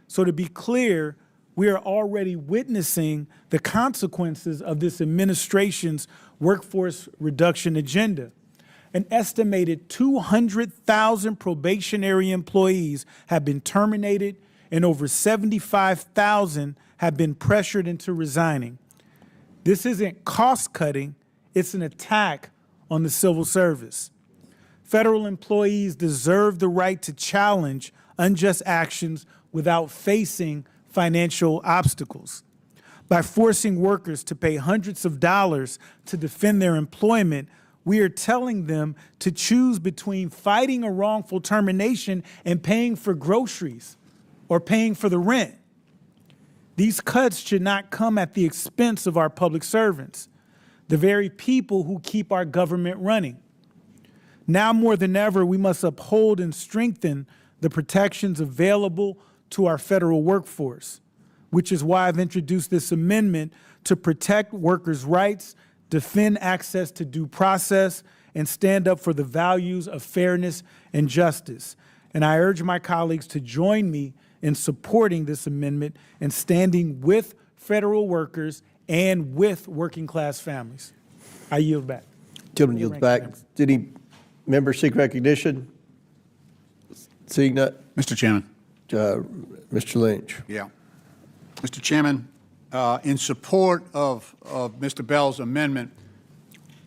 So to be clear, we are already witnessing the consequences of this administration's workforce reduction agenda. An estimated 200,000 probationary employees have been terminated, and over 75,000 have been pressured into resigning. This isn't cost cutting, it's an attack on the civil service. Federal employees deserve the right to challenge unjust actions without facing financial obstacles. By forcing workers to pay hundreds of dollars to defend their employment, we are telling them to choose between fighting a wrongful termination and paying for groceries or paying for the rent. These cuts should not come at the expense of our public servants, the very people who keep our government running. Now more than ever, we must uphold and strengthen the protections available to our federal workforce, which is why I've introduced this amendment to protect workers' rights, defend access to due process, and stand up for the values of fairness and justice. And I urge my colleagues to join me in supporting this amendment and standing with federal workers and with working class families. I yield back. Gentleman yields back. Did any member seek recognition? Seeing none? Mr. Chairman. Mr. Lynch. Yeah. Mr. Chairman, in support of Mr. Bell's amendment,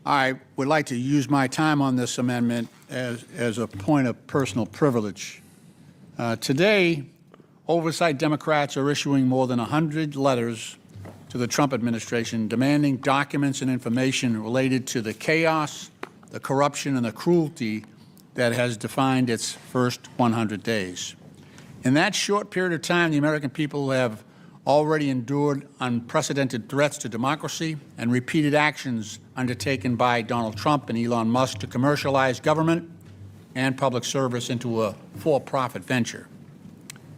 I would like to use my time on this amendment as a point of personal privilege. Today, Oversight Democrats are issuing more than 100 letters to the Trump administration demanding documents and information related to the chaos, the corruption, and the cruelty that has defined its first 100 days. In that short period of time, the American people have already endured unprecedented threats to democracy and repeated actions undertaken by Donald Trump and Elon Musk to commercialize government and public service into a for-profit venture.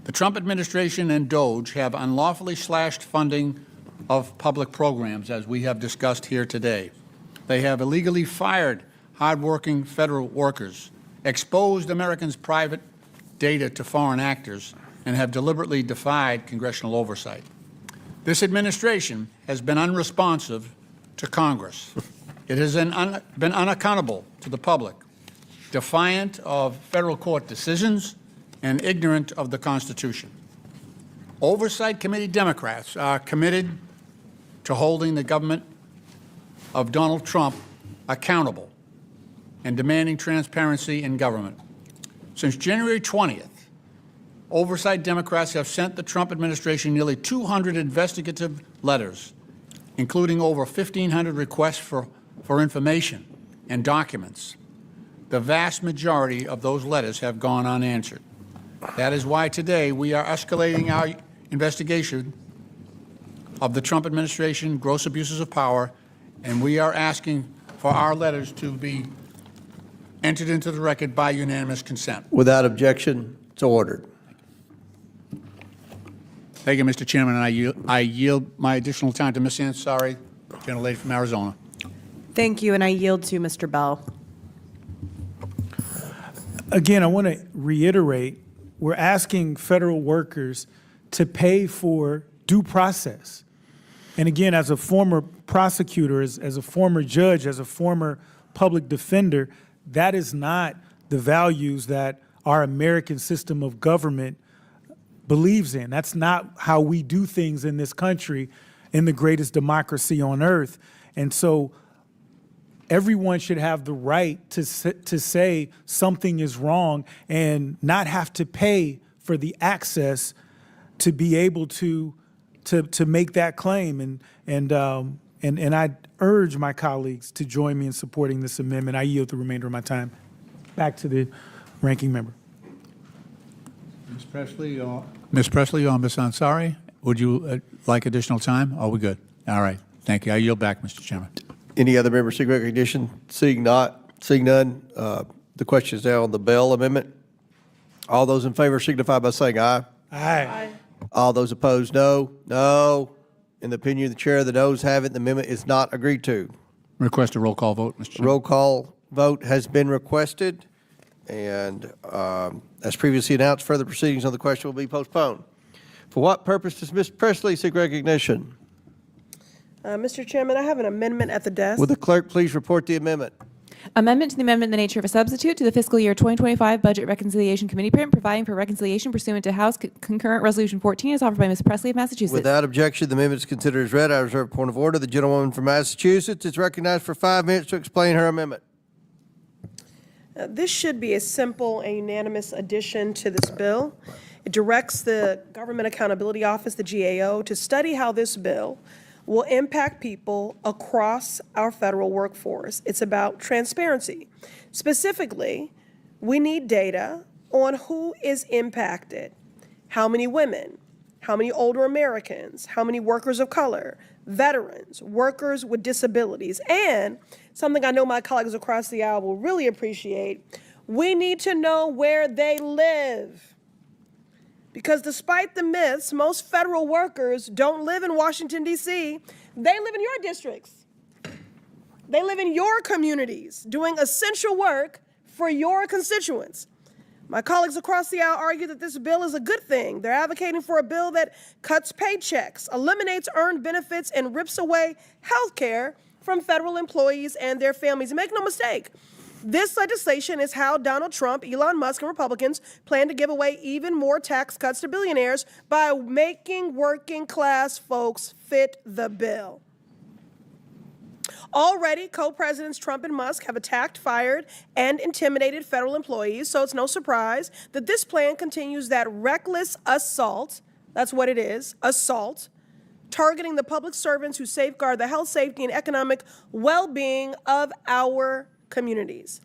The Trump administration and DOJ have unlawfully slashed funding of public programs, as we have discussed here today. They have illegally fired hardworking federal workers, exposed Americans' private data to foreign actors, and have deliberately defied congressional oversight. This administration has been unresponsive to Congress. It has been unaccountable to the public, defiant of federal court decisions, and ignorant of the Constitution. Oversight Committee Democrats are committed to holding the government of Donald Trump accountable and demanding transparency in government. Since January 20th, Oversight Democrats have sent the Trump administration nearly 200 investigative letters, including over 1,500 requests for information and documents. The vast majority of those letters have gone unanswered. That is why today we are escalating our investigation of the Trump administration, gross abuses of power, and we are asking for our letters to be entered into the record by unanimous consent. Without objection, it's ordered. Thank you, Mr. Chairman, and I yield my additional time to Ms. Ansari, gentlelady from Arizona. Thank you, and I yield to Mr. Bell. Again, I want to reiterate, we're asking federal workers to pay for due process. And again, as a former prosecutor, as a former judge, as a former public defender, that is not the values that our American system of government believes in. That's not how we do things in this country, in the greatest democracy on earth. And so everyone should have the right to say something is wrong and not have to pay for the access to be able to make that claim. And I urge my colleagues to join me in supporting this amendment. I yield the remainder of my time back to the ranking member. Ms. Presley or Ms. Ansari, would you like additional time? Are we good? All right. Thank you. I yield back, Mr. Chairman. Any other members seek recognition? Seeing none, the question is now on the Bell amendment. All those in favor signify by saying aye. Aye. All those opposed, no. No. In the opinion of the chair, the noes have it. The amendment is not agreed to. Request a roll call vote, Mr. Chairman. Roll call vote has been requested, and as previously announced, further proceedings on the question will be postponed. For what purpose does Ms. Presley seek recognition? Mr. Chairman, I have an amendment at the desk. Will the clerk please report the amendment? Amendment to the amendment in the nature of a substitute to the fiscal year 2025 Budget Reconciliation Committee print, providing for reconciliation pursuant to House Concurrent Resolution 14, is offered by Ms. Presley of Massachusetts. Without objection, the amendment is considered as read. I reserve a point of order. The gentlewoman from Massachusetts is recognized for 5 minutes to explain her amendment. This should be a simple and unanimous addition to this bill. It directs the Government Accountability Office, the GAO, to study how this bill will impact people across our federal workforce. It's about transparency. Specifically, we need data on who is impacted, how many women, how many older Americans, how many workers of color, veterans, workers with disabilities, and something I know my colleagues across the aisle will really appreciate, we need to know where they live. Because despite the myths, most federal workers don't live in Washington, D.C. They live in your districts. They live in your communities, doing essential work for your constituents. My colleagues across the aisle argue that this bill is a good thing. They're advocating for a bill that cuts paychecks, eliminates earned benefits, and rips away health care from federal employees and their families. And make no mistake, this legislation is how Donald Trump, Elon Musk, and Republicans plan to give away even more tax cuts to billionaires by making working class folks fit the bill. Already, co-presidents Trump and Musk have attacked, fired, and intimidated federal employees, so it's no surprise that this plan continues that reckless assault, that's what it is, assault, targeting the public servants who safeguard the health, safety, and economic well-being of our communities.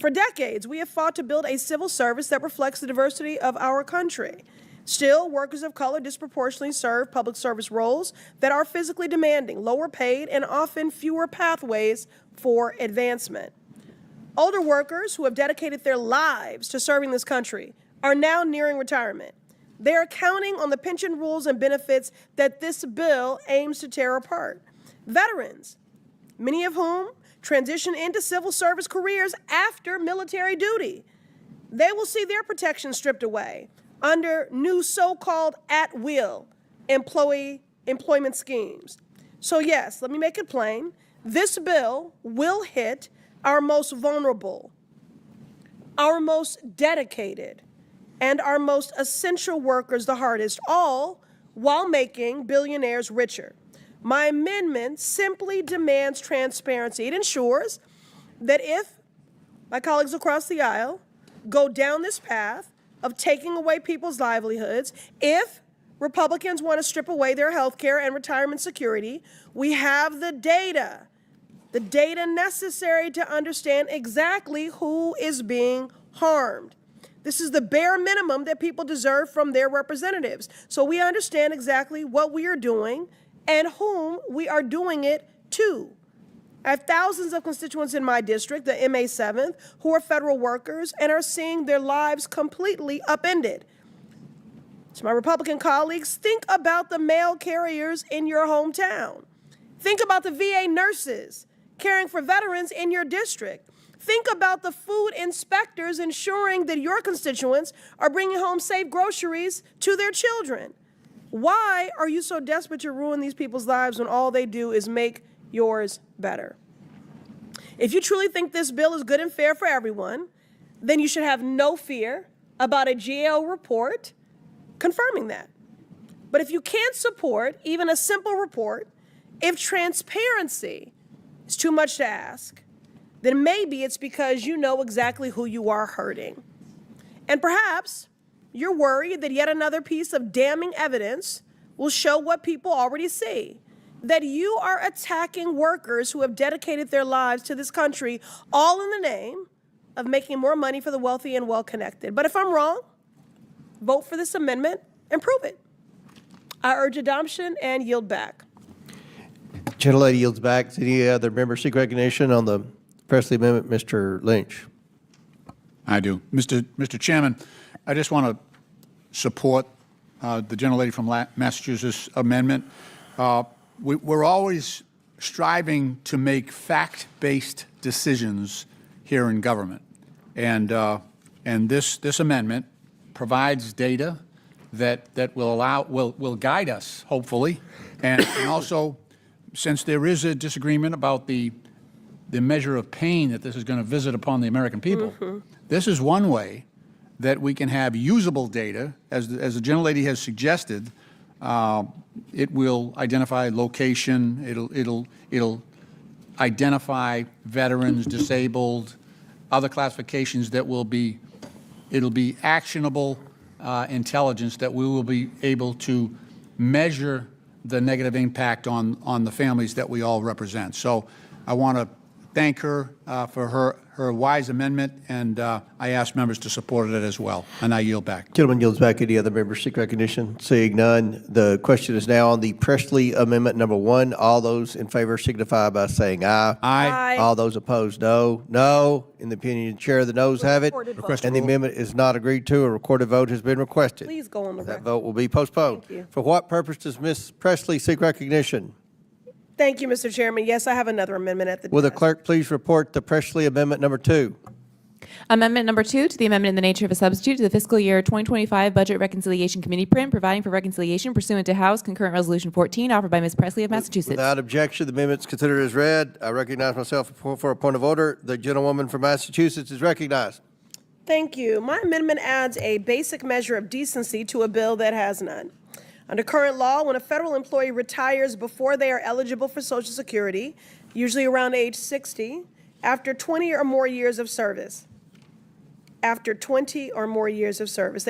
For decades, we have fought to build a civil service that reflects the diversity of our country. Still, workers of color disproportionately serve public service roles that are physically demanding, lower paid, and often fewer pathways for advancement. Older workers who have dedicated their lives to serving this country are now nearing retirement. They are counting on the pension rules and benefits that this bill aims to tear apart. Veterans, many of whom transition into civil service careers after military duty. They will see their protections stripped away under new so-called at-will employment schemes. So yes, let me make it plain. This bill will hit our most vulnerable, our most dedicated, and our most essential workers the hardest, all while making billionaires richer. My amendment simply demands transparency. It ensures that if my colleagues across the aisle go down this path of taking away people's livelihoods, if Republicans want to strip away their health care and retirement security, we have the data necessary to understand exactly who is being harmed. This is the bare minimum that people deserve from their representatives. So we understand exactly what we are doing and whom we are doing it to. I have thousands of constituents in my district, the MA 7th, who are federal workers and are seeing their lives completely upended. To my Republican colleagues, think about the mail carriers in your hometown. Think about the VA nurses caring for veterans in your district. Think about the food inspectors ensuring that your constituents are bringing home safe groceries to their children. Why are you so desperate to ruin these people's lives when all they do is make yours better? If you truly think this bill is good and fair for everyone, then you should have no fear about a GAO report confirming that. But if you can't support even a simple report, if transparency is too much to ask, then maybe it's because you know exactly who you are hurting. And perhaps you're worried that yet another piece of damning evidence will show what people already see, that you are attacking workers who have dedicated their lives to this country, all in the name of making more money for the wealthy and well-connected. But if I'm wrong, vote for this amendment and prove it. I urge adoption and yield back. Gentlelady yields back. Does any other member seek recognition on the Presley Amendment? Mr. Lynch. I do. Mr. Chairman, I just want to support the gentlelady from Massachusetts amendment. We're always striving to make fact-based decisions here in government. And this amendment provides data that will guide us, hopefully. And also, since there is a disagreement about the measure of pain that this is going to visit upon the American people, this is one way that we can have usable data. As the gentlelady has suggested, it will identify location, it'll identify veterans, disabled, other classifications that it'll be actionable intelligence that we will be able to measure the negative impact on the families that we all represent. So I want to thank her for her wise amendment, and I ask members to support it as well. And I yield back. Gentleman yields back. Any other members seek recognition? Seeing none, the question is now on the Presley Amendment number 1. All those in favor signify by saying aye. Aye. All those opposed, no. No. In the opinion of the chair, the noes have it. Request And the amendment is not agreed to. A recorded vote has been requested. Please go on the That record. vote will be postponed. Thank you. For what purpose does Ms. Presley seek recognition? Thank you, Mr. Chairman. Yes, I have another amendment at the Will the desk. clerk please report the Presley Amendment number 2? Amendment number 2 to the amendment in the nature of a substitute to the fiscal year 2025 Budget Reconciliation Committee print, providing for reconciliation pursuant to House Concurrent Resolution 14, offered by Ms. Presley of Massachusetts. Without objection, the amendment is considered as read. I recognize myself for a point of order. The gentlewoman from Massachusetts is recognized. Thank you. My amendment adds a basic measure of decency to a bill that has none. Under current law, when a federal employee retires before they are eligible for Social Security, usually around age 60, after 20 or more years of service, they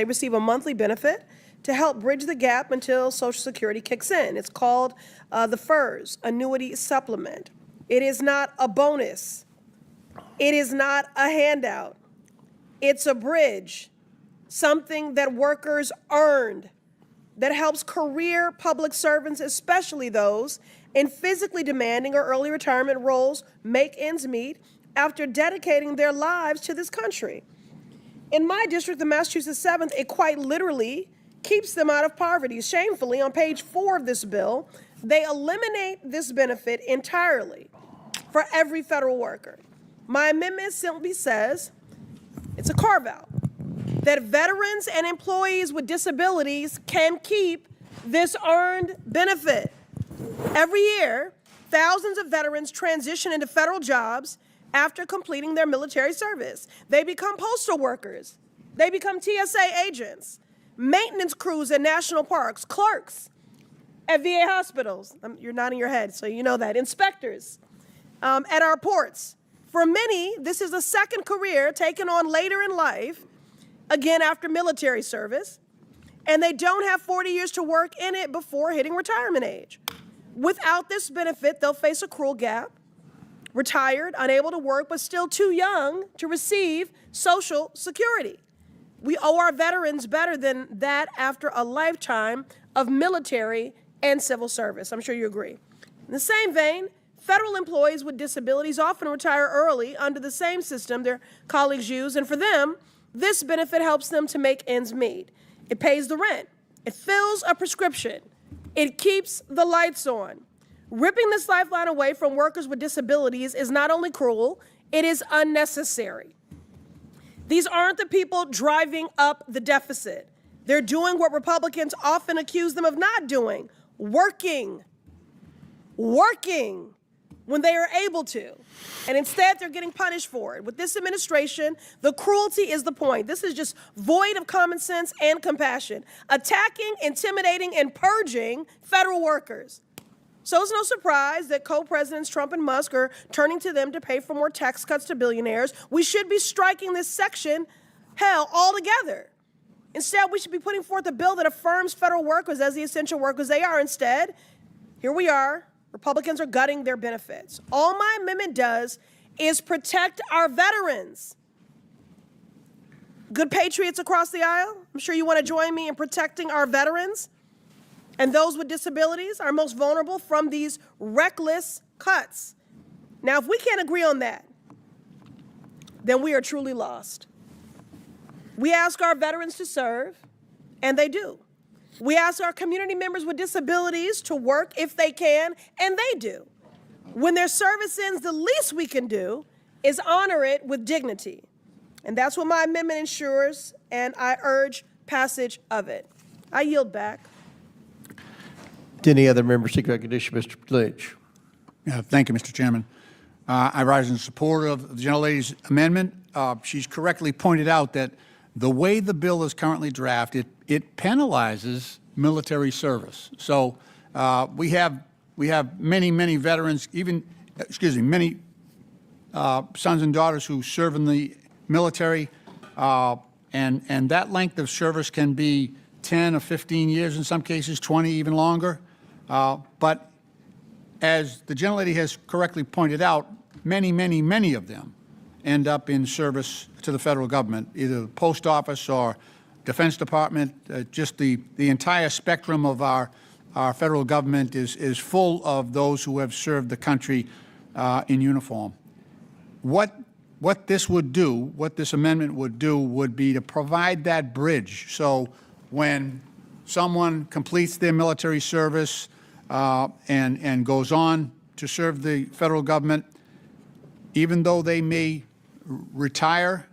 receive a monthly benefit to help bridge the gap until Social Security kicks in. It's called the FERS, Annuity Supplement. It is not a bonus. It is not a handout. It's a bridge, something that workers earned, that helps career public servants, especially those in physically demanding or early retirement roles, make ends meet after dedicating their lives to this country. In my district, the Massachusetts 7th, it quite literally keeps them out of poverty. Shamefully, on page 4 of this bill, they eliminate this benefit entirely for every federal worker. My amendment simply says it's a carve-out, that veterans and employees with disabilities can keep this earned benefit. Every year, thousands of veterans transition into federal jobs after completing their military service. They become postal workers. They become TSA agents, maintenance crews at national parks, clerks at VA hospitals. You're nodding your head, so you know that. Inspectors at our ports. For many, this is a second career taken on later in life, again after military service, and they don't have 40 years to work in it before hitting retirement age. Without this benefit, they'll face a cruel gap, retired, unable to work, but still too young to receive Social Security. We owe our veterans better than that after a lifetime of military and civil service. I'm sure you agree. In the same vein, federal employees with disabilities often retire early under the same system their colleagues use, and for them, this benefit helps them to make ends meet. It pays the rent. It fills a prescription. It keeps the lights on. Ripping this lifeline away from workers with disabilities is not only cruel, it is unnecessary. These aren't the people driving up the deficit. They're doing what Republicans often accuse them of not doing, working when they are able to. And instead, they're getting punished for it. With this administration, the cruelty is the point. This is just void of common sense and compassion, attacking, intimidating, and purging federal workers. So it's no surprise that co-presidents Trump and Musk are turning to them to pay for more tax cuts to billionaires. We should be striking this section, hell, altogether. Instead, we should be putting forth a bill that affirms federal workers as the essential workers they are. Instead, here we are. Republicans are gutting their benefits. All my amendment does is protect our veterans. Good patriots across the aisle, I'm sure you want to join me in protecting our veterans and those with disabilities, our most vulnerable, from these reckless cuts. Now, if we can't agree on that, then we are truly lost. We ask our veterans to serve, and they do. We ask our community members with disabilities to work if they can, and they do. When their service ends, the least we can do is honor it with dignity. And that's what my amendment ensures, and I urge passage of it. I yield back. Any other member seek recognition? Mr. Lynch. Thank you, Mr. Chairman. I rise in support of the gentlelady's amendment. She's correctly pointed out that the way the bill is currently drafted, it penalizes military service. So we have many veterans, many sons and daughters who serve in the military, and that length of service can be 10 or 15 years, in some cases 20, even longer. But as the gentlelady has correctly pointed out, many of them end up in service to the federal government, either the post office or Defense Department. Just the entire spectrum of our federal government is full of those who have served the country in uniform. What this would do, what this amendment would do, would be to provide that bridge. So when someone completes their military service and goes on to serve the federal government, even though they may retire,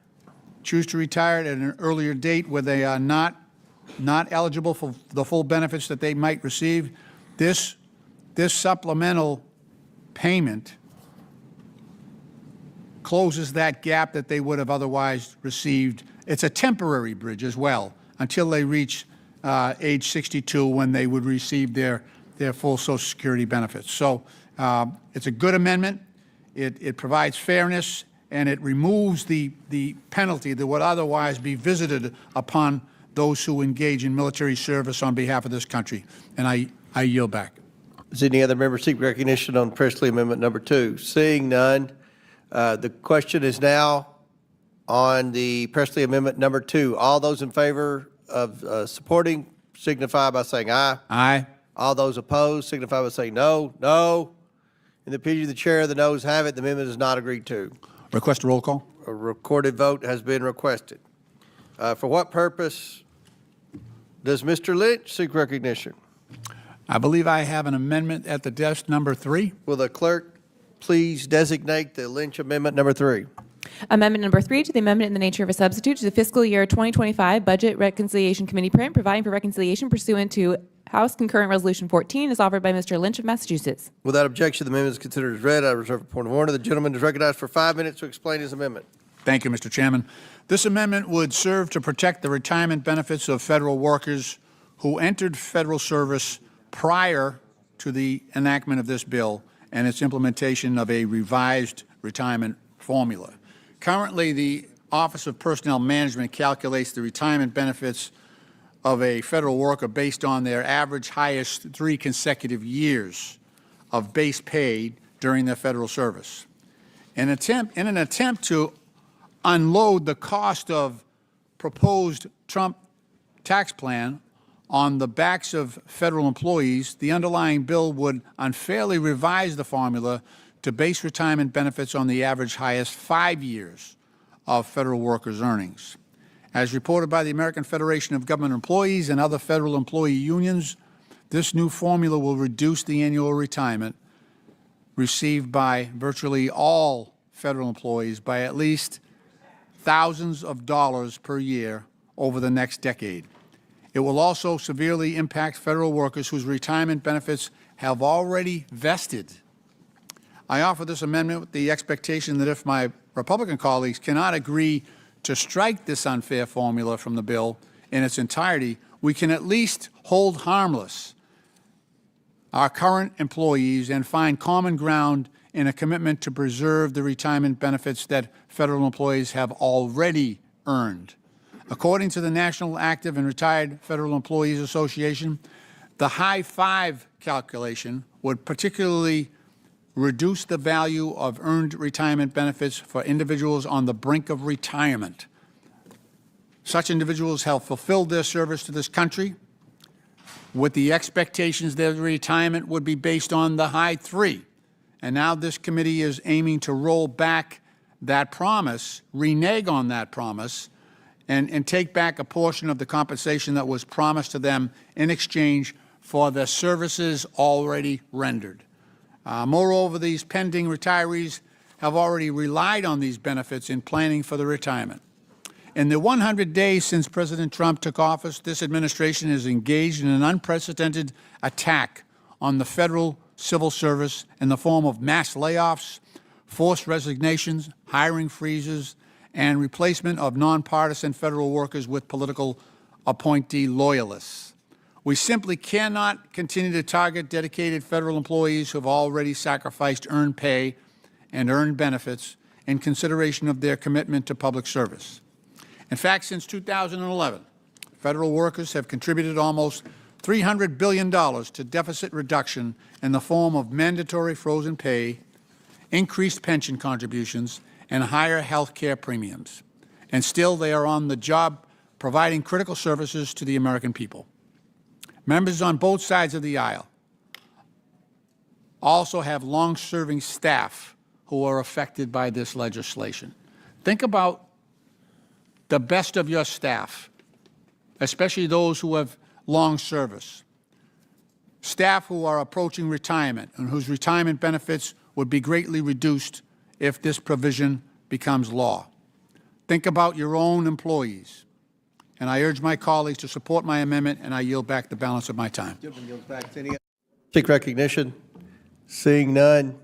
choose to retire at an earlier date where they are not eligible for the full benefits that they might receive, this supplemental payment closes that gap that they would have otherwise received. It's a temporary bridge as well until they reach age 62, when they would receive their full Social Security benefits. So it's a good amendment. It provides fairness, and it removes the penalty that would otherwise be visited upon those who engage in military service on behalf of this country. And I yield back. Does any other member seek recognition on Presley Amendment number 2? Seeing none, the question is now on the Presley Amendment number 2. All those in favor of supporting signify by saying aye. Aye. All those opposed signify by saying no. No. In the opinion of the chair, the noes have it. The amendment is not agreed to. Request a roll call. A recorded vote has been requested. For what purpose does Mr. Lynch seek recognition? I believe I have an amendment at the desk, number 3. Will the clerk please designate the Lynch Amendment number 3? Amendment number 3 to the amendment in the nature of a substitute to the fiscal year 2025 Budget Reconciliation Committee print, providing for reconciliation pursuant to House Concurrent Resolution 14, is offered by Mr. Lynch of Massachusetts. Without objection, the amendment is considered as read. I reserve a point of order. The gentleman is recognized for 5 minutes to explain his amendment. Thank you, Mr. Chairman. This amendment would serve to protect the retirement benefits of federal workers who entered federal service prior to the enactment of this bill and its implementation of a revised retirement formula. Currently, the Office of Personnel Management calculates the retirement benefits of a federal worker based on their average highest 3 consecutive years of base pay during their federal service. In an attempt to unload the cost of proposed Trump tax plan on the backs of federal employees, the underlying bill would unfairly revise the formula to base retirement benefits on the average highest 5 years of federal workers' earnings. As reported by the American Federation of Government Employees and other federal employee unions, this new formula will reduce the annual retirement received by virtually all federal employees by at least thousands of dollars per year over the next decade. It will also severely impact federal workers whose retirement benefits have already vested. I offer this amendment with the expectation that if my Republican colleagues cannot agree to strike this unfair formula from the bill in its entirety, we can at least hold harmless our current employees and find common ground in a commitment to preserve the retirement benefits that federal employees have already earned. According to the National Active and Retired Federal Employees Association, the high 5 calculation would particularly reduce the value of earned retirement benefits for individuals on the brink of retirement. Such individuals have fulfilled their service to this country with the expectations that retirement would be based on the high 3. And now this committee is aiming to roll back that promise, renege on that promise, and take back a portion of the compensation that was promised to them in exchange for the services already rendered. Moreover, these pending retirees have already relied on these benefits in planning for their retirement. In the 100 days since President Trump took office, this administration is engaged in an unprecedented attack on the federal civil service in the form of mass layoffs, forced resignations, hiring freezes, and replacement of nonpartisan federal workers with political appointee loyalists. We simply cannot continue to target dedicated federal employees who have already sacrificed earned pay and earned benefits in consideration of their commitment to public service. In fact, since 2011, federal workers have contributed almost $300 billion to deficit reduction in the form of mandatory frozen pay, increased pension contributions, and higher health care premiums. And still, they are on the job providing critical services to the American people. Members on both sides of the aisle also have long-serving staff who are affected by this legislation. Think about the best of your staff, especially those who have long service. Staff who are approaching retirement and whose retirement benefits would be greatly reduced if this provision becomes law. Think about your own employees. And I urge my colleagues to support my amendment, and I yield back the balance of my time. Seek recognition. Seeing none.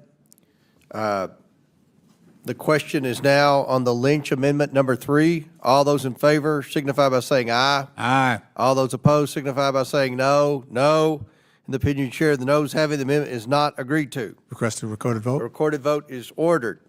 The question is now on the Lynch Amendment number 3. All those in favor signify by saying aye. Aye. All those opposed signify by saying no. No. In the opinion of the chair, the noes having, the amendment is not agreed to. Request a recorded vote. A recorded vote is ordered.